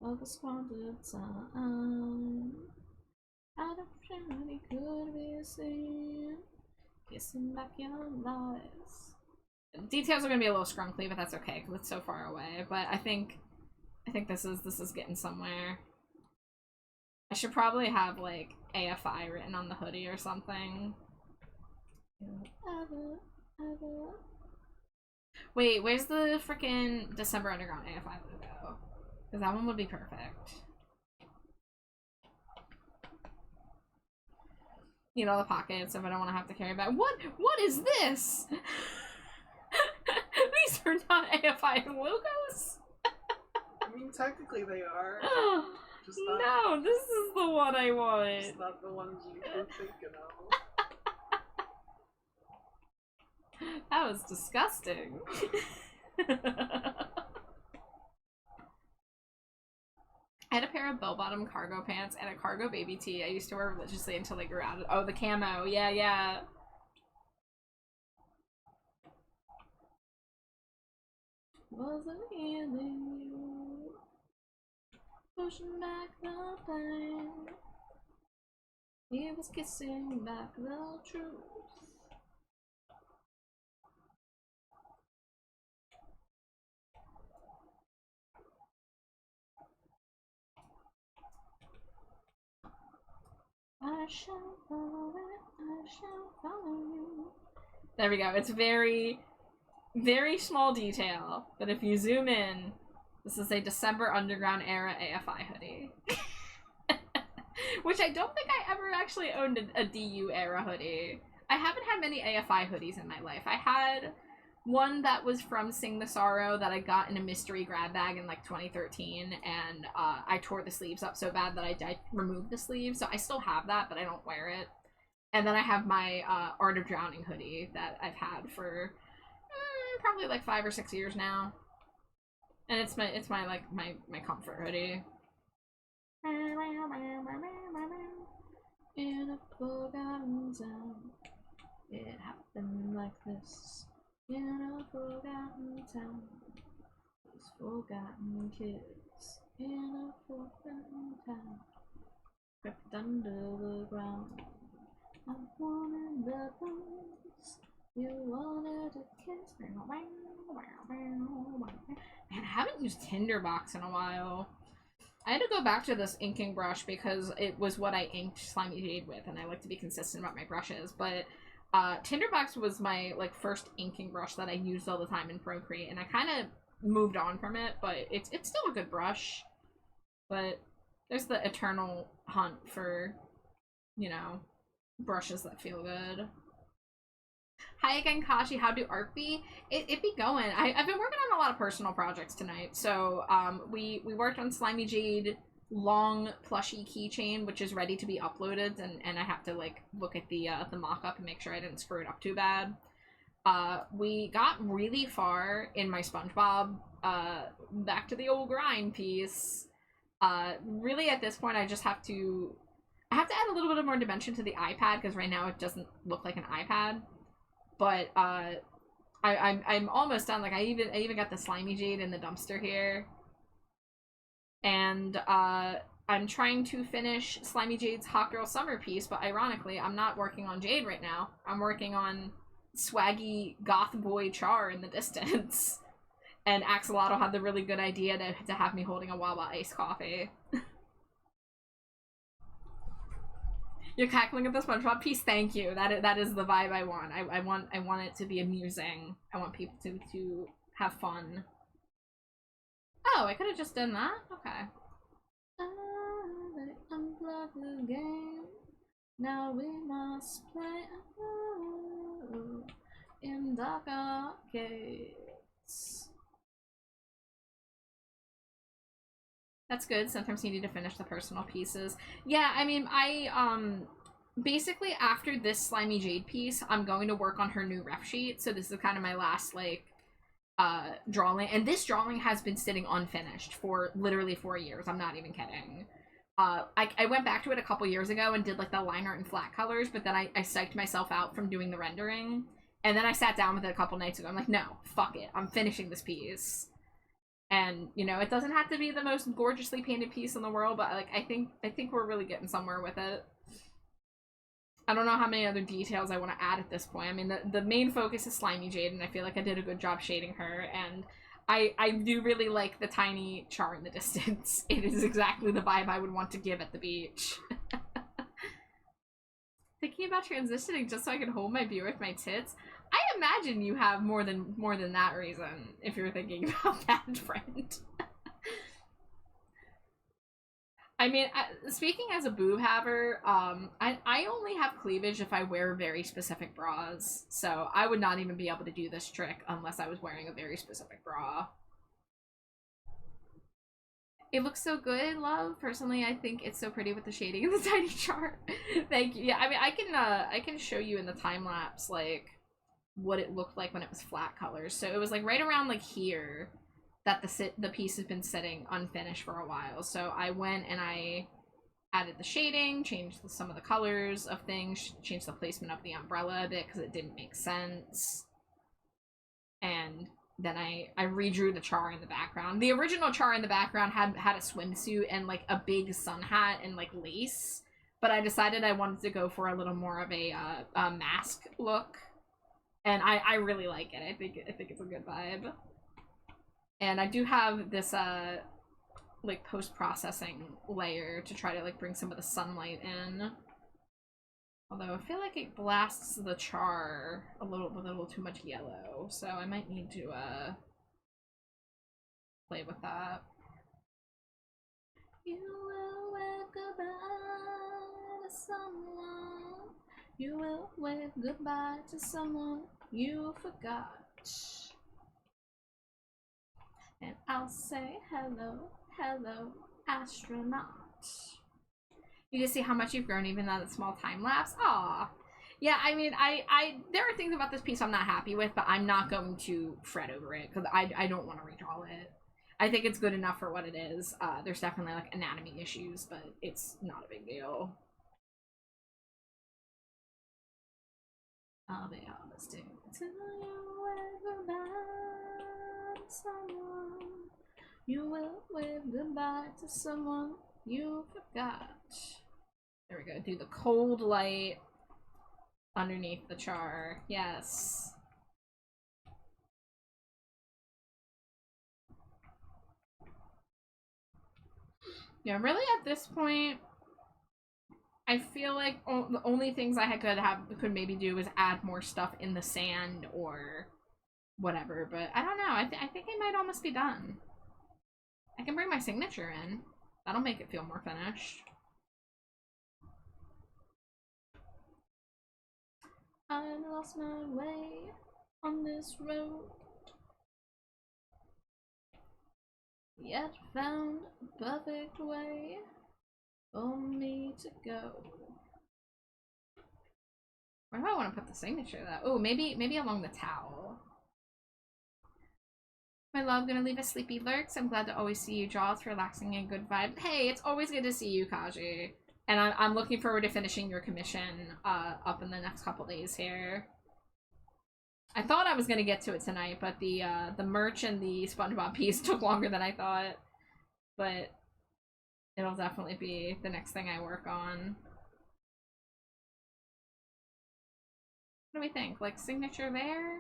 of a squandered time. I don't really could be seen, kissing back your lies. Details are gonna be a little scrunkly, but that's okay because it's so far away. But I think this is getting somewhere. I should probably have like AFI written on the hoodie or something. Wait, where's the freaking December Underground AFI logo? Because that one would be perfect. You know, the pockets if I don't want to have to carry back. What is this? These are not AFI logos. I mean, technically they are. Just not, no, this is the one I want. Just not the ones you were thinking of. That was disgusting. I had a pair of bell-bottom cargo pants and a cargo baby tee I used to wear religiously until they grew out of— oh, the camo. Yeah, yeah. Wasn't healing you, pushing back the pain. He was kissing back the truth. I shall follow it, I shall follow you. There we go. It's very, very small detail, but if you zoom in, this is a December Underground era AFI hoodie. Which I don't think I ever actually owned a DU era hoodie. I haven't had many AFI hoodies in my life. I had one that was from Sing the Sorrow that I got in a mystery grab bag in like 2013, and I tore the sleeves up so bad that I removed the sleeves, so I still have that, but I don't wear it. And then I have my Art of Drowning hoodie that I've had for probably like 5 or 6 years now, and it's my like my comfort hoodie. In a forgotten town, it happened like this. In a forgotten town, these forgotten kids. In a forgotten town, crept under the ground. I wanted the blues, you wanted a kiss. Man, I haven't used Tinderbox in a while. I had to go back to this inking brush because it was what I inked Slimy Jade with, and I like to be consistent about my brushes, but Tinderbox was my like first inking brush that I used all the time in Procreate, and I kind of moved on from it, but it's still a good brush. But there's the eternal hunt for, you know, brushes that feel good. Hi again, Kashi. How do art be? It be going. I've been working on a lot of personal projects tonight. So we worked on Slimy Jade long plushy keychain, which is ready to be uploaded, and I have to like look at the mock-up and make sure I didn't screw it up too bad. We got really far in my SpongeBob back to the old grind piece. Really at this point I just have to add a little bit of more dimension to the iPad, because right now it doesn't look like an iPad. But I'm almost done. Like I even got the Slimy Jade in the dumpster here, and I'm trying to finish Slimy Jade's Hot Girl Summer piece. But ironically, I'm not working on Jade right now. I'm working on swaggy goth boy Char in the distance. And Axolotl had the really good idea to have me holding a Wawa iced coffee. You're cackling at the SpongeBob piece. Thank you. That is the vibe I want. I want it to be amusing. I want people to have fun. Oh, I could have just done that. Okay. Unplug the game. Now we must play in dark arcades. That's good. Sometimes you need to finish the personal pieces. Yeah, I mean, basically after this Slimy Jade piece, I'm going to work on her new ref sheet. So this is kind of my last, like, drawing. And this drawing has been sitting unfinished for literally 4 years. I'm not even kidding. I went back to it a couple years ago and did, like, the line art and flat colors, but then I psyched myself out from doing the rendering. And then I sat down with it a couple nights ago. I'm like, no, fuck it. I'm finishing this piece. And, you know, it doesn't have to be the most gorgeously painted piece in the world, but, like, I think we're really getting somewhere with it. I don't know how many other details I want to add at this point. I mean, the main focus is Slimy Jade, and I feel like I did a good job shading her, and I do really like the tiny char in the distance. It is exactly the vibe I would want to give at the beach. Thinking about transitioning just so I can hold my beer with my tits? I imagine you have more than that reason if you're thinking about that, friend. I mean, speaking as a boob haver, I only have cleavage if I wear very specific bras, so I would not even be able to do this trick unless I was wearing a very specific bra. It looks so good, love. Personally, I think it's so pretty with the shading and the tiny chart. Thank you. Yeah, I mean, I can show you in the time lapse like what it looked like when it was flat colors. So it was like right around like here that the piece has been sitting unfinished for a while. So I went and I added the shading, changed some of the colors of things, changed the placement of the umbrella a bit because it didn't make sense. And then I redrew the char in the background. The original char in the background had a swimsuit and like a big sun hat and like lace, but I decided I wanted to go for a little more of a mask look, and I really like it. I think it's a good vibe. And I do have this like post-processing layer to try to like bring some of the sunlight in. Although I feel like it blasts the char a little too much yellow, so I might need to play with that. You will wave goodbye to someone. You will wave goodbye to someone you forgot. And I'll say hello, hello, astronaut. You can see how much you've grown even on the small time lapse. Aw. Yeah, I mean, there are things about this piece I'm not happy with, but I'm not going to fret over it, because I don't want to redraw it. I think it's good enough for what it is. There's definitely, like, anatomy issues, but it's not a big deal. I'll be honest, too. Till you wave goodbye to someone. You will wave goodbye to someone you forgot. There we go. Do the cold light underneath the char. Yes. Yeah, really at this point, I feel like the only things I could maybe do is add more stuff in the sand or whatever, but I don't know. I think it might almost be done. I can bring my signature in. That'll make it feel more finished. I lost my way on this road, yet found a perfect way for me to go. Where do I want to put the signature though? Oh, maybe along the towel. My love, gonna leave a sleepy lurks. I'm glad to always see you draw. It's relaxing and good vibe. Hey, it's always good to see you, Kaji. And I'm looking forward to finishing your commission up in the next couple days here. I thought I was gonna get to it tonight, but the merch and the SpongeBob piece took longer than I thought. But it'll definitely be the next thing I work on. What do we think? Like signature there?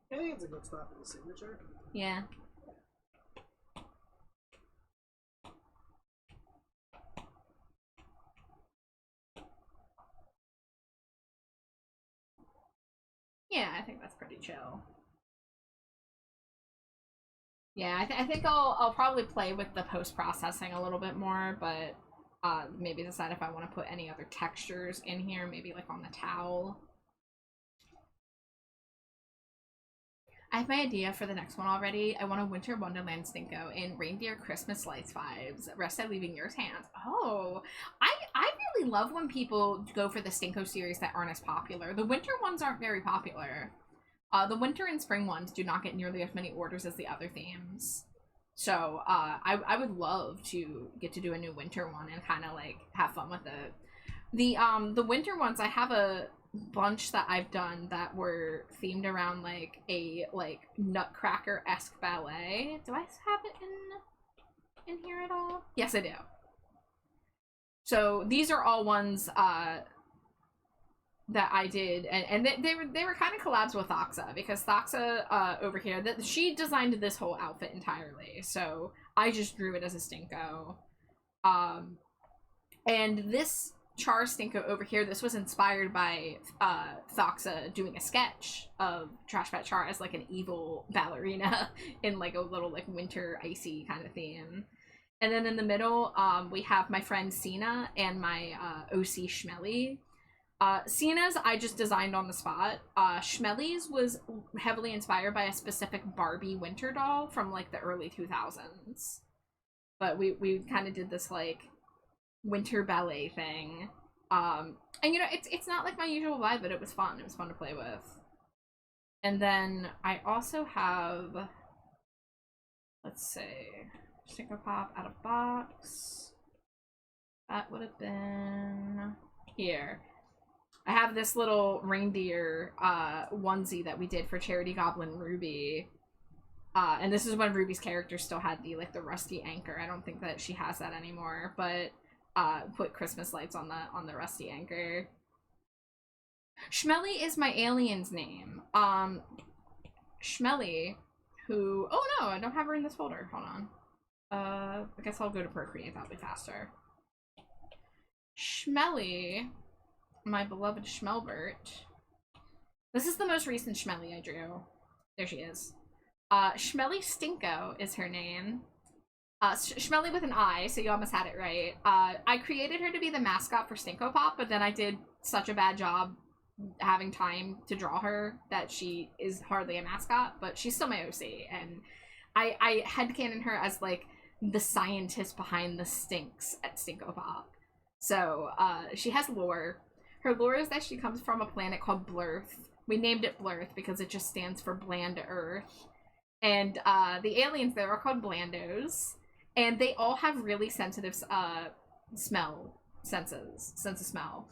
I think it's a good spot for the signature. Yeah. Yeah, I think that's pretty chill. Yeah, I think I'll probably play with the post-processing a little bit more, but maybe decide if I want to put any other textures in here, maybe like on the towel. I have my idea for the next one already. I want a Winter Wonderland Stinko in Reindeer Christmas Lights vibes. Rest I leaving yours hands. Oh, I really love when people go for the Stinko series that aren't as popular. The winter ones aren't very popular. The winter and spring ones do not get nearly as many orders as the other themes. So I would love to get to do a new winter one and kind of like have fun with it. The winter ones, I have a bunch that I've done that were themed around like a Nutcracker-esque ballet. Do I have it in here at all? Yes, I do. So these are all ones that I did, and they were kind of collabs with Thoxa, because Thoxa over here, that she designed this whole outfit entirely, so I just drew it as a Stinko. And this Char Stinko over here, this was inspired by Thoxa doing a sketch of Trash Bat Char as like an evil ballerina in like a little like winter icy kind of theme. And then in the middle, we have my friend Sina and my OC Schmelly. Sina's I just designed on the spot. Schmelly's was heavily inspired by a specific Barbie winter doll from like the early 2000s. But we kind of did this like winter ballet thing. And you know, it's not like my usual vibe, but it was fun. It was fun to play with. And then I also have, let's see, Stinko Pop out of box. That would have been here. I have this little reindeer onesie that we did for Charity Goblin Ruby. And this is when Ruby's character still had the like the rusty anchor. I don't think that she has that anymore, but put Christmas lights on the rusty anchor. Schmelly is my alien's name. Schmelly, who, oh no, I don't have her in this folder. Hold on. I guess I'll go to Procreate, that'll be faster. Schmelly, my beloved Schmelbert. This is the most recent Schmelly I drew. There she is. Schmelly Stinko is her name. Schmelly with an I, so you almost had it right. I created her to be the mascot for Stinko Pop, but then I did such a bad job having time to draw her that she is hardly a mascot, but she's still my OC, and I headcanon her as like the scientist behind the stinks at Stinko Pop. So she has lore. Her lore is that she comes from a planet called Blurth. We named it Blurth because it just stands for bland earth. And the aliens there are called Blandos. And they all have really sensitive sense of smell.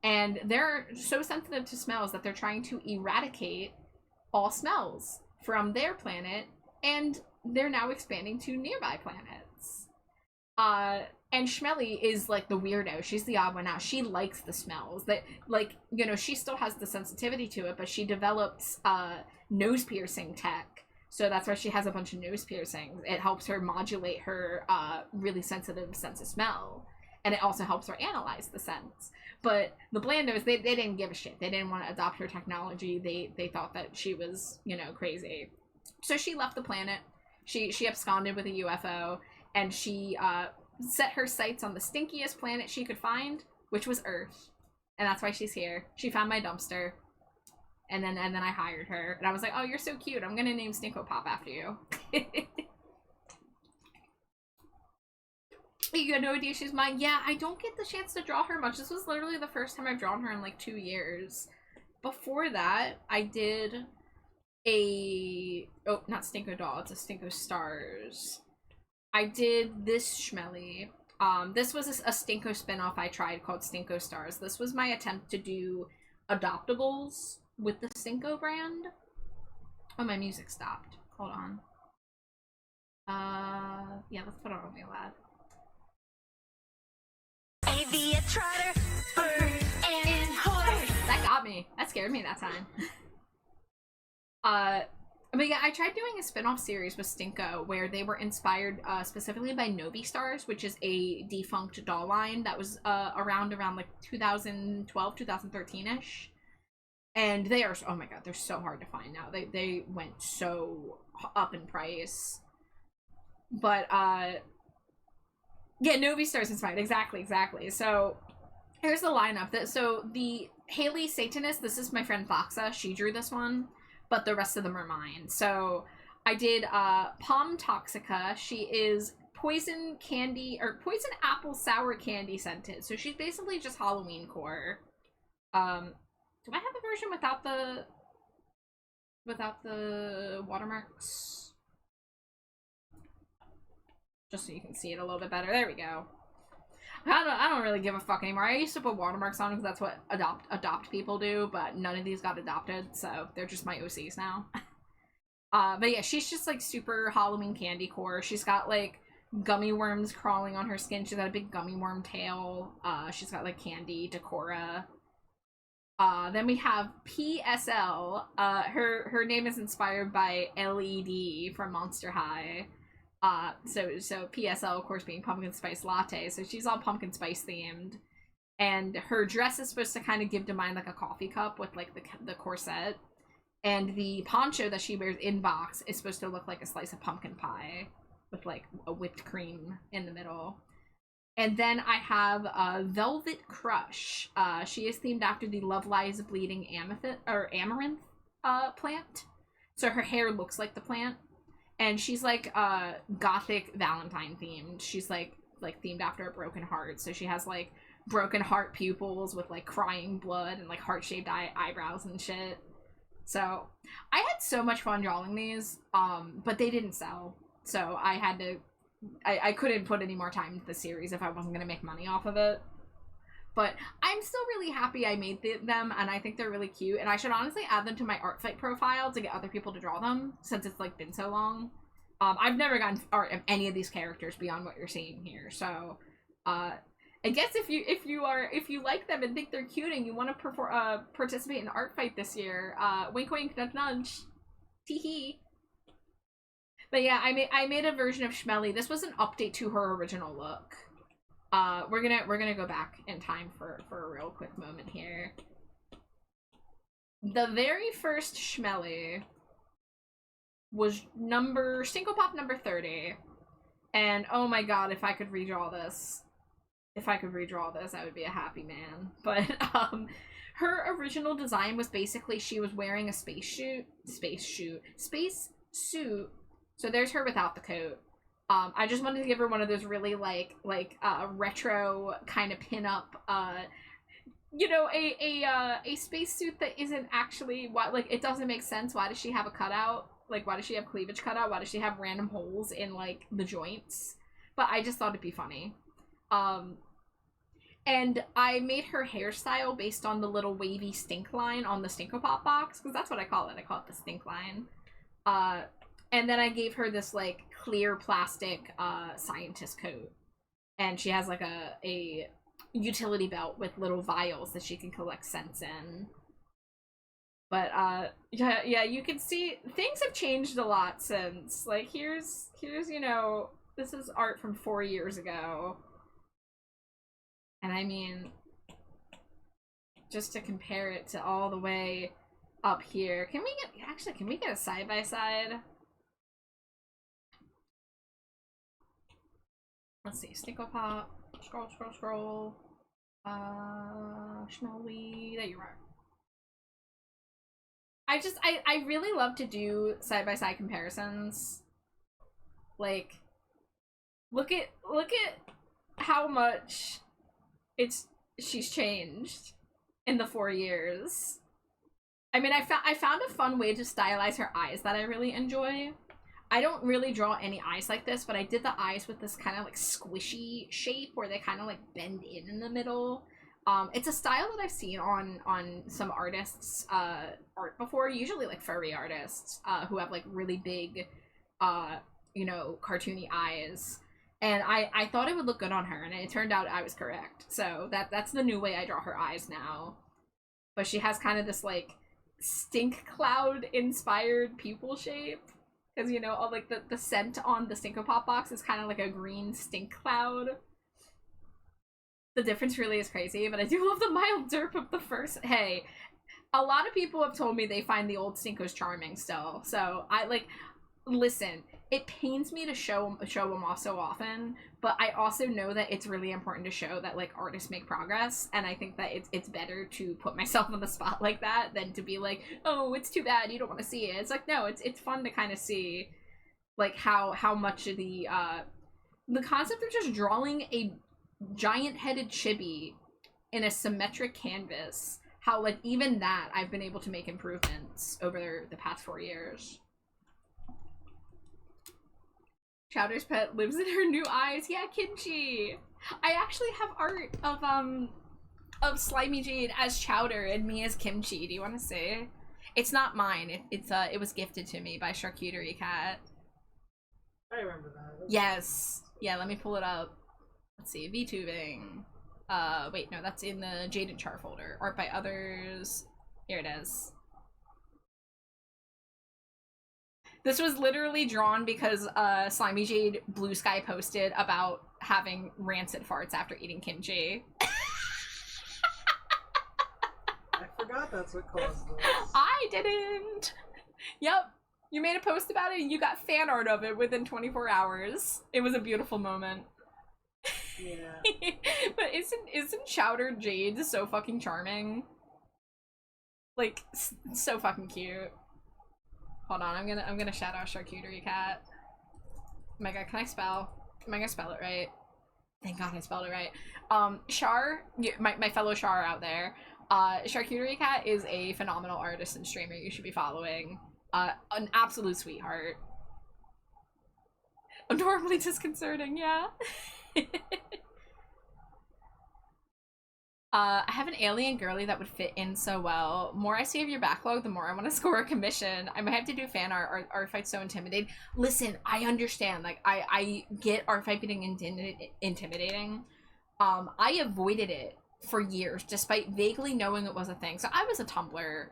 And they're so sensitive to smells that they're trying to eradicate all smells from their planet, and they're now expanding to nearby planets. And Schmelly is like the weirdo. She's the odd one out. She likes the smells. That, like, you know, she still has the sensitivity to it, but she develops nose piercing tech. So that's why she has a bunch of nose piercings. It helps her modulate her really sensitive sense of smell. And it also helps her analyze the scents. But the Blandos, they didn't give a shit. They didn't want to adopt her technology. They thought that she was, you know, crazy. So she left the planet. She absconded with a UFO. And she set her sights on the stinkiest planet she could find, which was Earth. And that's why she's here. She found my dumpster. And then I hired her. And I was like, oh, you're so cute. I'm going to name Stinko Pop after you. You had no idea she's mine? Yeah, I don't get the chance to draw her much. This was literally the first time I've drawn her in like 2 years. Before that, I did oh, not Stinko Doll. It's a Stinko Stars. I did this Schmelly. This was a Stinko spinoff I tried called Stinko Stars. This was my attempt to do adoptables with the Stinko brand. Oh, my music stopped. Hold on. Yeah, let's put it on real loud. Avia Trotter, bird, and horse. That got me. That scared me that time. But yeah, I tried doing a spin-off series with Stinko where they were inspired specifically by Novi Stars, which is a defunct doll line that was around like 2012, 2013-ish. And they are, oh my god, they're so hard to find now. They went so up in price. But yeah, Novi Stars inspired. Exactly. So here's the lineup. So the Haley Satanist, this is my friend Thoxa. She drew this one. but the rest of them are mine. So I did Palm Toxica. She is poison candy or poison apple sour candy scented. So she's basically just Halloween core. Do I have a version without the watermarks? Just so you can see it a little bit better. There we go. I don't really give a fuck anymore. I used to put watermarks on because that's what adopt people do, but none of these got adopted, so they're just my OCs now. But yeah, she's just like super Halloween candy core. She's got like gummy worms crawling on her skin. She's got a big gummy worm tail. She's got like candy decora. Then we have PSL. Her name is inspired by LED from Monster High. So PSL, of course, being pumpkin spice latte. So she's all pumpkin spice themed, and her dress is supposed to kind of give to mind like a coffee cup with like the corset, and the poncho that she wears in box is supposed to look like a slice of pumpkin pie with like a whipped cream in the middle. And then I have Velvet Crush. She is themed after the Love Lies Bleeding amaranth plant. So her hair looks like the plant. And she's like gothic Valentine themed. She's like themed after a broken heart. So she has like broken heart pupils with like crying blood and like heart-shaped eyebrows and shit. So I had so much fun drawing these, but they didn't sell. So I couldn't put any more time into the series if I wasn't going to make money off of it. But I'm still really happy I made them, and I think they're really cute. And I should honestly add them to my ArtFight profile to get other people to draw them, since it's like been so long. I've never gotten art of any of these characters beyond what you're seeing here. So, I guess if you like them and think they're cute and you want to participate in ArtFight this year, wink wink nudge nudge, teehee. But yeah, I made a version of Schmelly. This was an update to her original look. We're gonna go back in time for a real quick moment here. The very first Schmelly was Stinko Pop number 30. And oh my god, if I could redraw this, I would be a happy man. But her original design was basically she was wearing a space suit. So there's her without the coat. I just wanted to give her one of those really like retro kind of pin-up, you know, a spacesuit that isn't actually like it doesn't make sense. Why does she have a cutout? Like, why does she have cleavage cutout? Why does she have random holes in like the joints? But I just thought it'd be funny. And I made her hairstyle based on the little wavy stink line on the Stinko Pop box, because that's what I call it. I call it the stink line. And then I gave her this like clear plastic scientist coat, and she has like a utility belt with little vials that she can collect scents in. But yeah, you can see things have changed a lot since. Like here's you know, this is art from 4 years ago, and I mean, just to compare it to all the way up here, can we get a side by side? Let's see, Stinko Pop, scroll, Schmelly, there you are. I really love to do side-by-side comparisons. Like, look at how much she's changed in the 4 years. I mean, I found a fun way to stylize her eyes that I really enjoy. I don't really draw any eyes like this, but I did the eyes with this kind of like squishy shape where they kind of like bend in the middle. It's a style that I've seen on some artists' art before, usually like furry artists who have like really big, you know, cartoony eyes. And I thought it would look good on her, and it turned out I was correct. So that's the new way I draw her eyes now. But she has kind of this like stink cloud inspired pupil shape. Because, you know, all, like, the scent on the Stinko Pop box is kind of like a green stink cloud. The difference really is crazy, but I do love the mild derp of the first. Hey, a lot of people have told me they find the old Stinkos charming still. So, listen, it pains me to show them off so often, but I also know that it's really important to show that, like, artists make progress, and I think that it's better to put myself on the spot like that than to be like, oh, it's too bad, you don't want to see it. It's like, no, it's fun to kind of see, like, how much of the concept of just drawing a giant-headed chibi in a symmetric canvas, how, like, even that, I've been able to make improvements over the past 4 years. Chowder's pet lives in her new eyes. Yeah, Kimchi. I actually have art of Slimy Jade as Chowder and me as Kimchi. Do you want to see? It's not mine. It was gifted to me by Charcuterie Cat. I remember that. Yes. Yeah, let me pull it up. Let's see. VTubing. Wait, no, that's in the Jade and Char folder. Art by others. Here it is. This was literally drawn because Slimy Jade Blue Sky posted about having rancid farts after eating kimchi. I forgot that's what caused this. I didn't. Yep. You made a post about it and you got fan art of it within 24 hours. It was a beautiful moment. Yeah. But isn't Chowder Jade so fucking charming? Like, so fucking cute. Hold on, I'm gonna shout out Charcuterie Cat. Oh my god, can I spell? Am I gonna spell it right? Thank god I spelled it right. Char, my fellow Char out there, Charcuterie Cat is a phenomenal artist and streamer you should be following. An absolute sweetheart. Adorably disconcerting, yeah. I have an alien girly that would fit in so well. More I see of your backlog, the more I want to score a commission. I might have to do fan art. Art fight's so intimidating. Listen, I understand. Like, I get art fight being intimidating. I avoided it for years, despite vaguely knowing it was a thing. So I was a Tumblr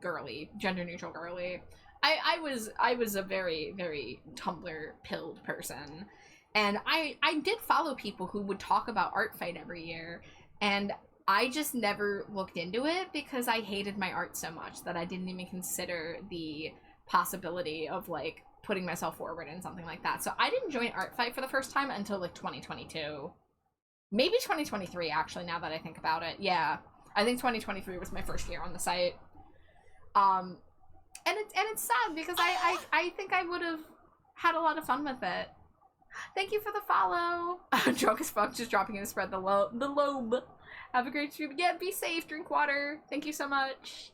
girly, gender neutral girly. I was a very, very Tumblr pilled person. And I did follow people who would talk about art fight every year. And I just never looked into it because I hated my art so much that I didn't even consider the possibility of, like, putting myself forward in something like that. So I didn't join art fight for the first time until, like, 2022. Maybe 2023, actually, now that I think about it. Yeah, I think 2023 was my first year on the site. And it's sad because I think I would have had a lot of fun with it. Thank you for the follow. Drunk as fuck, just dropping in to spread the lobe. Have a great stream. Yeah, be safe, drink water. Thank you so much.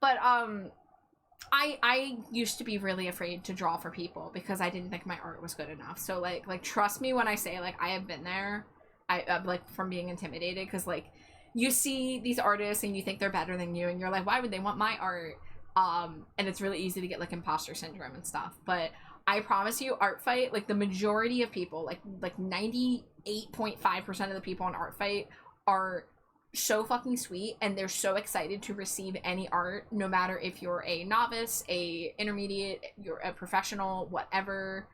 But I used to be really afraid to draw for people because I didn't think my art was good enough. So like trust me when I say, like, I have been there. I'm like, from being intimidated, because, like, you see these artists and you think they're better than you and you're like, why would they want my art? And it's really easy to get, like, imposter syndrome and stuff. But I promise you, art fight, like, the majority of people, like 98.5% of the people on art fight are so fucking sweet, and they're so excited to receive any art, no matter if you're a novice, a intermediate, you're a professional, whatever.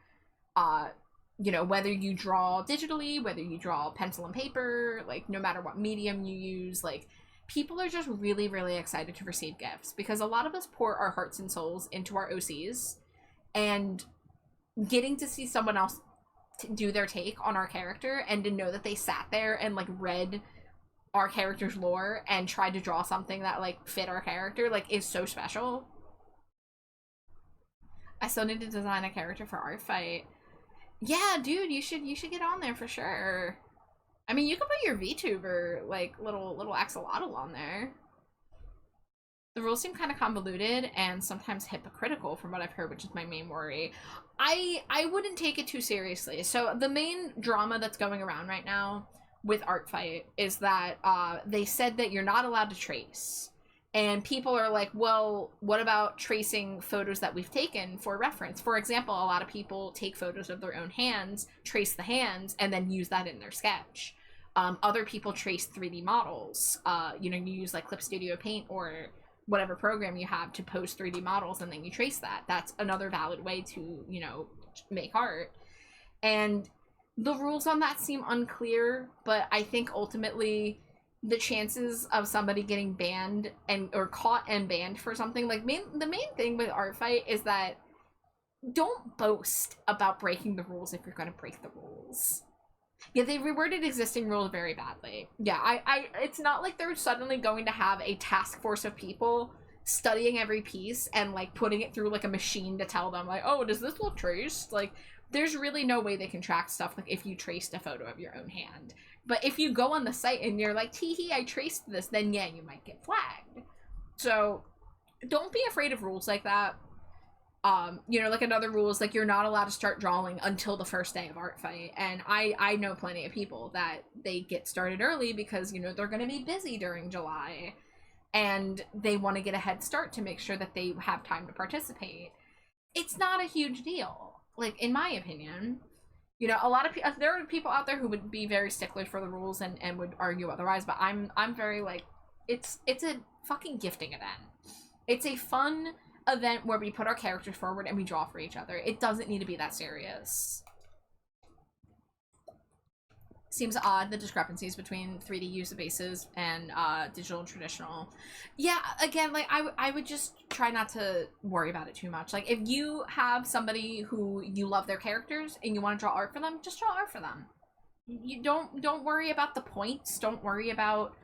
You know, whether you draw digitally, whether you draw pencil and paper, like, no matter what medium you use, like, people are just really, really excited to receive gifts, because a lot of us pour our hearts and souls into our OCs, and getting to see someone else do their take on our character, and to know that they sat there and, like, read our character's lore and tried to draw something that, like, fit our character, like, is so special. I still need to design a character for art fight. Yeah, dude, you should get on there for sure. I mean, you could put your VTuber, like, little axolotl on there. The rules seem kind of convoluted and sometimes hypocritical from what I've heard, which is my main worry. I wouldn't take it too seriously. So the main drama that's going around right now with art fight is that they said that you're not allowed to trace. And people are like, well, what about tracing photos that we've taken for reference? For example, a lot of people take photos of their own hands, trace the hands, and then use that in their sketch. Other people trace 3D models. You know, you use, like, Clip Studio Paint or whatever program you have to post 3D models, and then you trace that. That's another valid way to, you know, make art. And the rules on that seem unclear, but I think ultimately the chances of somebody getting banned or caught and banned for something, like, the main thing with art fight is that don't boast about breaking the rules if you're going to break the rules. Yeah, they reworded existing rules very badly. Yeah, it's not like they're suddenly going to have a task force of people studying every piece and, like, putting it through, like, a machine to tell them, like, oh, does this look traced? Like, there's really no way they can track stuff, like, if you traced a photo of your own hand. But if you go on the site and you're like, tee-hee, I traced this, then yeah, you might get flagged. So, don't be afraid of rules like that. You know, like, another rule is, like, you're not allowed to start drawing until the first day of art fight. And I know plenty of people that they get started early because, you know, they're going to be busy during July. And they want to get a head start to make sure that they have time to participate. It's not a huge deal, like, in my opinion. You know, a lot of people, there are people out there who would be very sticklers for the rules and would argue otherwise, but I'm very, like, it's a fucking gifting event. It's a fun event where we put our characters forward and we draw for each other. It doesn't need to be that serious. Seems odd, the discrepancies between 3D use of bases and digital and traditional. Yeah, again, like, I would just try not to worry about it too much. Like, if you have somebody who you love their characters and you want to draw art for them, just draw art for them. You don't worry about the points. Don't worry about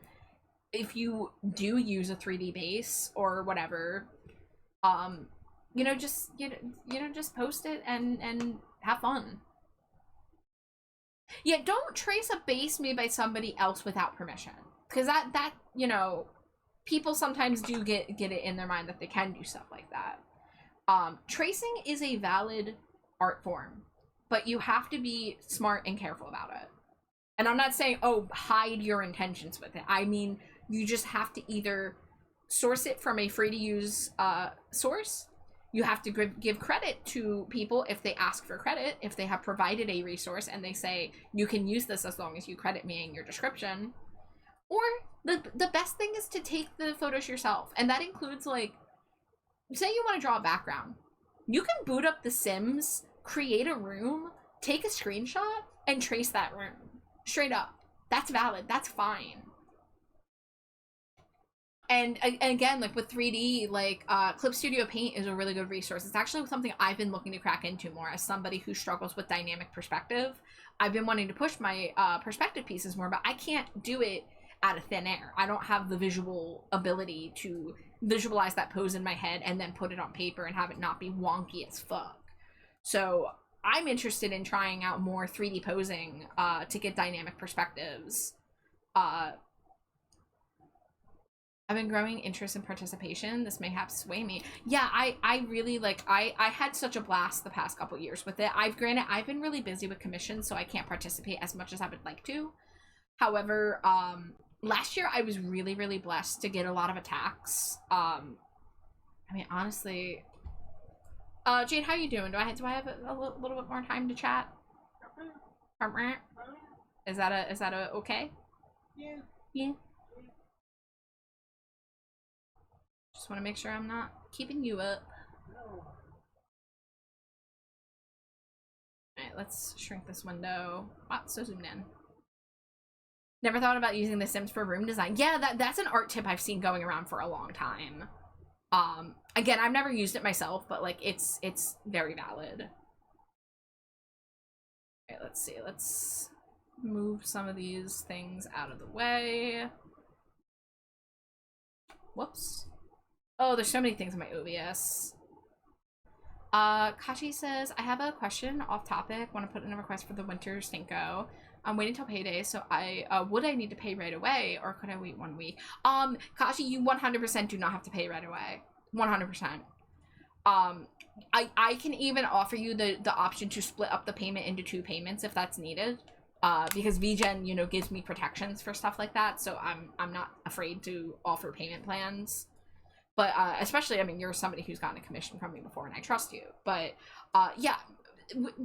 if you do use a 3D base or whatever. You know, just just post it and have fun. Yeah, don't trace a base made by somebody else without permission. Because that, you know, people sometimes do get it in their mind that they can do stuff like that. Tracing is a valid art form, but you have to be smart and careful about it. And I'm not saying, oh, hide your intentions with it. I mean, you just have to either source it from a free-to-use source. You have to give credit to people if they ask for credit, if they have provided a resource and they say, you can use this as long as you credit me in your description. Or the best thing is to take the photos yourself. And that includes, like, say you want to draw a background. You can boot up The Sims, create a room, take a screenshot, and trace that room. Straight up. That's valid. That's fine. And again, like, with 3D, like, Clip Studio Paint is a really good resource. It's actually something I've been looking to crack into more as somebody who struggles with dynamic perspective. I've been wanting to push my perspective pieces more, but I can't do it out of thin air. I don't have the visual ability to visualize that pose in my head and then put it on paper and have it not be wonky as fuck. So I'm interested in trying out more 3D posing to get dynamic perspectives. I've been growing interest in participation. This may have sway me. Yeah, I really, like, I had such a blast the past couple years with it. I've been really busy with commissions, so I can't participate as much as I would like to. However, last year I was really, really blessed to get a lot of attacks. I mean, honestly, Jade, how you doing? Do I have a little bit more time to chat? Is that a okay? Yeah. Yeah. Just want to make sure I'm not keeping you up. Alright, let's shrink this window. Wow, so zoomed in. Never thought about using The Sims for room design. Yeah, that's an art tip I've seen going around for a long time. Again, I've never used it myself, but, like, it's very valid. Okay, let's see. Let's move some of these things out of the way. Whoops. Oh, there's so many things in my OBS. Kashi says, I have a question off topic. Want to put in a request for the winter Stinko. I'm waiting till payday, so would I need to pay right away, or could I wait 1 week? Kashi, you 100% do not have to pay right away. 100%. I can even offer you the option to split up the payment into 2 payments if that's needed. Because VGen, you know, gives me protections for stuff like that, so I'm not afraid to offer payment plans. But especially, I mean, you're somebody who's gotten a commission from me before, and I trust you. But yeah,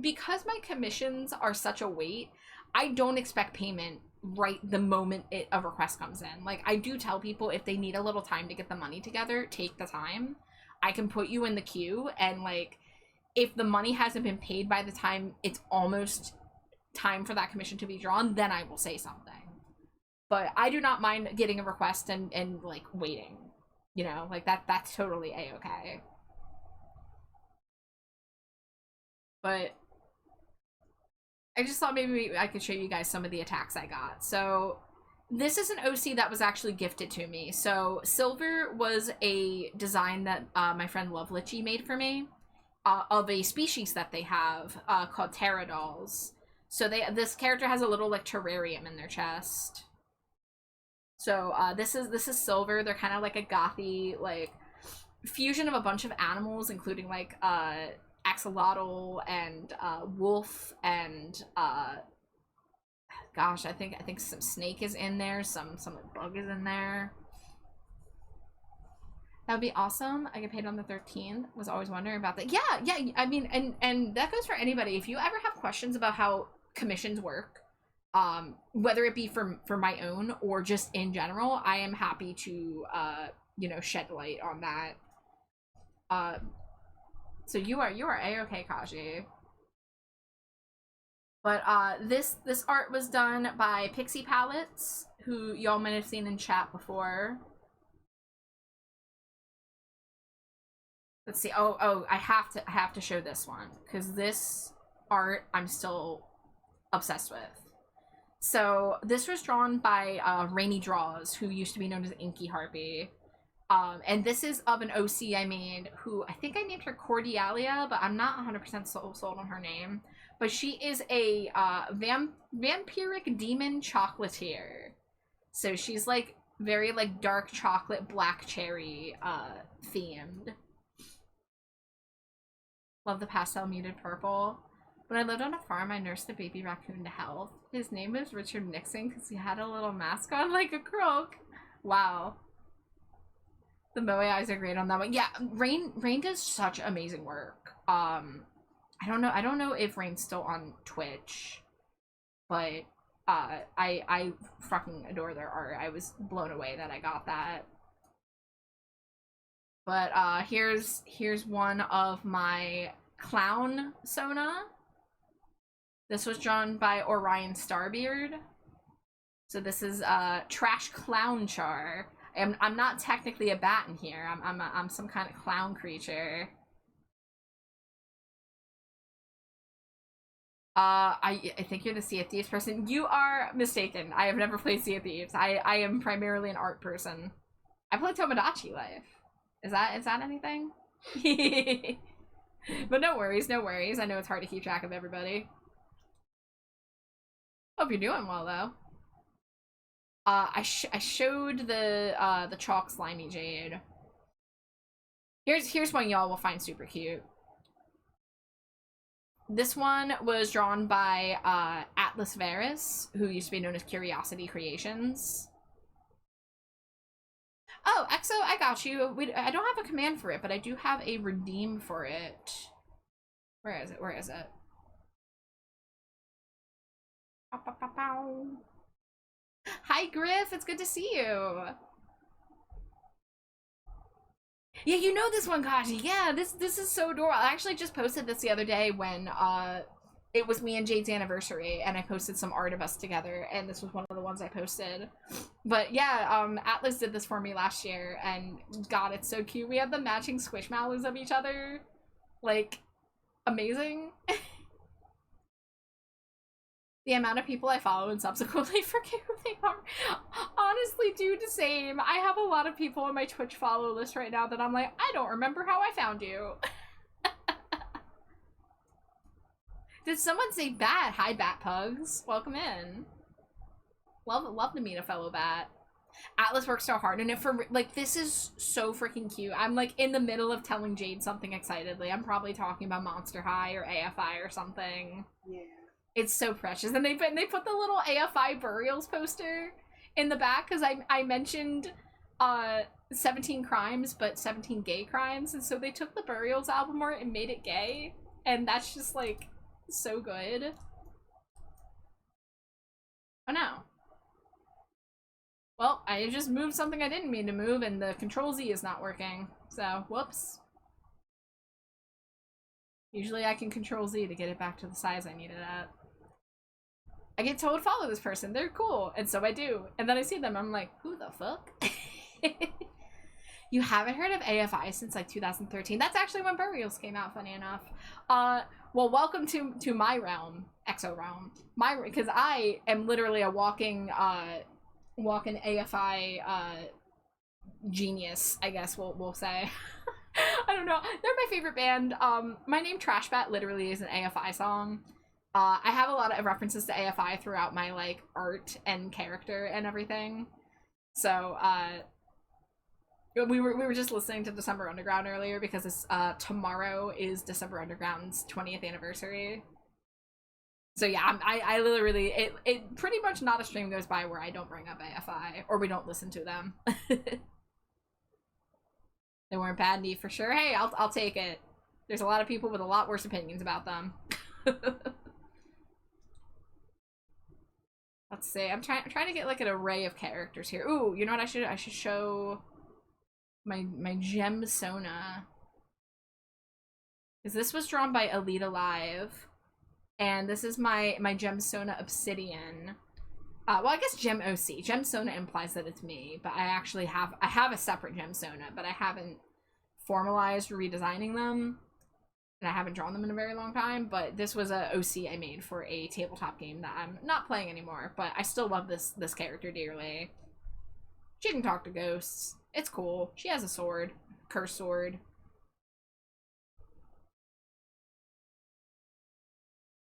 because my commissions are such a wait, I don't expect payment right the moment a request comes in. Like, I do tell people if they need a little time to get the money together, take the time. I can put you in the queue, and, like, if the money hasn't been paid by the time it's almost time for that commission to be drawn, then I will say something. But I do not mind getting a request and like, waiting. You know, like, that's totally a-okay. But I just thought maybe I could show you guys some of the attacks I got. So this is an OC that was actually gifted to me. So Silver was a design that my friend Lovelitchy made for me of a species that they have called pterodolls. So this character has a little like terrarium in their chest. So this is Silver. They're kind of like a gothy like fusion of a bunch of animals, including like axolotl and wolf and gosh, I think some snake is in there, some bug is in there. That would be awesome. I get paid on the 13th. Was always wondering about that. Yeah. I mean, and that goes for anybody. If you ever have questions about how commissions work, whether it be for my own or just in general, I am happy to shed light on that. So you are A-okay, Kaji. But this art was done by Pixie Palettes, who y'all might have seen in chat before. Let's see. Oh, I have to show this one because this art I'm still obsessed with. So this was drawn by Rainy Draws, who used to be known as Inky Harpy. And this is of an OC I made who I think I named her Cordialia, but I'm not 100% sold on her name. But she is a vampiric demon chocolatier. So she's like very like dark chocolate, black cherry themed. Love the pastel muted purple. When I lived on a farm, I nursed a baby raccoon to health. His name was Richard Nixon because he had a little mask on like a croak. Wow. The Moe eyes are great on that one. Yeah, Rain does such amazing work. I don't know if Rain's still on Twitch, but I fucking adore their art. I was blown away that I got that. But here's one of my clown Sona. This was drawn by Orion Starbeard. So this is Trash Clown Char. I'm not technically a bat in here. I'm some kind of clown creature. I think you're the Sea of Thieves person. You are mistaken. I have never played Sea of Thieves. I am primarily an art person. I play Tomodachi Life. Is that anything? But no worries. I know it's hard to keep track of everybody. Hope you're doing well though. I showed the chalk slimy jade. Here's one y'all will find super cute. This one was drawn by Atlas Varus, who used to be known as Curiosity Creations. Oh, Exo, I got you. I don't have a command for it, but I do have a redeem for it. Where is it? Hi, Griff. It's good to see you. Yeah, you know this one, Kaji. Yeah, this is so adorable. I actually just posted this the other day when it was me and Jade's anniversary, and I posted some art of us together, and this was one of the ones I posted. But yeah, Atlas did this for me last year, and God, it's so cute. We have the matching squishmallows of each other. Like, amazing. The amount of people I follow and subsequently forget who they are. Honestly, dude, the same. I have a lot of people on my Twitch follow list right now that I'm like, I don't remember how I found you. Did someone say bat? Hi, bat pugs. Welcome in. Love to meet a fellow bat. Atlas works so hard, and like, this is so freaking cute. I'm like in the middle of telling Jade something excitedly. I'm probably talking about Monster High or AFI or something. Yeah. It's so precious. And they put the little AFI burials poster in the back because I mentioned 17 crimes, but 17 gay crimes. And so they took the burials album art and made it gay. And that's just like so good. Oh no. Well, I just moved something I didn't mean to move and the Control Z is not working. So, whoops. Usually I can Control Z to get it back to the size I need it at. I get told follow this person, they're cool, and so I do. And then I see them, I'm like, who the fuck? You haven't heard of AFI since like 2013. That's actually when Burials came out, funny enough. Well, welcome to my realm, Exo realm. Because I am literally a walking AFI genius, I guess we'll say. I don't know. They're my favorite band. My name Trashbat literally is an AFI song. I have a lot of references to AFI throughout my like art and character and everything. So we were just listening to December Underground earlier because it's tomorrow is December Underground's 20th anniversary. So yeah, I literally it pretty much not a stream goes by where I don't bring up AFI or we don't listen to them. They weren't bad for sure. Hey, I'll take it. There's a lot of people with a lot worse opinions about them. Let's see. I'm trying to get like an array of characters here. Ooh, you know what I should show my gem Sona. Because this was drawn by Elite Alive. And this is my gem Sona Obsidian. Well, I guess Gem OC. Gem Sona implies that it's me, but I actually have a separate Gem Sona, but I haven't formalized redesigning them, and I haven't drawn them in a very long time. But this was a OC I made for a tabletop game that I'm not playing anymore, but I still love this character dearly. She can talk to ghosts. It's cool. She has a sword, curse sword.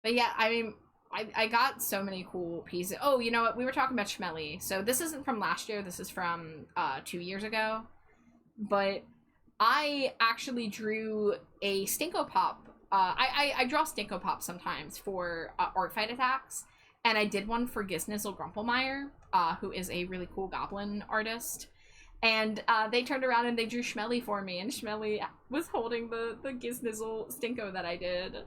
But yeah, I mean, I got so many cool pieces. Oh, you know what? We were talking about Schmelly. So this isn't from last year. This is from 2 years ago. But I actually drew a Stinko Pop. I draw Stinko Pop sometimes for art fight attacks. And I did one for Gisnizzle Grumpelmeyer, who is a really cool goblin artist. And they turned around and they drew Schmelly for me. And Schmelly was holding the Gisnizzle Stinko that I did.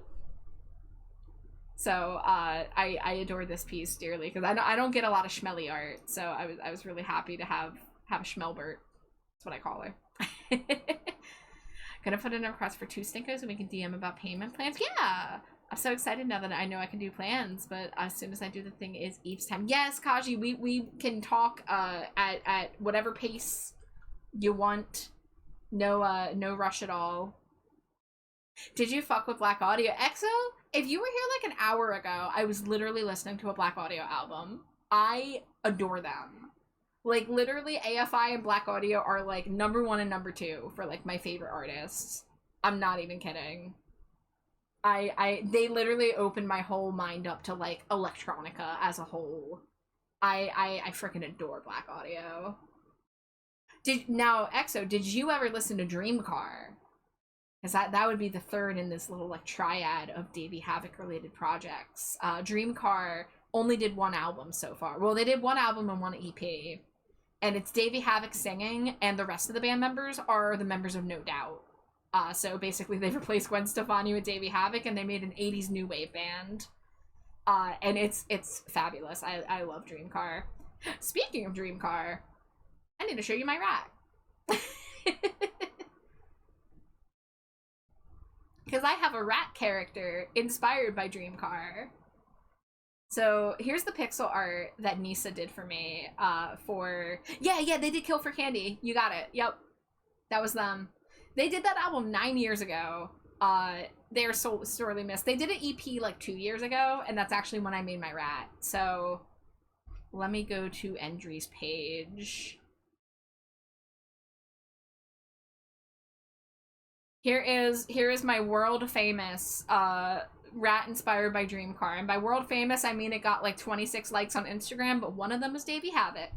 So I adore this piece dearly because I don't get a lot of Schmelly art, so I was really happy to have a Schmelbert. That's what I call her. Gonna put in a request for 2 Stinkos and we can DM about payment plans. Yeah, I'm so excited now that I know I can do plans. But as soon as I do the thing, is Eve's time. Yes, Kaji, we can talk at whatever pace you want. No rush at all. Did you fuck with Black Audio? EXO? If you were here like an hour ago, I was literally listening to a Black Audio album. I adore them. Like, literally, AFI and Black Audio are, like, #1 and #2 for, like, my favorite artists. I'm not even kidding. They literally opened my whole mind up to, like, electronica as a whole. I freaking adore Black Audio. Now, EXO, did you ever listen to Dream Car? Because that would be the third in this little like triad of Davey Havoc related projects. Dream Car only did 1 album so far. Well, they did 1 album and 1 EP. And it's Davey Havoc singing, and the rest of the band members are the members of No Doubt. So basically they replaced Gwen Stefani with Davey Havoc, and they made an 80s new wave band. And it's fabulous. I love Dream Car. Speaking of Dream Car, I need to show you my rat. Because I have a rat character inspired by Dream Car. So here's the pixel art that Nisa did for me for... Yeah, they did Kill for Candy. You got it. Yep. That was them. They did that album 9 years ago. They are so sorely missed. They did an EP like 2 years ago, and that's actually when I made my rat. So let me go to Endry's page. Here is my world famous rat inspired by Dream Car. And by world famous, I mean it got like 26 likes on Instagram, but one of them was Davey Havoc.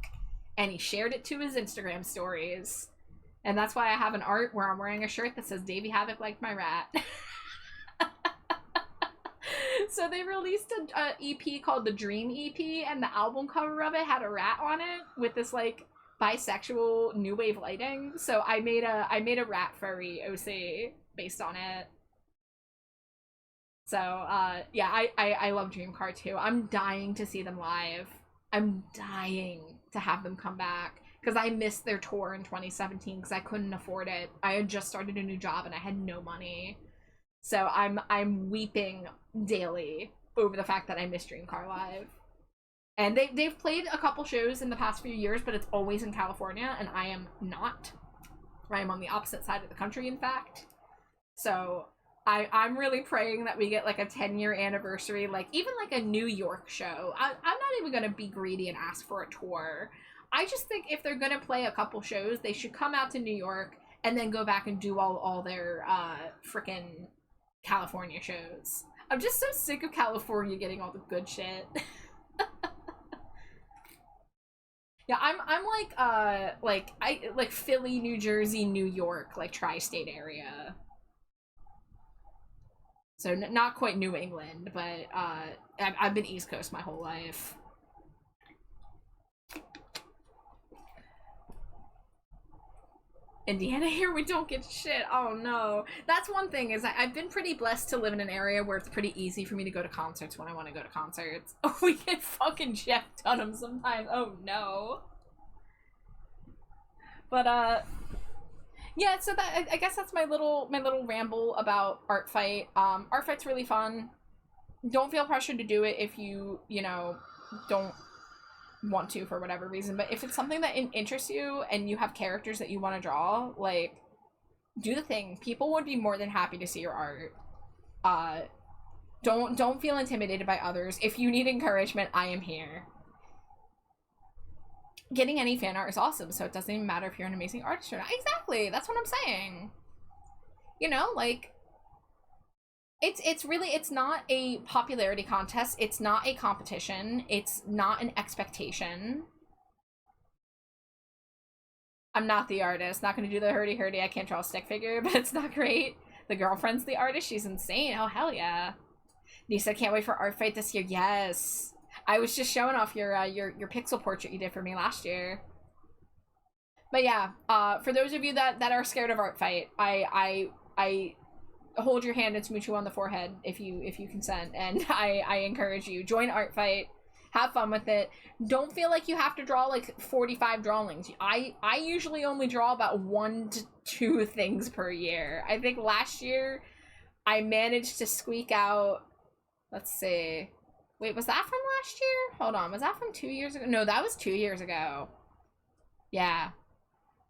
And he shared it to his Instagram stories. And that's why I have an art where I'm wearing a shirt that says Davey Havoc liked my rat. So they released an EP called the Dream EP, and the album cover of it had a rat on it with this like bisexual new wave lighting. So I made a rat furry OC based on it. So yeah, I love Dream Car too. I'm dying to see them live. I'm dying to have them come back because I missed their tour in 2017 because I couldn't afford it. I had just started a new job and I had no money. So I'm weeping daily over the fact that I missed Dream Car live. And they've played a couple shows in the past few years, but it's always in California, and I am not. I'm on the opposite side of the country, in fact. So I'm really praying that we get like a 10-year anniversary, like even like a New York show. I'm not even gonna be greedy and ask for a tour. I just think if they're gonna play a couple shows, they should come out to New York and then go back and do all their frickin' California shows. I'm just so sick of California getting all the good shit. Yeah, I'm like Philly, New Jersey, New York, like tri-state area. So not quite New England, but I've been East Coast my whole life. Indiana here, we don't get shit. Oh no. That's one thing, is I've been pretty blessed to live in an area where it's pretty easy for me to go to concerts when I want to go to concerts. Oh, we get fucking Jeff Dunham sometimes. Oh no. But yeah, so that I guess that's my little ramble about Art Fight. Art Fight's really fun. Don't feel pressured to do it if you know, don't want to for whatever reason, but if it's something that interests you and you have characters that you want to draw, like, do the thing. People would be more than happy to see your art. Don't feel intimidated by others. If you need encouragement, I am here. Getting any fan art is awesome, so it doesn't even matter if you're an amazing artist or not. Exactly, that's what I'm saying. You know, like, it's not a popularity contest. It's not a competition. It's not an expectation. I'm not the artist. Not gonna do the hurdy-hurdy. I can't draw a stick figure, but it's not great. The girlfriend's the artist. She's insane. Oh, hell yeah. Nisa, can't wait for Art Fight this year. Yes. I was just showing off your pixel portrait you did for me last year. But yeah, for those of you that are scared of Art Fight, I hold your hand and smooch you on the forehead if you consent, and I encourage you, join Art Fight, have fun with it. Don't feel like you have to draw like 45 drawings. I usually only draw about 1 to 2 things per year. I think last year I managed to squeak out, let's see, wait, was that from last year? Hold on, was that from 2 years ago? No, that was 2 years ago. Yeah.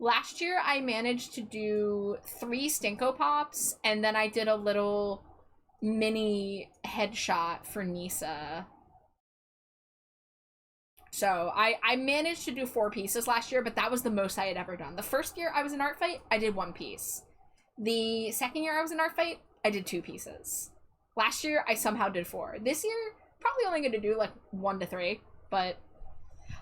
Last year, I managed to do 3 Stinko Pops, and then I did a little mini headshot for Nisa. So, I managed to do 4 pieces last year, but that was the most I had ever done. The first year I was in Art Fight, I did 1 piece. The second year I was in Art Fight, I did 2 pieces. Last year, I somehow did 4. This year, probably only going to do like 1 to 3, but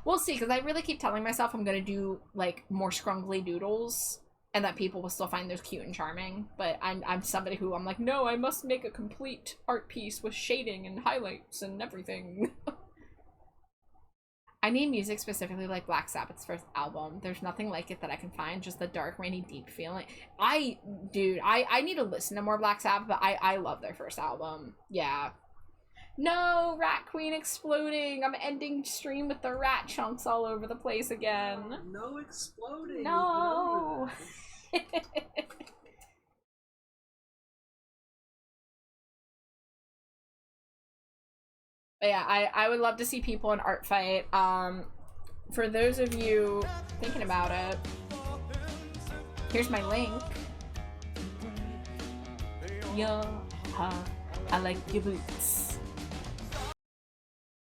we'll see, because I really keep telling myself I'm going to do, like, more scrungly doodles, and that people will still find those cute and charming, but I'm somebody who, I'm like, no, I must make a complete art piece with shading and highlights and everything. I need music specifically like Black Sabbath's first album. There's nothing like it that I can find, just the dark, rainy, deep feeling. I need to listen to more Black Sabbath, but I love their first album. Yeah. No, Rat Queen exploding. I'm ending stream with the rat chunks all over the place again. No exploding. No. But yeah, I would love to see people in Art Fight. For those of you thinking about it, here's my link. Yo, I like your boots.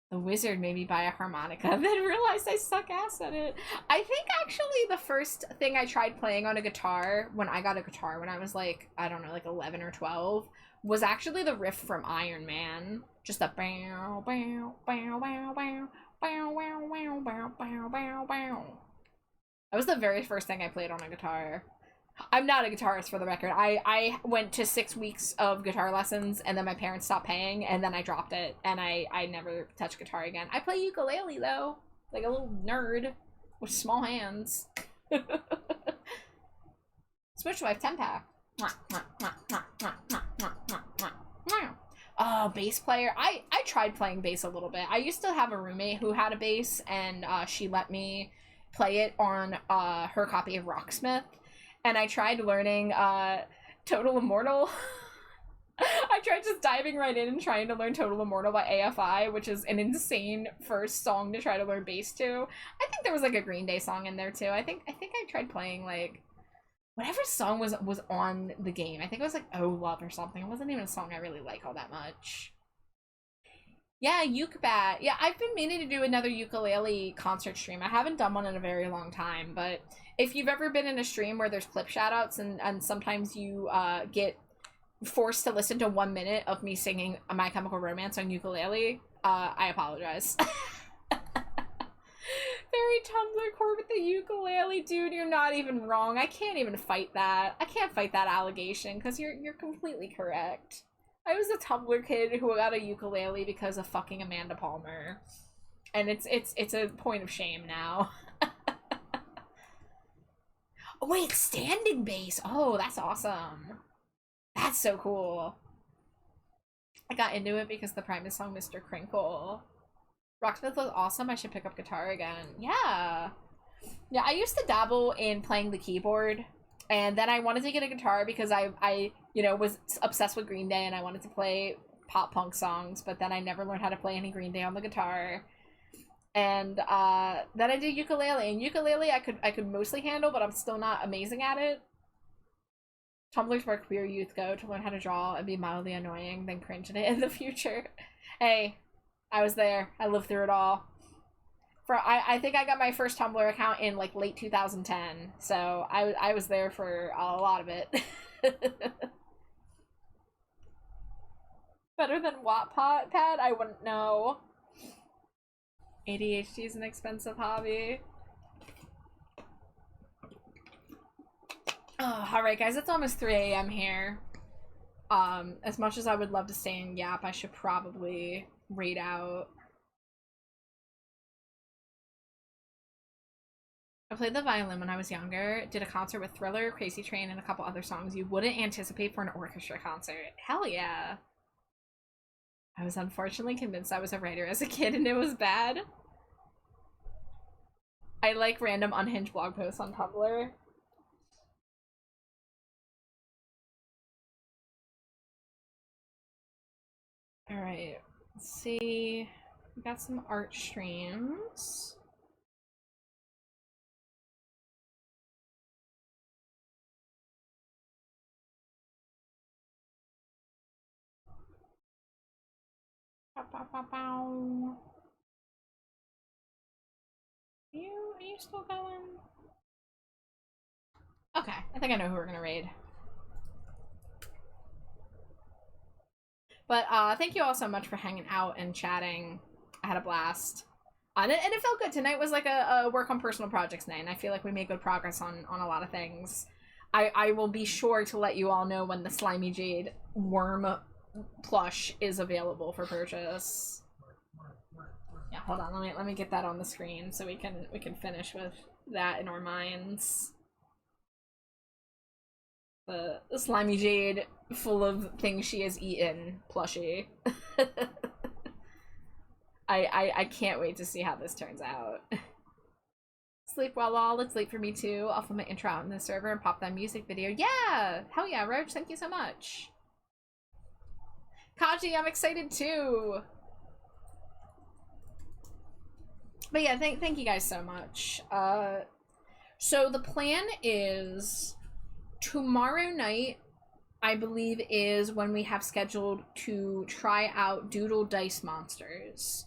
The wizard made me buy a harmonica, then realized I suck ass at it. I think actually the first thing I tried playing on a guitar, when I got a guitar when I was like, I don't know, like 11 or 12, was actually the riff from Iron Man. Just the bow, bow, bow, bow, bow, bow, bow, bow, bow, bow, bow, bow. That was the very first thing I played on a guitar. I'm not a guitarist, for the record. I went to 6 weeks of guitar lessons, and then my parents stopped paying, and then I dropped it, and I never touched guitar again. I play ukulele, though. Like a little nerd with small hands. Switch Wife 10-pack. Oh, bass player. I tried playing bass a little bit. I used to have a roommate who had a bass, and she let me play it on her copy of Rocksmith. And I tried learning Total Immortal. I tried just diving right in and trying to learn Total Immortal by AFI, which is an insane first song to try to learn bass to. I think there was like a Green Day song in there too. I think I tried playing like whatever song was on the game. I think it was like Oh Love or something. It wasn't even a song I really like all that much. Yeah, Ukebat. Yeah, I've been meaning to do another ukulele concert stream. I haven't done one in a very long time, but if you've ever been in a stream where there's clip shoutouts and sometimes you get forced to listen to 1 minute of me singing My Chemical Romance on ukulele, I apologize. Very Tumblr core with the ukulele, dude. You're not even wrong. I can't even fight that. I can't fight that allegation because you're completely correct. I was a Tumblr kid who got a ukulele because of fucking Amanda Palmer, and it's a point of shame now. Oh wait, standing bass. Oh, that's awesome. That's so cool. I got into it because the Primus song Mr. Crinkle. Rocksmith was awesome. I should pick up guitar again. Yeah. Yeah, I used to dabble in playing the keyboard, and then I wanted to get a guitar because I you know, was obsessed with Green Day and I wanted to play pop punk songs, but then I never learned how to play any Green Day on the guitar. And then I did ukulele, and ukulele I could mostly handle, but I'm still not amazing at it. Tumblr's where queer youth go to learn how to draw and be mildly annoying, then cringe at it in the future. Hey, I was there. I lived through it all. I think I got my first Tumblr account in like late 2010, so I was there for a lot of it. Better than Wattpad? I wouldn't know. ADHD is an expensive hobby. Oh, alright guys, it's almost 3 a.m. here. As much as I would love to stay in Yap, I should probably raid out. I played the violin when I was younger, did a concert with Thriller, Crazy Train, and a couple other songs you wouldn't anticipate for an orchestra concert. Hell yeah. I was unfortunately convinced I was a writer as a kid and it was bad. I like random unhinged blog posts on Tumblr. Alright, let's see. We got some art streams. Are you still going? Okay, I think I know who we're gonna raid. But thank you all so much for hanging out and chatting. I had a blast. And it felt good. Tonight was like a work on personal projects night, and I feel like we made good progress on a lot of things. I will be sure to let you all know when the Slimy Jade worm plush is available for purchase. Yeah, hold on, let me get that on the screen so we can finish with that in our minds. The Slimy Jade full of things she has eaten plushie. I can't wait to see how this turns out. Sleep well all, it's late for me too. I'll film my intro out in the server and pop that music video. Yeah! Hell yeah, Roach, thank you so much. Kaji, I'm excited too! But yeah, thank you guys so much. So the plan is tomorrow night, I believe, is when we have scheduled to try out Doodle Dice Monsters.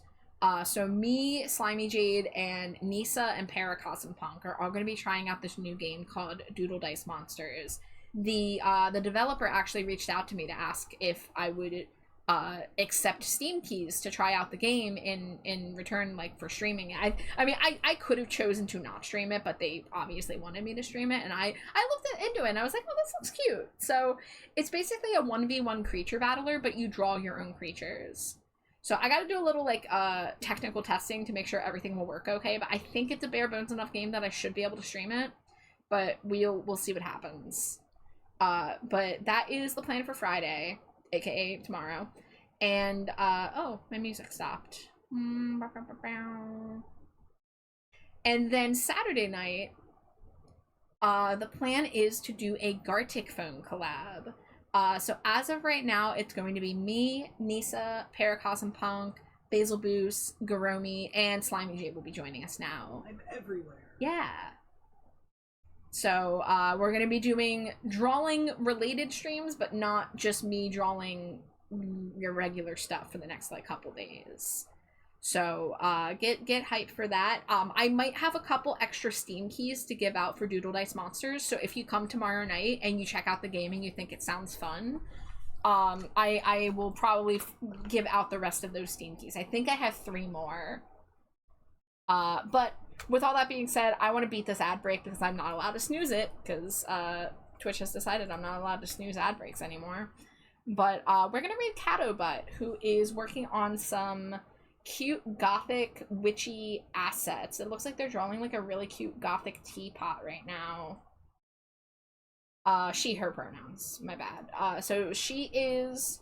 So me, Slimy Jade, and Nisa and Paracosm Punk are all going to be trying out this new game called Doodle Dice Monsters. The developer actually reached out to me to ask if I would accept Steam keys to try out the game in return, like, for streaming it. I mean, I could have chosen to not stream it, but they obviously wanted me to stream it, and I looked into it, and I was like, oh, this looks cute. So it's basically a 1v1 creature battler, but you draw your own creatures. So I gotta do a little, like, technical testing to make sure everything will work okay, but I think it's a bare bones enough game that I should be able to stream it, but we'll see what happens. But that is the plan for Friday, aka tomorrow. And oh, my music stopped. And then Saturday night, the plan is to do a Gartic Phone collab. So as of right now, it's going to be me, Nisa, Paracosm Punk, Basil Boos, Garomi, and Slimy J will be joining us now. I'm everywhere. Yeah. So we're going to be doing drawing related streams, but not just me drawing your regular stuff for the next like couple days. So get hyped for that. I might have a couple extra Steam keys to give out for Doodle Dice Monsters. So if you come tomorrow night and you check out the game and you think it sounds fun, I will probably give out the rest of those Steam keys. I think I have 3 more. But with all that being said, I want to beat this ad break because I'm not allowed to snooze it because Twitch has decided I'm not allowed to snooze ad breaks anymore. But we're gonna read Catobutt, who is working on some cute gothic witchy assets. It looks like they're drawing like a really cute gothic teapot right now. She, her pronouns, my bad. So she is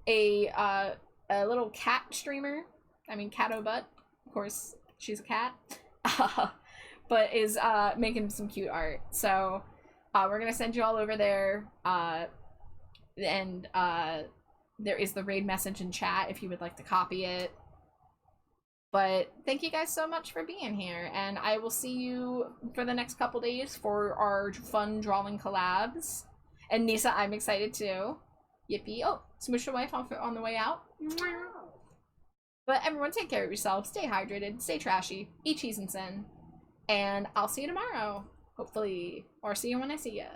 a little cat streamer. I mean, Catobutt, of course, she's a cat. But is making some cute art. So we're gonna send you all over there. And there is the raid message in chat if you would like to copy it. But thank you guys so much for being here, and I will see you for the next couple days for our fun drawing collabs. And Nisa, I'm excited too. Yippee. Oh, smush your wife on the way out. But everyone, take care of yourself, stay hydrated, stay trashy, eat cheese and sin, and I'll see you tomorrow, hopefully, or see you when I see ya.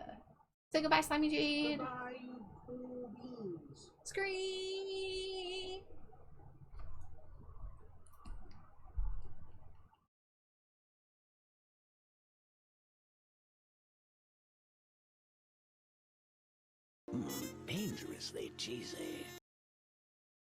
Say goodbye, Slimy Jade. Goodbye, you cool beans. Scream. Dangerously cheesy.